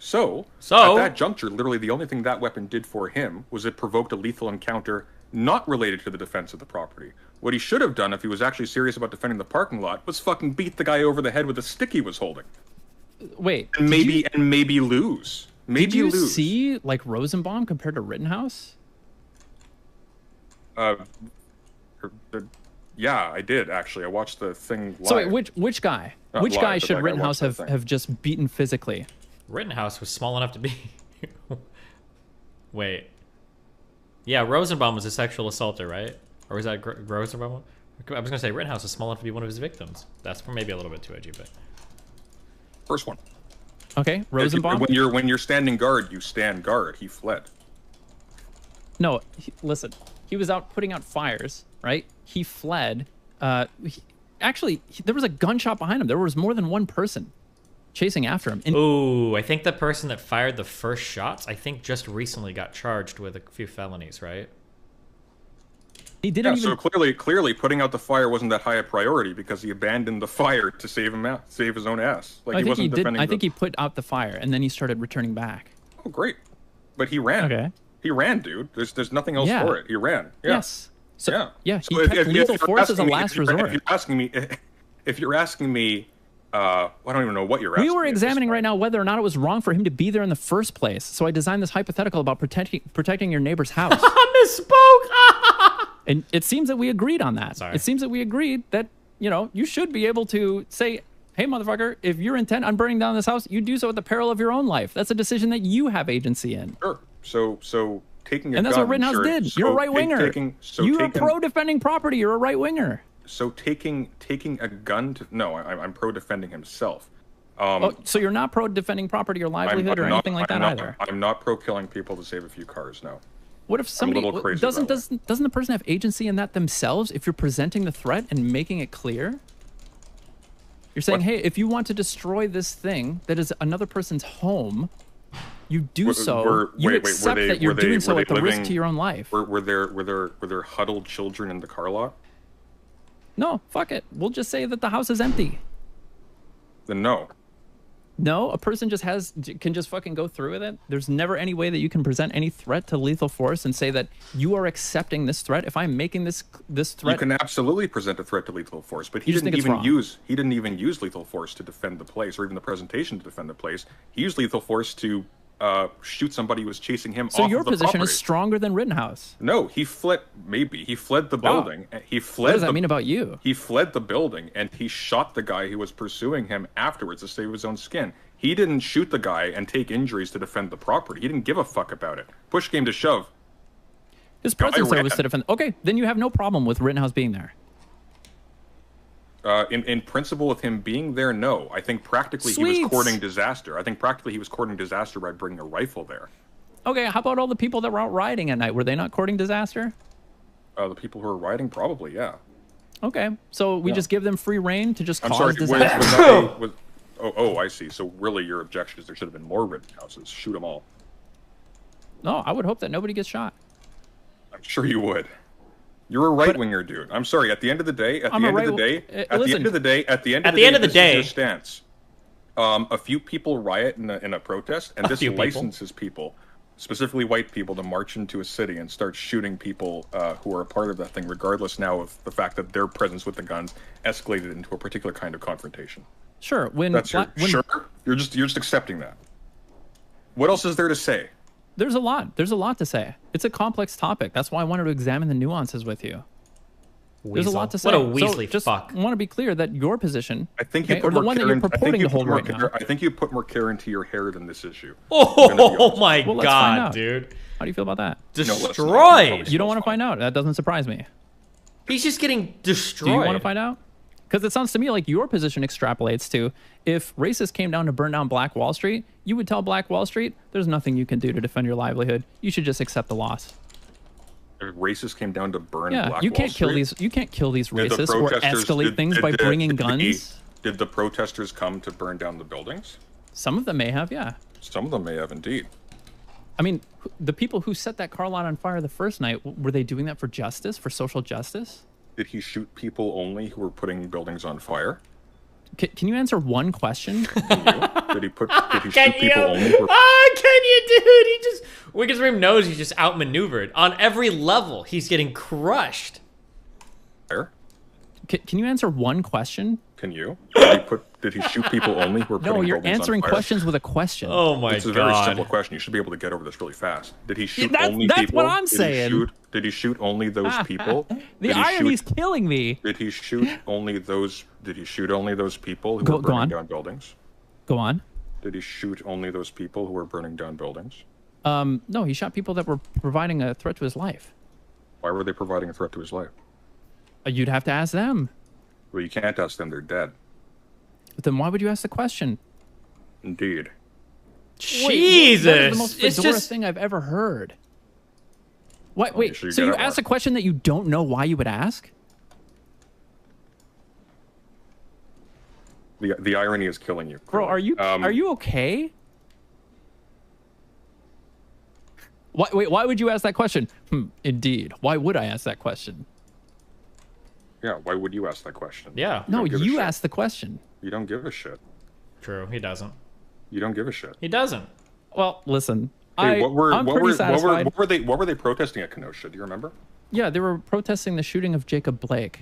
So at that juncture, literally the only thing that weapon did for him was it provoked a lethal encounter not related to the defense of the property. What he should have done if he was actually serious about defending the parking lot was fucking beat the guy over the head with a stick he was holding. Wait, and maybe lose. Did you see like Rosenbaum compared to Rittenhouse? Yeah, I did actually. I watched the thing live. So wait, which guy? Which guy should Rittenhouse have just beaten physically? Rittenhouse was small enough to be... Wait. Yeah, Rosenbaum was a sexual assaulter, right? Or was that Rosenbaum? I was going to say Rittenhouse was small enough to be one of his victims. That's maybe a little bit too edgy, but... First one. Okay, Rosenbaum? When you're standing guard, you stand guard. He fled. No, listen. He was out putting out fires, right? He fled. Actually, there was a gunshot behind him. There was more than one person chasing after him. Ooh, I think the person that fired the first shots, I think just recently got charged with a few felonies, right? He didn't even. So clearly, putting out the fire wasn't that high a priority because he abandoned the fire to save his own ass. Like I he think wasn't he did. defending. I think he put out the fire and then he started returning back. Oh, great! But he ran. Okay. He ran, dude. There's nothing else Yeah. for it. He ran. Yeah. Yes. So, yeah. Yeah. He So kept lethal you're force as a asking me- last if you're- resort. If you're asking me, I don't even know what you're asking. We were me at this examining point. right now whether or not it was wrong for him to be there in the first place. So I designed this hypothetical about protecting your neighbor's house. Misspoke. And it seems that we agreed on that. Sorry. It seems that we agreed that, you should be able to say, hey, motherfucker, if you're intent on burning down this house, you do so at the peril of your own life. That's a decision that you have agency in. Sure. So taking a And that's gun, what Rittenhouse sure. did. So You're a right winger. You're a taking- pro defending property. You're a right winger. So taking a gun to I'm pro defending himself. So you're not pro defending property or livelihood or anything like that either. I'm not pro killing people to save a few cars. No. What if somebody I'm a little crazy doesn't about the person have agency in that themselves if you're presenting the threat and making it clear? You're saying, hey, if you want to destroy this thing that is another person's home, you do so. You accept that you're doing so at the risk to your own life. Were there huddled children in the car lot? No, fuck it. We'll just say that the house is empty. Then no. No, a person can just fucking go through with it. There's never any way that you can present any threat to lethal force and say that you are accepting this threat. If I'm making this threat, You can absolutely present a threat to lethal force, but You just think it's wrong. he didn't even use lethal force to defend the place, or even the presentation to defend the place. He used lethal force to shoot somebody who was chasing him. so off your of the position property. is stronger than Rittenhouse. No, he fled. Maybe he fled the Wow. building. He fled. What does that mean about you? He fled the building and he shot the guy who was pursuing him afterwards to save his own skin. He didn't shoot the guy and take injuries to defend the property. He didn't give a fuck about it. Push came to shove. His No, I presence there ran. was to defend. Okay, then you have no problem with Rittenhouse being there. In principle, with him being there, no. I think practically he Sweet. was courting disaster. I think practically he was courting disaster by bringing a rifle there. Okay, how about all the people that were out riding at night? Were they not courting disaster? The people who were riding, probably, yeah. Okay, so we Yeah. just give them free reign to just I'm cause sorry. disaster. Oh, I see. So really, your objection is there should have been more Rittenhouses. Shoot them all. No, I would hope that nobody gets shot. I'm sure you would. You're a right winger, dude. I'm sorry. At the end of the day, this is your stance. A few people riot in a protest, and A this few people. licenses people, specifically white people, to march into a city and start shooting people who are a part of that thing, regardless now of the fact that their presence with the guns escalated into a particular kind of confrontation. Sure. Sure. You're just accepting that. What else is there to say? There's a lot. There's a lot to say. It's a complex topic. That's why I wanted to examine the nuances with you. There's a Weasel. lot to say. What a Weasley just fuck. want to be clear that your position, I think you okay, put or the more one that care you're in- I think purporting you to put hold more right now. care- I think you put more care into your hair than this issue. Oh my Well, let's find god, out. dude. How do you feel about that? Destroyed. You don't want to find out. That doesn't surprise me. He's just getting destroyed. Do you want to find out? Because it sounds to me like your position extrapolates to if racists came down to burn down Black Wall Street, you would tell Black Wall Street, there's nothing you can do to defend your livelihood. You should just accept the loss. If racists came down to burn Yeah, Black you Wall can't kill Street, these. You can't kill these did the racists or protesters- escalate things by bringing guns. Did the protesters come to burn down the buildings? Some of them may have, yeah. Some of them may have indeed. I mean, the people who set that car lot on fire the first night, were they doing that for justice, for social justice? Did he shoot people only who were putting buildings on fire? Can you answer one question? Did he Can shoot you? people only who were Can you, dude? He just Wicked Supreme knows he's just outmaneuvered on every level. He's getting crushed. fire? Can you answer one question? Can you? Did he shoot people only who were putting No, you're buildings on answering fire? questions with a question. Oh my It's a very simple question. You should be able to get over this really fast. Did he shoot only that's people? what I'm saying. Did he shoot only those people? The Did he irony's shoot- killing me. Did he shoot only those? Did he shoot only those people who Go- were go burning on. down buildings? Go on. Did he shoot only those people who were burning down buildings? No, he shot people that were providing a threat to his life. Why were they providing a threat to his life? You'd have to ask them. Well, you can't ask them; they're dead. But then why would you ask the question? Indeed. Jesus, that is the most it's fedora just thing I've ever heard. What? Wait, sure you so get you it asked wrong. a question that you don't know why you would ask? The irony is killing you, Bro, are you okay? Why, wait, why would you ask that question? Indeed. Why would I ask that question? Yeah, why would you ask that question? Yeah. No, don't give a you shit. asked the question. You don't give a shit. True, he doesn't. You don't give a shit. He doesn't. Well, listen. Hey, I'm pretty satisfied. What were they protesting at Kenosha? Do you remember? Yeah, they were protesting the shooting of Jacob Blake.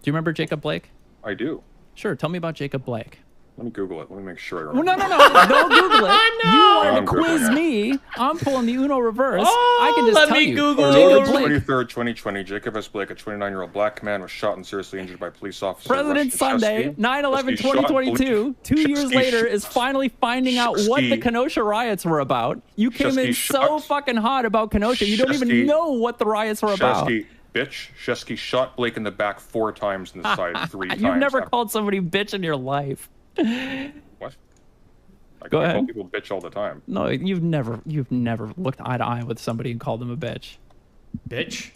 Do you remember Jacob Blake? I do. Sure, tell me about Jacob Blake. Let me Google it. Let me make sure I Well, remember. no, don't Google it. No. You wanted I'm to quiz Googling it. me. I'm pulling the Uno reverse. Oh, I can just let tell me you. Google Jacob October Blake. 23rd, 2020, Jacob S. Blake, a 29-year-old black man, was shot and seriously injured by police officers. President Sunday, 9/11/2022, 2 years later, is finally finding out what the Kenosha riots were about. You came in so fucking hot about Kenosha, you don't even know what the riots were about. Shesky shot Blake in the back 4 times in the side 3 times. You've never called somebody bitch in your life. What? I Go call ahead. people bitch all the time. No, you've never looked eye to eye with somebody and called them a bitch. Bitch?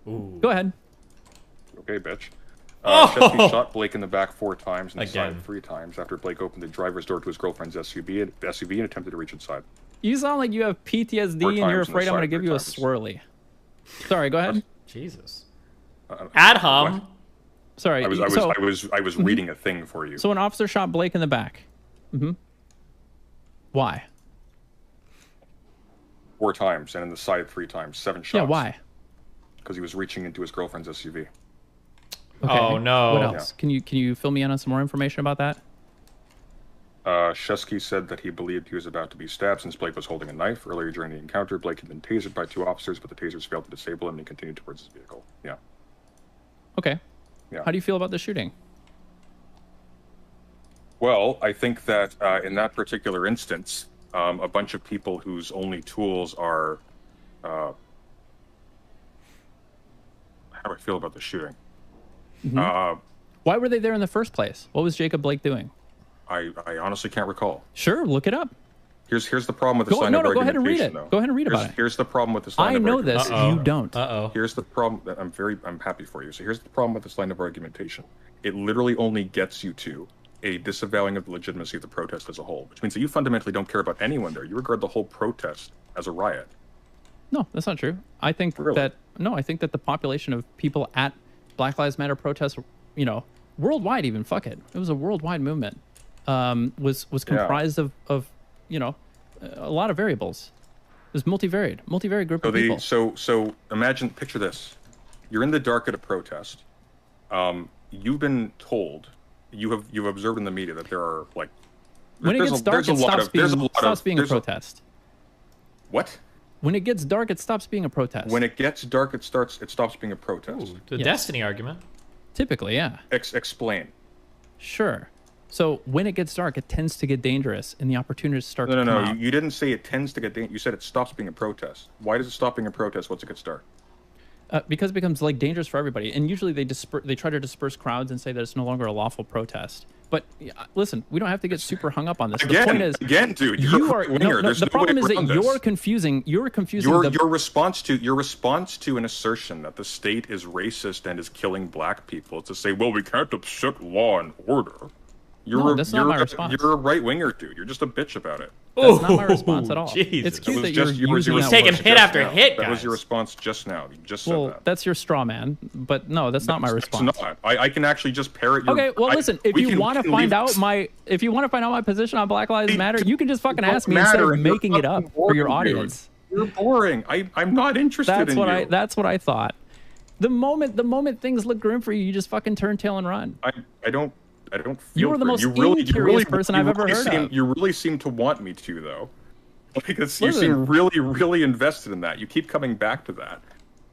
Ooh. Go ahead. Okay, bitch. Oh! Shesky shot Blake in the back 4 times and the Again. side 3 times after Blake opened the driver's door to his girlfriend's SUV and attempted to reach inside. You sound like you have PTSD 4 and you're times on the afraid I'm going to side, give 3 you a times. swirly. Sorry, go ahead. Jesus. Ad hom. Sorry. I was reading a thing for you. So an officer shot Blake in the back. Mm-hmm. Why? 4 times and in the side 3 times, 7 shots. Yeah, why? Because he was reaching into his girlfriend's SUV. Okay. Oh, no. What else? Can you fill me in on some more information about that? Shesky said that he believed he was about to be stabbed since Blake was holding a knife. Earlier during the encounter, Blake had been tasered by 2 officers, but the tasers failed to disable him and he continued towards his vehicle. Yeah. Okay. Yeah. How do you feel about the shooting? Well, I think that in that particular instance, a bunch of people whose only tools are... how do I feel about the shooting? Mhm. Why were they there in the first place? What was Jacob Blake doing? I honestly can't recall. Sure, look it up. Here's the problem with this line of go ahead and read argumentation, it. though. Go ahead and read about it. Here's the problem with this line I of know argumentation. this. You don't. Uh-oh. Here's the problem. I'm happy for you. So here's the problem with this line of argumentation. It literally only gets you to a disavowing of the legitimacy of the protest as a whole, which means that you fundamentally don't care about anyone there. You regard the whole protest as a riot. No, that's not true. I think that the population of people at Black Lives Matter protests, worldwide even, fuck it. It was a worldwide movement. Was comprised of a lot of variables. It was multivariate group of people. So picture this. You're in the dark at a protest. You've been told, you've observed in the media that there are like when it gets dark, it stops being a protest. What? When it gets dark, it stops being a protest. When it gets dark, it stops being a protest. Ooh, the Destiny argument. Typically, yeah. Explain. Sure. So when it gets dark, it tends to get dangerous, and the opportunities start to come No. out. You didn't say it tends to get dangerous. You said it stops being a protest. Why does it stop being a protest once it gets dark? Because it becomes like dangerous for everybody, and usually they try to disperse crowds and say that it's no longer a lawful protest. But listen, we don't have to get super hung up on this. The point is, dude, the problem is that you're confusing. Your response to an assertion that the state is racist and is killing black people is to say, well, we can't upset law and order. That's not my response. You're a right winger, dude. You're just a bitch about it. That's not my response at all. Jesus. It's cute that you're using taking hit after hit, That guys. was your response just now. You just said Well, that. that's your straw man, but no, that's not my response. It's not. I can actually just parrot your... Okay, well, listen. If you want to find out my position on Black Lives Matter, you can just fucking ask me instead of making it up for your audience. You're boring. I'm not interested in you. That's what I thought. The moment things look grim for you, you just fucking turn tail and run. I don't feel You're the for most you. incurious person I've ever heard of. You really seem to want me to, though. Because you seem really, really invested in that. You keep coming back to that.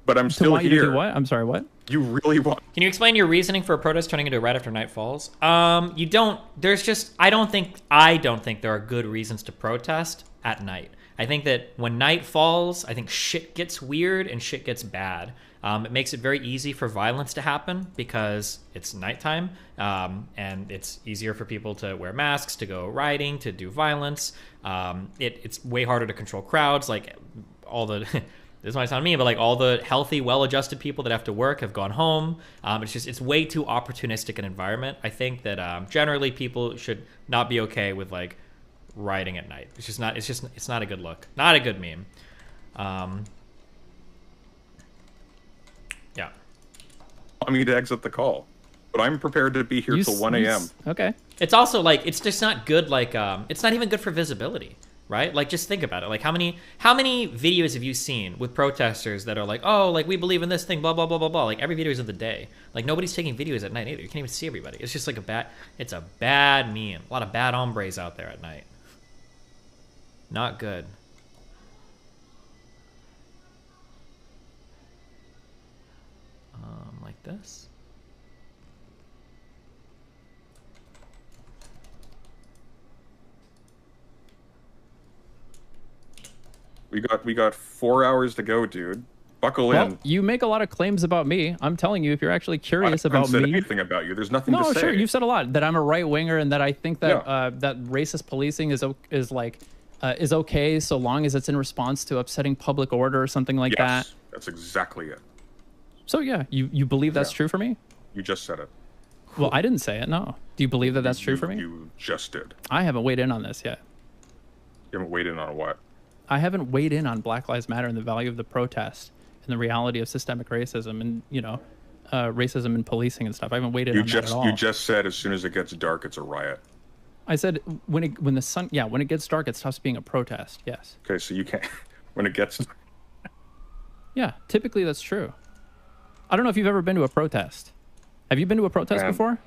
But I'm still want here. You to do what? I'm sorry, what? You really want... Can you explain your reasoning for a protest turning into a riot after night falls? You don't... There's just... I don't think there are good reasons to protest at night. I think that when night falls, I think shit gets weird and shit gets bad. It makes it very easy for violence to happen because it's nighttime, and it's easier for people to wear masks, to go riding, to do violence. It's way harder to control crowds. Like all the, this might sound mean, but like all the healthy, well-adjusted people that have to work have gone home. It's way too opportunistic an environment. I think that generally people should not be okay with like riding at night. It's not a good look, not a good meme. Yeah. want me to exit the call, but I'm prepared to be here till 1 a.m. Okay. It's also like it's just not good. Like it's not even good for visibility, right? Like just think about it. Like how many videos have you seen with protesters that are like, oh, like we believe in this thing, blah blah blah blah blah. Like every video is of the day. Like nobody's taking videos at night either. You can't even see everybody. It's just like it's a bad meme. A lot of bad hombres out there at night. Not good. Like this. We got 4 hours to go, dude. Buckle Well, in. you make a lot of claims about me. I'm telling you, if you're actually curious I haven't about said me, anything about you. There's nothing no, to say. sure, you've said a lot. That I'm a right winger and that I think that Yeah. that racist policing is okay so long as it's in response to upsetting public order or something like that. Yes, that's exactly it. So yeah, you believe that's true for me? You just said it. Well, I didn't say it. No. Do you believe that that's true for me? You just did. I haven't weighed in on this yet. You haven't weighed in on what? I haven't weighed in on Black Lives Matter and the value of the protest and the reality of systemic racism and racism and policing and stuff. I haven't weighed in on that at all. You just said as soon as it gets dark, it's a riot. I said when it gets dark, it stops being a protest. Yes. Okay, so you can't when it gets. Yeah, typically that's true. I don't know if you've ever been to a protest. Have you been to a protest before?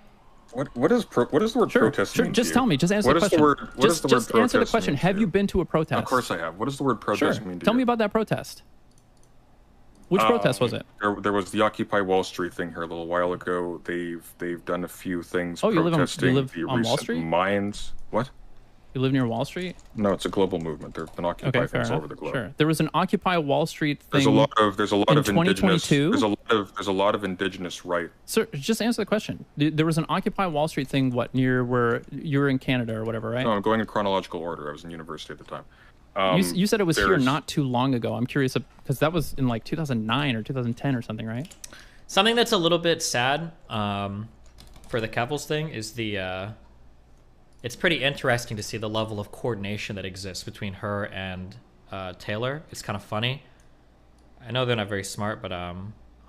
What does the word protest mean? Just to you? tell me. Just answer the question. What does the word just answer the protest question. mean Have to you been to a protest? Of course I have. What does the word protest mean to Tell you? me about that protest. Which protest was it? There was the Occupy Wall Street thing here a little while ago. They've done a few things Oh, you live protesting on the Wall recent Street? mines. What? You live near Wall Street? No, it's a global movement. There have been Occupy Okay, fair things all enough. over the globe. Sure. There was an Occupy Wall Street thing. There's a lot of in indigenous. 2022. There's a lot of indigenous right. Sir, just answer the question. There was an Occupy Wall Street thing. What near where you were in Canada or whatever, right? No, I'm going in chronological order. I was in university at the time. You said it was here there's- not too long ago. I'm curious because that was in like 2009 or 2010 or something, right? Something that's a little bit sad for the Keffals thing is it's pretty interesting to see the level of coordination that exists between her and Taylor. It's kind of funny. I know they're not very smart, but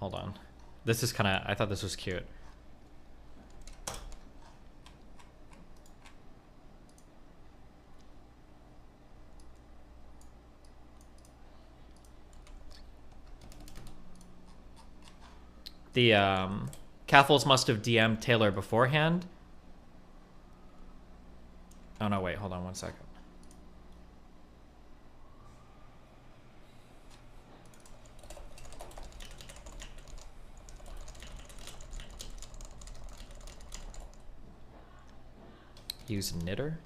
hold on. This is kind of, I thought this was cute. The Keffals must have DM'd Taylor beforehand. Oh no, wait, hold on one second. Use knitter.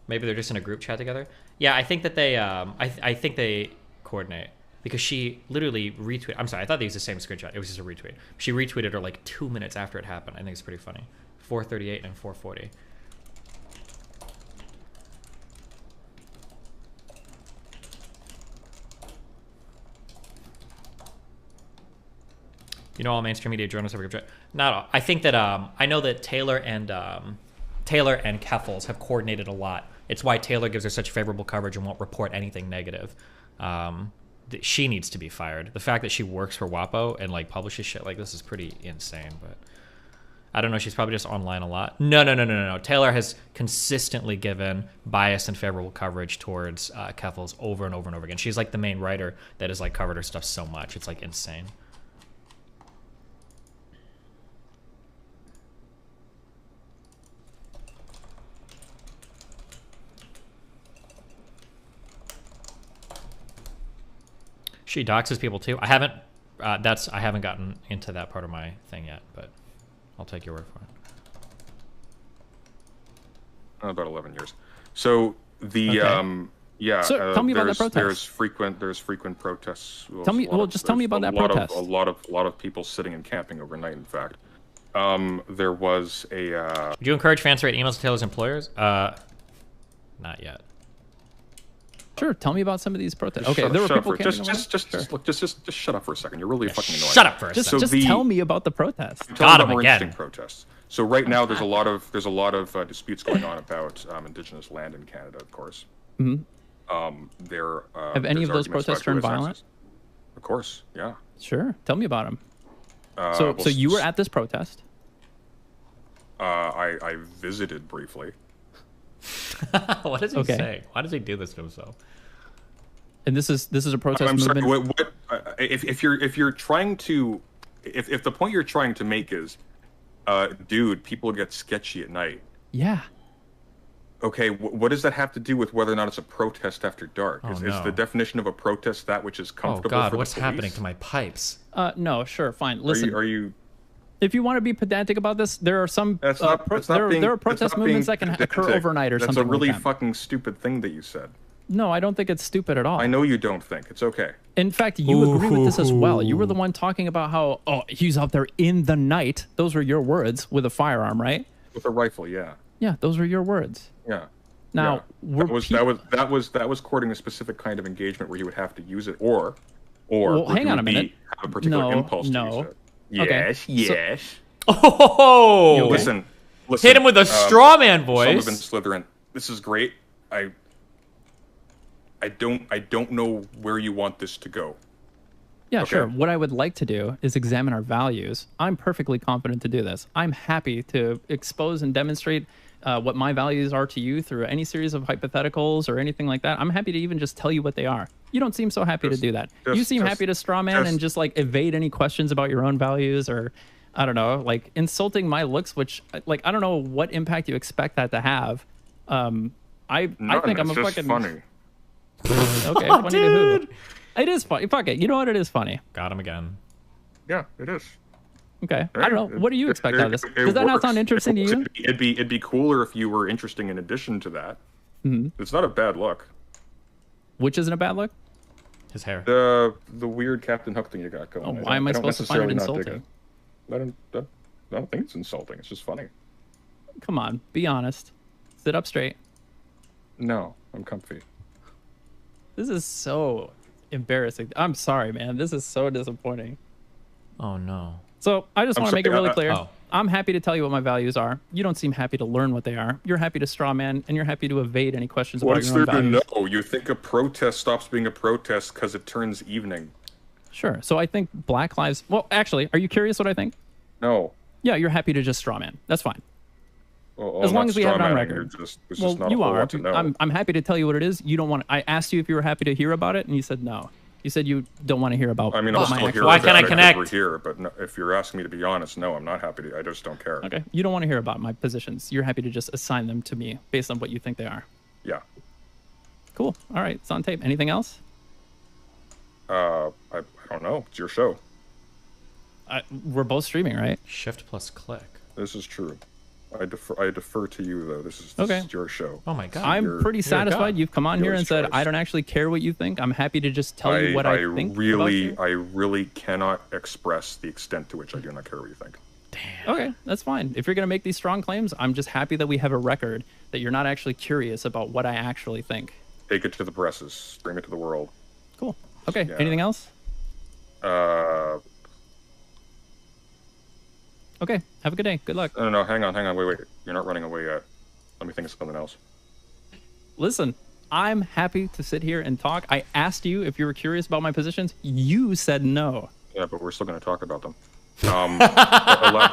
Maybe they're just in a group chat together. Yeah, I think that they I think they coordinate because she literally retweeted. I'm sorry, I thought they used the same screenshot. It was just a retweet. She retweeted her like 2 minutes after it happened. I think it's pretty funny. 438 and 440. You know, all mainstream media journalists have a group chat. Not all. I think that I know that Taylor and Keffals have coordinated a lot. It's why Taylor gives her such favorable coverage and won't report anything negative. She needs to be fired. The fact that she works for WAPO and like publishes shit like this is pretty insane. But I don't know. She's probably just online a lot. No. Taylor has consistently given biased and favorable coverage towards Keffals over and over and over again. She's like the main writer that has like covered her stuff so much. It's like insane. She doxes people too. I haven't gotten into that part of my thing yet, but I'll take your word for it. About 11 years. So the okay. So tell me about that protest. There's frequent protests. Tell me about that protest. A lot of people sitting and camping overnight. In fact, there was a. Would you encourage fans to write emails to Taylor's employers? Not yet. Sure, tell me about some of these protests. Okay, there were people just shut up for a second. You're really fucking annoying. Shut up for a second. Just tell me about the protests. Got him again. Protests. So right now there's a lot of disputes going on about Indigenous land in Canada, of course. Mhm. Have any there's of those arguments protests about who turned has violent? access. Of course, yeah. Sure. Tell me about them. Well, So you were at this protest. I visited briefly. What does he Okay. say? Why does he do this to himself? And this is a protest I'm sorry. movement. If you're trying to, if the point you're trying to make is, dude, people get sketchy at night. Yeah. Okay, what does that have to do with whether or not it's a protest after dark? Oh, is no. the definition of a protest that which is Oh comfortable God, for what's the happening police? to my pipes? No, sure, fine. Listen. Are you? If you want to be pedantic about this, there are some That's not, that's not being, there are that's protest not being movements that can occur pedantic. overnight or That's something a really like that. fucking stupid thing that you said. No, I don't think it's stupid at all. I know you don't think. It's okay. In fact, you agree with this as well. You were the one talking about how, he's out there in the night. Those were your words with a firearm, right? With a rifle, yeah. Yeah, those were your words. Yeah. Now, yeah. that was courting a specific kind of engagement where you would have to use it, or well, would hang on you a minute. have a particular No, impulse no. to use it. Okay, Yes, so- yes. Oh, okay? Listen. Hit him with a straw man voice. Sullivan Slytherin. This is great. I don't know where you want this to go. Yeah, Okay. sure. What I would like to do is examine our values. I'm perfectly confident to do this. I'm happy to expose and demonstrate what my values are to you through any series of hypotheticals or anything like that. I'm happy to even just tell you what they are. You don't seem so happy to do that. You seem happy to straw man and just like evade any questions about your own values or, I don't know, like insulting my looks, which like I don't know what impact you expect that to have. I think I'm a it's just fucking funny. Okay, funny to who? It is funny. Fuck it. You know what? It is funny. Got him again. Yeah, it is. Okay. I don't know. What do you expect out of this? Does that not sound interesting to you? It'd be cooler if you were interesting in addition to that. Mm-hmm. It's not a bad look. Which isn't a bad look? His hair. The weird Captain Hook thing you got going. Oh, why am I supposed to find it insulting? I don't think it's insulting. It's just funny. Come on, be honest. Sit up straight. No, I'm comfy. This is so embarrassing. I'm sorry, man. This is so disappointing. Oh no. So I just I'm want to make it sorry, really clear. oh. I'm happy to tell you what my values are. You don't seem happy to learn what they are. You're happy to straw man, and you're happy to evade any questions about What's your there own to values. know? You think a protest stops being a protest because it turns evening? Sure. So I think Black Lives. Well, actually, are you curious what I think? No. Yeah, you're happy to just straw man. That's fine. Well, As I'm long not as we have it on strawmanning, record. there's Well, just not you a whole are. lot to know. I'm happy to tell you what it is. You don't want. I asked you if you were happy to hear about it, and you said no. You said you don't want to hear about. I mean, what I'll my still actual- hear Why about can't I it if connect? we're here, but no, if you're asking me to be honest, no, I'm not happy to. I just don't care. Okay, you don't want to hear about my positions. You're happy to just assign them to me based on what you think they are. Yeah. Cool. All right, it's on tape. Anything else? I don't know. It's your show. We're both streaming, right? Shift plus click. This is true. I defer to you though. This is Okay. your show. Oh my god. I'm pretty satisfied. You've come on here and said, I don't actually care what you think. I'm happy to just tell you what I think. about you." I really cannot express the extent to which I do not care what you think. Okay, that's fine. If you're going to make these strong claims, I'm just happy that we have a record that you're not actually curious about what I actually think. Take it to the presses. Stream it to the world. Cool. Okay, Yeah. anything else? Okay, have a good day. Good luck. No, hang on. Wait. You're not running away yet. Let me think of something else. Listen, I'm happy to sit here and talk. I asked you if you were curious about my positions. You said no. Yeah, but we're still going to talk about them. Elaborate.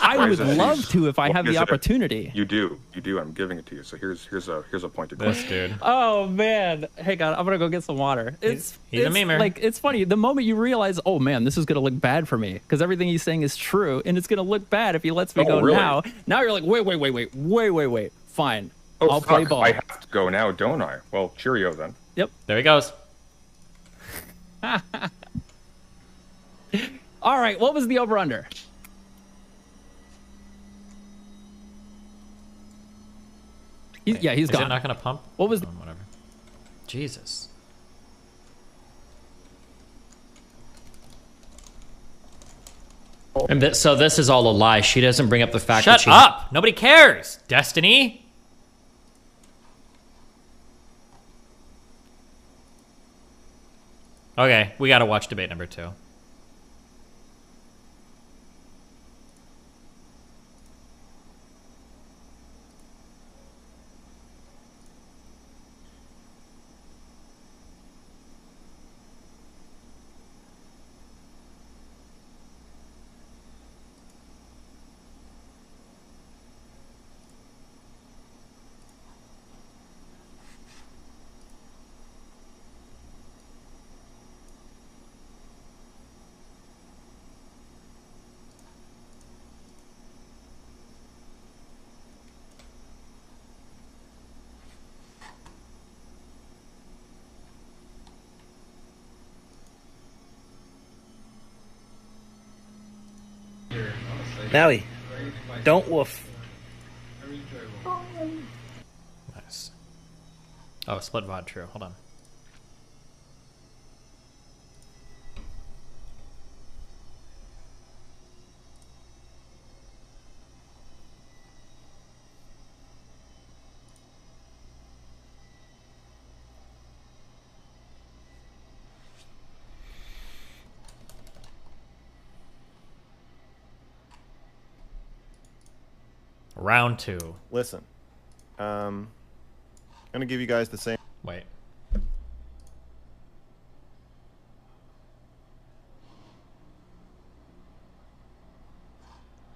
I why would is it love these- to if I what have is the it? opportunity. You do. I'm giving it to you. So here's a point to This dude. Oh man! Hey God, I'm gonna go get some water. He's a memer. Like it's funny. The moment you realize, oh man, this is gonna look bad for me because everything he's saying is true, and it's gonna look bad if he lets me Oh, go really? now. Now you're like, wait. Fine, Oh, I'll play fuck. ball. I have to go now, don't I? Well, cheerio then. Yep. There he goes. All right. What was the over under? He's Is gone. it not gonna pump? What was? Oh, whatever. Jesus. And so this is all a lie. She doesn't bring up the fact that Shut she... up! Nobody cares. Destiny. Okay, we gotta watch debate number 2. Maui, don't woof. Nice. Oh, split VOD, true. Hold on. Round 2. Listen, I'm gonna give you guys the same. Wait.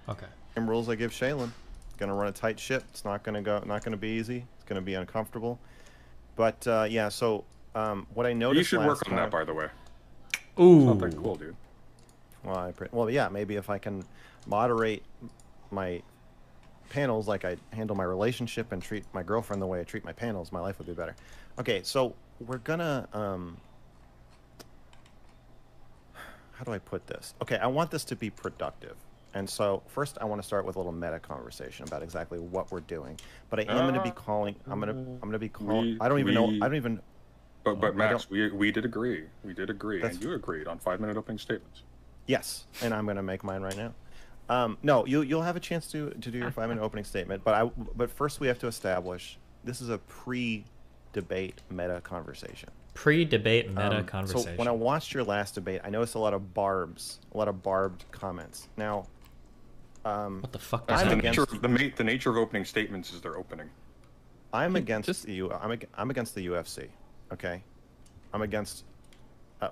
Okay. Same rules I give Shaylin. Gonna run a tight ship. It's not gonna be easy. It's gonna be uncomfortable. But yeah, so what I noticed. You should work on time, that, by the way. Ooh. Something cool, dude. Well, yeah, maybe if I can moderate my panels like I handle my relationship and treat my girlfriend the way I treat my panels, my life would be better. Okay, so we're gonna how do I put this? Okay, I want this to be productive. And so first I want to start with a little meta conversation about exactly what we're doing. But I am going to be calling I'm going to be calling I don't even But Max, we did agree. We did agree, and you agreed on 5-minute opening statements. Yes, and I'm going to make mine right now. No, you'll have a chance to do your 5-minute opening statement, but first we have to establish this is a pre-debate meta conversation. Pre-debate meta conversation. So when I watched your last debate, I noticed a lot of barbed comments. Now, what the fuck? The nature of opening statements is their opening. I'm against I'm against the UFC. Okay, I'm against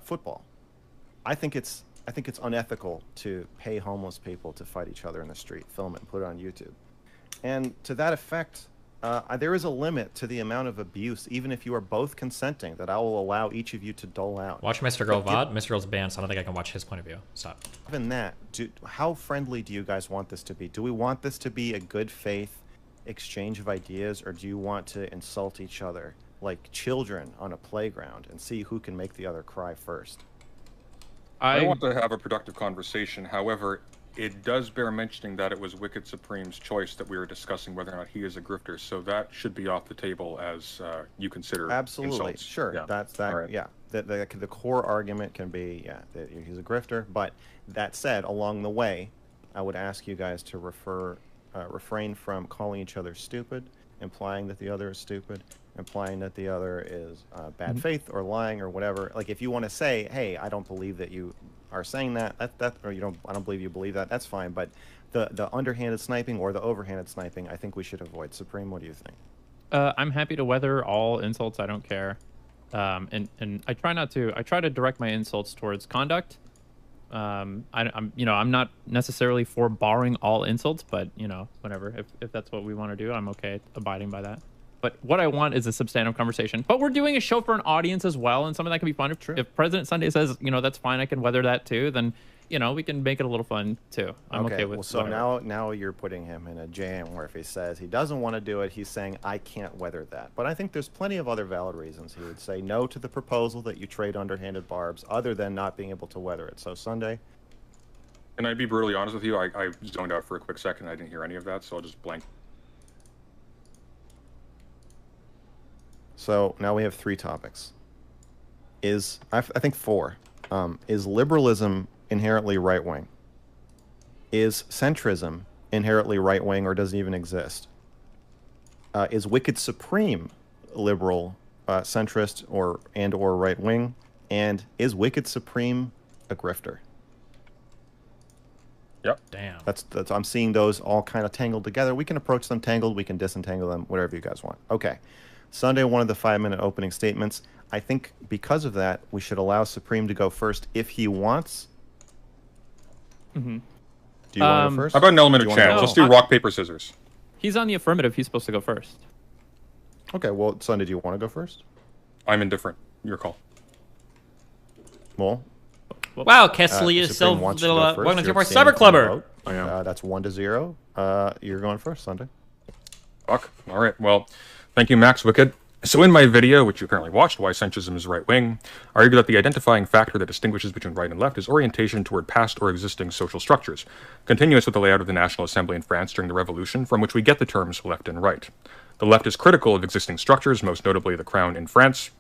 football. I think it's unethical to pay homeless people to fight each other in the street, film it, and put it on YouTube. And to that effect, there is a limit to the amount of abuse, even if you are both consenting, that I will allow each of you to dole out. Watch Mr. Girl VOD. Mr. Girl's banned, so I don't think I can watch his point of view. Stop. Even that, how friendly do you guys want this to be? Do we want this to be a good faith exchange of ideas, or do you want to insult each other like children on a playground and see who can make the other cry first? I want to have a productive conversation. However, it does bear mentioning that it was Wicked Supreme's choice that we were discussing whether or not he is a grifter. So that should be off the table as you consider Absolutely, insults. sure. Yeah. That's that. Right. Yeah, the core argument can be that he's a grifter. But that said, along the way, I would ask you guys to refrain from calling each other stupid, implying that the other is stupid, implying that the other is bad faith or lying or whatever. Like if you want to say, "Hey, I don't believe that you are saying that," or I don't believe you believe that. That's fine. But the underhanded sniping or the overhanded sniping, I think we should avoid. Supreme, what do you think? I'm happy to weather all insults. I don't care, and I try not to. I try to direct my insults towards conduct. I'm not necessarily for barring all insults, but whatever. If that's what we want to do, I'm okay abiding by that. But what I want is a substantive conversation. But we're doing a show for an audience as well, and something that can be fun. If President Sunday says, that's fine, I can weather that too, then, we can make it a little fun too. I'm okay with so whatever. now you're putting him in a jam where if he says he doesn't want to do it, he's saying, I can't weather that. But I think there's plenty of other valid reasons he would say no to the proposal that you trade underhanded barbs other than not being able to weather it. So Sunday? Can I be brutally honest with you? I zoned out for a quick second. I didn't hear any of that, so I'll just blank. So now we have 3 topics. I think 4. Is liberalism inherently right-wing? Is centrism inherently right-wing, or doesn't even exist? Is Wicked Supreme liberal, centrist, or right-wing? And is Wicked Supreme a grifter? Yep. Damn. That's I'm seeing those all kind of tangled together. We can approach them tangled. We can disentangle them. Whatever you guys want. Okay. Sunday wanted the 5-minute opening statements. I think because of that, we should allow Supreme to go first if he wants. Mm-hmm. Do you want to go first? How about an element of chance? Let's do rock, paper, scissors. He's on the affirmative. He's supposed to go first. Okay, well, Sunday, do you want to go first? I'm indifferent. Your call. Well. Wow, Kessler is so welcome to our Cyber Clubber. I am. That's 1-0. You're going first, Sunday. Fuck. All right. Well, thank you, Max Wicked. So in my video, which you currently watched, Why Centrism is Right Wing, I argue that the identifying factor that distinguishes between right and left is orientation toward past or existing social structures, continuous with the layout of the National Assembly in France during the Revolution, from which we get the terms left and right. The left is critical of existing structures, most notably the Crown in France,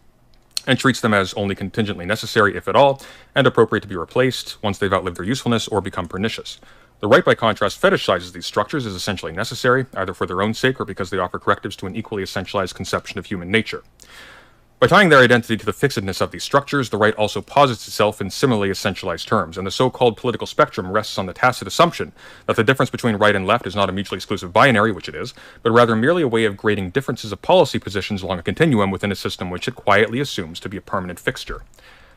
and treats them as only contingently necessary, if at all, and appropriate to be replaced once they've outlived their usefulness or become pernicious. The right, by contrast, fetishizes these structures as essentially necessary, either for their own sake or because they offer correctives to an equally essentialized conception of human nature. By tying their identity to the fixedness of these structures, the right also posits itself in similarly essentialized terms, and the so-called political spectrum rests on the tacit assumption that the difference between right and left is not a mutually exclusive binary, which it is, but rather merely a way of grading differences of policy positions along a continuum within a system which it quietly assumes to be a permanent fixture.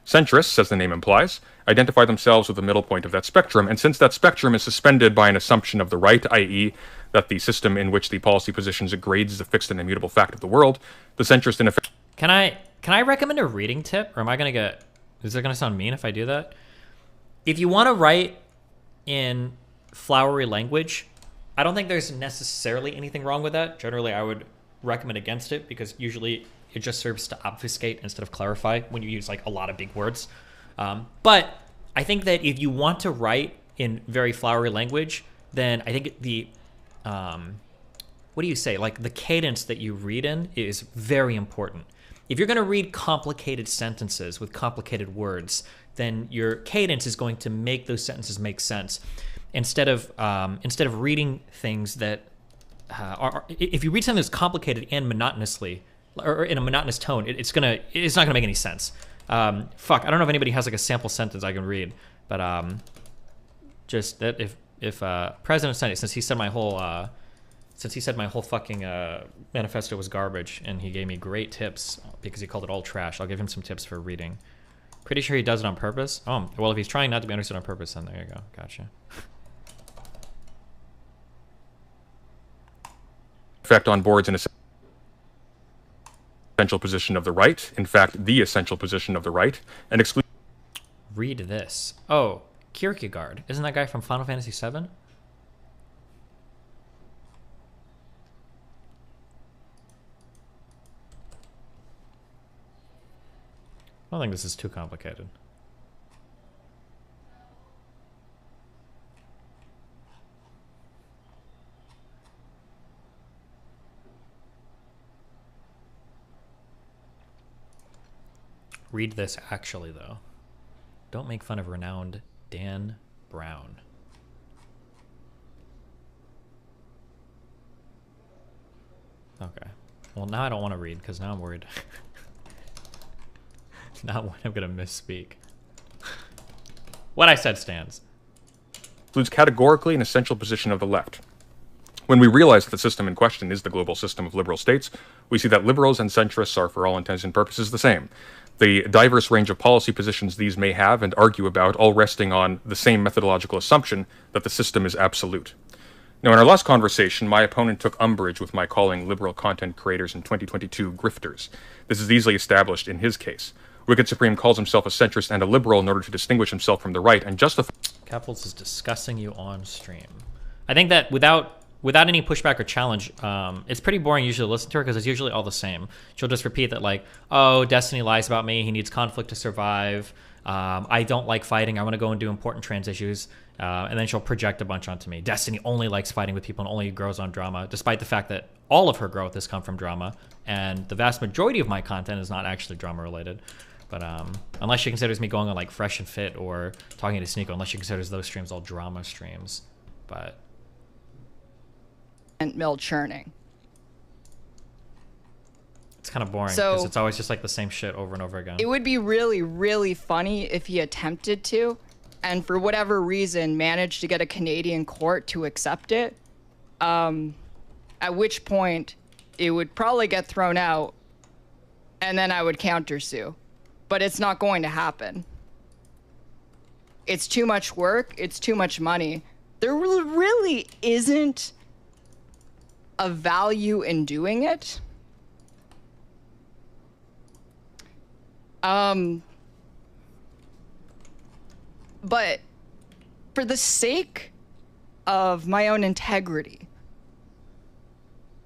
Centrists, as the name implies, identify themselves with the middle point of that spectrum, and since that spectrum is suspended by an assumption of the right, i.e., that the system in which the policy positions it grades is a fixed and immutable fact of the world, the centrist in effect... Can I recommend a reading tip, or am I gonna get... Is it gonna sound mean if I do that? If you want to write in flowery language, I don't think there's necessarily anything wrong with that. Generally, I would recommend against it, because usually it just serves to obfuscate instead of clarify when you use like a lot of big words. But I think that if you want to write in very flowery language, then I think the what do you say? Like the cadence that you read in is very important. If you're going to read complicated sentences with complicated words, then your cadence is going to make those sentences make sense. Instead of reading things that are, if you read something that's complicated and monotonously, or in a monotonous tone, it's not gonna make any sense. Fuck, I don't know if anybody has like a sample sentence I can read, but just that if President Sunday, since he said my whole fucking manifesto was garbage, and he gave me great tips because he called it all trash, I'll give him some tips for reading. Pretty sure he does it on purpose. Oh, well, if he's trying not to be understood on purpose, then there you go. Gotcha. Effect on boards in a essential position of the right, in fact, the essential position of the right, and exclude... Read this. Oh, Kierkegaard. Isn't that guy from Final Fantasy VII? I don't think this is too complicated. Read this actually, though. Don't make fun of renowned Dan Brown. Okay. Well, now I don't want to read because now I'm worried. Now I'm going to misspeak. What I said stands. Includes categorically an essential position of the left. When we realize that the system in question is the global system of liberal states, we see that liberals and centrists are, for all intents and purposes, the same. The diverse range of policy positions these may have and argue about, all resting on the same methodological assumption that the system is absolute. Now, in our last conversation, my opponent took umbrage with my calling liberal content creators in 2022 grifters. This is easily established in his case. Wicked Supreme calls himself a centrist and a liberal in order to distinguish himself from the right and justify... Keffals is discussing you on stream. I think that without any pushback or challenge, it's pretty boring usually to listen to her because it's usually all the same. She'll just repeat that like, oh, Destiny lies about me. He needs conflict to survive. I don't like fighting. I want to go and do important trans issues. And then she'll project a bunch onto me. Destiny only likes fighting with people and only grows on drama, despite the fact that all of her growth has come from drama. And the vast majority of my content is not actually drama related. But unless she considers me going on like Fresh and Fit or talking to Sneeko, unless she considers those streams all drama streams. But... mill churning. It's kind of boring because it's always just like the same shit over and over again. It would be really, really funny if he attempted to, and for whatever reason managed to get a Canadian court to accept it, at which point it would probably get thrown out, and then I would countersue. But it's not going to happen. It's too much work. It's too much money. There really isn't a value in doing it. But for the sake of my own integrity,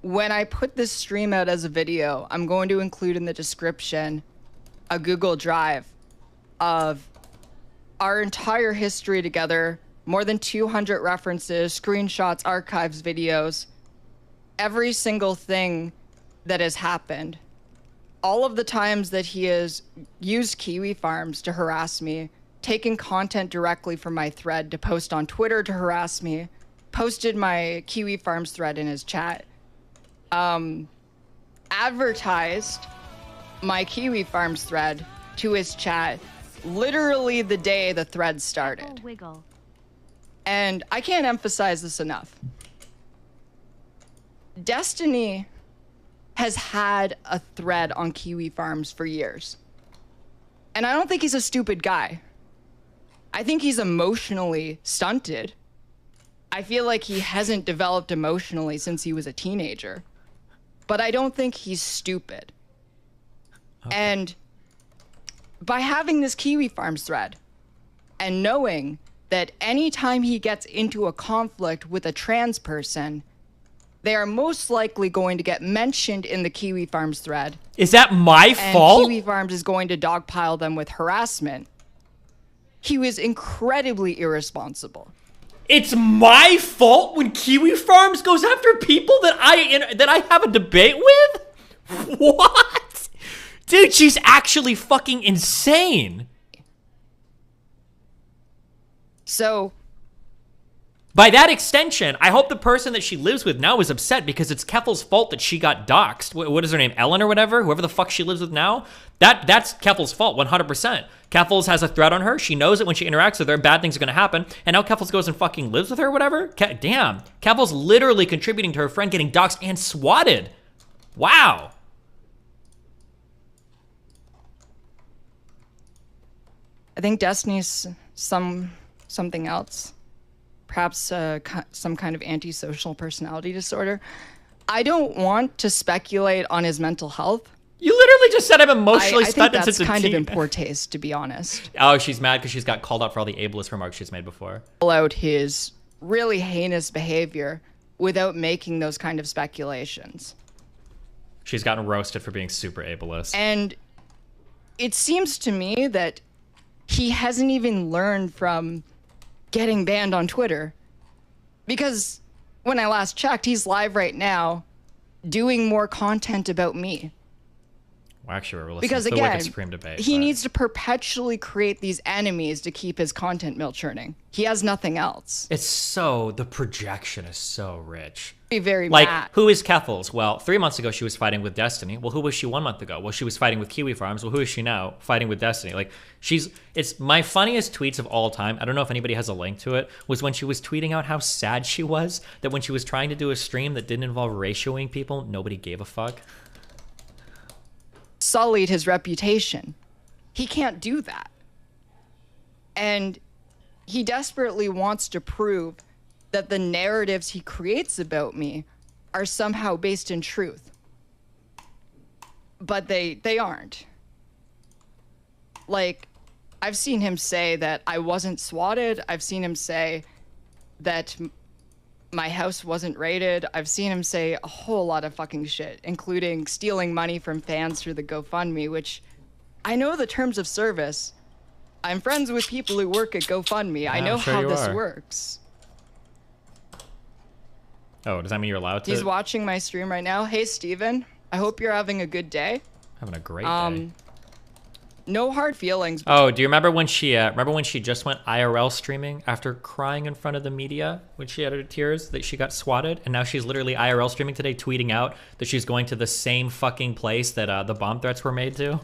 when I put this stream out as a video, I'm going to include in the description a Google Drive of our entire history together, more than 200 references, screenshots, archives, videos, every single thing that has happened. All of the times that he has used Kiwi Farms to harass me, taken content directly from my thread to post on Twitter to harass me, posted my Kiwi Farms thread in his chat, advertised my Kiwi Farms thread to his chat literally the day the thread started. Wiggle. And I can't emphasize this enough. Destiny has had a thread on Kiwi Farms for years. And I don't think he's a stupid guy. I think he's emotionally stunted. I feel like he hasn't developed emotionally since he was a teenager. But I don't think he's stupid. Okay. And by having this Kiwi Farms thread and knowing that anytime he gets into a conflict with a trans person, they are most likely going to get mentioned in the Kiwi Farms thread. Is that my fault? And Kiwi Farms is going to dogpile them with harassment. He was incredibly irresponsible. It's my fault when Kiwi Farms goes after people that I have a debate with? What? Dude, she's actually fucking insane. So, by that extension, I hope the person that she lives with now is upset because it's Keffals' fault that she got doxxed. What is her name? Ellen or whatever? Whoever the fuck she lives with now? That's Keffals' fault, 100%. Keffals has a threat on her. She knows that when she interacts with her, bad things are going to happen. And now Keffals goes and fucking lives with her or whatever? Damn. Keffals literally contributing to her friend getting doxxed and swatted. Wow. I think Destiny's something else. Perhaps some kind of antisocial personality disorder. I don't want to speculate on his mental health. You literally just said I'm emotionally I think that's kind of in poor taste, to be honest. Oh, she's mad because she's got called out for all the ableist remarks she's made before. Call out his really heinous behavior without making those kind of speculations. She's gotten roasted for being super ableist. And it seems to me that he hasn't even learned from getting banned on Twitter. Because when I last checked, he's live right now doing more content about me. Well, actually, we're listening Because to the again, Wicked Supreme debate. He needs to perpetually create these enemies to keep his content mill churning. He has nothing else. It's so, the projection is so rich. Very like, mad. Who is Keffals? Well, 3 months ago, she was fighting with Destiny. Well, who was she 1 month ago? Well, she was fighting with Kiwi Farms. Well, who is she now? Fighting with Destiny. Like, it's my funniest tweets of all time. I don't know if anybody has a link to it, was when she was tweeting out how sad she was that when she was trying to do a stream that didn't involve ratioing people, nobody gave a fuck. Sullied his reputation. He can't do that. And he desperately wants to prove that the narratives he creates about me are somehow based in truth. But they aren't. Like, I've seen him say that I wasn't swatted. I've seen him say that my house wasn't raided. I've seen him say a whole lot of fucking shit, including stealing money from fans through the GoFundMe, which I know the terms of service. I'm friends with people who work at GoFundMe. Yeah, I know sure how you this are. works. Oh, does that mean you're allowed to? He's watching my stream right now. Hey, Steven. I hope you're having a good day. Having a great day. No hard feelings. Oh, do you remember when she just went IRL streaming after crying in front of the media when she had her tears that she got swatted, and now she's literally IRL streaming today, tweeting out that she's going to the same fucking place that the bomb threats were made to?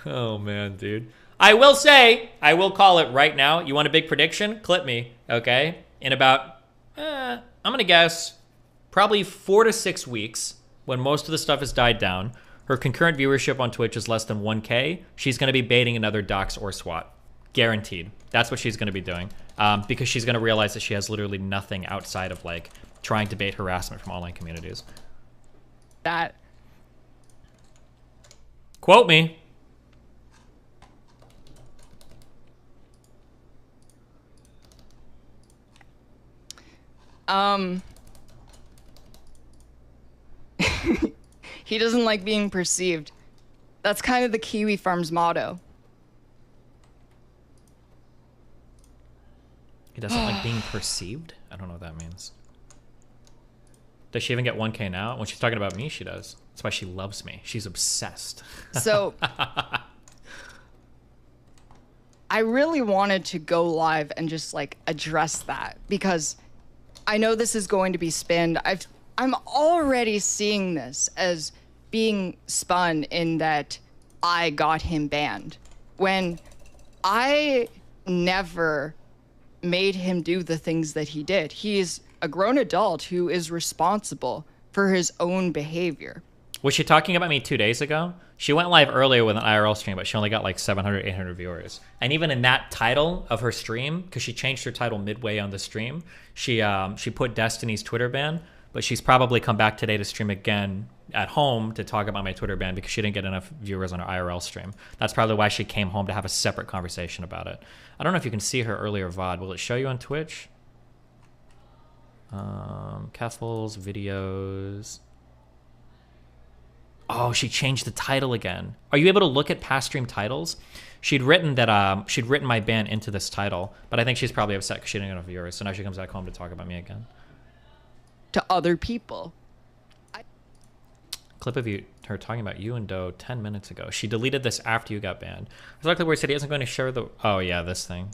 Oh man, dude. I will say, I will call it right now. You want a big prediction? Clip me, okay? In about, I'm gonna guess, probably 4 to 6 weeks, when most of the stuff has died down, her concurrent viewership on Twitch is less than 1K. She's going to be baiting another dox or swat. Guaranteed. That's what she's going to be doing. Because she's going to realize that she has literally nothing outside of, like, trying to bait harassment from online communities. That. Quote me. He doesn't like being perceived. That's kind of the Kiwi Farms motto. He doesn't like being perceived? I don't know what that means. Does she even get 1K now? When she's talking about me, she does. That's why she loves me. She's obsessed. So I really wanted to go live and just like address that because I know this is going to be spinned. I'm already seeing this as being spun in that I got him banned when I never made him do the things that he did. He is a grown adult who is responsible for his own behavior. Was she talking about me 2 days ago? She went live earlier with an IRL stream, but she only got like 700, 800 viewers. And even in that title of her stream, because she changed her title midway on the stream, she put Destiny's Twitter ban, but she's probably come back today to stream again at home to talk about my Twitter ban because she didn't get enough viewers on her IRL stream. That's probably why she came home to have a separate conversation about it. I don't know if you can see her earlier VOD. Will it show you on Twitch? Keffals, videos. Oh, she changed the title again. Are you able to look at past stream titles? She'd written that she'd written my ban into this title, but I think she's probably upset because she didn't get enough viewers. So now she comes back home to talk about me again. To other people. Clip of her talking about you and Doe 10 minutes ago. She deleted this after you got banned. It's likely where he said he isn't going to share the... Oh, yeah, this thing.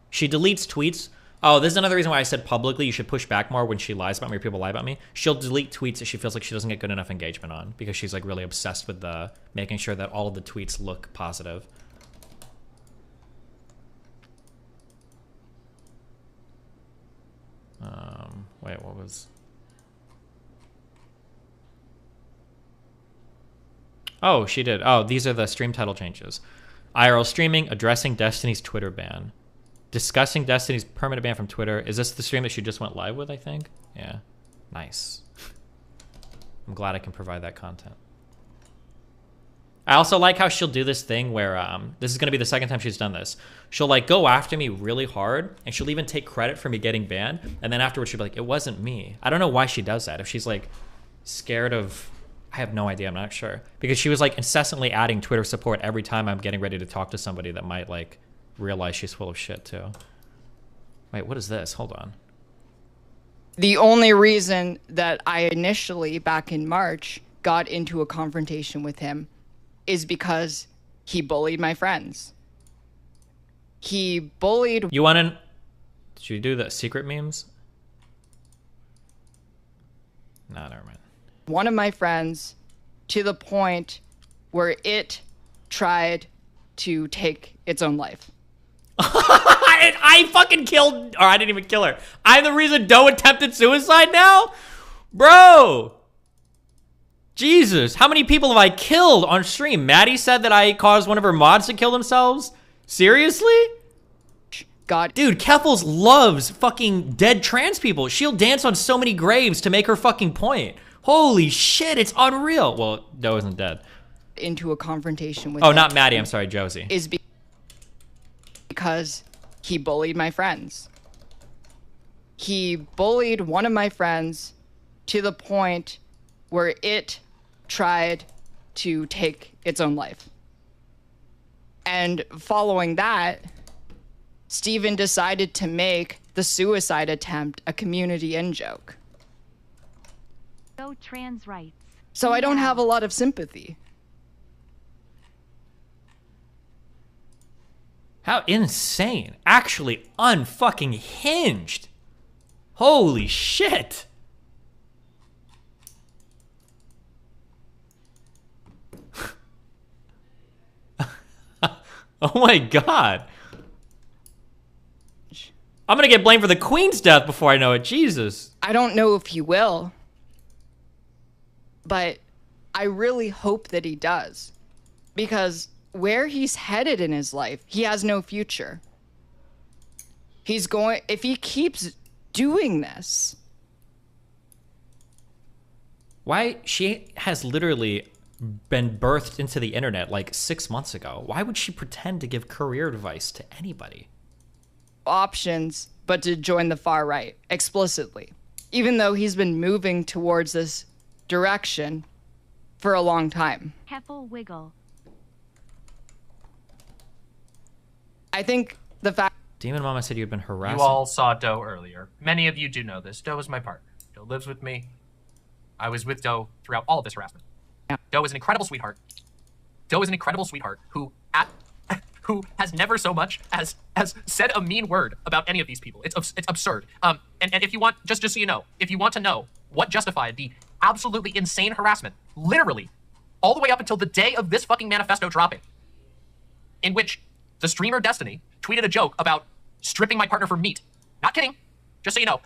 She deletes tweets. Oh, this is another reason why I said publicly you should push back more when she lies about me or people lie about me. She'll delete tweets that she feels like she doesn't get good enough engagement on because she's like really obsessed with making sure that all of the tweets look positive. Wait, what was... Oh, she did. Oh, these are the stream title changes. IRL streaming, addressing Destiny's Twitter ban. Discussing Destiny's permanent ban from Twitter. Is this the stream that she just went live with, I think? Yeah. Nice. I'm glad I can provide that content. I also like how she'll do this thing where, this is going to be the second time she's done this. She'll like go after me really hard and she'll even take credit for me getting banned. And then afterwards she'll be like, it wasn't me. I don't know why she does that. If she's like scared of... I have no idea. I'm not sure. Because she was like incessantly adding Twitter support every time I'm getting ready to talk to somebody that might like realize she's full of shit too. Wait, what is this? Hold on. The only reason that I initially, back in March, got into a confrontation with him is because he bullied my friends. He bullied... You want to... Did you do the secret memes? Nah, never mind. One of my friends to the point where it tried to take its own life. I fucking killed... Or I didn't even kill her. I'm the reason Doe attempted suicide now? Bro! Jesus, how many people have I killed on stream? Maddie said that I caused one of her mods to kill themselves? Seriously? God. Dude, Keffals loves fucking dead trans people. She'll dance on so many graves to make her fucking point. Holy shit, it's unreal. Well, Doe isn't dead. Into a confrontation with Oh, him not Maddie, I'm sorry, Josie. Is because he bullied my friends. He bullied one of my friends to the point where it tried to take its own life. And following that, Steven decided to make the suicide attempt a community in-joke. Go trans rights. So I don't have a lot of sympathy. How insane. Actually unfucking hinged. Holy shit. Oh my god. I'm gonna get blamed for the Queen's death before I know it. Jesus. I don't know if he will, but I really hope that he does, because where he's headed in his life, he has no future. He's going, if he keeps doing this. Why? She has literally been birthed into the internet like 6 months ago. Why would she pretend to give career advice to anybody? Options, but to join the far right explicitly. Even though he's been moving towards this direction for a long time. Keffal wiggle. I think the fact Demon Mama said you had been harassed. You all saw Doe earlier. Many of you do know this. Doe is my partner. Doe lives with me. I was with Doe throughout all of this harassment. Doe is an incredible sweetheart. Doe is an incredible sweetheart who has never so much as said a mean word about any of these people. It's absurd. And if you want, just so you know, if you want to know what justified the absolutely insane harassment, literally, all the way up until the day of this fucking manifesto dropping, in which the streamer Destiny tweeted a joke about stripping my partner for meat. Not kidding. Just so you know.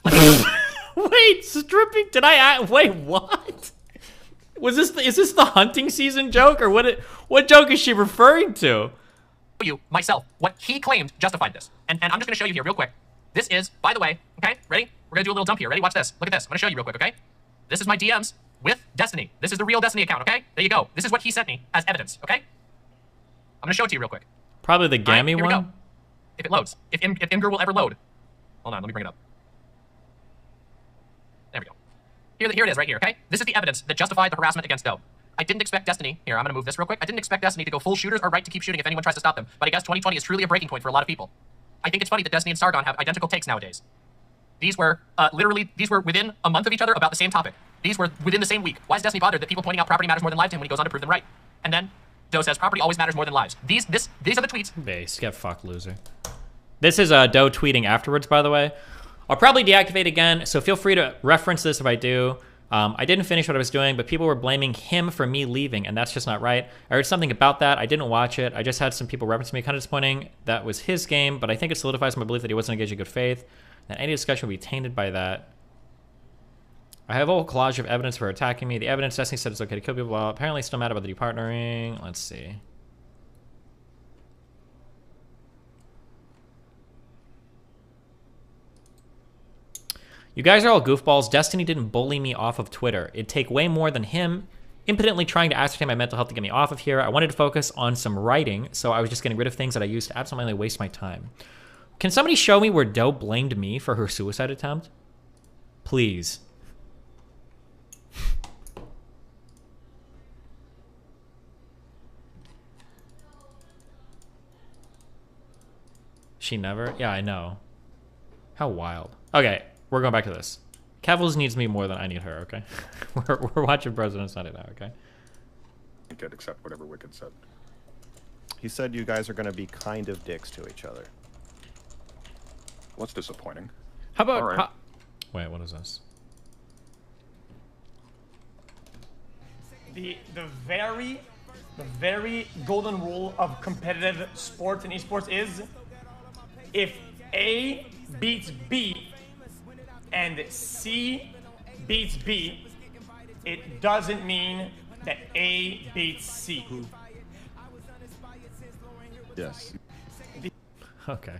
Wait, stripping? Wait, what? Is this the hunting season joke, or what joke is she referring to? You, myself, what he claimed justified this. And I'm just gonna show you here real quick. This is, by the way, okay, ready? We're gonna do a little dump here. Ready? Watch this. Look at this. I'm gonna show you real quick, okay? This is my DMs with Destiny. This is the real Destiny account, okay? There you go. This is what he sent me as evidence, okay? I'm gonna show it to you real quick. Probably the Gammy here one? We go. If it loads. If Imgur will ever load. Hold on, let me bring it up. There we go. Here it is right here, okay? This is the evidence that justified the harassment against Doe. I didn't expect Destiny, here, I'm gonna move this real quick. I didn't expect Destiny to go full shooters or right to keep shooting if anyone tries to stop them. But I guess 2020 is truly a breaking point for a lot of people. I think it's funny that Destiny and Sargon have identical takes nowadays. These were, these were within a month of each other about the same topic. These were within the same week. Why is Destiny bothered that people pointing out property matters more than lives to him when he goes on to prove them right? And then Doe says property always matters more than lives. These are the tweets. Base, get fucked, loser. This is Doe tweeting afterwards, by the way. I'll probably deactivate again, so feel free to reference this if I do. I didn't finish what I was doing, but people were blaming him for me leaving, and that's just not right. I heard something about that. I didn't watch it. I just had some people reference me. Kind of disappointing. That was his game, but I think it solidifies my belief that he wasn't engaged in good faith, and any discussion would be tainted by that. I have a whole collage of evidence for attacking me. The evidence, Destiny said it's okay to kill people. Well, apparently still mad about the departnering. Let's see. You guys are all goofballs. Destiny didn't bully me off of Twitter. It'd take way more than him impotently trying to ascertain my mental health to get me off of here. I wanted to focus on some writing, so I was just getting rid of things that I used to absolutely waste my time. Can somebody show me where Doe blamed me for her suicide attempt? Please. She never? Yeah, I know. How wild. Okay. We're going back to this. Keffals needs me more than I need her, okay? we're watching President Sunday now, okay? You could accept whatever Wicked said. He said you guys are going to be kind of dicks to each other. Well, that's disappointing. How about... All right. Wait, what is this? The very golden rule of competitive sports and esports is if A beats B and C beats B, it doesn't mean that A beats C. Yes. Okay.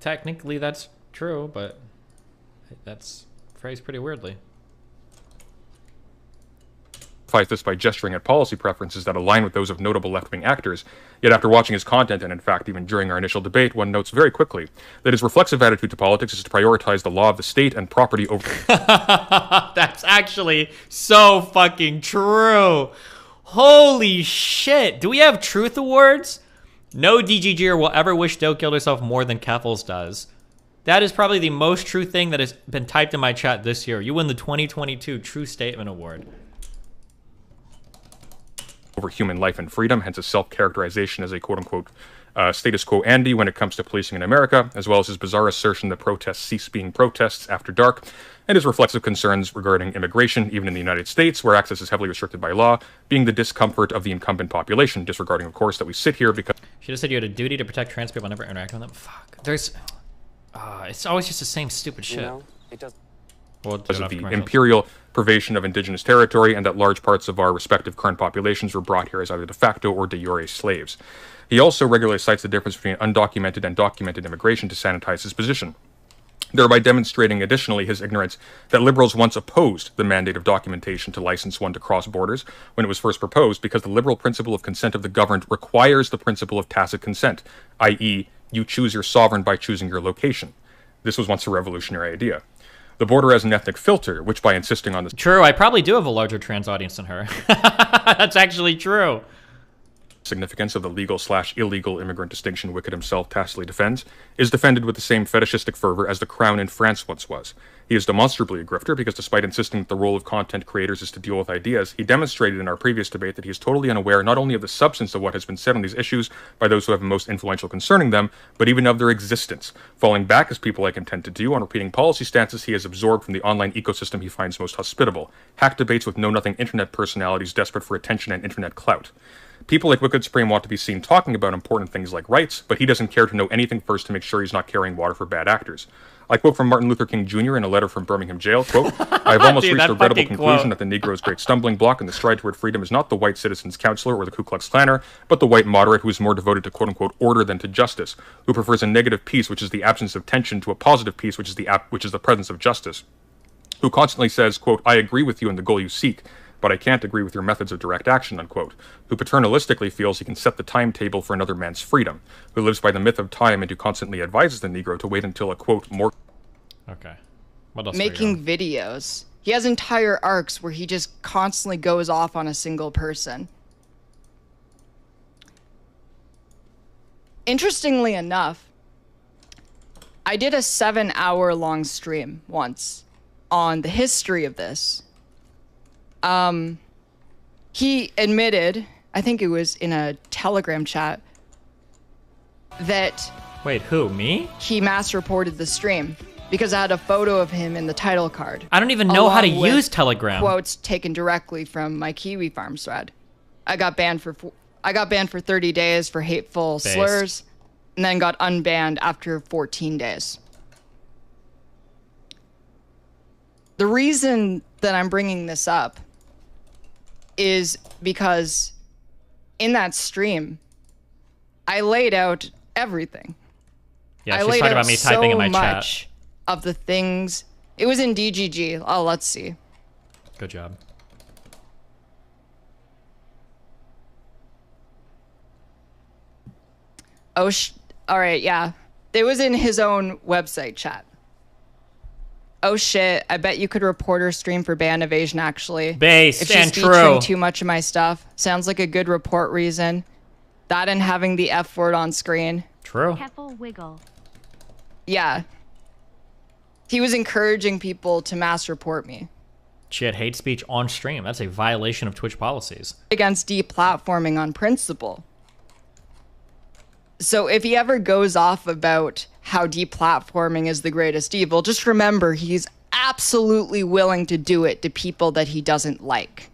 Technically, that's true, but that's phrased pretty weirdly. Fight this by gesturing at policy preferences that align with those of notable left-wing actors. Yet after watching his content, and in fact even during our initial debate, one notes very quickly that his reflexive attitude to politics is to prioritize the law of the state and property over... That's actually so fucking true. Holy shit. Do we have truth awards? No DGGer will ever wish Doe killed herself more than Keffals does. That is probably the most true thing that has been typed in my chat this year. You win the 2022 True Statement Award. Over human life and freedom, hence his self-characterization as a quote-unquote status quo Andy when it comes to policing in America, as well as his bizarre assertion that protests cease being protests after dark, and his reflexive concerns regarding immigration, even in the United States, where access is heavily restricted by law, being the discomfort of the incumbent population, disregarding, of course, that we sit here because... She just said you had a duty to protect trans people and never interact with them. Fuck. There's... it's always just the same stupid shit. No, it doesn't. Well, because of the imperial pervasion of indigenous territory, and that large parts of our respective current populations were brought here as either de facto or de jure slaves. He also regularly cites the difference between undocumented and documented immigration to sanitize his position, thereby demonstrating additionally his ignorance that liberals once opposed the mandate of documentation to license one to cross borders when it was first proposed, because the liberal principle of consent of the governed requires the principle of tacit consent, i.e., you choose your sovereign by choosing your location. This was once a revolutionary idea. The border has an ethnic filter, which by insisting on this... True, I probably do have a larger trans audience than her. That's actually true. Significance of the legal/illegal immigrant distinction Wicked himself tacitly defends, is defended with the same fetishistic fervor as the Crown in France once was. He is demonstrably a grifter because despite insisting that the role of content creators is to deal with ideas, he demonstrated in our previous debate that he is totally unaware not only of the substance of what has been said on these issues by those who have the most influential concerning them, but even of their existence, falling back as people like him tend to do on repeating policy stances he has absorbed from the online ecosystem he finds most hospitable, hack debates with know-nothing internet personalities desperate for attention and internet clout. People like Wicked Supreme want to be seen talking about important things like rights, but he doesn't care to know anything first to make sure he's not carrying water for bad actors. I quote from Martin Luther King Jr. in a letter from Birmingham jail, quote, I have almost reached the regrettable conclusion that the Negro's great stumbling block in the stride toward freedom is not the white citizen's counselor or the Ku Klux Klanner, but the white moderate who is more devoted to quote-unquote order than to justice, who prefers a negative peace, which is the absence of tension, to a positive peace, which is the presence of justice, who constantly says, quote, I agree with you in the goal you seek, but I can't agree with your methods of direct action, unquote, who paternalistically feels he can set the timetable for another man's freedom, who lives by the myth of time and who constantly advises the Negro to wait until a, quote, more... Okay. What else? Making videos. He has entire arcs where he just constantly goes off on a single person. Interestingly enough, I did a 7-hour-long stream once on the history of this. He admitted, I think it was in a Telegram chat, that... Wait, who, me? He mass reported the stream because I had a photo of him in the title card. I don't even know how to use Telegram. Quotes taken directly from my Kiwi Farms thread. I got banned for 30 days for hateful slurs, and then got unbanned after 14 days. The reason that I'm bringing this up is because in that stream, I laid out everything. Yeah, she's talking about me typing in my chat. Much of the things. It was in DGG. Oh, let's see. Good job. Oh, all right, yeah. It was in his own website chat. Oh shit, I bet you could report her stream for ban evasion, actually. Based if she's and featuring true. Too much of my stuff. Sounds like a good report reason. That and having the F word on screen. True. Keffal wiggle. Yeah. He was encouraging people to mass report me. She had hate speech on stream. That's a violation of Twitch policies. Against deplatforming on principle. So if he ever goes off about how deplatforming is the greatest evil, just remember he's absolutely willing to do it to people that he doesn't like.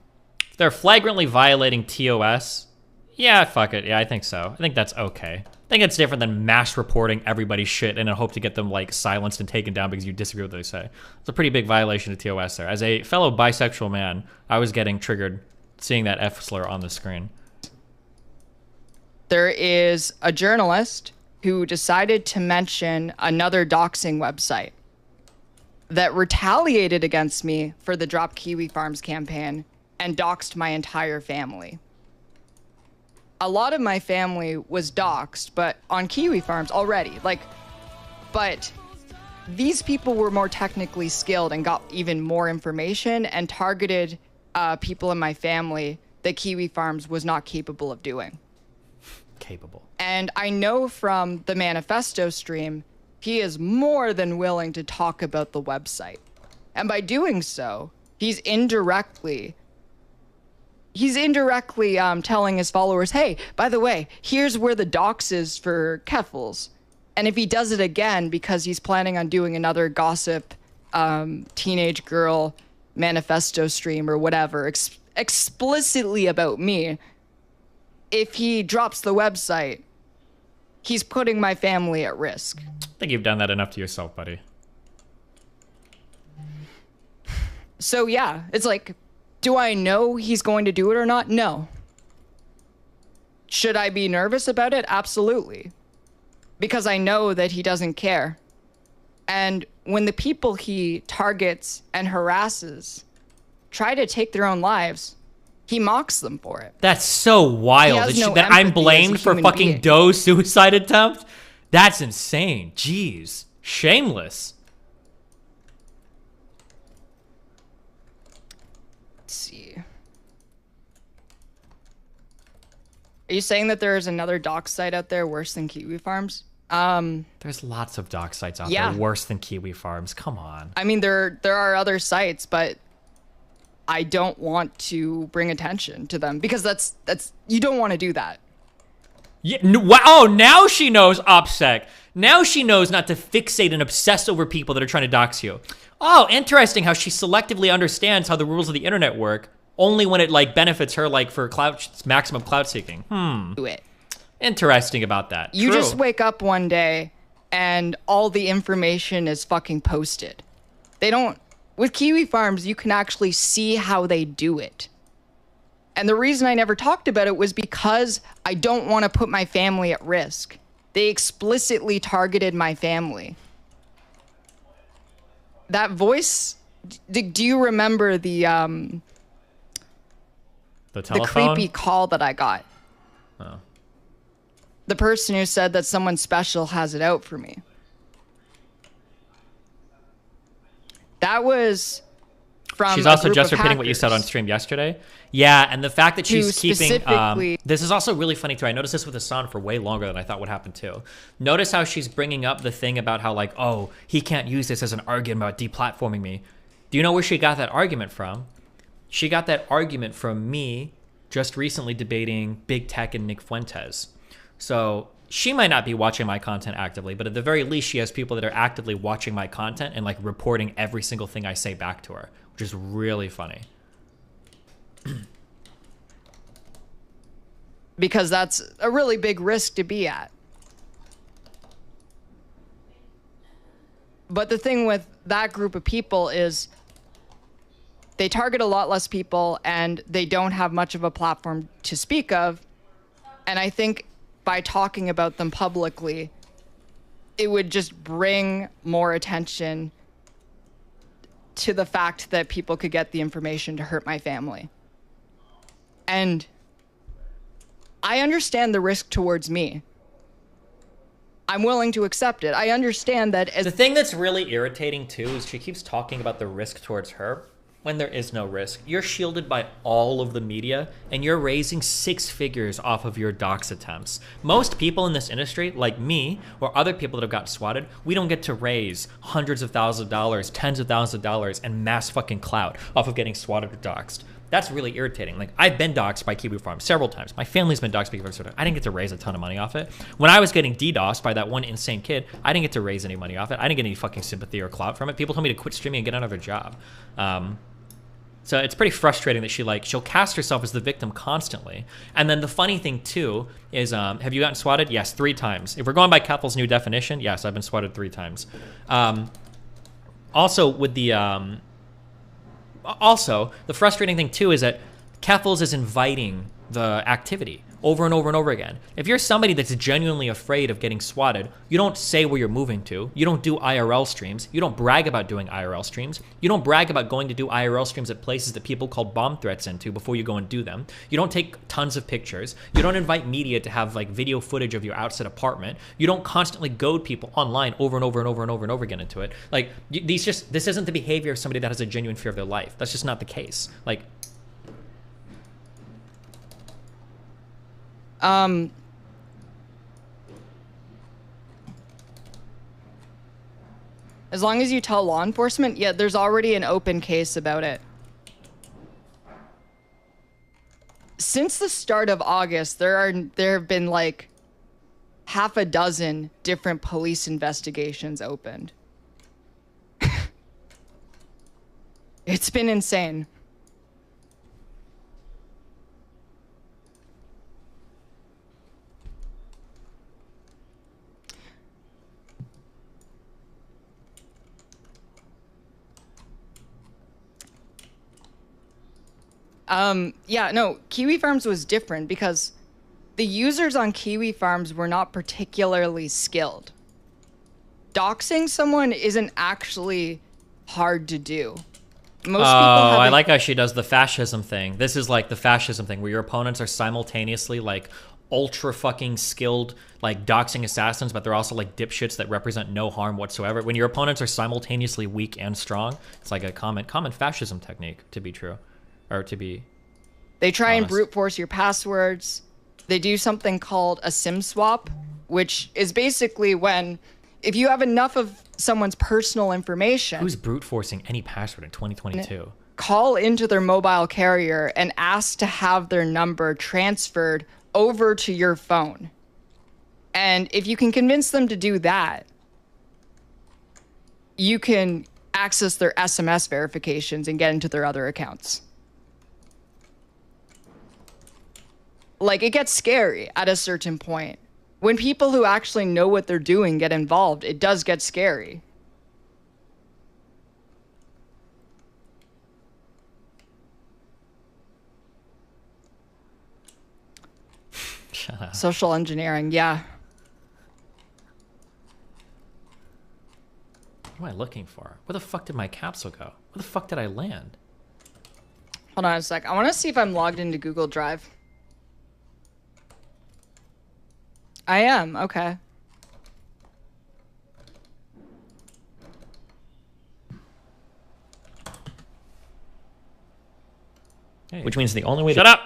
If they're flagrantly violating TOS, yeah, fuck it. Yeah, I think so. I think that's okay. I think it's different than mass reporting everybody's shit in a hope to get them like silenced and taken down because you disagree with what they say. It's a pretty big violation of TOS there. As a fellow bisexual man, I was getting triggered seeing that F slur on the screen. There is a journalist who decided to mention another doxing website that retaliated against me for the Drop Kiwi Farms campaign and doxed my entire family. A lot of my family was doxed, but on Kiwi Farms already. But these people were more technically skilled and got even more information and targeted people in my family that Kiwi Farms was not capable of doing. Capable. And I know from the manifesto stream, he is more than willing to talk about the website. And by doing so, he's indirectly telling his followers, hey, by the way, here's where the dox is for Keffals. And if he does it again because he's planning on doing another gossip teenage girl manifesto stream or whatever, explicitly about me, if he drops the website, he's putting my family at risk. I think you've done that enough to yourself, buddy. So yeah, it's like, do I know he's going to do it or not? No. Should I be nervous about it? Absolutely. Because I know that he doesn't care. And when the people he targets and harasses try to take their own lives, he mocks them for it. That's so wild. That I'm blamed for fucking being. Doe's suicide attempt? That's insane. Jeez. Shameless. Let's see. Are you saying that there is another dock site out there worse than Kiwi Farms? There's lots of dock sites out Yeah. there worse than Kiwi Farms. Come on. I mean, there are other sites, but I don't want to bring attention to them because that's you don't want to do that. Yeah. Wow. Now she knows, OPSEC. Now she knows not to fixate and obsess over people that are trying to dox you. Oh, interesting how she selectively understands how the rules of the internet work only when it like benefits her, like for maximum clout seeking. Do it. Interesting about that. You True. just wake up one day and all the information is fucking posted. They don't. With Kiwi Farms, you can actually see how they do it. And the reason I never talked about it was because I don't want to put my family at risk. They explicitly targeted my family. That voice, do you remember the telephone? creepy call that I got? Oh. The person who said that someone special has it out for me. That was from She's a also group just of repeating what you said on hackers. stream yesterday. Yeah, and the fact that Who she's keeping... specifically- this is also really funny, too. I noticed this with Hassan for way longer than I thought would happen, too. Notice how she's bringing up the thing about how, like, oh, he can't use this as an argument about deplatforming me. Do you know where she got that argument from? She got that argument from me just recently debating Big Tech and Nick Fuentes. So she might not be watching my content actively, but at the very least, she has people that are actively watching my content and like reporting every single thing I say back to her, which is really funny. Because that's a really big risk to be at. But the thing with that group of people is they target a lot less people and they don't have much of a platform to speak of. And I think by talking about them publicly, it would just bring more attention to the fact that people could get the information to hurt my family. And I understand the risk towards me. I'm willing to accept it. I understand that as The thing that's really irritating too is she keeps talking about the risk towards her when there is no risk. You're shielded by all of the media and you're raising 6 figures off of your dox attempts. Most people in this industry, like me or other people that have got swatted, we don't get to raise hundreds of thousands of dollars, tens of thousands of dollars, and mass fucking clout off of getting swatted or doxed. That's really irritating. Like, I've been doxed by Kiwi Farms several times. My family's been doxed by Kiwi Farms. I didn't get to raise a ton of money off it. When I was getting DDoSed by that one insane kid, I didn't get to raise any money off it. I didn't get any fucking sympathy or clout from it. People told me to quit streaming and get another job. So it's pretty frustrating that she'll cast herself as the victim constantly. And then the funny thing too is, have you gotten swatted? Yes, 3 times. If we're going by Keffals' new definition, yes, I've been swatted 3 times. Also, with the the frustrating thing too is that Keffals is inviting the activity over and over and over again. If you're somebody that's genuinely afraid of getting swatted, you don't say where you're moving to. You don't do IRL streams. You don't brag about doing IRL streams. You don't brag about going to do IRL streams at places that people call bomb threats into before you go and do them. You don't take tons of pictures. You don't invite media to have like video footage of your outside apartment. You don't constantly goad people online over and over and over and over and over again into it. Like, this isn't the behavior of somebody that has a genuine fear of their life. That's just not the case. Like, as long as you tell law enforcement, yeah, there's already an open case about it. Since the start of August, there have been like half a dozen different police investigations opened. It's been insane. Yeah, no, Kiwi Farms was different because the users on Kiwi Farms were not particularly skilled. Doxing someone isn't actually hard to do. Most people have I like how she does the fascism thing. This is like the fascism thing where your opponents are simultaneously like ultra fucking skilled like doxing assassins, but they're also like dipshits that represent no harm whatsoever. When your opponents are simultaneously weak and strong, it's like a common fascism technique to be true. or to be. They try and honest. brute force your passwords. They do something called a SIM swap, which is basically when, if you have enough of someone's personal information, Who's brute forcing any password in 2022? call into their mobile carrier and ask to have their number transferred over to your phone. And if you can convince them to do that, you can access their SMS verifications and get into their other accounts. Like, it gets scary at a certain point. When people who actually know what they're doing get involved, it does get scary. Shut up. Social engineering, yeah. What am I looking for? Where the fuck did my capsule go? Where the fuck did I land? Hold on a sec. I want to see if I'm logged into Google Drive. I am, okay. Which means the only way Shut to... up!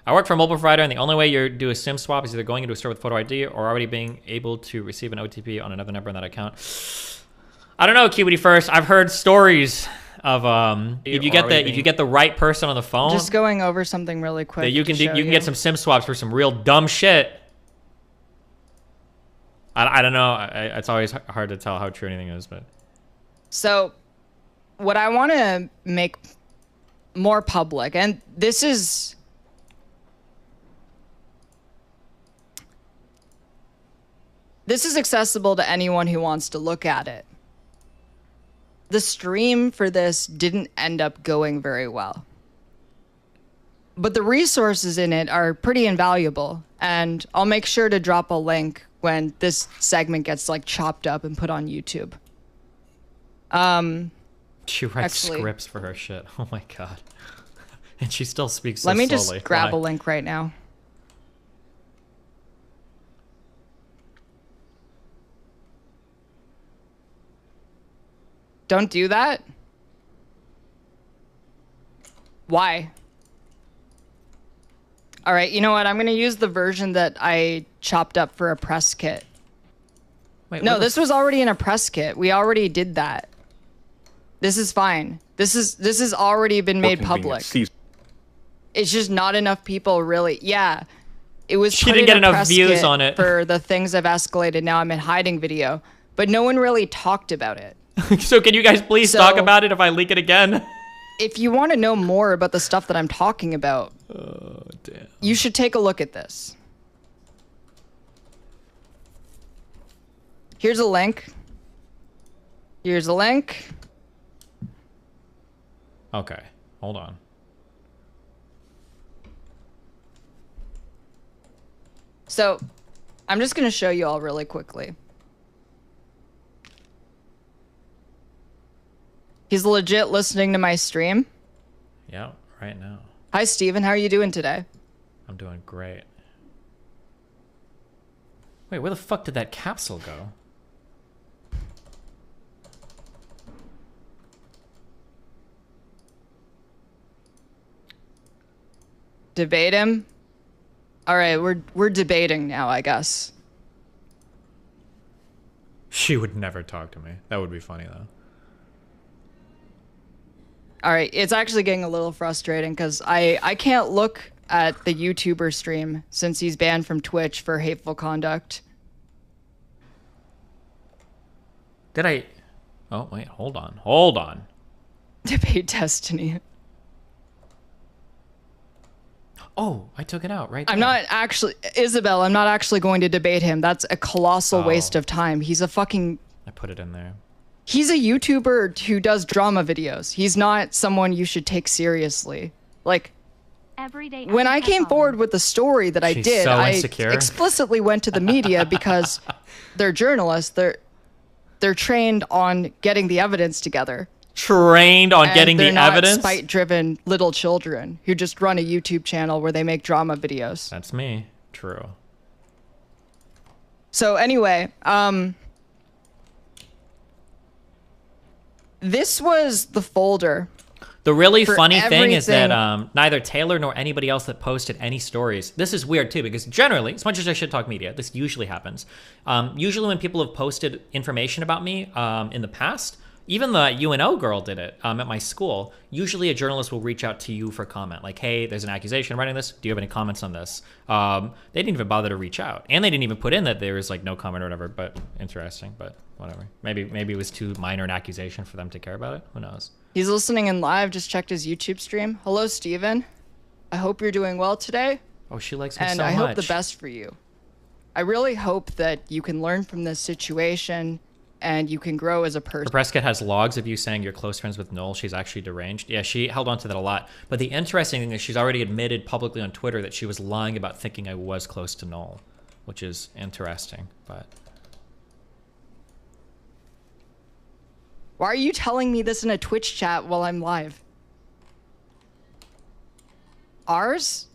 I work for a mobile provider, and the only way you do a SIM swap is either going into a store with photo ID or already being able to receive an OTP on another number in that account. I don't know, Kiwity First. I've heard stories of if you get the right person on the phone, Just going over something really quick. that you can to show you can get some SIM swaps for some real dumb shit. I don't know. It's always hard to tell how true anything is, but So, what I want to make more public, and this is accessible to anyone who wants to look at it. The stream for this didn't end up going very well. But the resources in it are pretty invaluable, and I'll make sure to drop a link when this segment gets like chopped up and put on YouTube. she writes actually- scripts for her shit. Oh my god. And she still speaks so Let me slowly. just grab Why? a link right now. Don't do that? Why? All right, you know what? I'm going to use the version that I chopped up for a press kit. Wait, No, what the this was already in a press kit. We already did that. This is fine. This has already been made public. It's just not enough people really. Yeah. It was She put didn't in get a enough press views kit on it. for the things I've escalated. Now I'm in hiding video, but no one really talked about it. So can you guys please talk about it if I leak it again? If you want to know more about the stuff that I'm talking about, you should take a look at this. Here's a link. Here's a link. Okay, hold on. So, I'm just going to show you all really quickly. He's legit listening to my stream. Yeah, right now. Hi, Steven. How are you doing today? I'm doing great. Wait, where the fuck did that capsule go? Debate him? All right, we're debating now, I guess. She would never talk to me. That would be funny, though. All right, it's actually getting a little frustrating because I can't look at the YouTuber stream since he's banned from Twitch for hateful conduct. Did I... Oh, wait, hold on. Hold on. Debate Destiny. Oh, I took it out right I'm there. not actually... Isabel, I'm not actually going to debate him. That's a colossal waste of time. He's a fucking... I put it in there. He's a YouTuber who does drama videos. He's not someone you should take seriously. Like, when I came forward with the story that I She's did, so I insecure. explicitly went to the media because they're journalists. They're trained on getting the evidence together. Trained on And getting the they're not evidence? spite-driven little children who just run a YouTube channel where they make drama videos. That's me. True. So anyway, This was the folder. The really for funny thing is that everything. neither Taylor nor anybody else that posted any stories. This is weird too, because generally, as much as I should talk media, this usually happens. Usually when people have posted information about me in the past, even the UNO girl did it at my school. Usually a journalist will reach out to you for comment, like, hey, there's an accusation writing this. Do you have any comments on this? They didn't even bother to reach out. And they didn't even put in that there was like no comment or whatever, but interesting, but whatever. Maybe it was too minor an accusation for them to care about it. Who knows? He's listening in live, just checked his YouTube stream. Hello, Steven. I hope you're doing well today. Oh, she likes me and so I much. hope the best for you. I really hope that you can learn from this situation and you can grow as a person. Prescott has logs of you saying you're close friends with Noel. She's actually deranged. Yeah, she held on to that a lot. But the interesting thing is she's already admitted publicly on Twitter that she was lying about thinking I was close to Noel, which is interesting. But Why are you telling me this in a Twitch chat while I'm live? Ours?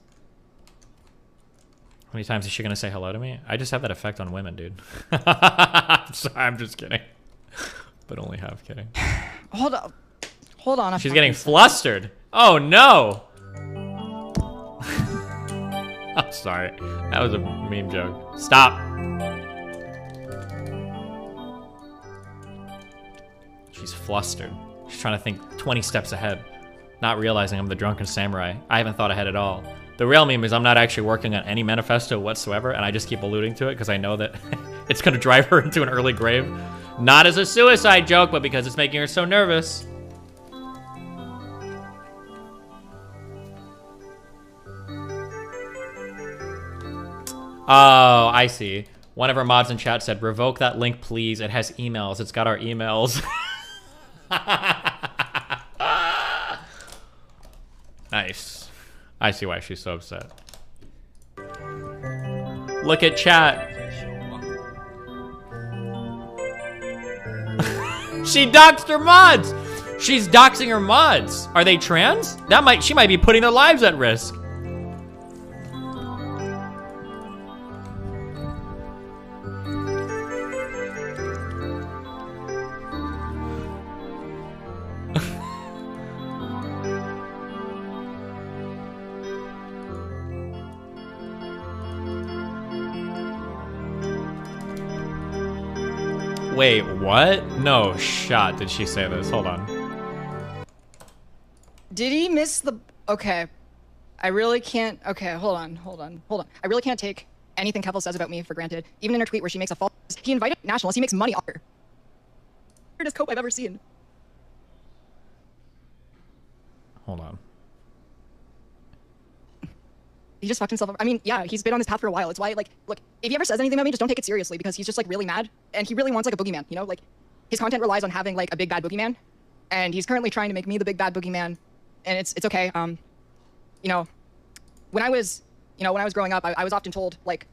how many times is she gonna say hello to me? I just have that effect on women, dude. I'm sorry, I'm just kidding. But only half kidding. Hold on. She's getting flustered. Oh no! I'm sorry. That was a meme joke. Stop. She's flustered. She's trying to think 20 steps ahead, not realizing I'm the drunken samurai. I haven't thought ahead at all. The real meme is I'm not actually working on any manifesto whatsoever, and I just keep alluding to it because I know that it's going to drive her into an early grave. Not as a suicide joke, but because it's making her so nervous. Oh, I see. One of our mods in chat said, revoke that link, please. It has emails. It's got our emails. Nice. I see why she's so upset. Look at chat. She doxed her mods. She's doxing her mods. Are they trans? She might be putting their lives at risk. Wait, what? No shot did she say this. Hold on. Did he miss the... Okay. I really can't... Okay, hold on. I really can't take anything Keffals says about me for granted. Even in her tweet where she makes a false... He invited nationalists. He makes money off her. Weirdest cope I've ever seen. Hold on. He just fucked himself up. I mean, yeah, he's been on this path for a while. It's why, like, look, if he ever says anything about me, just don't take it seriously because he's just, like, really mad. And he really wants, like, a boogeyman, you know? Like, his content relies on having, like, a big bad boogeyman. And he's currently trying to make me the big bad boogeyman. And it's okay. You know, when I was growing up, I was often told, like,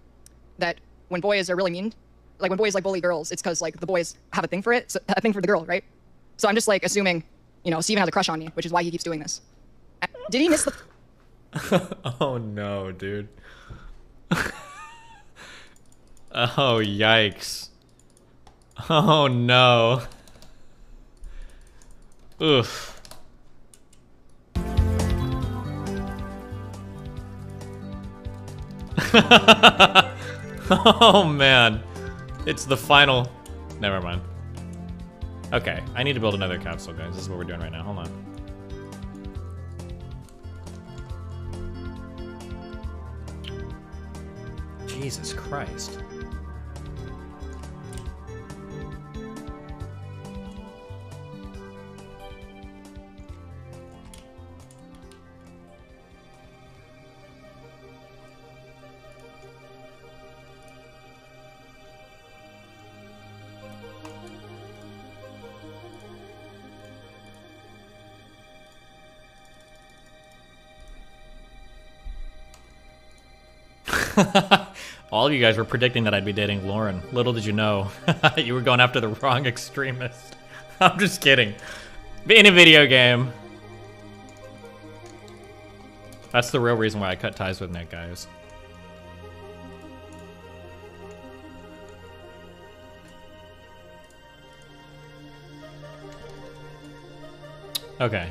that when boys are really mean, like, when boys, like, bully girls, it's because, like, the boys have a thing for it, so, a thing for the girl, right? So I'm just, like, assuming, you know, Steven has a crush on me, which is why he keeps doing this. Did he miss the... Oh no, dude. Oh, yikes. Oh no. Oof. Oh man. It's the final... Never mind. Okay, I need to build another capsule, guys. This is what we're doing right now. Hold on. Jesus Christ. All of you guys were predicting that I'd be dating Lauren. Little did you know. You were going after the wrong extremist. I'm just kidding. In a video game. That's the real reason why I cut ties with Nick, guys. Okay.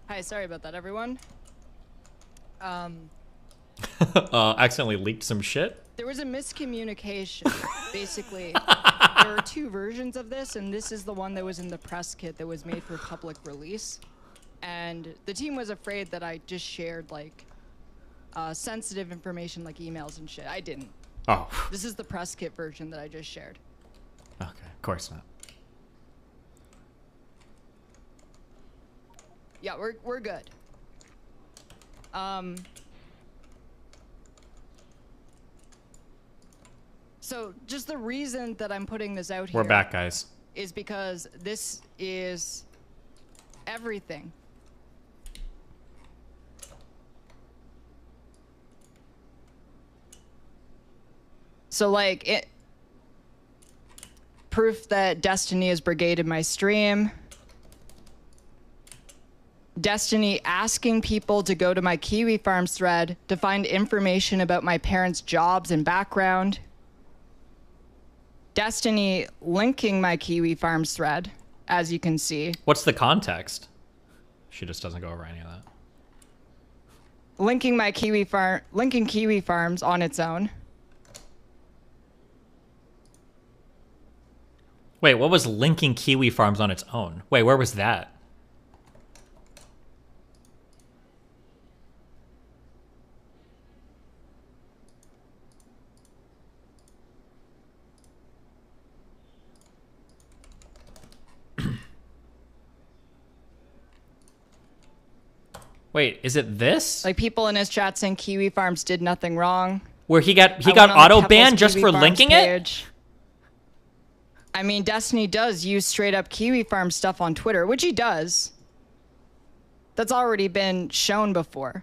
Hi, sorry about that, everyone. Accidentally leaked some shit. There was a miscommunication. Basically, there are two versions of this, and this is the one that was in the press kit that was made for public release. And the team was afraid that I just shared, like, sensitive information like emails and shit. I didn't. Oh. This is the press kit version that I just shared. Okay, of course not. Yeah, we're good. So just the reason that I'm putting this out here. We're back, guys. Is because this is everything. So like it proof that Destiny is brigaded my stream. Destiny asking people to go to my Kiwi Farms thread to find information about my parents' jobs and background. Destiny linking my Kiwi Farms thread, as you can see. What's the context? She just doesn't go over any of that. Linking Kiwi Farms on its own. Wait, what was linking Kiwi Farms on its own? Wait, where was that? Wait, is it this? Like people in his chat saying Kiwi Farms did nothing wrong. Where he got auto banned just for linking it? I mean, Destiny does use straight up Kiwi Farm stuff on Twitter, which he does. That's already been shown before.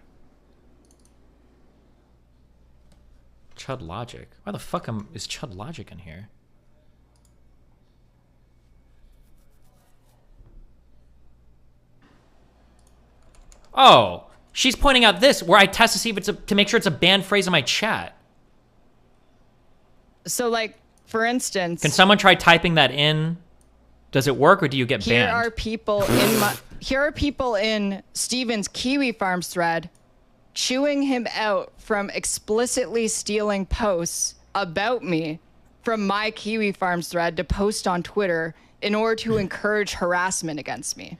Chud Logic. Why the fuck is Chud Logic in here? Oh, she's pointing out this where I test to see if it's to make sure it's a banned phrase in my chat. So like, for instance, can someone try typing that in? Does it work or do you get banned? Here are people in Steven's Kiwi Farms thread chewing him out from explicitly stealing posts about me from my Kiwi Farms thread to post on Twitter in order to encourage harassment against me.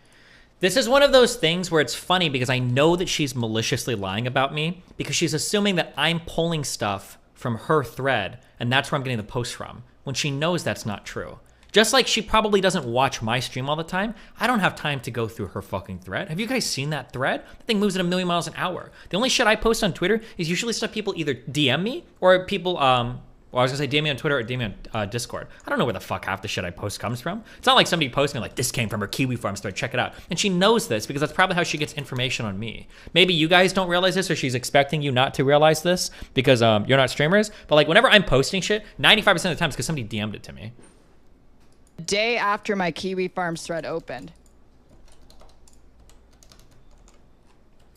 This is one of those things where it's funny because I know that she's maliciously lying about me because she's assuming that I'm pulling stuff from her thread and that's where I'm getting the post from when she knows that's not true. Just like she probably doesn't watch my stream all the time, I don't have time to go through her fucking thread. Have you guys seen that thread? That thing moves at 1,000,000 miles an hour. The only shit I post on Twitter is usually stuff people either DM me or people, well, I was gonna say DM me on Twitter or DM me on Discord. I don't know where the fuck half the shit I post comes from. It's not like somebody posts me like, this came from her Kiwi Farms thread, check it out. And she knows this because that's probably how she gets information on me. Maybe you guys don't realize this or she's expecting you not to realize this because you're not streamers. But like whenever I'm posting shit, 95% of the time it's because somebody DM'd it to me. The day after my Kiwi Farms thread opened.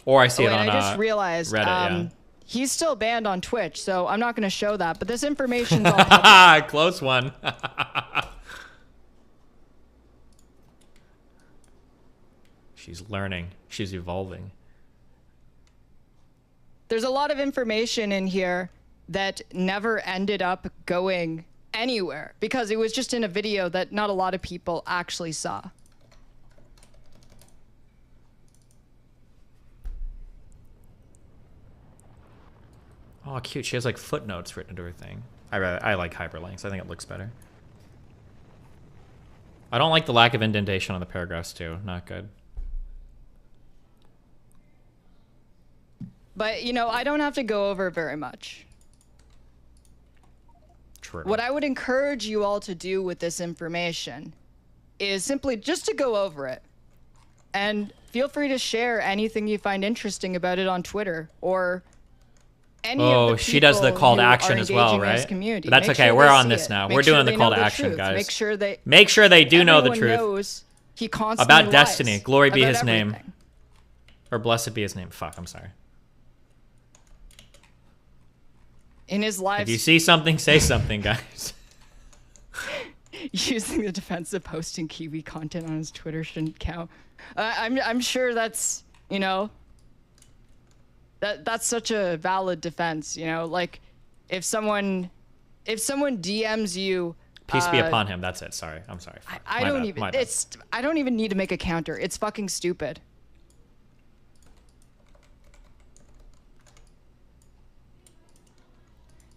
Or I see it on I just realized, Reddit, yeah. He's still banned on Twitch, so I'm not going to show that. But this information's all public. Close one. She's learning. She's evolving. There's a lot of information in here that never ended up going anywhere because it was just in a video that not a lot of people actually saw. Oh, cute. She has like footnotes written into her thing. I like hyperlinks. I think it looks better. I don't like the lack of indentation on the paragraphs too. Not good. But, you know, I don't have to go over very much. True. What I would encourage you all to do with this information is simply just to go over it. And feel free to share anything you find interesting about it on Twitter or any of the she does the people call to who action are as well, engaging in this right? community. But that's Make okay. sure We're they on see this it. now. Make We're sure doing the they call know to action, truth. guys. Make sure they do know the everyone truth. knows he constantly About lies Destiny. Glory be about his name. everything. Or blessed be his name. Fuck, I'm sorry. In his life, If you see something, say something, guys. using the defense of posting Kiwi content on his Twitter shouldn't count. I'm sure that's, you know, that's such a valid defense, you know, like if someone DMs you, Peace be upon him. That's it. Sorry. I'm sorry. I don't even need to make a counter. It's fucking stupid.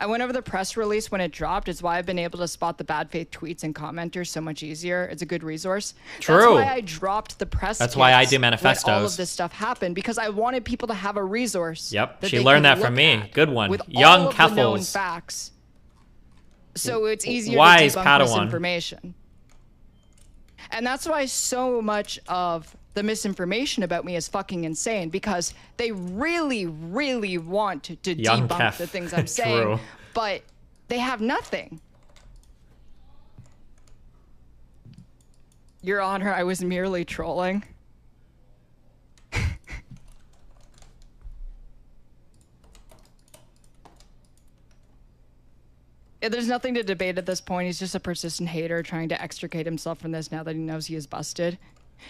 I went over the press release when it dropped. It's why I've been able to spot the bad faith tweets and commenters so much easier. It's a good resource. True. That's why I dropped the press. That's why I do kits when all manifestos. of this stuff happened, because I wanted people to have a resource. Yep. that She they learned could that from look me. at Good one. with Young all of the known Keffals. facts. So it's easier Wise to debunk Padawan. misinformation. And that's why so much of the misinformation about me is fucking insane, because they really, really want to Young debunk Keff. the things I'm saying, True. but they have nothing. Your Honor, I was merely trolling. Yeah, there's nothing to debate at this point. He's just a persistent hater trying to extricate himself from this now that he knows he is busted.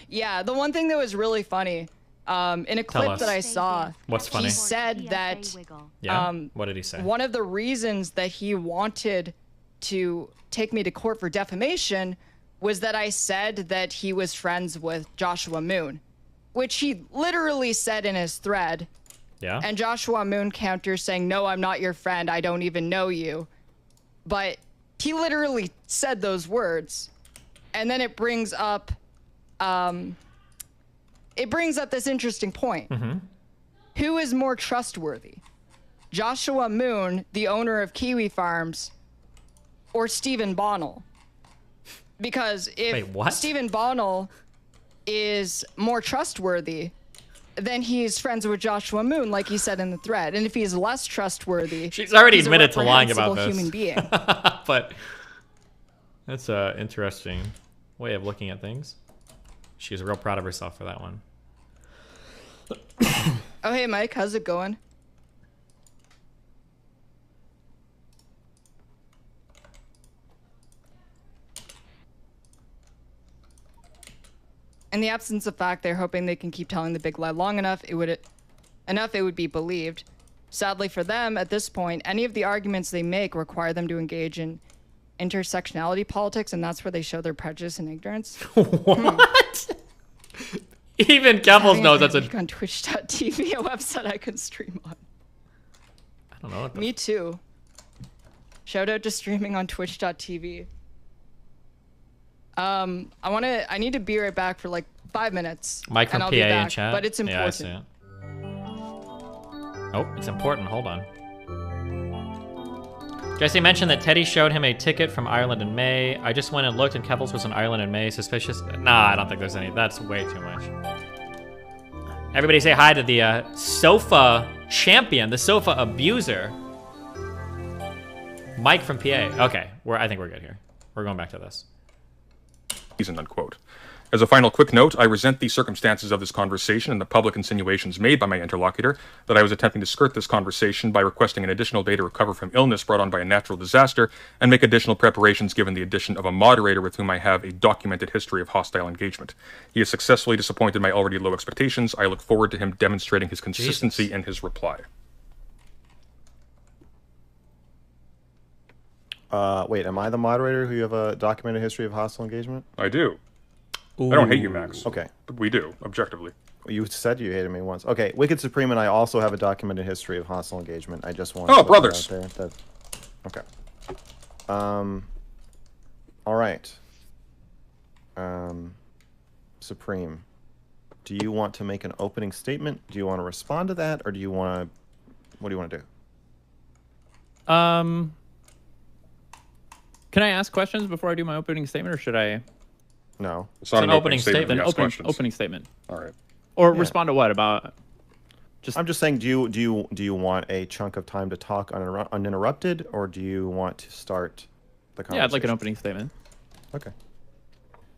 Yeah, the one thing that was really funny, in a clip us. that I saw, What's funny? he said that Yeah. What did he say? one of the reasons that he wanted to take me to court for defamation was that I said that he was friends with Joshua Moon, which he literally said in his thread. Yeah. And Joshua Moon counters saying, "No, I'm not your friend. I don't even know you." But he literally said those words. And then it brings up this interesting point. Mm-hmm. Who is more trustworthy? Joshua Moon, the owner of Kiwi Farms, or Stephen Bonnell? Because if Wait, what? Stephen Bonnell is more trustworthy, then he's friends with Joshua Moon, like he said in the thread. And if he's less trustworthy, She's already he's a admitted to lying about reprehensible this. human being. But that's a interesting way of looking at things. She's real proud of herself for that one. Oh, hey, Mike, how's it going? In the absence of fact, they're hoping they can keep telling the big lie long enough, it would be believed. Sadly for them, at this point, any of the arguments they make require them to engage in intersectionality politics, and that's where they show their prejudice and ignorance. What? Even Keffals knows that's a... on Twitch.tv, a website I can stream on. I don't know what the... Me too. Shout out to streaming on Twitch.tv. I need to be right back for like 5 minutes. Mike from and I'll PA be in back, chat. but it's Yeah, I see important. it. Oh, it's important. Hold on. Jesse mentioned that Teddy showed him a ticket from Ireland in May. I just went and looked, and Keffals was in Ireland in May. Suspicious? Nah, I don't think there's any. That's way too much. Everybody say hi to the sofa champion, the sofa abuser. Mike from PA. Okay, I think we're good here. We're going back to this. Unquote. As a final quick note, I resent the circumstances of this conversation and the public insinuations made by my interlocutor that I was attempting to skirt this conversation by requesting an additional day to recover from illness brought on by a natural disaster and make additional preparations given the addition of a moderator with whom I have a documented history of hostile engagement. He has successfully disappointed my already low expectations. I look forward to him demonstrating his consistency in his reply. Wait, am I the moderator who you have a documented history of hostile engagement? I do. I don't hate you, Max. Okay. But we do, objectively. You said you hated me once. Okay, Wicked Supreme and I also have a documented history of hostile engagement. I just want Oh, to put brothers. that out there. Okay. All right. Supreme, do you want to make an opening statement? Do you want to respond to that, or do you want to? What do you want to do? Can I ask questions before I do my opening statement, or should I? No. It's not an opening statement. Then opening statement. All right. Or respond to what about? I'm just saying. Do you want a chunk of time to talk uninterrupted, or do you want to start the conversation? Yeah, I'd like an opening statement. Okay.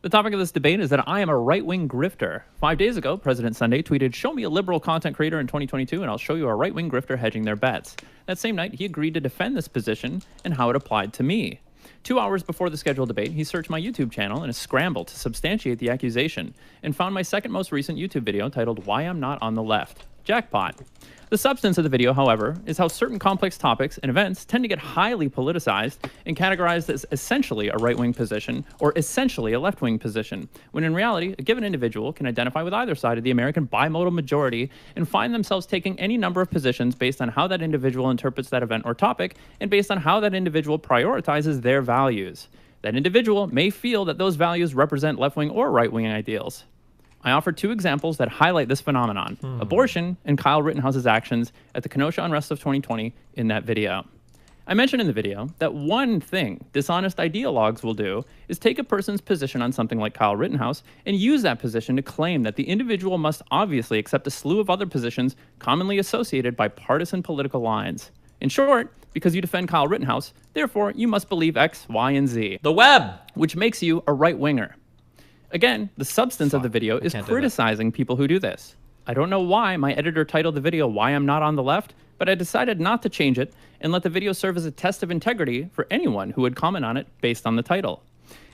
The topic of this debate is that I am a right-wing grifter. 5 days ago, President Sunday tweeted, "Show me a liberal content creator in 2022 and I'll show you a right-wing grifter hedging their bets." That same night, he agreed to defend this position and how it applied to me. 2 hours before the scheduled debate, he searched my YouTube channel in a scramble to substantiate the accusation and found my second most recent YouTube video titled "Why I'm Not on the Left." Jackpot. The substance of the video, however, is how certain complex topics and events tend to get highly politicized and categorized as essentially a right-wing position or essentially a left-wing position, when in reality, a given individual can identify with either side of the American bimodal majority and find themselves taking any number of positions based on how that individual interprets that event or topic and based on how that individual prioritizes their values. That individual may feel that those values represent left-wing or right-wing ideals. I offered 2 examples that highlight this phenomenon, abortion and Kyle Rittenhouse's actions at the Kenosha unrest of 2020 in that video. I mentioned in the video that one thing dishonest ideologues will do is take a person's position on something like Kyle Rittenhouse and use that position to claim that the individual must obviously accept a slew of other positions commonly associated by partisan political lines. In short, because you defend Kyle Rittenhouse, therefore you must believe X, Y, and Z. The web! Which makes you a right-winger. Again, the substance of the video is criticizing people who do this. I don't know why my editor titled the video "Why I'm Not on the Left," but I decided not to change it and let the video serve as a test of integrity for anyone who would comment on it based on the title.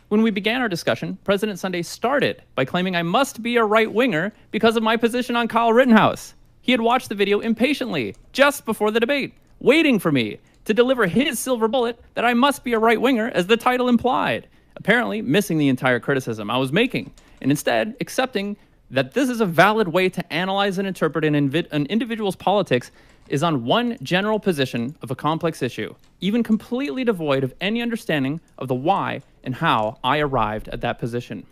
When we began our discussion, President Sunday started by claiming I must be a right-winger because of my position on Kyle Rittenhouse. He had watched the video impatiently, just before the debate, waiting for me to deliver his silver bullet that I must be a right-winger as the title implied, apparently missing the entire criticism I was making, and instead accepting that this is a valid way to analyze and interpret an individual's politics is on one general position of a complex issue, even completely devoid of any understanding of the why and how I arrived at that position.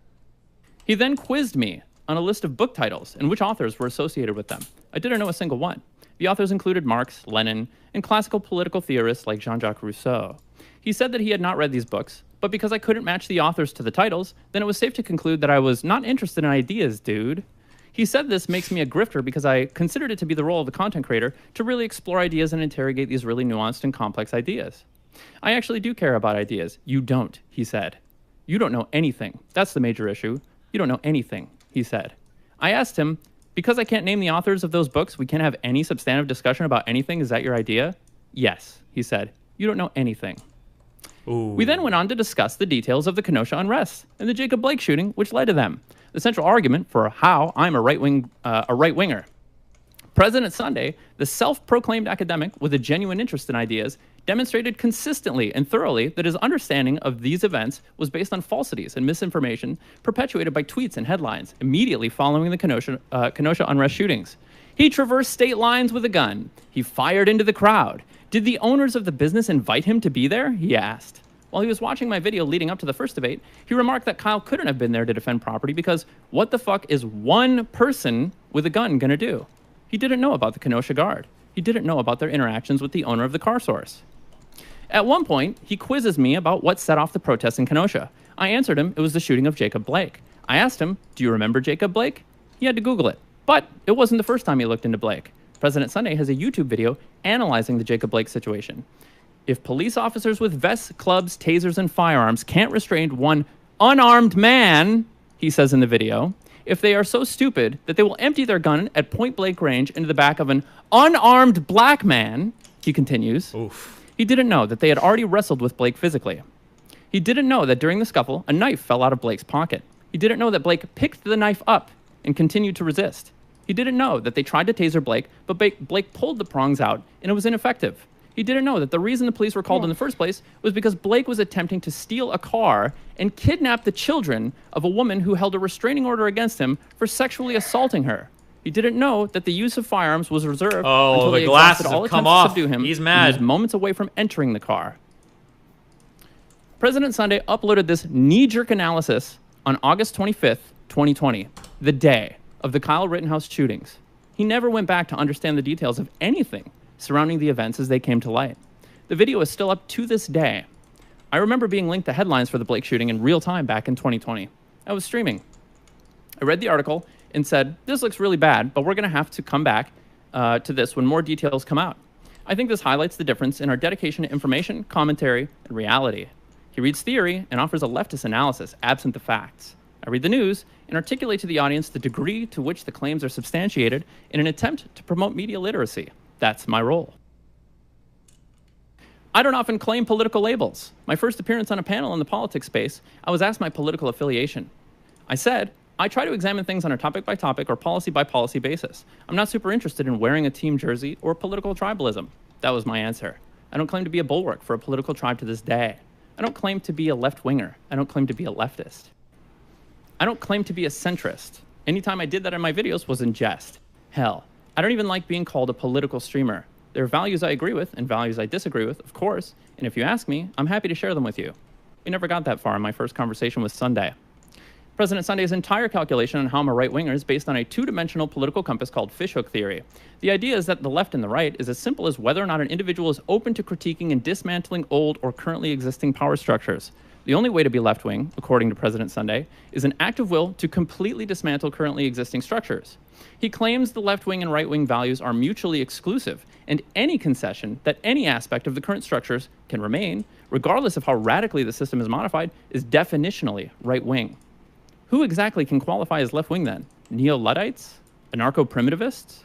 He then quizzed me on a list of book titles and which authors were associated with them. I didn't know a single one. The authors included Marx, Lenin, and classical political theorists like Jean-Jacques Rousseau. He said that he had not read these books, but because I couldn't match the authors to the titles, then it was safe to conclude that I was not interested in ideas, dude. He said this makes me a grifter because I considered it to be the role of the content creator to really explore ideas and interrogate these really nuanced and complex ideas. I actually do care about ideas. You don't, he said. You don't know anything. That's the major issue. You don't know anything, he said. I asked him, because I can't name the authors of those books, we can't have any substantive discussion about anything. Is that your idea? Yes, he said. You don't know anything. Ooh. We then went on to discuss the details of the Kenosha unrest and the Jacob Blake shooting, which led to them. The central argument for how I'm a right-winger. President Sunday, the self-proclaimed academic with a genuine interest in ideas, demonstrated consistently and thoroughly that his understanding of these events was based on falsities and misinformation perpetuated by tweets and headlines immediately following the Kenosha unrest shootings. He traversed state lines with a gun. He fired into the crowd. Did the owners of the business invite him to be there? He asked. While he was watching my video leading up to the first debate, he remarked that Kyle couldn't have been there to defend property because what the fuck is one person with a gun gonna do? He didn't know about the Kenosha Guard. He didn't know about their interactions with the owner of the car source. At one point, he quizzes me about what set off the protests in Kenosha. I answered him it was the shooting of Jacob Blake. I asked him, do you remember Jacob Blake? He had to Google it. But it wasn't the first time he looked into Blake. President Sunday has a YouTube video analyzing the Jacob Blake situation. If police officers with vests, clubs, tasers, and firearms can't restrain one unarmed man, he says in the video, if they are so stupid that they will empty their gun at point-blank range into the back of an unarmed black man, he continues, he didn't know that they had already wrestled with Blake physically. He didn't know that during the scuffle, a knife fell out of Blake's pocket. He didn't know that Blake picked the knife up and continued to resist. He didn't know that they tried to taser Blake, but Blake pulled the prongs out and it was ineffective. He didn't know that the reason the police were called in the first place was because Blake was attempting to steal a car and kidnap the children of a woman who held a restraining order against him for sexually assaulting her. He didn't know that the use of firearms was reserved until the they glasses exhausted all have come attempts to off. subdue him. He's and mad. was moments away from entering the car. President Sunday uploaded this knee-jerk analysis on August 25th, 2020, the day of the Kyle Rittenhouse shootings. He never went back to understand the details of anything surrounding the events as they came to light. The video is still up to this day. I remember being linked to headlines for the Blake shooting in real time back in 2020. I was streaming. I read the article and said, this looks really bad, but we're going to have to come back to this when more details come out. I think this highlights the difference in our dedication to information, commentary, and reality. He reads theory and offers a leftist analysis, absent the facts. I read the news and articulate to the audience the degree to which the claims are substantiated in an attempt to promote media literacy. That's my role. I don't often claim political labels. My first appearance on a panel in the politics space, I was asked my political affiliation. I said, I try to examine things on a topic-by-topic or policy-by-policy basis. I'm not super interested in wearing a team jersey or political tribalism. That was my answer. I don't claim to be a bulwark for a political tribe to this day. I don't claim to be a left-winger. I don't claim to be a leftist. I don't claim to be a centrist. Anytime I did that in my videos was in jest. Hell, I don't even like being called a political streamer. There are values I agree with and values I disagree with, of course, and if you ask me, I'm happy to share them with you. We never got that far in my first conversation with Sunday. President Sunday's entire calculation on how I'm a right-winger is based on a two-dimensional political compass called fishhook theory. The idea is that the left and the right is as simple as whether or not an individual is open to critiquing and dismantling old or currently existing power structures. The only way to be left-wing, according to President Sunday, is an active will to completely dismantle currently existing structures. He claims the left-wing and right-wing values are mutually exclusive, and any concession that any aspect of the current structures can remain, regardless of how radically the system is modified, is definitionally right-wing. Who exactly can qualify as left-wing then? Neo-Luddites? Anarcho-primitivists?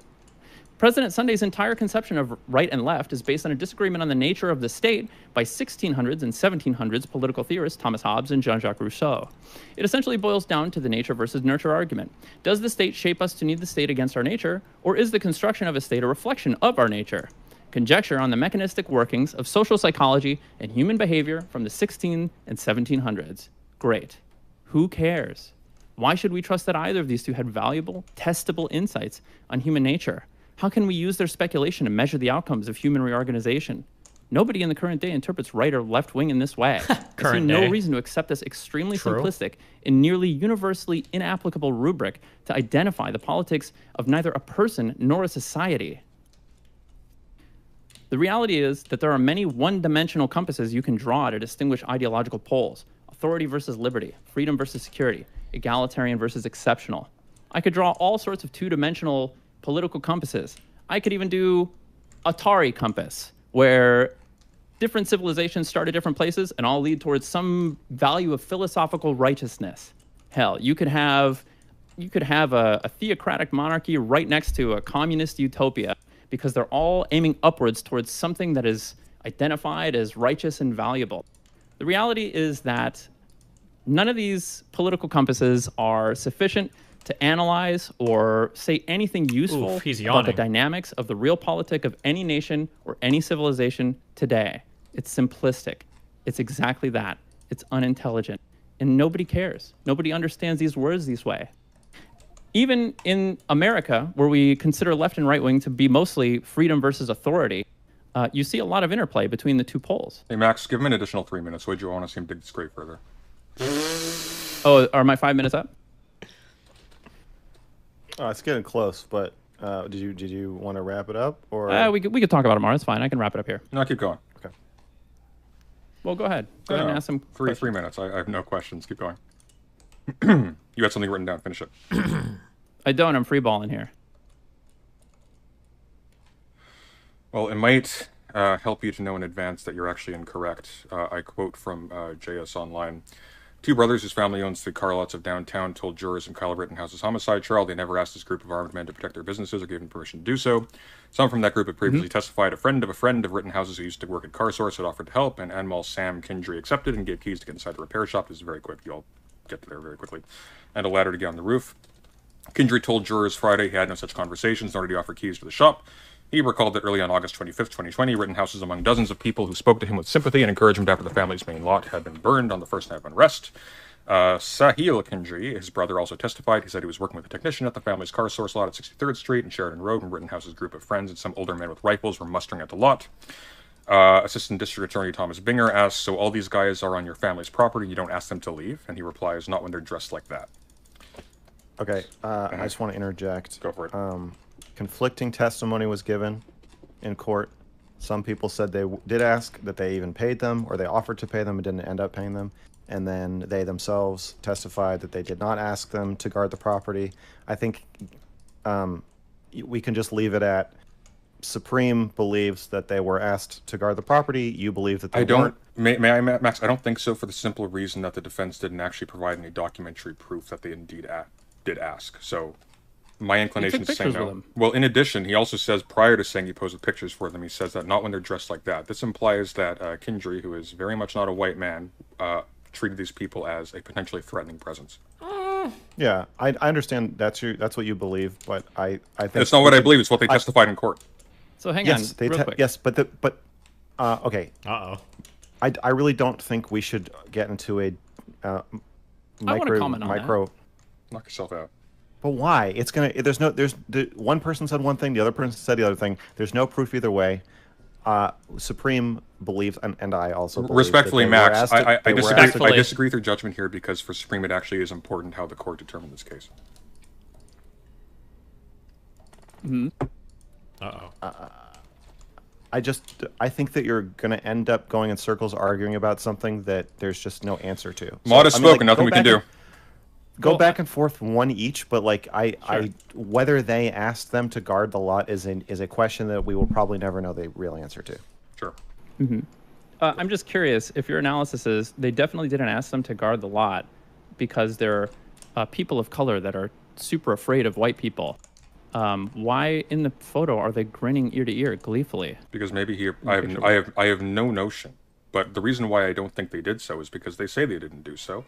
President Sunday's entire conception of right and left is based on a disagreement on the nature of the state by 1600s and 1700s political theorists Thomas Hobbes and Jean-Jacques Rousseau. It essentially boils down to the nature versus nurture argument. Does the state shape us to need the state against our nature, or is the construction of a state a reflection of our nature? Conjecture on the mechanistic workings of social psychology and human behavior from the 16 and 1700s. Great. Who cares? Why should we trust that either of these two had valuable, testable insights on human nature? How can we use their speculation to measure the outcomes of human reorganization? Nobody in the current day interprets right or left wing in this way. I see no reason to accept this extremely simplistic and nearly universally inapplicable rubric to identify the politics of neither a person nor a society. The reality is that there are many one-dimensional compasses you can draw to distinguish ideological poles. Authority versus liberty, freedom versus security, egalitarian versus exceptional. I could draw all sorts of two-dimensional political compasses. I could even do Atari compass, where different civilizations start at different places and all lead towards some value of philosophical righteousness. Hell, you could have a theocratic monarchy right next to a communist utopia because they're all aiming upwards towards something that is identified as righteous and valuable. The reality is that none of these political compasses are sufficient to analyze or say anything useful about the dynamics of the real politic of any nation or any civilization today. It's simplistic. It's exactly that. It's unintelligent. And nobody cares. Nobody understands these words this way. Even in America, where we consider left and right wing to be mostly freedom versus authority, you see a lot of interplay between the two poles. Hey, Max, give him an additional 3 minutes. Would you want to see him dig this grave further? Oh, are my 5 minutes up? Oh, it's getting close, but did you want to wrap it up, or we could talk about it more. It's fine. I can wrap it up here. No, keep going. Okay. Well, go ahead. Go ahead and ask some. 3 minutes. I have no questions. Keep going. You had something written down. Finish it. I don't. I'm freeballing here. Well, it might help you to know in advance that you're actually incorrect. I quote from JS Online. 2 brothers whose family owns the car lots of downtown told jurors in Kyle Rittenhouse's homicide trial they never asked this group of armed men to protect their businesses or gave them permission to do so. Some from that group had previously testified. A friend of Rittenhouse's who used to work at Car Source had offered to help, and Anmal Sam Kindry accepted and gave keys to get inside the repair shop. This is very quick. You'll get to there very quickly. And a ladder to get on the roof. Kindry told jurors Friday he had no such conversations, nor did he offer keys to the shop. He recalled that early on August 25th, 2020, Rittenhouse was among dozens of people who spoke to him with sympathy and encouragement after the family's main lot had been burned on the first night of unrest. Sahil Kindry, his brother, also testified. He said he was working with a technician at the family's car source lot at 63rd Street and Sheridan Road when Rittenhouse's group of friends and some older men with rifles were mustering at the lot. Assistant District Attorney Thomas Binger asks, so all these guys are on your family's property, you don't ask them to leave? And he replies, not when they're dressed like that. Okay, I just want to interject. Go for it. Conflicting testimony was given in court. Some people said they did ask, that they even paid them, or they offered to pay them and didn't end up paying them. And then they themselves testified that they did not ask them to guard the property. I think we can just leave it at Supreme believes that they were asked to guard the property. You believe that they weren't. May I, Max? I don't think so, for the simple reason that the defense didn't actually provide any documentary proof that they indeed did ask. So my inclination is to say no. Well, in addition, he also says, prior to saying he posed with pictures for them, he says that not when they're dressed like that. This implies that Kindry, who is very much not a white man, treated these people as a potentially threatening presence. Yeah, I understand that's what you believe, but I think it's not what I believe. It's what they testified in court. So hang yes, on, real quick. Yes, but okay. I really don't think we should get into a I want to comment on micro. that. Knock yourself out. But why? It's gonna. There's one person said one thing, the other person said the other thing. There's no proof either way. Supreme believes, and I also believe respectfully, Max, I disagree with your judgment here, because for Supreme it actually is important how the court determined this case. I think that you're going to end up going in circles arguing about something that there's just no answer to. Modest spoken, nothing we can do. Go back and forth one each, but like whether they asked them to guard the lot is a question that we will probably never know the real answer to. Sure. I'm just curious if your analysis is they definitely didn't ask them to guard the lot because they're people of color that are super afraid of white people. Why in the photo are they grinning ear to ear gleefully? Because maybe I have no notion. But the reason why I don't think they did so is because they say they didn't do so.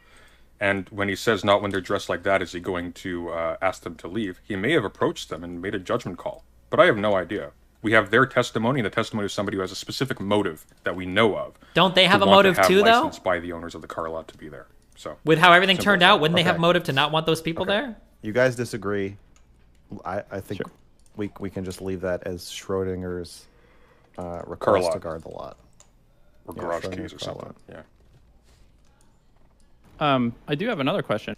And when he says not when they're dressed like that, is he going to ask them to leave? He may have approached them and made a judgment call. But I have no idea. We have their testimony and the testimony of somebody who has a specific motive that we know of. Don't they have a motive too, though? Licensed by the owners of the car lot to be there. So with how everything turned out, wouldn't they have motive to not want those people there? You guys disagree. I think we can just leave that as Schrodinger's request to guard the lot. Or garage keys or something. Lot. Yeah. I do have another question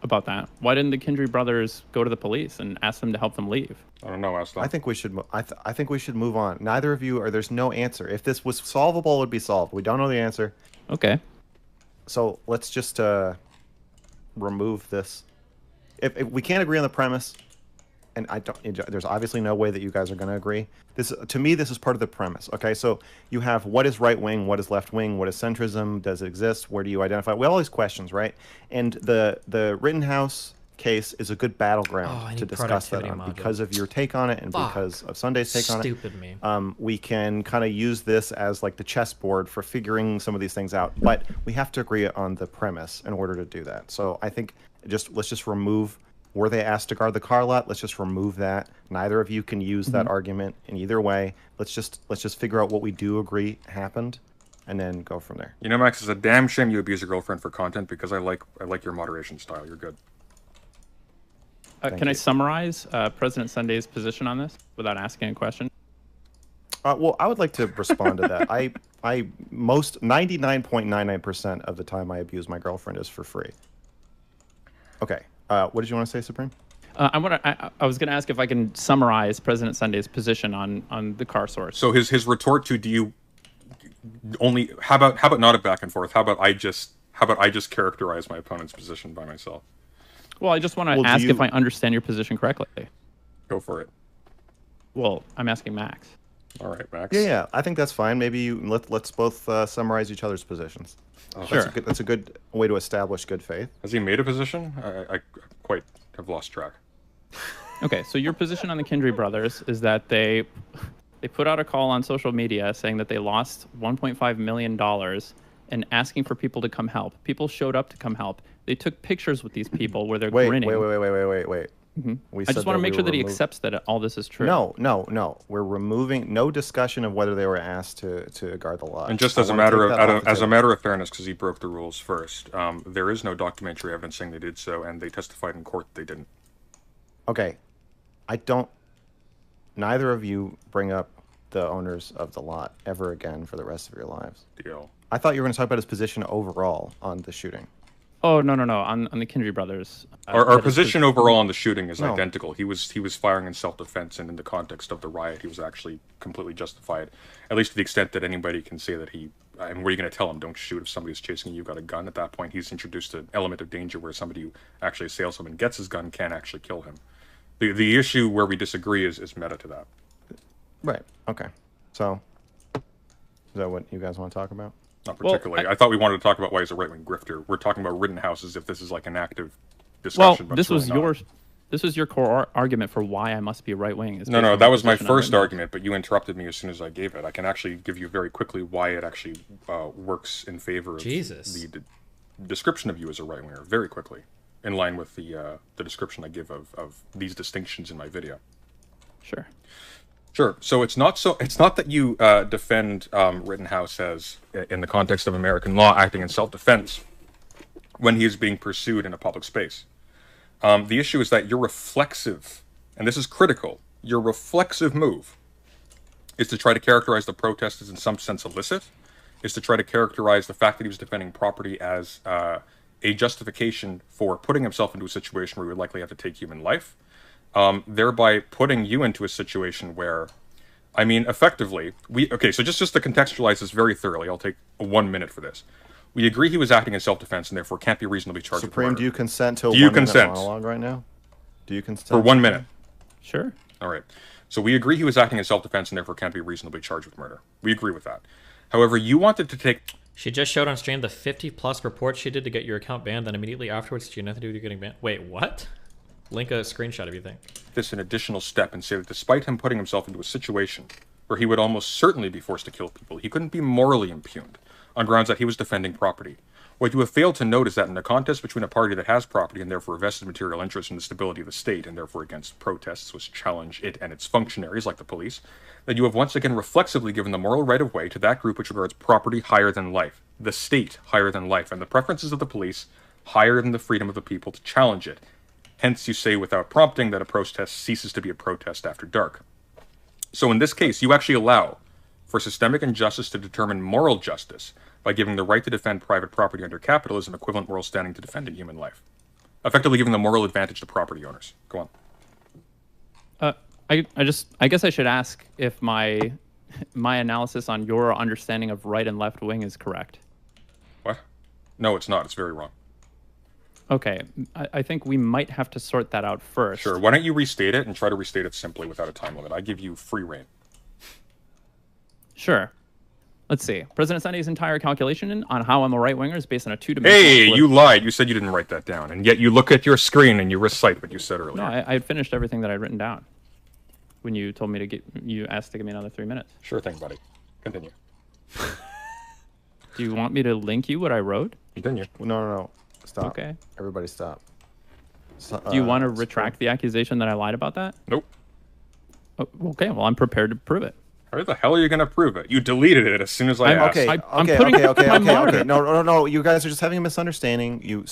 about that. Why didn't the Kindry brothers go to the police and ask them to help them leave? I don't know. Ask them. I think we should. I think we should move on. Neither of you, or there's no answer. If this was solvable, it would be solved. We don't know the answer. Okay. So let's just remove this. If we can't agree on the premise, and there's obviously no way that you guys are going to agree. To me, this is part of the premise. Okay, so you have what is right wing, what is left wing, what is centrism, does it exist, where do you identify? We have all these questions, right? And the Rittenhouse case is a good battleground to discuss that on because of your take on it and because of Sunday's take on it. Stupid meme. We can kind of use this as like the chessboard for figuring some of these things out, but we have to agree on the premise in order to do that. So I think let's just remove. Were they asked to guard the car lot? Let's just remove that. Neither of you can use that argument in either way. Let's just figure out what we do agree happened, and then go from there. You know, Max, it's a damn shame you abuse your girlfriend for content because I like your moderation style. You're good. Can I summarize President Sunday's position on this without asking a question? Well, I would like to respond to that. I 99.99% of the time I abuse my girlfriend is for free. Okay. What did you want to say, Supreme? I was going to ask if I can summarize President Sunday's position on the car source. So his retort to how about not a back and forth? How about I just characterize my opponent's position by myself? Well, I just want to ask if I understand your position correctly. Go for it. Well, I'm asking Max. All right, Max. Yeah, I think that's fine. Maybe let's both summarize each other's positions. Sure. That's a good way to establish good faith. Has he made a position? I quite have lost track. Okay, so your position on the Kindry brothers is that they put out a call on social media saying that they lost $1.5 million and asking for people to come help. People showed up to come help. They took pictures with these people where they're grinning. Wait. We I said just want to that make we sure were that he remo- accepts that all this is true. No. We're removing no discussion of whether they were asked to guard the lot. And just I as a wanna matter take of that off the as a table. matter of fairness, because he broke the rules first, there is no documentary evidence saying they did so, and they testified in court that they didn't. Okay, neither of you bring up the owners of the lot ever again for the rest of your lives. Deal. I thought you were going to talk about his position overall on the shooting. Oh no. On the Kindry brothers. Our that is position his- overall on the shooting is No. identical. He was firing in self-defense, and in the context of the riot, he was actually completely justified, at least to the extent that anybody can say that he. And what are you going to tell him? Don't shoot if somebody's chasing you. You've got a gun. At that point, he's introduced an element of danger where somebody who actually assails him and gets his gun can actually kill him. The issue where we disagree is meta to that. Right. Okay. So, is that what you guys want to talk about? Not particularly. I thought we wanted to talk about why he's a right-wing grifter. We're talking about Rittenhouse as if this is like an active discussion. Well, but this it's was really not. this was your core argument for why I must be right wing. No, that was my first argument, but you interrupted me as soon as I gave it. I can actually give you very quickly why it actually works in favor of the description of you as a right winger. Very quickly, in line with the description I give of these distinctions in my video. Sure. So it's not that you defend Rittenhouse as, in the context of American law, acting in self-defense when he is being pursued in a public space. The issue is that your reflexive, and this is critical, your reflexive move is to try to characterize the protest as in some sense illicit, is to try to characterize the fact that he was defending property as a justification for putting himself into a situation where he would likely have to take human life, thereby putting you into a situation where, I mean, effectively, so just to contextualize this very thoroughly, I'll take 1 minute for this. We agree he was acting in self-defense and therefore can't be reasonably charged with Supreme, murder. do you consent to a Do you 1 minute consent? monologue right now? Do you consent? For 1 minute. Sure. All right. So we agree he was acting in self-defense and therefore can't be reasonably charged with murder. We agree with that. However, you wanted to take... She just showed on stream the 50+ reports she did to get your account banned, then immediately afterwards she had nothing to do with you getting banned. Wait, what? Link a screenshot if you think. This an additional step and say that despite him putting himself into a situation where he would almost certainly be forced to kill people, he couldn't be morally impugned on grounds that he was defending property. What you have failed to note is that in a contest between a party that has property and therefore a vested material interest in the stability of the state and therefore against protests which challenge it and its functionaries like the police, that you have once again reflexively given the moral right of way to that group which regards property higher than life, the state higher than life, and the preferences of the police higher than the freedom of the people to challenge it. Hence you say without prompting that a protest ceases to be a protest after dark. So in this case, you actually allow for systemic injustice to determine moral justice by giving the right to defend private property under capitalism equivalent moral standing to defending human life. Effectively giving the moral advantage to property owners. Go on. I guess I should ask if my analysis on your understanding of right and left wing is correct. What? No, it's not. It's very wrong. Okay, I think we might have to sort that out first. Sure. Why don't you restate it and try to restate it simply without a time limit? I give you free reign. Sure. Let's see. President Sunday's entire calculation on how I'm a right winger is based on a two-dimensional. Hey, you lied. You said you didn't write that down, and yet you look at your screen and you recite what you said earlier. No, I had finished everything that I'd written down when you told me to you asked to give me another 3 minutes. Sure thing, buddy. Continue. Do you want me to link you what I wrote? Continue. No. Stop. Okay. Everybody stop. Do you want to retract the accusation that I lied about that? Nope. Oh, okay, well, I'm prepared to prove it. How the hell are you going to prove it? You deleted it as soon as I asked. Okay. No. You guys are just having a misunderstanding.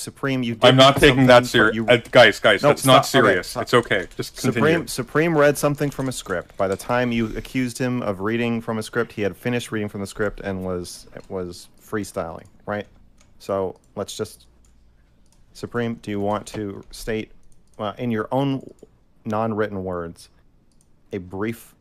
I'm not taking that serious. Guys, that's not serious. Okay, it's okay. Just continue. Supreme read something from a script. By the time you accused him of reading from a script, he had finished reading from the script and was freestyling, right? So let's just... Supreme, do you want to state, in your own non-written words, a brief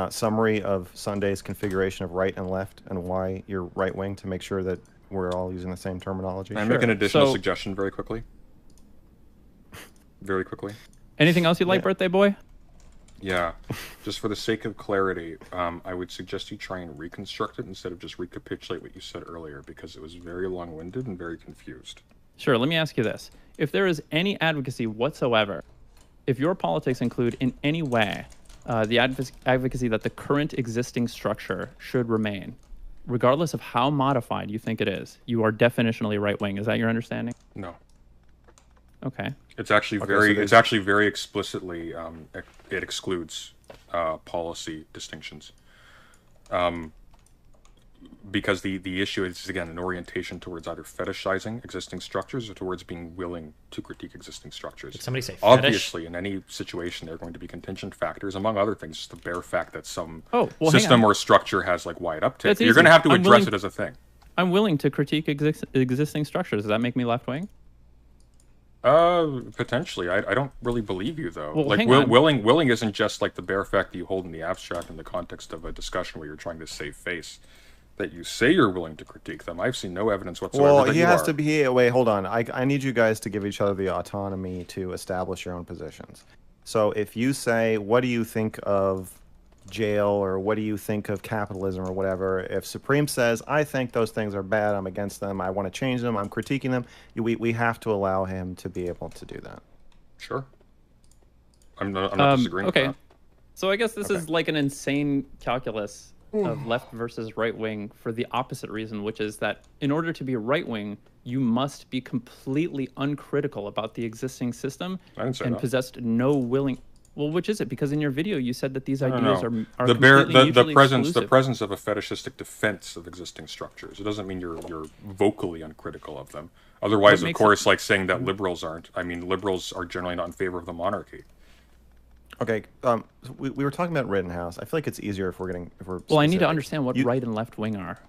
summary of Sunday's configuration of right and left and why you're right wing to make sure that we're all using the same terminology? Can I make an additional suggestion very quickly? Very quickly. Anything else you'd like, birthday boy? Yeah. Just for the sake of clarity, I would suggest you try and reconstruct it instead of just recapitulate what you said earlier because it was very long-winded and very confused. Sure, let me ask you this. If there is any advocacy whatsoever, if your politics include in any way the advocacy that the current existing structure should remain, regardless of how modified you think it is, you are definitionally right-wing. Is that your understanding? No. Okay. It's actually it's actually very explicitly it excludes policy distinctions. Because the issue is, again, an orientation towards either fetishizing existing structures or towards being willing to critique existing structures. Did somebody say fetish? Obviously, in any situation, there are going to be contingent factors, among other things, just the bare fact that some system or structure has like wide uptake. You're going to have to address it as a thing. I'm willing to critique existing structures. Does that make me left wing? Potentially. I don't really believe you, though. Well, like, willing isn't just like the bare fact that you hold in the abstract in the context of a discussion where you're trying to save face. That you say you're willing to critique them. I've seen no evidence whatsoever. Well, that he you has are. to be. Wait, hold on. I need you guys to give each other the autonomy to establish your own positions. So if you say, what do you think of jail, or what do you think of capitalism, or whatever, if Supreme says, I think those things are bad, I'm against them, I want to change them, I'm critiquing them, we have to allow him to be able to do that. Sure. I'm not disagreeing with that. So I guess this is like an insane calculus of left versus right wing for the opposite reason, which is that in order to be right wing, you must be completely uncritical about the existing system and possessed no willing. Well, which is it? Because in your video you said that these ideas are the presence of a fetishistic defense of existing structures. It doesn't mean you're vocally uncritical of them. Otherwise, of course, like saying that liberals aren't. I mean, liberals are generally not in favor of the monarchy. Okay, we were talking about Rittenhouse. I feel like it's easier if we're Well, I need to understand what right and left wing are.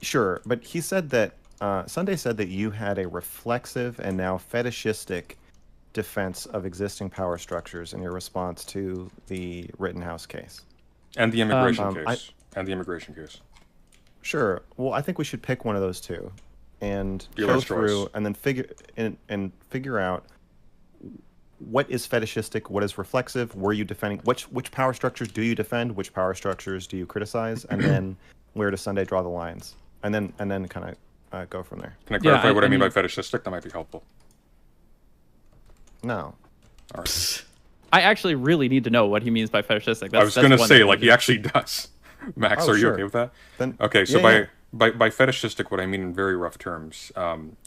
Sure, but he said that Sunday said that you had a reflexive and now fetishistic defense of existing power structures in your response to the Rittenhouse case. And the immigration case. Sure. Well, I think we should pick one of those two and Dealer's go through choice. and then figure out what is fetishistic, what is reflexive, were you defending, which power structures do you defend, which power structures do you criticize, and then where does Sunday draw the lines? And then kind of go from there. Can I clarify what I mean by fetishistic? That might be helpful. No. All right. I actually really need to know what he means by fetishistic. I was going to say, like, he actually does. Max, are you sure. okay with that? Then, okay, so yeah, by fetishistic, what I mean in very rough terms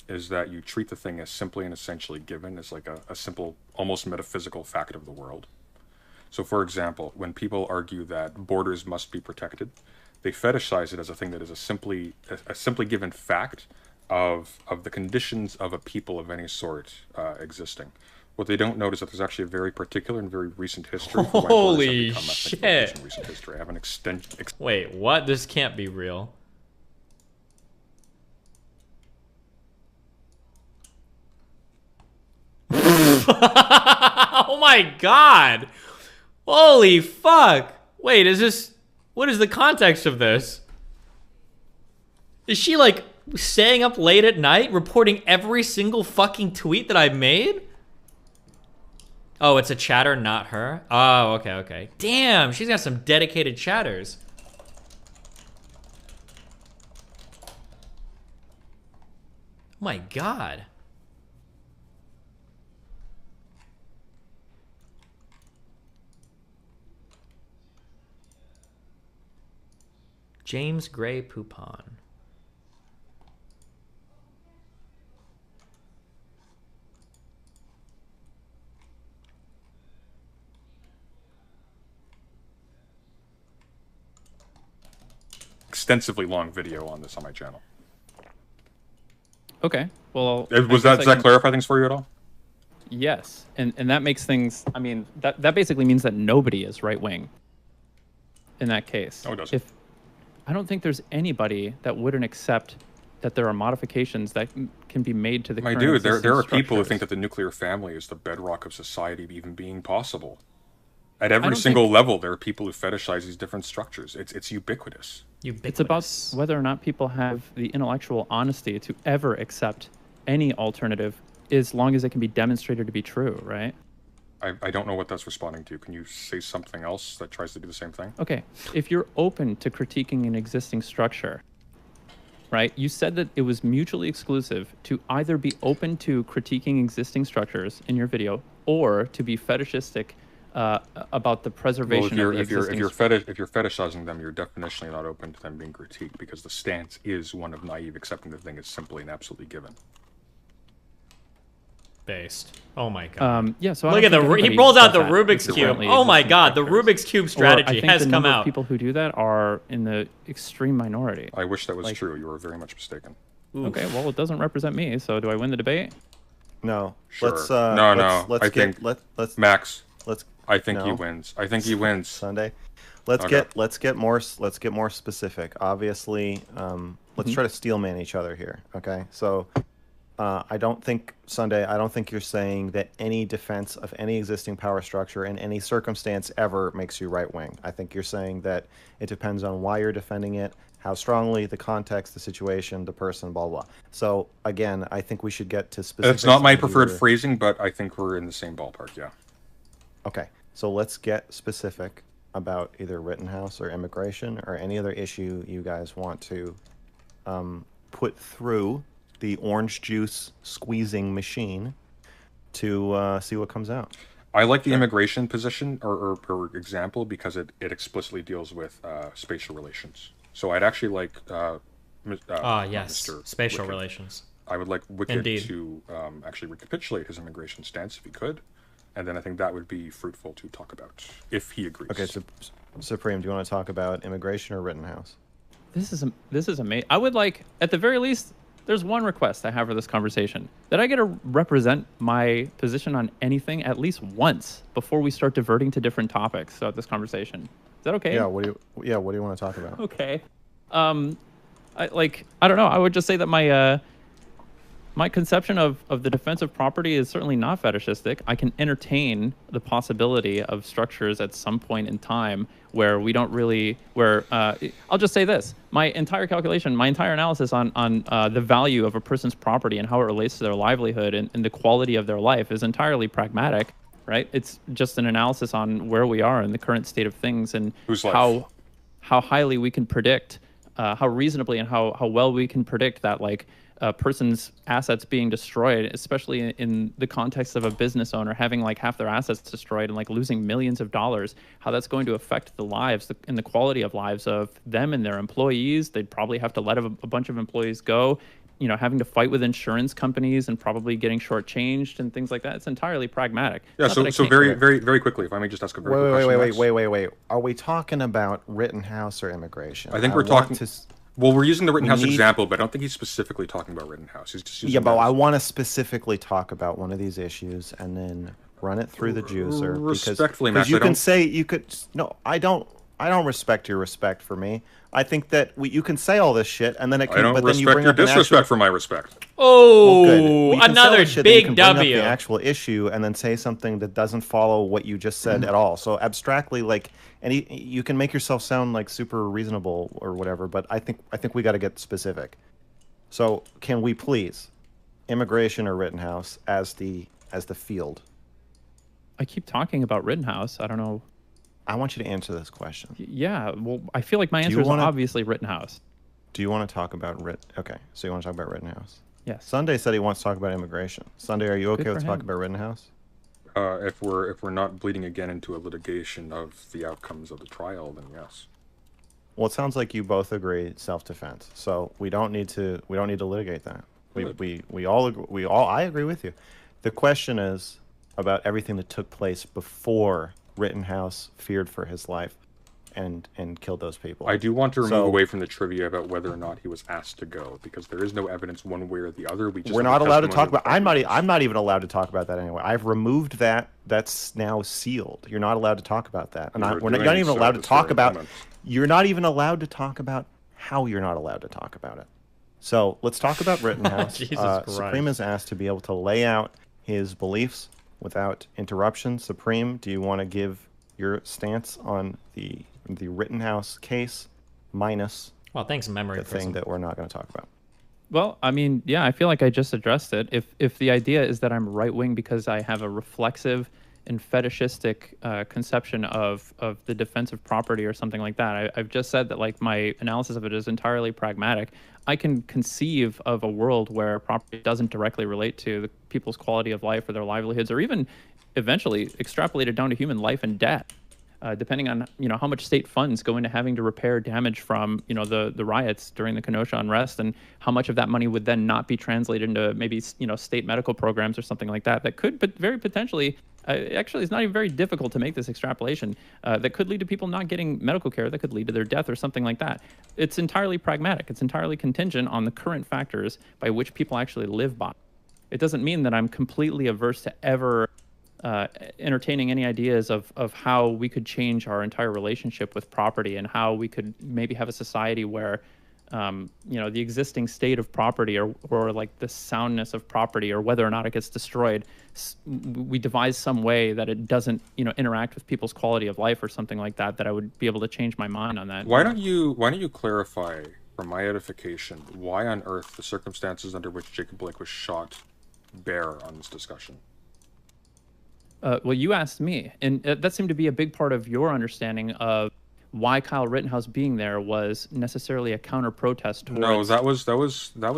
is that you treat the thing as simply and essentially given, as like a simple, almost metaphysical fact of the world. So, for example, when people argue that borders must be protected, they fetishize it as a thing that is a simply given fact of the conditions of a people of any sort existing. What they don't notice is that there's actually a very particular and very recent history. For Holy shit! In recent history, I have an Wait, what? This can't be real. Oh my god! Holy fuck! Wait, is this... What is the context of this? Is she, like, staying up late at night, reporting every single fucking tweet that I've made? Oh, it's a chatter, not her? Oh, okay. Damn, she's got some dedicated chatters. Oh my god. James Gray Poupon. Extensively long video on this on my channel. Okay, well... Does that clarify things for you at all? Yes, and that makes things... I mean, that basically means that nobody is right-wing in that case. No, it doesn't. I don't think there's anybody that wouldn't accept that there are modifications that can be made to the My current dude, there are existing people who structures. think that the nuclear family is the bedrock of society even being possible. At every single level, there are people who fetishize these different structures. It's ubiquitous. It's about whether or not people have the intellectual honesty to ever accept any alternative as long as it can be demonstrated to be true, right? I don't know what that's responding to. Can you say something else that tries to do the same thing? Okay, if you're open to critiquing an existing structure, right? You said that it was mutually exclusive to either be open to critiquing existing structures in your video or to be fetishistic about the preservation of the existing structure. If you're fetishizing them, you're definitionally not open to them being critiqued because the stance is one of naive accepting the thing is simply and absolutely given. based. Oh my god. Yeah, so I look don't at think he anybody pulls out does the that Rubik's with cube. currently Oh my existing god, the characters. Rubik's cube Or strategy I think has the come number of out. people who do that are in the extreme minority. I wish that was Like- true. You were very much mistaken. Okay, well, it doesn't represent me, so do I win the debate? No. Sure. Let's I get think let's Max. let's I think he no. wins. I think he wins. Sunday. Let's Okay. get more specific. Obviously, let's try to steelman each other here. Okay, so I don't think you're saying that any defense of any existing power structure in any circumstance ever makes you right wing. I think you're saying that it depends on why you're defending it, how strongly, the context, the situation, the person, blah blah. So again, I think we should get to specifics. It's not my on preferred either- phrasing, but I think we're in the same ballpark. Yeah. Okay, so let's get specific about either Rittenhouse or immigration or any other issue you guys want to put through the orange juice squeezing machine to see what comes out. I like the immigration position or example because it explicitly deals with spatial relations. So I'd actually like yes, Mr. spatial Wicked. relations. I would like Wicked Indeed. to actually recapitulate his immigration stance if he could, and then I think that would be fruitful to talk about if he agrees. Okay, so Supreme, do you want to talk about immigration or Rittenhouse? This is amazing. I would like, at the very least, there's one request I have for this conversation, that I get to represent my position on anything at least once before we start diverting to different topics throughout this conversation. Is that okay? Yeah. What do you want to talk about? Okay. I don't know. I would just say that my conception of the defensive property is certainly not fetishistic. I can entertain the possibility of structures at some point in time where we don't really, I'll just say this, my entire calculation, my entire analysis on the value of a person's property and how it relates to their livelihood and the quality of their life is entirely pragmatic, right? It's just an analysis on where we are in the current state of things and how highly we can predict, how reasonably and how well we can predict that, like, a person's assets being destroyed, especially in the context of a business owner having like half their assets destroyed and like losing millions of dollars, how that's going to affect the lives and the quality of lives of them and their employees. They'd probably have to let a bunch of employees go, you know, having to fight with insurance companies and probably getting shortchanged and things like that. It's entirely pragmatic. Yeah, Not that I so can't very, predict. very, very quickly, if I may just ask a very quick question. Wait. Are we talking about Rittenhouse or immigration? I think we're talking. Well, we're using the Rittenhouse example, but I don't think he's specifically talking about Rittenhouse. He's just using but I want to specifically talk about one of these issues and then run it through the juicer. Respectfully, because Max, you can say I don't respect your respect for me. I think that you can say all this shit and then it can. I don't but then you respect bring your up an disrespect actual, for my respect. Oh, Well, good. Well, you can say all another this shit, then you big can bring up W. the actual issue and then say something that doesn't follow what you just said at all. So abstractly, like, you can make yourself sound like super reasonable or whatever, but I think we got to get specific. So can we please, immigration or Rittenhouse as the field? I keep talking about Rittenhouse. I don't know. I want you to answer this question. Yeah, well, I feel like my Do you answer is wanna- obviously Rittenhouse. Do you want to talk about Okay, so you want to talk about Rittenhouse? Yes. Sunday said he wants to talk about immigration. Sunday, are you okay Good with for talking him. about Rittenhouse? If we're not bleeding again into a litigation of the outcomes of the trial, then yes. Well, it sounds like you both agree self-defense, so we don't need to litigate that. We all agree, I agree with you. The question is about everything that took place before Rittenhouse feared for his life and killed those people. I do want to remove away from the trivia about whether or not he was asked to go, because there is no evidence one way or the other. We're not allowed to talk about. I'm not even allowed to talk about that anyway. I've removed that. That's now sealed. You're not allowed to talk about that. And you're not even allowed to talk about. You're not even allowed to talk about how you're not allowed to talk about it. So let's talk about Rittenhouse. Jesus Christ. Supreme is asked to be able to lay out his beliefs without interruption. Supreme, do you want to give your stance on the Rittenhouse case minus thanks, memory the thing that we're not going to talk about? Well, I mean, yeah, I feel like I just addressed it. If the idea is that I'm right wing because I have a reflexive and fetishistic conception of the defensive property or something like that, I've just said that, like, my analysis of it is entirely pragmatic. I can conceive of a world where property doesn't directly relate to the people's quality of life or their livelihoods, or even eventually extrapolated down to human life and death. depending on how much state funds go into having to repair damage from the riots during the Kenosha unrest, and how much of that money would then not be translated into maybe state medical programs or something like that could, but very potentially, actually it's not even very difficult to make this extrapolation, that could lead to people not getting medical care, that could lead to their death or something like that. It's entirely pragmatic. It's entirely contingent on the current factors by which people actually live by. It doesn't mean that I'm completely averse to ever entertaining any ideas of how we could change our entire relationship with property, and how we could maybe have a society where the existing state of property or like the soundness of property, or whether or not it gets destroyed, we devise some way that it doesn't interact with people's quality of life or something like that I would be able to change my mind on that. Why don't you clarify, for my edification, why on earth the circumstances under which Jacob Blake was shot bear on this discussion? Well, you asked me, and that seemed to be a big part of your understanding of why Kyle Rittenhouse being there was necessarily a counter-protest towards... No, that was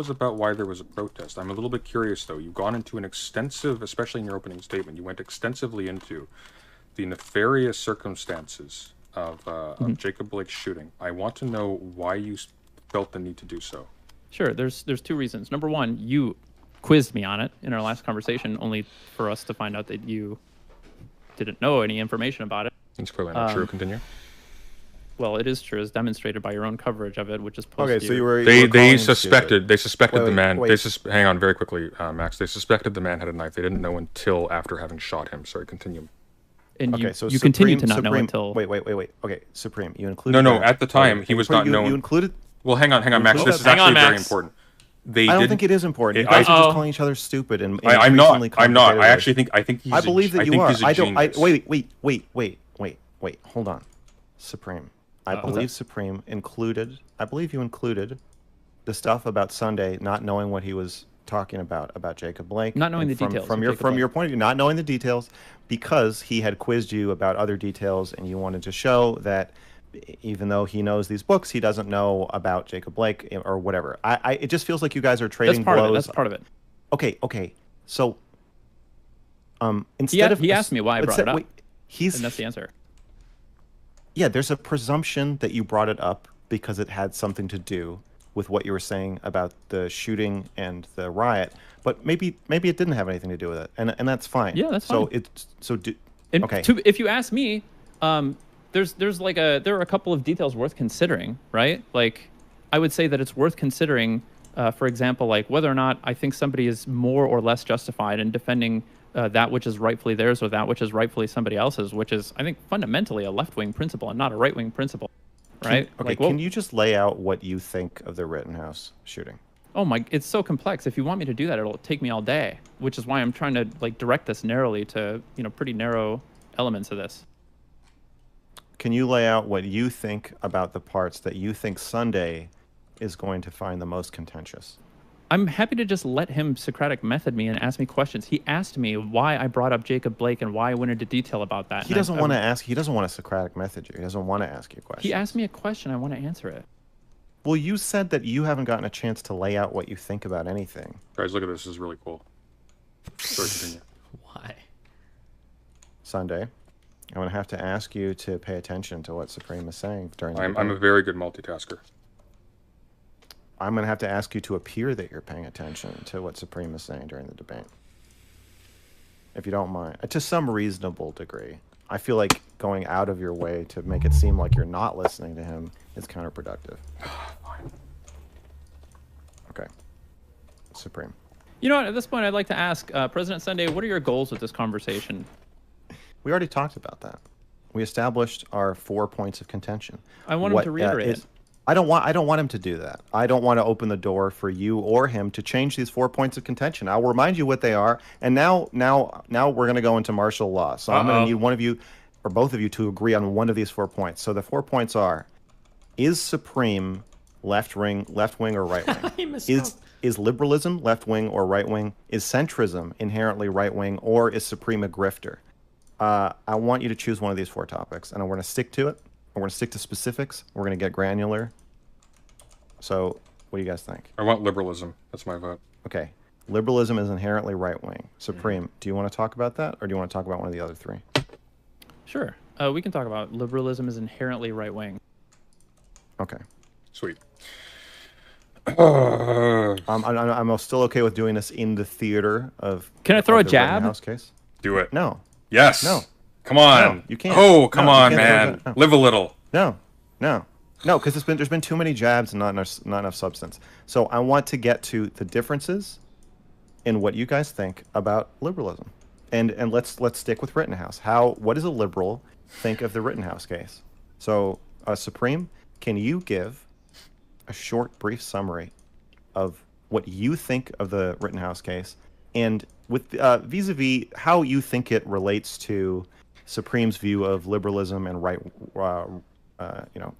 about why there was a protest. I'm a little bit curious, though. You've gone into an extensive, especially in your opening statement, you went extensively into the nefarious circumstances of Jacob Blake's shooting. I want to know why you felt the need to do so. Sure, there's two reasons. Number one, you quizzed me on it in our last conversation, only for us to find out that you didn't know any information about it. It's clearly not true. Continue. Well, it is true, as demonstrated by your own coverage of it, which is posted. Okay, so you were They suspected the man. Wait. Hang on, very quickly, Max. They suspected the man had a knife. They didn't know until after having shot him. Sorry, continue. And okay, so you continue to not know until... Wait. Okay, Supreme, you included... No, at the time, he was not known. You included... Well, hang on, Max. This is actually very important. I don't think it is important. You guys are just calling each other stupid and I'm not. I actually think he's... I believe that you are. I don't... Wait. Hold on. Supreme. I believe Supreme included... I believe you included the stuff about Sunday not knowing what he was talking about Jacob Blake. Not knowing the details. From your point of view, not knowing the details, because he had quizzed you about other details, and you wanted to show that even though he knows these books, he doesn't know about Jacob Blake or whatever. It just feels like you guys are trading blows. That's part of it. Okay. So, instead he asked me why I brought it up, and that's the answer. Yeah, there's a presumption that you brought it up because it had something to do with what you were saying about the shooting and the riot, but maybe it didn't have anything to do with it, and that's fine. Yeah, that's fine. Okay. If you ask me, there are a couple of details worth considering, right? Like, I would say that it's worth considering, for example, like whether or not I think somebody is more or less justified in defending that which is rightfully theirs or that which is rightfully somebody else's, which is, I think, fundamentally a left-wing principle and not a right-wing principle, right? Can you just lay out what you think of the Rittenhouse shooting? Oh my, it's so complex. If you want me to do that, it'll take me all day, which is why I'm trying to direct this narrowly to, pretty narrow elements of this. Can you lay out what you think about the parts that you think Sunday is going to find the most contentious? I'm happy to just let him Socratic method me and ask me questions. He asked me why I brought up Jacob Blake and why I went into detail about that. He doesn't want to ask. He doesn't want to Socratic method you. He doesn't want to ask you questions. He asked me a question. I want to answer it. Well, you said that you haven't gotten a chance to lay out what you think about anything. Guys, look at this. This is really cool. Sorry, continue. Why? Sunday, I'm going to have to ask you to pay attention to what Supreme is saying during the I'm a very good multitasker. I'm going to have to ask you to appear that you're paying attention to what Supreme is saying during the debate. If you don't mind. To some reasonable degree. I feel like going out of your way to make it seem like you're not listening to him is counterproductive. Fine. Okay. Supreme. You know what? At this point, I'd like to ask President Sunday, what are your goals with this conversation? We already talked about that. We established our 4 points of contention. I want him to reiterate it. I don't want him to do that. I don't want to open the door for you or him to change these 4 points of contention. I'll remind you what they are, and now we're going to go into martial law. So I'm going to need one of you or both of you to agree on one of these 4 points. So the 4 points are: is Supreme left wing or right wing? Is liberalism left wing or right wing? Is centrism inherently right wing, or is Supreme a grifter? I want you to choose one of these 4 topics, and we're going to stick to it. We're going to stick to specifics. We're going to get granular. So, what do you guys think? I want liberalism. That's my vote. Okay. Liberalism is inherently right-wing. Supreme, do you want to talk about that, or do you want to talk about one of the other 3? Sure. We can talk about liberalism is inherently right wing. Okay. Sweet. I'm still okay with doing this in the theater of. Can I throw a the jab? Rittenhouse case. Do it. No. Yes. No. Come on. No, you can't. Oh, come No, you on, can't man. throw a jab. Live a little. No. Because there's been too many jabs and not enough substance. So I want to get to the differences in what you guys think about liberalism, and let's stick with Rittenhouse. What does a liberal think of the Rittenhouse case? So, Supreme, can you give a short, brief summary of what you think of the Rittenhouse case, and with vis-a-vis how you think it relates to Supreme's view of liberalism and right,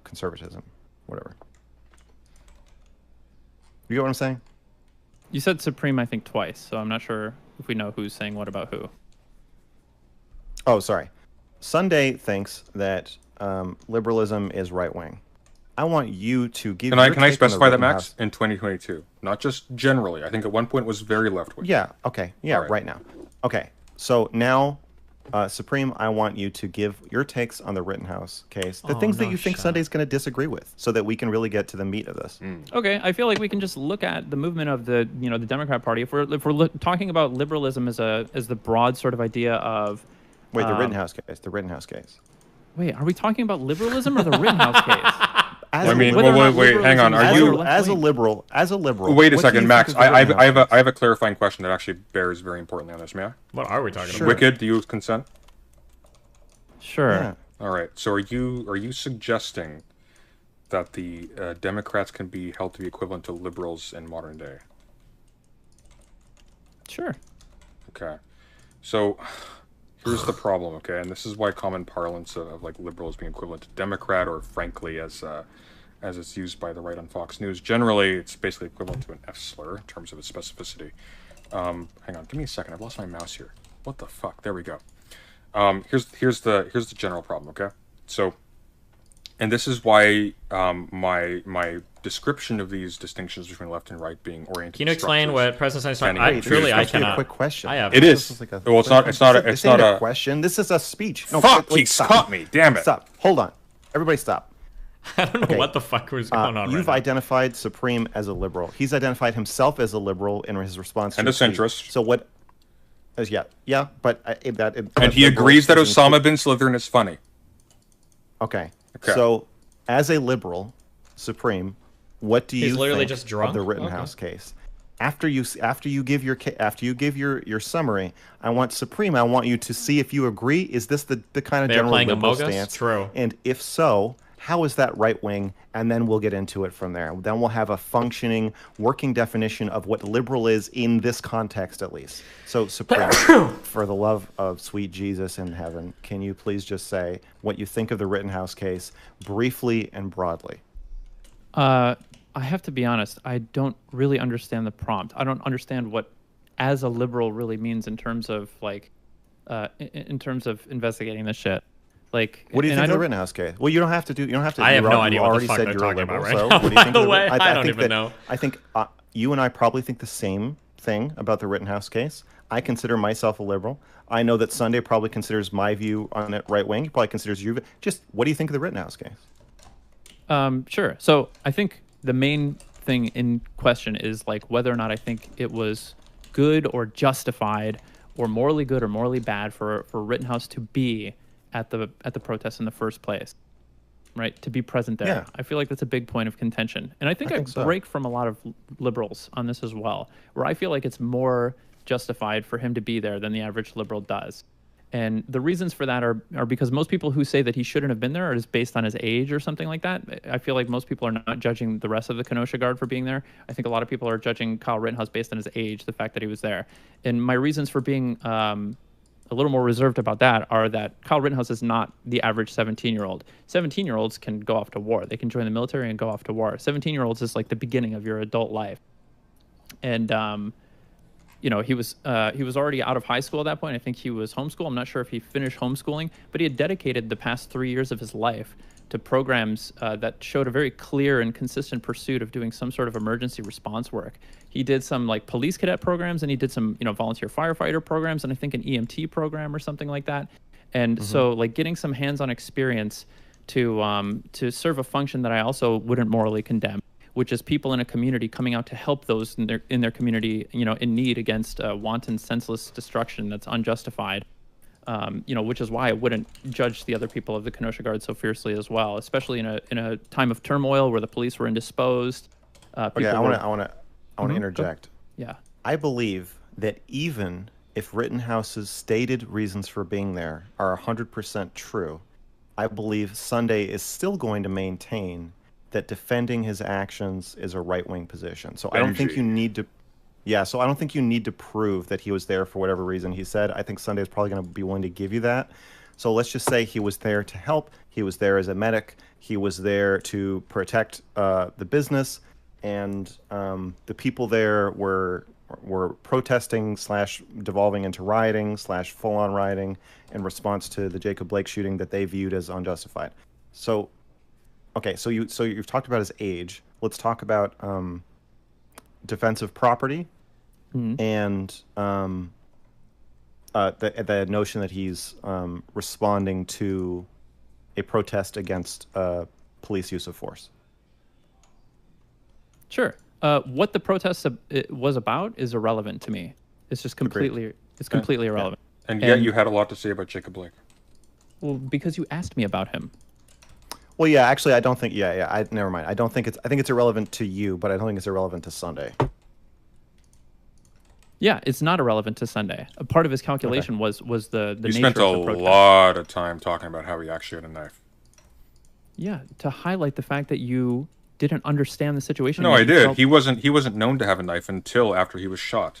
conservatism, whatever. You get what I'm saying? You said Supreme, I think, twice, so I'm not sure if we know who's saying what about who. Oh, sorry. Sunday thinks that liberalism is right wing. I want you to give. Can I specify that, Max? In 2022, not just generally. I think at one point it was very left wing. Yeah. Okay. Yeah. Right now. Okay. So now, Supreme, I want you to give your takes on the Rittenhouse case, the things that you think Sunday's going to disagree with, so that we can really get to the meat of this. Okay, I feel like we can just look at the movement of the the Democrat Party. If we're talking about liberalism as the broad sort of idea of. Wait, the Rittenhouse case. The Rittenhouse case. Wait, are we talking about liberalism or the Rittenhouse case? Wait, hang on. Are you as a liberal? Wait a second, Max. I have a clarifying question that actually bears very importantly on this. May I? What are we talking about? Wicked, do you consent? Sure. Yeah. All right. So are you suggesting that the Democrats can be held to be equivalent to liberals in modern day? Sure. Okay. So here's the problem, okay? And this is why common parlance of like liberals being equivalent to Democrat, or frankly as it's used by the right on Fox News, generally it's basically equivalent to an F slur in terms of its specificity. Hang on, give me a second. I've lost my mouse here. What the fuck? There we go. Here's the general problem, okay? So, and this is why my description of these distinctions between left and right being oriented. Can you explain what President Sunday's talking? Truly, I cannot. A quick question. I have. It is. Well, it's not a question. This is a speech. No, fuck! wait, He stop. caught me. Damn it! Stop. Hold on. Everybody, stop. I don't know what the fuck was going on. You've identified Supreme as a liberal. He's identified himself as a liberal in his response. And to a centrist. So what? Yeah, but and he agrees that Osama bin Laden is funny. Okay. So, as a liberal, Supreme, what do you think just drunk? of the Rittenhouse case? After you give your summary, I want Supreme. I want you to see if you agree. Is this the kind of general liberal stance? True. And if so, how is that right wing? And then we'll get into it from there. Then we'll have a functioning, working definition of what liberal is in this context, at least. So, Supreme, for the love of sweet Jesus in heaven, can you please just say what you think of the Rittenhouse case, briefly and broadly? I have to be honest. I don't really understand the prompt. I don't understand what "as a liberal" really means in terms of in terms of investigating this shit. Like, what do you think of the Rittenhouse case? Well, you don't have to do. You don't have to. I have no idea you what the already fuck said they're you're talking a about liberal, right now. so what do you think By of the way, I don't even know. I think you and I probably think the same thing about the Rittenhouse case. I consider myself a liberal. I know that Sunday probably considers my view on it right wing. He probably considers your view. Just what do you think of the Rittenhouse case? Sure. So I think the main thing in question is like whether or not I think it was good or justified or morally good or morally bad for Rittenhouse to be at the protest in the first place, right? To be present there. Yeah. I feel like that's a big point of contention. And I think I break from a lot of liberals on this as well, where I feel like it's more justified for him to be there than the average liberal does. And the reasons for that are because most people who say that he shouldn't have been there is based on his age or something like that. I feel like most people are not judging the rest of the Kenosha Guard for being there. I think a lot of people are judging Kyle Rittenhouse based on his age, the fact that he was there. And my reasons for being a little more reserved about that are that Kyle Rittenhouse is not the average 17-year-old. 17-year-olds can go off to war. They can join the military and go off to war. 17-year-olds is like the beginning of your adult life. And he was already out of high school at that point. I think he was homeschooled. I'm not sure if he finished homeschooling, but he had dedicated the past 3 years of his life to programs that showed a very clear and consistent pursuit of doing some sort of emergency response work. He did some like police cadet programs, and he did some volunteer firefighter programs, and I think an EMT program or something like that. And so like getting some hands-on experience to serve a function that I also wouldn't morally condemn, which is people in a community coming out to help those in their community, in need against wanton, senseless destruction that's unjustified. Which is why I wouldn't judge the other people of the Kenosha Guard so fiercely as well, especially in a time of turmoil where the police were indisposed. Okay, I want to interject. Yeah. I believe that even if Rittenhouse's stated reasons for being there are 100% true, I believe Sunday is still going to maintain that defending his actions is a right-wing position. So I don't think you need to. Yeah, so I don't think you need to prove that he was there for whatever reason he said. I think Sunday is probably going to be willing to give you that. So let's just say he was there to help. He was there as a medic. He was there to protect the business. And the people there were protesting / devolving into rioting / full-on rioting in response to the Jacob Blake shooting that they viewed as unjustified. So, okay, so you've talked about his age. Let's talk about defensive property. And the notion that he's responding to a protest against police use of force. Sure. What the protest was about is irrelevant to me. It's just completely irrelevant. And yet you had a lot to say about Jacob Blake. Well, because you asked me about him. Well, yeah, actually, I don't think. Never mind. I think it's irrelevant to you, but I don't think it's irrelevant to Sunday. Yeah, it's not irrelevant to Sunday. A part of his calculation was the nature of the protest. You spent a lot of time talking about how he actually had a knife. Yeah, to highlight the fact that you didn't understand the situation. No, I did. He wasn't known to have a knife until after he was shot.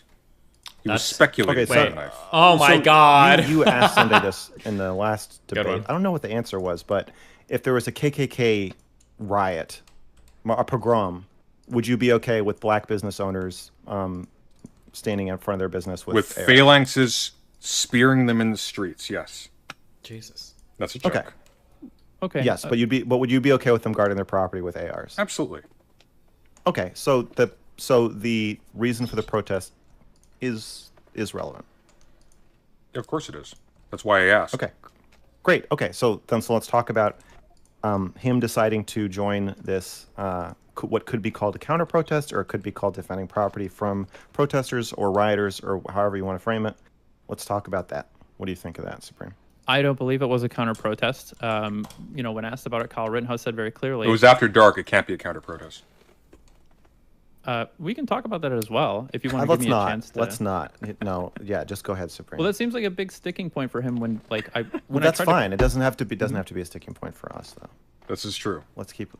He was speculating about a knife. Oh my God! You asked Sunday this in the last debate. I don't know what the answer was, but if there was a KKK riot, a pogrom, would you be okay with black business owners standing in front of their business with phalanxes spearing them in the streets? Yes. Jesus. That's a joke. Okay. Yes, but would you be okay with them guarding their property with ARs? Absolutely. Okay, so the reason for the protest is relevant. Of course it is. That's why I asked. Okay. Great. Okay, so let's talk about him deciding to join this what could be called a counter protest, or it could be called defending property from protesters or rioters, or however you want to frame it. Let's talk about that. What do you think of that, Supreme? I don't believe it was a counter protest. When asked about it, Kyle Rittenhouse said very clearly. It was after dark. It can't be a counter protest. We can talk about that as well if you want to give me a chance to. Let's not. No. Yeah, just go ahead, Supreme. Well, that seems like a big sticking point for him when that's fine. It doesn't have to be a sticking point for us, though. This is true. Let's keep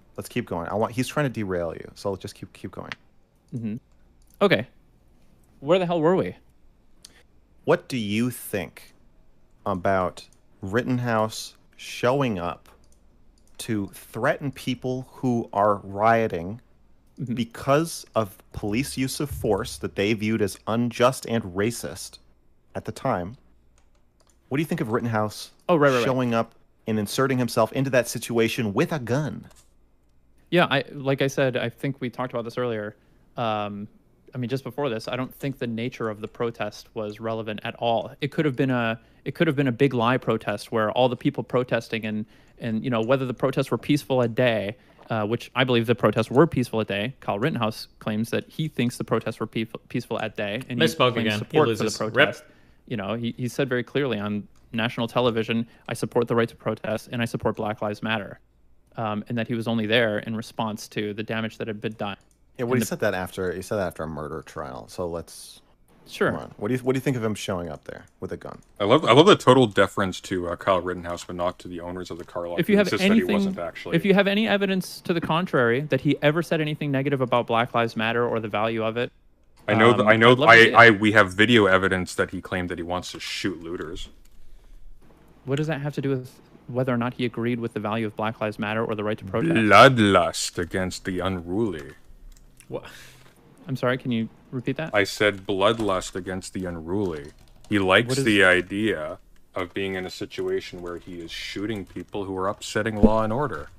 going. He's trying to derail you, so let's just keep going. Okay. Where the hell were we? What do you think about Rittenhouse showing up to threaten people who are rioting because of police use of force that they viewed as unjust and racist at the time? What do you think of Rittenhouse showing up and inserting himself into that situation with a gun? Yeah, like I said, I think we talked about this earlier. Just before this, I don't think the nature of the protest was relevant at all. It could have been a big lie protest where all the people protesting and whether the protests were peaceful a day, which I believe the protests were peaceful at day. Kyle Rittenhouse claims that he thinks the protests were peaceful at day, and he misspoke claims again. support He for the loses. protest. He said very clearly on national television, "I support the right to protest and I support Black Lives Matter," and that he was only there in response to the damage that had been done. Yeah, well, he said that after a murder trial. So let's. Sure. Come on. What do you think of him showing up there with a gun? I love the total deference to Kyle Rittenhouse, but not to the owners of the car lot. If you have that he wasn't actually. If you have any evidence to the contrary that he ever said anything negative about Black Lives Matter or the value of it, we have video evidence that he claimed that he wants to shoot looters. What does that have to do with whether or not he agreed with the value of Black Lives Matter or the right to protest? Bloodlust against the unruly. What? I'm sorry, can you repeat that? I said bloodlust against the unruly. He likes the idea of being in a situation where he is shooting people who are upsetting law and order.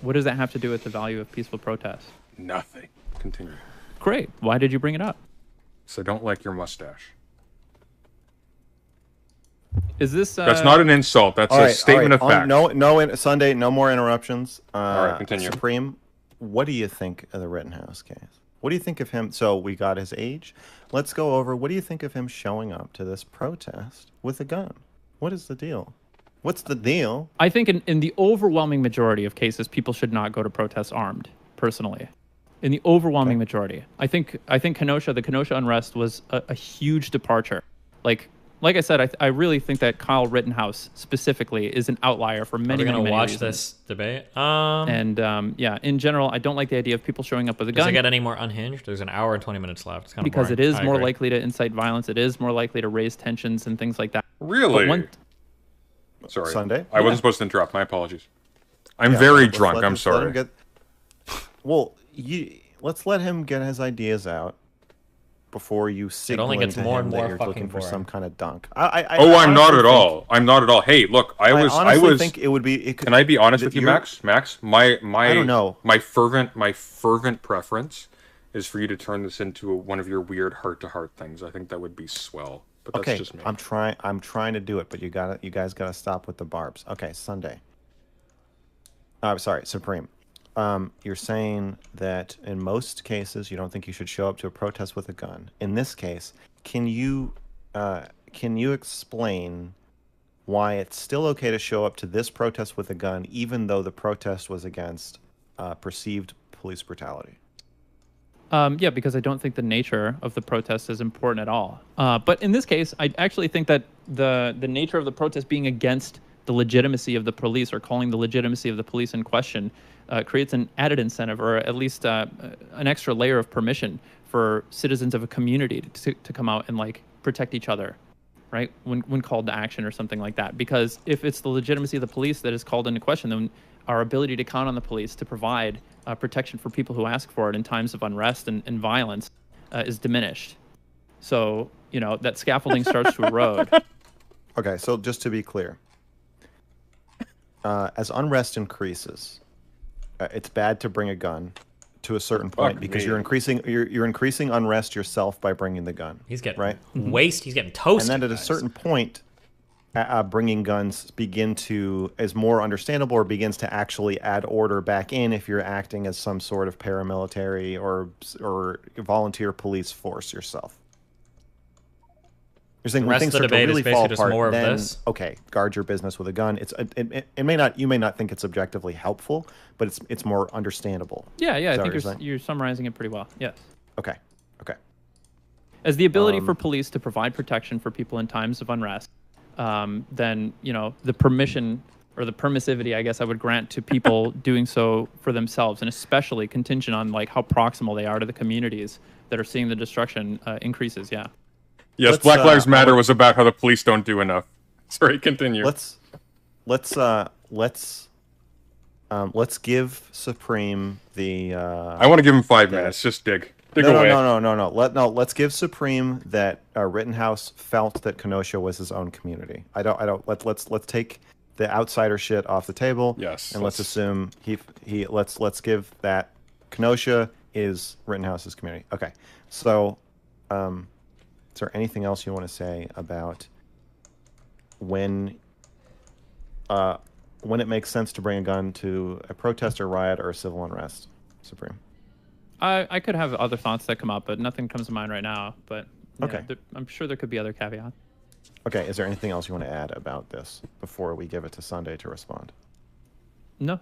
What does that have to do with the value of peaceful protest? Nothing. Continue. Great. Why did you bring it up? So I don't like your mustache. Is this? That's not an insult. That's a statement of fact. Sunday, no more interruptions. All right, continue. Supreme, what do you think of the Rittenhouse case? What do you think of him? So we got his age. Let's go over. What do you think of him showing up to this protest with a gun? What is the deal? What's the deal? I think in the overwhelming majority of cases, people should not go to protests armed. Personally, in the overwhelming majority, I think the Kenosha unrest was a huge departure. Like I said, I really think that Kyle Rittenhouse specifically is an outlier for many, Are we gonna watch reasons. this debate? Yeah, in general, I don't like the idea of people showing up with a gun. Does it get any more unhinged? There's an hour and 20 minutes left. It's kind of Because boring. it is I more agree. likely to incite violence. It is more likely to raise tensions and things like that. Really? Sorry. Sunday? I wasn't supposed to interrupt. My apologies. I'm very drunk. I'm sorry. Well, let's let him get his ideas out before you signal only gets to more him and that more you're fucking looking for boring. some kind of dunk. I'm not at all. I'm not at all. Hey, look, I honestly think it would be. Can I be honest with you, Max? Max, my I don't know. My fervent preference is for you to turn this into one of your weird heart-to-heart things. I think that would be swell. But that's Okay, just me. I'm trying to do it, but you guys gotta stop with the barbs. Okay, Sunday. I'm sorry, Supreme. You're saying that in most cases you don't think you should show up to a protest with a gun. In this case, can you explain why it's still okay to show up to this protest with a gun, even though the protest was against perceived police brutality? Yeah, because I don't think the nature of the protest is important at all. But in this case, I actually think that the nature of the protest being against the legitimacy of the police or calling the legitimacy of the police in question creates an added incentive, or at least an extra layer of permission for citizens of a community to come out and like protect each other, right? When called to action or something like that. Because if it's the legitimacy of the police that is called into question, then our ability to count on the police to provide protection for people who ask for it in times of unrest and violence is diminished. So, that scaffolding starts to erode. Okay, so just to be clear, as unrest increases, it's bad to bring a gun to a certain point because you're increasing unrest yourself by bringing the gun. He's getting right. He's getting toasted. And then at a certain point, bringing guns is more understandable, or begins to actually add order back in if you're acting as some sort of paramilitary or volunteer police force yourself. You're saying when things start to really fall apart, then okay, guard your business with a gun. You may not think it's objectively helpful, but it's more understandable. Yeah, I think you're summarizing it pretty well. Yes. Okay. As the ability for police to provide protection for people in times of unrest, then the permission or the permissivity, I guess I would grant to people doing so for themselves, and especially contingent on like how proximal they are to the communities that are seeing the destruction increases. Yeah. Yes, Black Lives Matter was about how the police don't do enough. Sorry, continue. Let's give Supreme the. I want to give him 5 minutes. Just dig away. No. Let's give Supreme that Rittenhouse felt that Kenosha was his own community. Let's take the outsider shit off the table. Yes. And let's assume let's give that Kenosha is Rittenhouse's community. Okay. So, is there anything else you want to say about when it makes sense to bring a gun to a protest or riot or a civil unrest, Supreme? I could have other thoughts that come up, but nothing comes to mind right now. But okay, I'm sure there could be other caveats. Okay, is there anything else you want to add about this before we give it to Sunday to respond? No.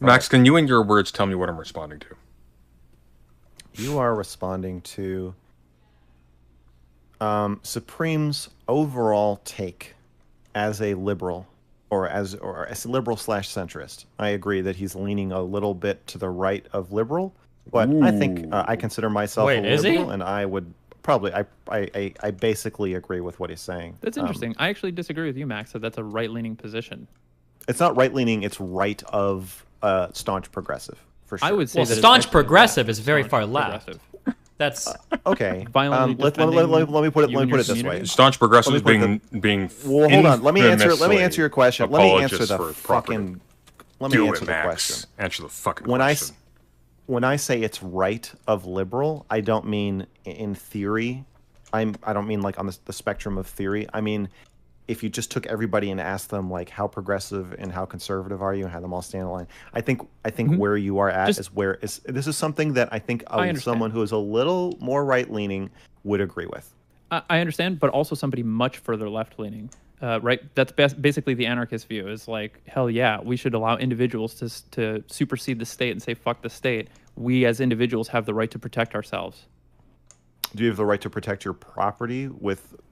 Max, can you in your words tell me what I'm responding to? You are responding to Supreme's overall take as a liberal, or as a liberal / centrist. I agree that he's leaning a little bit to the right of liberal, but I think I consider myself a liberal, and I would probably I basically agree with what he's saying. That's interesting. I actually disagree with you, Max. That that's a right-leaning position. It's not right-leaning. It's right of staunch progressive, for sure. I would say that staunch progressive is very far left. That's okay. Violently let me put it this way. Staunch progressives being. Well, hold on. Let me answer your question. Let me answer the fucking. Let me answer the question. Answer the fucking question. When I say it's right of liberal, I don't mean in theory. I don't mean like on the spectrum of theory. I mean if you just took everybody and asked them like how progressive and how conservative are you, and had them all stand in line. I think where you are at this is something that I think someone who is a little more right leaning would agree with. I understand, but also somebody much further left leaning. Right, that's basically the anarchist view. Is like, hell yeah, we should allow individuals to supersede the state and say fuck the state. We as individuals have the right to protect ourselves. Do you have the right to protect your property?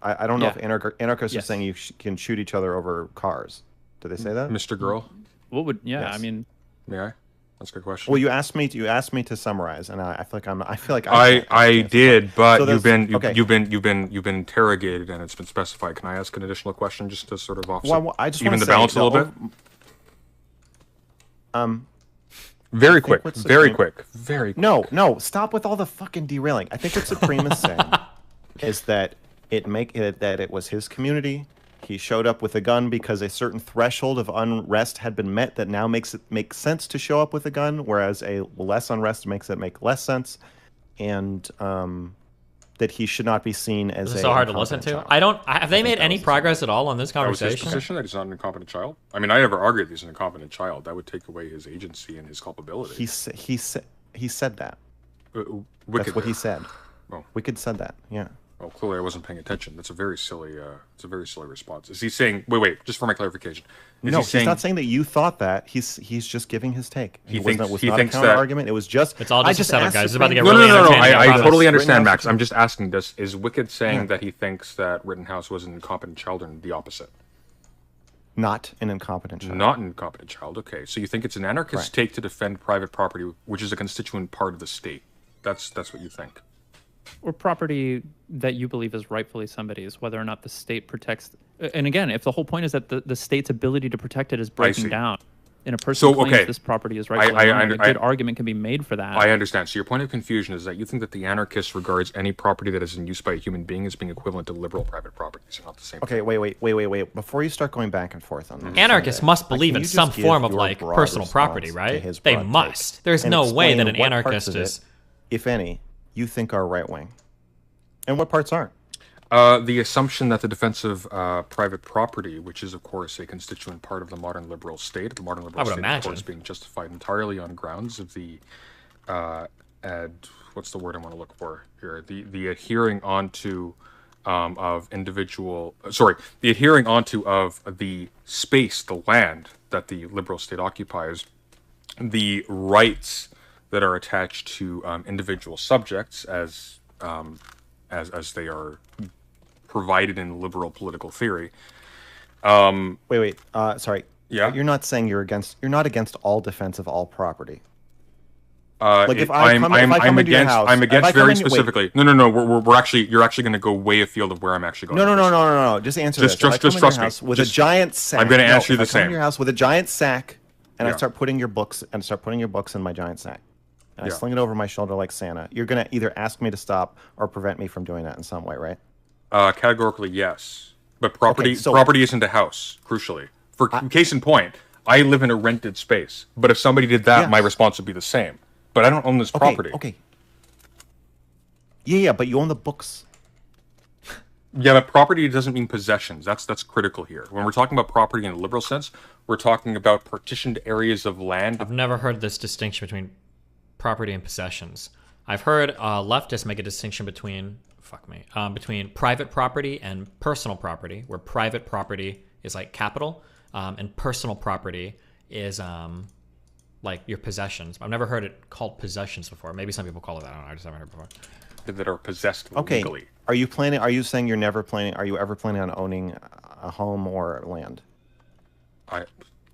I don't know if anarchists are saying you can shoot each other over cars. Did they say that, Mr. Girl? What would? Yeah, Yes. I mean, may I? That's a good question. Well, you asked me to summarize, and I feel like I did, but So you've that's- been interrogated and it's been specified. Can I ask an additional question just to sort of offset Well, I just even wanna the say balance a that little bit? Very quick, very quick. No, stop with all the fucking derailing. I think what Supreme is saying is that it was his community. He showed up with a gun because a certain threshold of unrest had been met that now makes it make sense to show up with a gun, whereas a less unrest makes it make less sense, and that he should not be seen as This is so hard to listen to. Have they made any progress at all on this That was his conversation? position that he's not an incompetent child. I mean, I never argued that he's an incompetent child. That would take away his agency and his culpability. He said that. Wicked That's what he there. said. Oh. Wicked said that. Yeah. Well, clearly I wasn't paying attention. That's a very silly. It's a very silly response. Is he saying? Wait. Just for my clarification. No, he's not saying that you thought that. He's just giving his take. He was thinks not a counter argument. It was just. It's all just a setup, guys. It's about to get No. really entertaining. I totally understand, Max. I'm just asking. Is Wicked saying that he thinks that Rittenhouse was an incompetent child, or the opposite? Not an incompetent child. Not an incompetent child. Okay, so you think it's an anarchist take to defend private property, which is a constituent part of the state. That's what you think. or property that you believe is rightfully somebody's, whether or not the state protects. And again, if the whole point is that the state's ability to protect it is breaking down, and a person claims this property is rightfully mine, a good argument can be made for that. I understand. So your point of confusion is that you think that the anarchist regards any property that is in use by a human being as being equivalent to liberal private property. So not the same. Okay, wait. Before you start going back and forth on this, Anarchists must believe can in you just some give form of your like broad personal response property, to right? his They broad must. take? There's And no way explain that an what anarchist parts of is. it, if any, you think are right wing, and what parts aren't. The assumption that the defense of private property, which is, of course, a constituent part of the modern liberal state, the modern liberal state, of course, being justified entirely on grounds of the, what's the word I want to look for here? The adhering onto of individual, the adhering onto of the space, the land that the liberal state occupies, the rights that are attached to individual subjects as they are provided in liberal political theory. Sorry. Yeah. You're not saying you're not against all defense of all property. I'm against very specifically. No. You're actually going to go way afield of where I'm actually going. No. Just answer this. Just trust me. With a giant sack. I'm going to answer you the I come same. to your house with a giant sack, and I start putting your books in my giant sack. And I sling it over my shoulder like Santa. You're going to either ask me to stop or prevent me from doing that in some way, right? Categorically, yes. But property isn't a house, crucially. Case in point, I live in a rented space. But if somebody did that, my response would be the same. But I don't own this property. Okay. Yeah, but you own the books. Yeah, but property doesn't mean possessions. That's critical here. When we're talking about property in a liberal sense, we're talking about partitioned areas of land. I've never heard this distinction between property and possessions. I've heard leftists make a distinction between private property and personal property, where private property is like capital, and personal property is like your possessions. I've never heard it called possessions before. Maybe some people call it that. I don't know. I just haven't heard it before. That are possessed Okay. legally. Are you saying you're never planning? Are you ever planning on owning a home or land?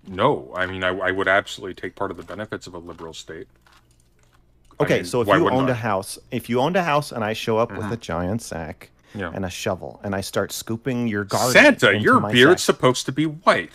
No. I mean, I would absolutely take part of the benefits of a liberal state. Okay, so if you owned a house, and I show up with a giant sack and a shovel, and I start scooping your garden, Santa, into your my beard's sack. supposed to be white.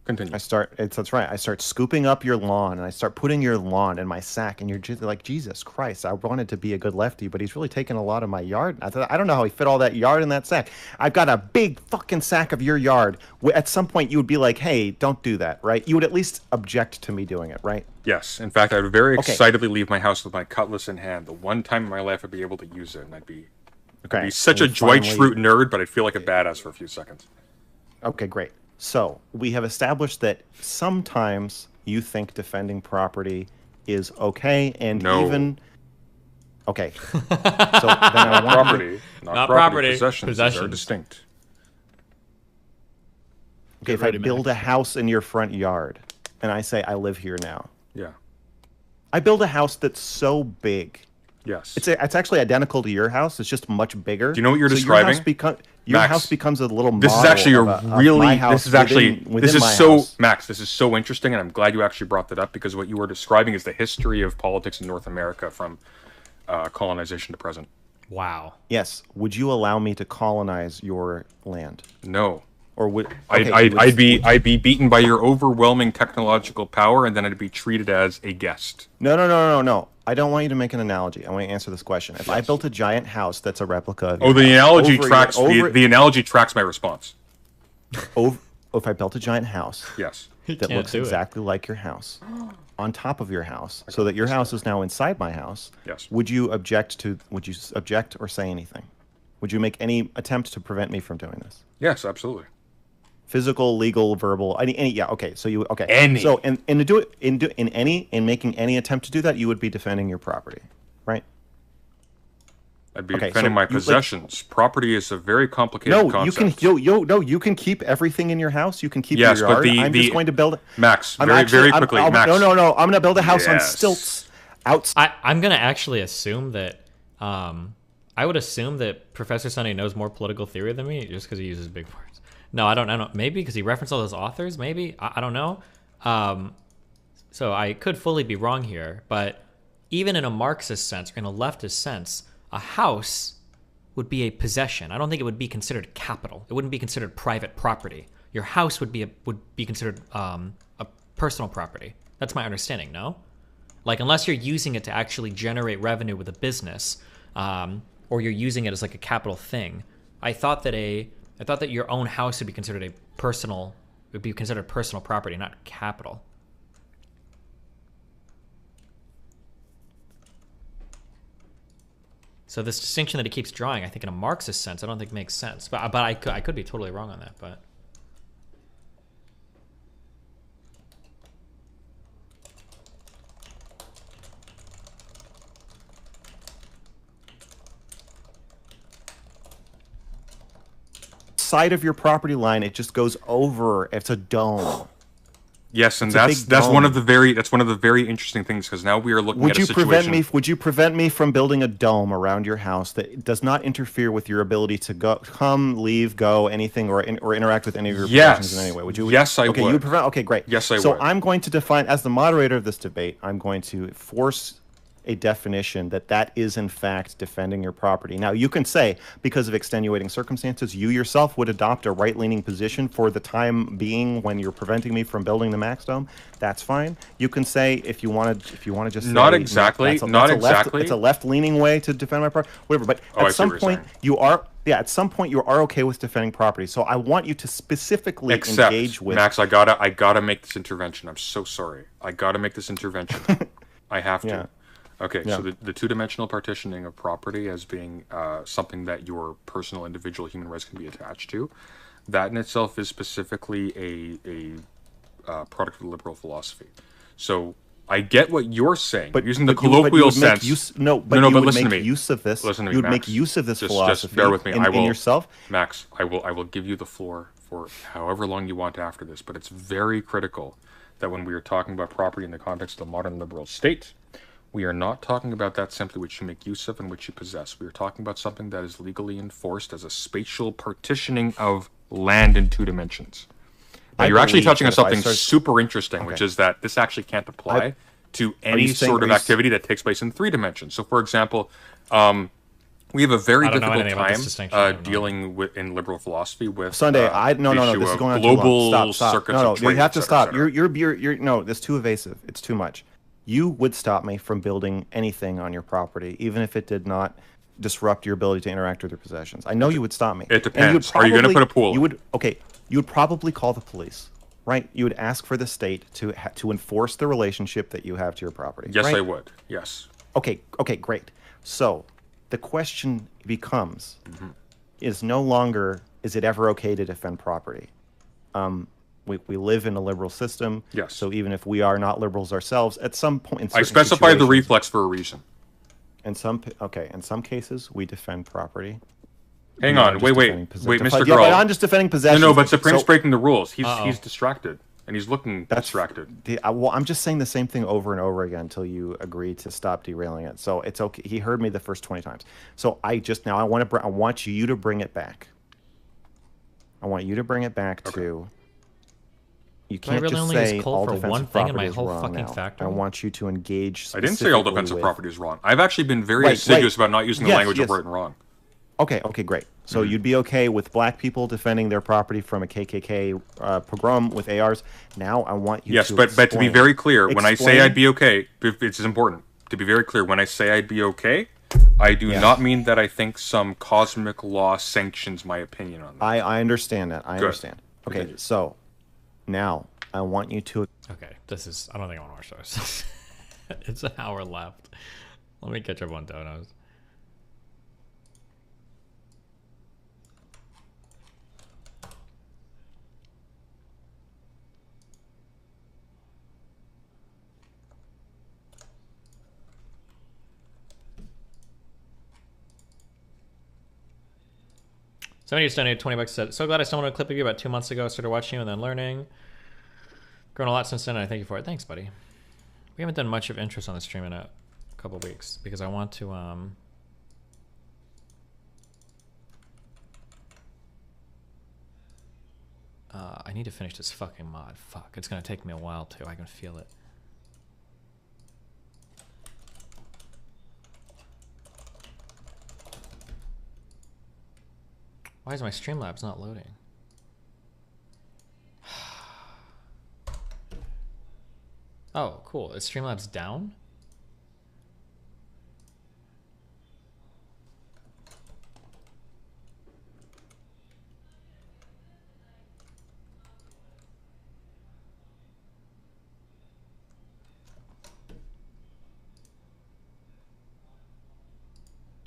Continue. That's right. I start scooping up your lawn, and I start putting your lawn in my sack, and you're just like, Jesus Christ, I wanted to be a good lefty, but he's really taking a lot of my yard. I don't know how he fit all that yard in that sack. I've got a big fucking sack of your yard. At some point, you would be like, hey, don't do that, right? You would at least object to me doing it, right? Yes. In fact, I would very excitedly leave my house with my cutlass in hand. The one time in my life I'd be able to use it, and I'd be such a Dwight Schrute nerd, but I'd feel like a badass for a few seconds. Okay, great. So we have established that sometimes you think defending property is okay, and No. even okay. So then I want property, not property. Possessions are Possessions. distinct. Okay, if I build a house in your front yard, and I say I live here now, Yeah. I build a house that's so big. Yes. It's actually identical to your house. It's just much bigger. Do you know what you're So describing? Your Max, house becomes a little This is model actually a of really. my house This is actually. within This is my so house. Max. This is so interesting, and I'm glad you actually brought that up because what you were describing is the history of politics in North America from colonization to present. Wow. Yes. Would you allow me to colonize your land? No. Or would I'd be beaten by your overwhelming technological power, and then I'd be treated as a guest. No. I don't want you to make an analogy. I want you to answer this question. If I built a giant house that's a replica of your Oh, the house, analogy over tracks your- the analogy tracks my response. if I built a giant house, yes, that can't looks do it. exactly like your house, on top of your house, so that your house is now inside my house. Yes. Would you object or say anything? Would you make any attempt to prevent me from doing this? Yes, absolutely. Physical, legal, verbal, any yeah, okay. So you okay. Any. So and to do it in making any attempt to do that, you would be defending your property, right? I'd be Okay, defending so my you, like- propossessions. Property is a very complicated No, concept. you can keep everything in your house. You can keep Yes, your but yard. I'm just going to build Max, I'm very actually- quickly, I'm- Max. No. I'm going to build a house on Yes. stilts outside. I'm gonna actually assume that. I would assume that Professor Sunday knows more political theory than me just because he uses big words. No, I don't. Maybe because he referenced all those authors. Maybe I don't know. So I could fully be wrong here, but even in a Marxist sense or in a leftist sense, a house would be a possession. I don't think it would be considered capital. It wouldn't be considered private property. Your house would be considered a personal property. That's my understanding. No, like unless you're using it to actually generate revenue with a business, or you're using it as like a capital thing. I thought that your own house would be considered personal property, not capital. So this distinction that he keeps drawing, I think in a Marxist sense, I don't think makes sense. But I could be totally wrong on that. But side of your property line, it just goes over. It's a dome. Yes, and It's a that's big dome. one of the very interesting things because now we are looking at a situation. Would you prevent me from building a dome around your house that does not interfere with your ability to come, leave, go, anything, or interact with any of your possessions in any way? Would you? Yes, I okay, would. You would prevent. Okay, great. Yes, I so would. I'm going to define, as the moderator of this debate, I'm going to force a definition that is in fact defending your property. Now you can say, because of extenuating circumstances, you yourself would adopt a right-leaning position for the time being when you're preventing me from building the Max Dome. That's fine. You can say if you want to just Not say, exactly, that's not a exactly. It's a left-leaning way to defend my property, whatever. But Oh, I at see some what you're point you are. Yeah, at some point you are okay with defending property. So I want you to specifically Except, engage with Max, I gotta make this intervention. I'm so sorry. I gotta make this intervention. I have to. Yeah. Okay, Yeah. so the two-dimensional partitioning of property as being something that your individual human rights can be attached to, that in itself is specifically a product of the liberal philosophy. So I get what you're saying, but using the colloquial sense. But but you would listen make to me. use of this. Listen to me, You would Max. make use of this philosophy. Just bear with me. In, I will, in yourself. Max, I will give you the floor for however long you want after this, but it's very critical that when we are talking about property in the context of the modern liberal state, we are not talking about that simply which you make use of and which you possess. We are talking about something that is legally enforced as a spatial partitioning of land in two dimensions. Now, you're actually touching on something super interesting, which is that this actually can't apply to any sort of activity that takes place in three dimensions. So, for example, we have a very difficult time dealing with in liberal philosophy with Sunday. no. This is going on global too long. Stop. circuits No, of you trade, have to et cetera, stop. et cetera. You're no. It's too evasive. It's too much. You would stop me from building anything on your property, even if it did not disrupt your ability to interact with your possessions. I know you would stop me. It depends. Are you going to put a pool? You would probably call the police, right? You would ask for the state to enforce the relationship that you have to your property. Yes, right? I would. Yes. Okay, great. So the question becomes, is no longer, is it ever okay to defend property? We live in a liberal system. Yes. So even if we are not liberals ourselves, at some point in I certain specified the situations- reflex for a reason. In some cases, we defend property. Hang We are on, just wait, defending Mr. Yeah, Girl. but I'm just defending possession. No, but Supreme's breaking the rules. He's Uh-oh. he's distracted, and he's looking distracted. Well, I'm just saying the same thing over and over again until you agree to stop derailing it. So it's okay. He heard me the first 20 times. So I want you to bring it back. I want you to bring it back to. You Do I can't really just only use say coal all for defensive one thing in my property is whole wrong fucking now. factory? I want you to engage. I didn't say all specifically defensive with- property is wrong. I've actually been very Right, assiduous right. about not using the Yes, language of yes. right and wrong. Okay, great. So Mm-hmm. you'd be okay with black people defending their property from a KKK pogrom with ARs. Now I want you Yes, to but to be explain- very clear, when I say explain- I'd be okay, it's important to be very clear. When I say I'd be okay, I do not mean that I think some cosmic law sanctions my opinion on that. I understand that. I Good. understand. Okay, Continue. so now I want you to. Okay, this is. I don't think I want to watch those. It's an hour left. Let me catch up on donos. Somebody just donated 20 bucks. Said, so glad I stumbled on a clip of you about 2 months ago. Started watching you and then learning. Grown a lot since then, and I thank you for it. Thanks, buddy. We haven't done much of interest on the stream in a couple weeks because I want to I need to finish this fucking mod. Fuck, it's gonna take me a while too. I can feel it. Why is my Streamlabs not loading? Oh, cool. Is Streamlabs down?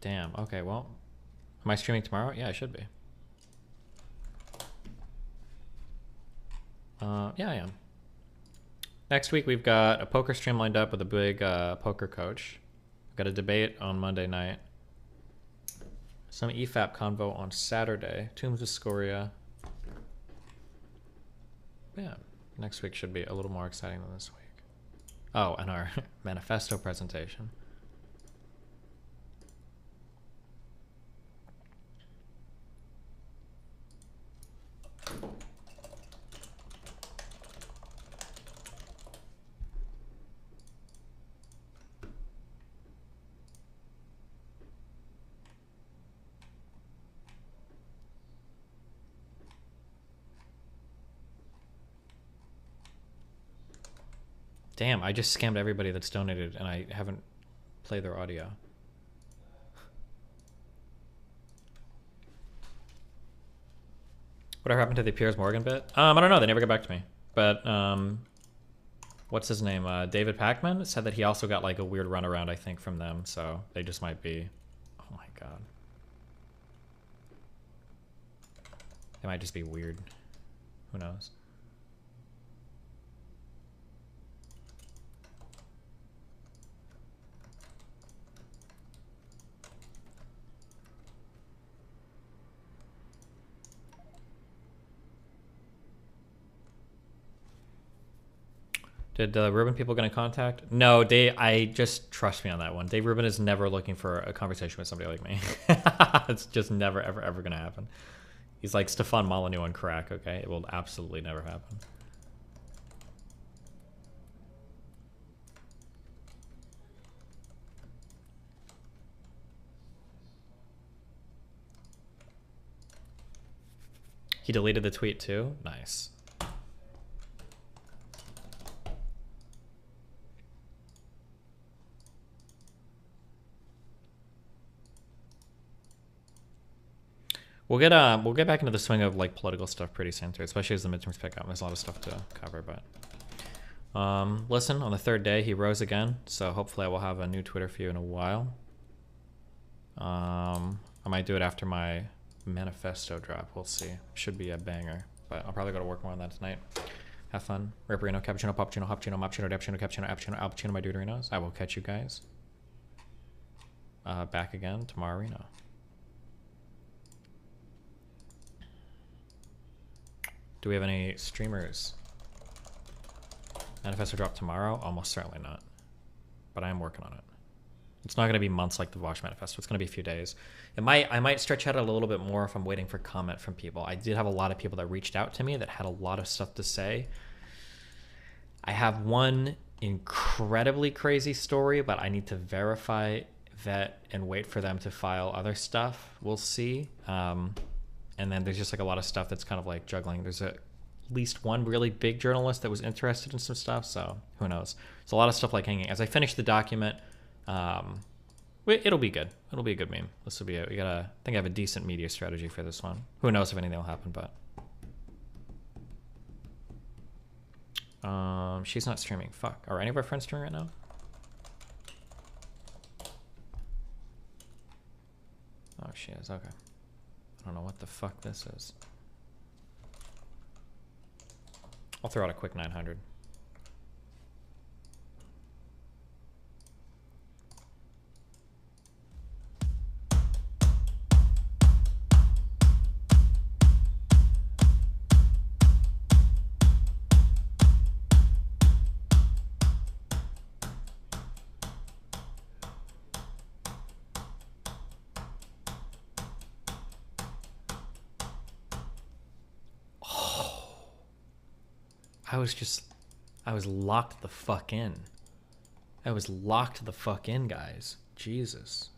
Damn. Okay, well, am I streaming tomorrow? Yeah, I should be. Yeah, I am. Next week, we've got a poker stream lined up with a big poker coach. We've got a debate on Monday night. Some EFAP convo on Saturday. Tombs of Scoria. Yeah, next week should be a little more exciting than this week. Oh, and our manifesto presentation. Damn, I just scammed everybody that's donated and I haven't played their audio. Whatever happened to the Piers Morgan bit? I don't know, they never got back to me. But, what's his name? David Packman said that he also got like a weird runaround, I think, from them, so they just might be... Oh my god. They might just be weird. Who knows? Did Ruben people gonna contact? No, I just trust me on that one. Dave Rubin is never looking for a conversation with somebody like me. It's just never, ever, ever gonna happen. He's like Stefan Molyneux on crack, okay? It will absolutely never happen. He deleted the tweet too? Nice. We'll get back into the swing of like political stuff pretty soon too, especially as the midterms pick up. There's a lot of stuff to cover, but listen, on the third day he rose again, so hopefully I will have a new Twitter for you in a while. I might do it after my manifesto drop. We'll see. Should be a banger. but I'll probably go to work more on that tonight. Have fun. Ripperino, cappuccino, poppuccino, hoppuccino, moppuccino, depuccino, cappuccino, appuccino, alpuccino, my duderinos. I will catch you guys. Back again tomorrow, Reno. Do we have any streamers? Manifesto drop tomorrow? Almost certainly not. But I am working on it. It's not going to be months like the Vosh Manifesto. It's going to be a few days. I might stretch out a little bit more if I'm waiting for comment from people. I did have a lot of people that reached out to me that had a lot of stuff to say. I have one incredibly crazy story, but I need to verify, vet, and wait for them to file other stuff. We'll see. And then there's just like a lot of stuff that's kind of like juggling. There's at least one really big journalist that was interested in some stuff, so who knows. There's a lot of stuff like hanging. As I finish the document, it'll be good. It'll be a good meme. This will be I think I have a decent media strategy for this one. Who knows if anything will happen, but she's not streaming. Fuck. Are any of our friends streaming right now? Oh, she is. Okay. I don't know what the fuck this is. I'll throw out a quick 900. I was locked the fuck in. I was locked the fuck in, guys. Jesus.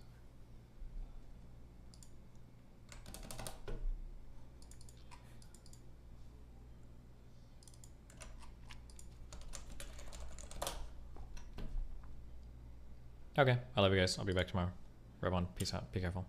Okay, I love you guys. I'll be back tomorrow. Everyone, peace out. Be careful.